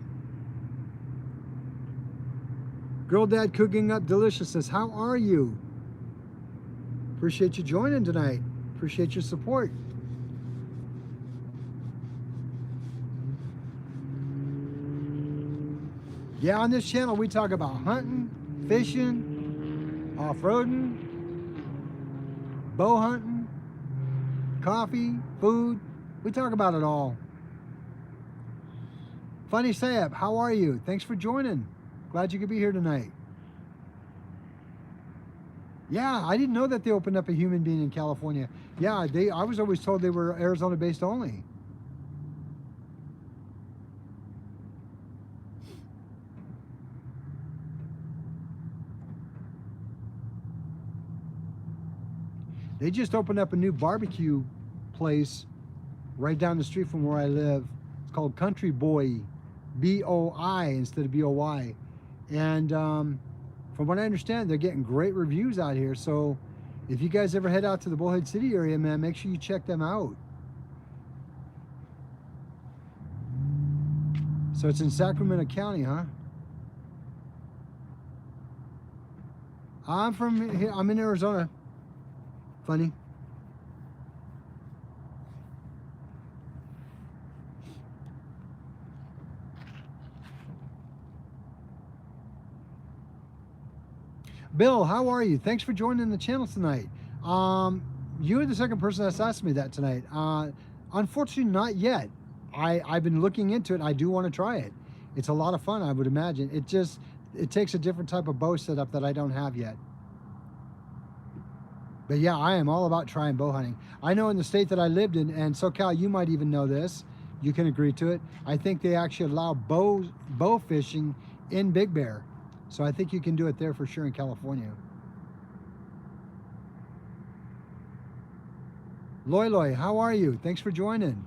Girl Dad Cooking Up Delicious says, how are you? Appreciate you joining tonight. Appreciate your support. Yeah, on this channel we talk about hunting, fishing, off-roading, bow hunting, coffee, food. We talk about it all. Funny Sayap, how are you? Thanks for joining. Glad you could be here tonight. Yeah, I didn't know that they opened up a human being in California. Yeah, I was always told they were Arizona based only. They just opened up a new barbecue place right down the street from where I live. It's called Country Boy, B-O-I instead of B-O-Y. And from what I understand, they're getting great reviews out here. So if you guys ever head out to the Bullhead City area, man, make sure you check them out. So it's in Sacramento County, huh? I'm from here. I'm in Arizona. Funny. Bill, how are you? Thanks for joining the channel tonight. You're the second person that's asked me that tonight. Unfortunately, not yet. I've been looking into it. I do want to try it. It's a lot of fun, I would imagine. It takes a different type of bow setup that I don't have yet. But yeah, I am all about trying bow hunting. I know in the state that I lived in, and SoCal, you might even know this. You can agree to it. I think they actually allow bow fishing in Big Bear. So I think you can do it there for sure in California. Loy Loy, how are you? Thanks for joining.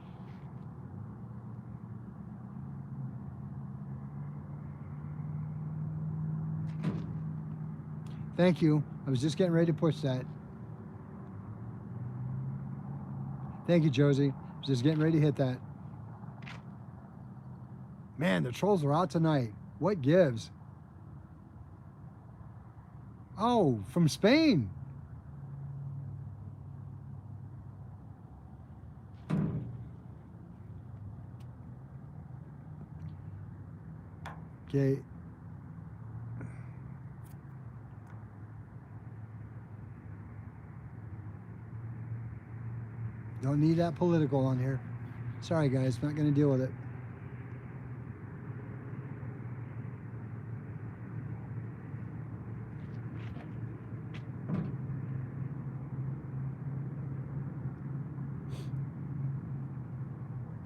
Thank you. I was just getting ready to push that. Thank you, Josie. I was just getting ready to hit that. Man, the trolls are out tonight. What gives? Oh, from Spain. Okay. Don't need that political on here. Sorry, guys, not going to deal with it.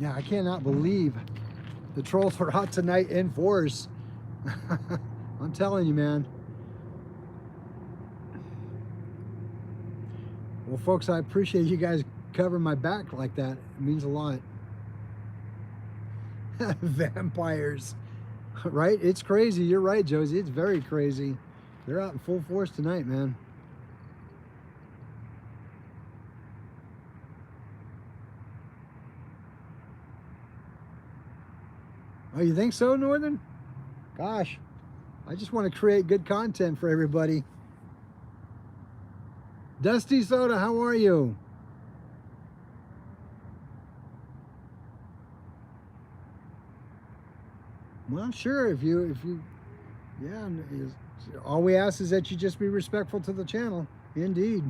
Yeah, I cannot believe the trolls were out tonight in force. I'm telling you, man. Well, folks, I appreciate you guys covering my back like that. It means a lot. Vampires, right? It's crazy. You're right, Josie. It's very crazy. They're out in full force tonight, man. Oh, you think so, Northern? Gosh, I just want to create good content for everybody. Dusty Soda, how are you? Well, sure, if you, yeah, all we ask is that you just be respectful to the channel. Indeed.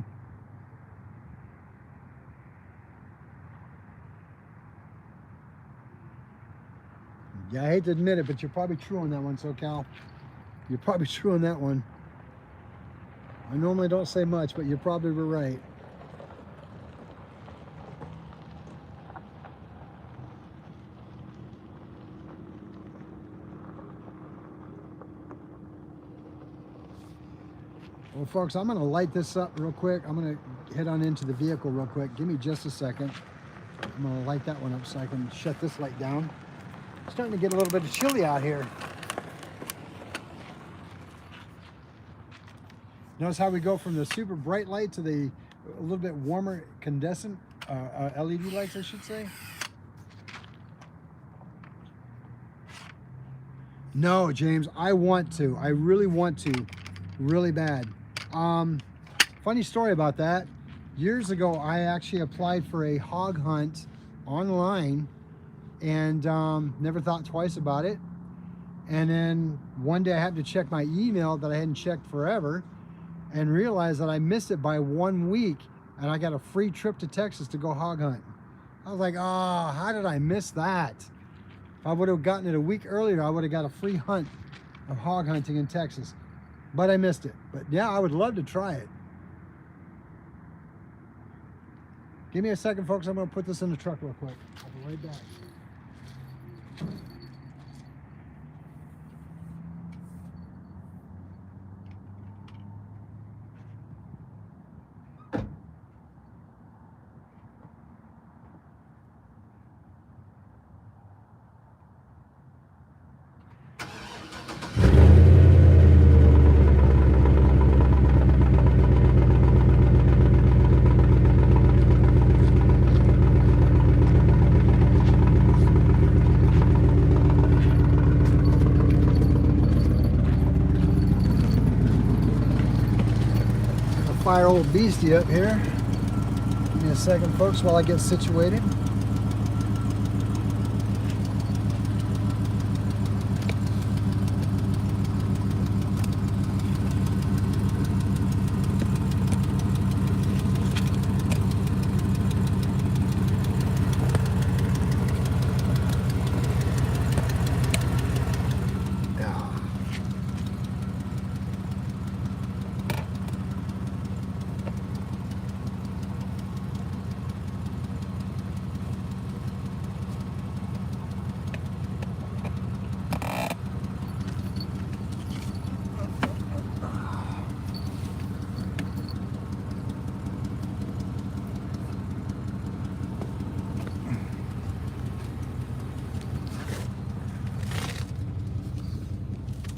Yeah, I hate to admit it, but you're probably true on that one, SoCal. You're probably true on that one. I normally don't say much, but you probably were right. Well, folks, I'm going to light this up real quick. I'm going to head on into the vehicle real quick. Give me just a second. I'm going to light that one up so I can shut this light down. Starting to get a little bit of chilly out here. Notice how we go from the super bright light to the a little bit warmer condensant LED lights, I should say. No, James, I want to. I really want to, really bad. Funny story about that. Years ago, I actually applied for a hog hunt online and never thought twice about it. And then one day I had to check my email that I hadn't checked forever and realized that I missed it by 1 week, and I got a free trip to Texas to go hog hunt. I was like, oh, how did I miss that? If I would have gotten it a week earlier, I would have got a free hunt of hog hunting in Texas. But I missed it. But yeah, I would love to try it. Give me a second, folks. I'm going to put this in the truck real quick. I'll be right back. Fire old beastie up here. Give me a second, folks, while I get situated.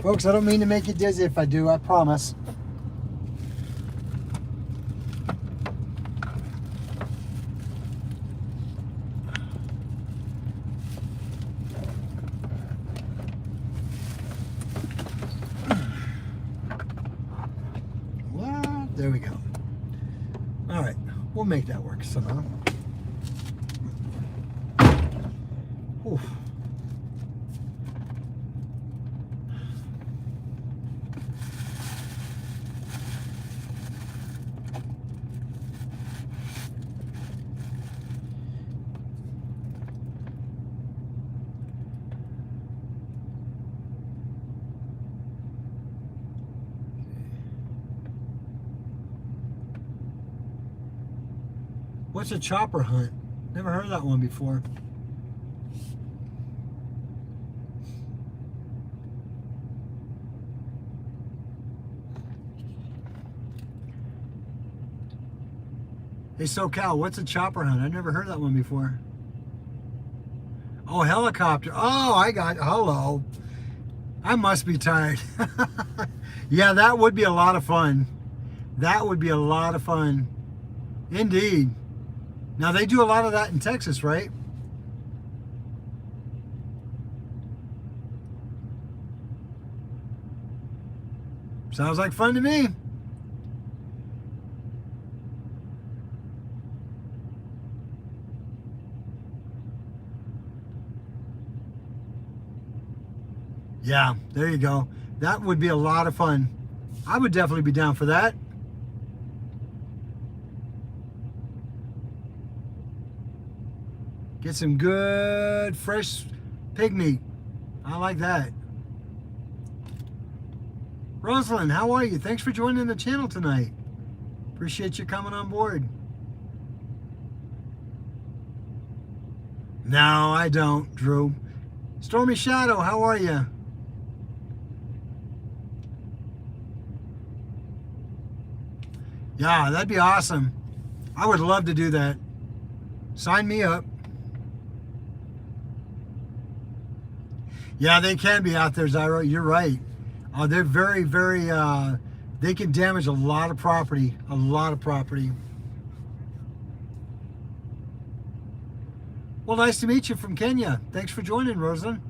Folks, I don't mean to make you dizzy if I do, I promise. Well, there we go. All right, we'll make that work somehow. Oof. What's a chopper hunt? Never heard of that one before. Hey, SoCal, what's a chopper hunt? I've never heard that one before. Oh, helicopter. Oh, I got, hello. I must be tired. Yeah, that would be a lot of fun. That would be a lot of fun. Indeed. Now, they do a lot of that in Texas, right? Sounds like fun to me. Yeah, there you go. That would be a lot of fun. I would definitely be down for that. Get some good fresh pig meat. I like that. Rosalind, how are you? Thanks for joining the channel tonight. Appreciate you coming on board. No, I don't, Drew. Stormy Shadow, how are you? Yeah, that'd be awesome. I would love to do that. Sign me up. Yeah, they can be out there, Zyro. You're right. They're very, very, they can damage a lot of property. A lot of property. Well, nice to meet you from Kenya. Thanks for joining, Rosalind.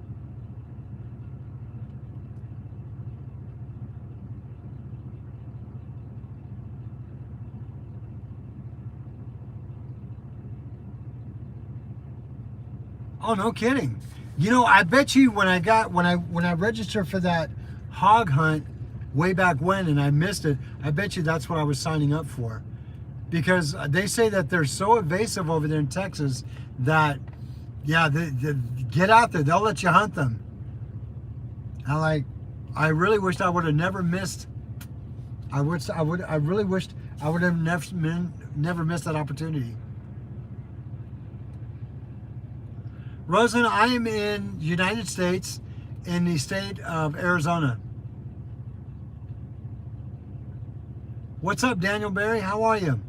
Oh, no kidding. You know, I bet you when I registered for that hog hunt way back when and I missed it, I bet you that's what I was signing up for. Because they say that they're so evasive over there in Texas that, yeah, they get out there, they'll let you hunt them. I really wished I would have never missed. I really wished I would have never missed that opportunity. Rosen, I am in United States, in the state of Arizona. What's up, Daniel Barry? How are you?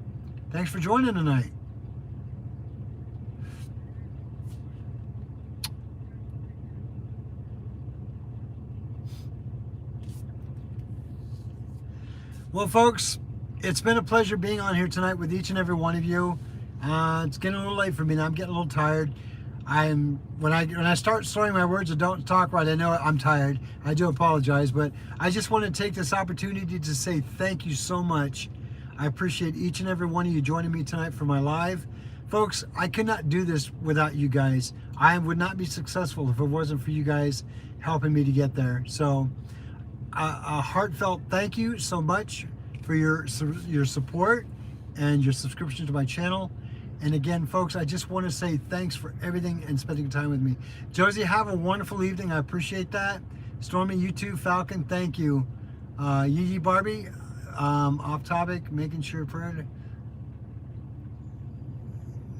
Thanks for joining tonight. Well, folks, it's been a pleasure being on here tonight with each and every one of you. It's getting a little late for me now. I'm getting a little tired. When I start slurring my words or don't talk right, I know I'm tired. I do apologize, but I just want to take this opportunity to say thank you so much. I appreciate each and every one of you joining me tonight for my live. Folks, I could not do this without you guys. I would not be successful if it wasn't for you guys helping me to get there. So a heartfelt thank you so much for your support and your subscription to my channel. And again, folks, I just want to say thanks for everything and spending time with me. Josie, have a wonderful evening. I appreciate that. Stormy, you too. Falcon, thank you. Yee Barbie, off topic, making sure prayer.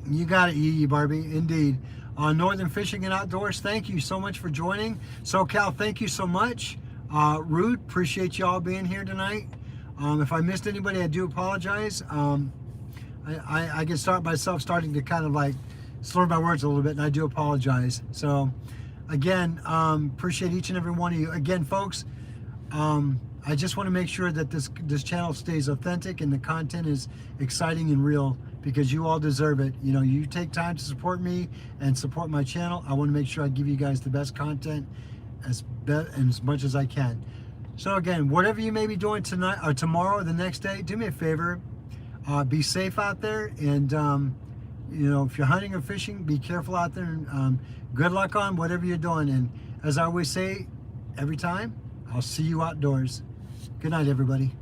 You got it, Yee Barbie, indeed. Northern Fishing and Outdoors, thank you so much for joining. SoCal, thank you so much. Rude, appreciate you all being here tonight. If I missed anybody, I do apologize. I can start myself starting to kind of like slur my words a little bit, and I do apologize. So again, appreciate each and every one of you. Again, folks, I just want to make sure that this channel stays authentic and the content is exciting and real, because you all deserve it. You know, you take time to support me and support my channel. I want to make sure I give you guys the best content as much as I can. So again, whatever you may be doing tonight or tomorrow or the next day, do me a favor. Be safe out there, and you know, if you're hunting or fishing, be careful out there, and good luck on whatever you're doing. And as I always say every time, I'll see you outdoors. Good night, everybody.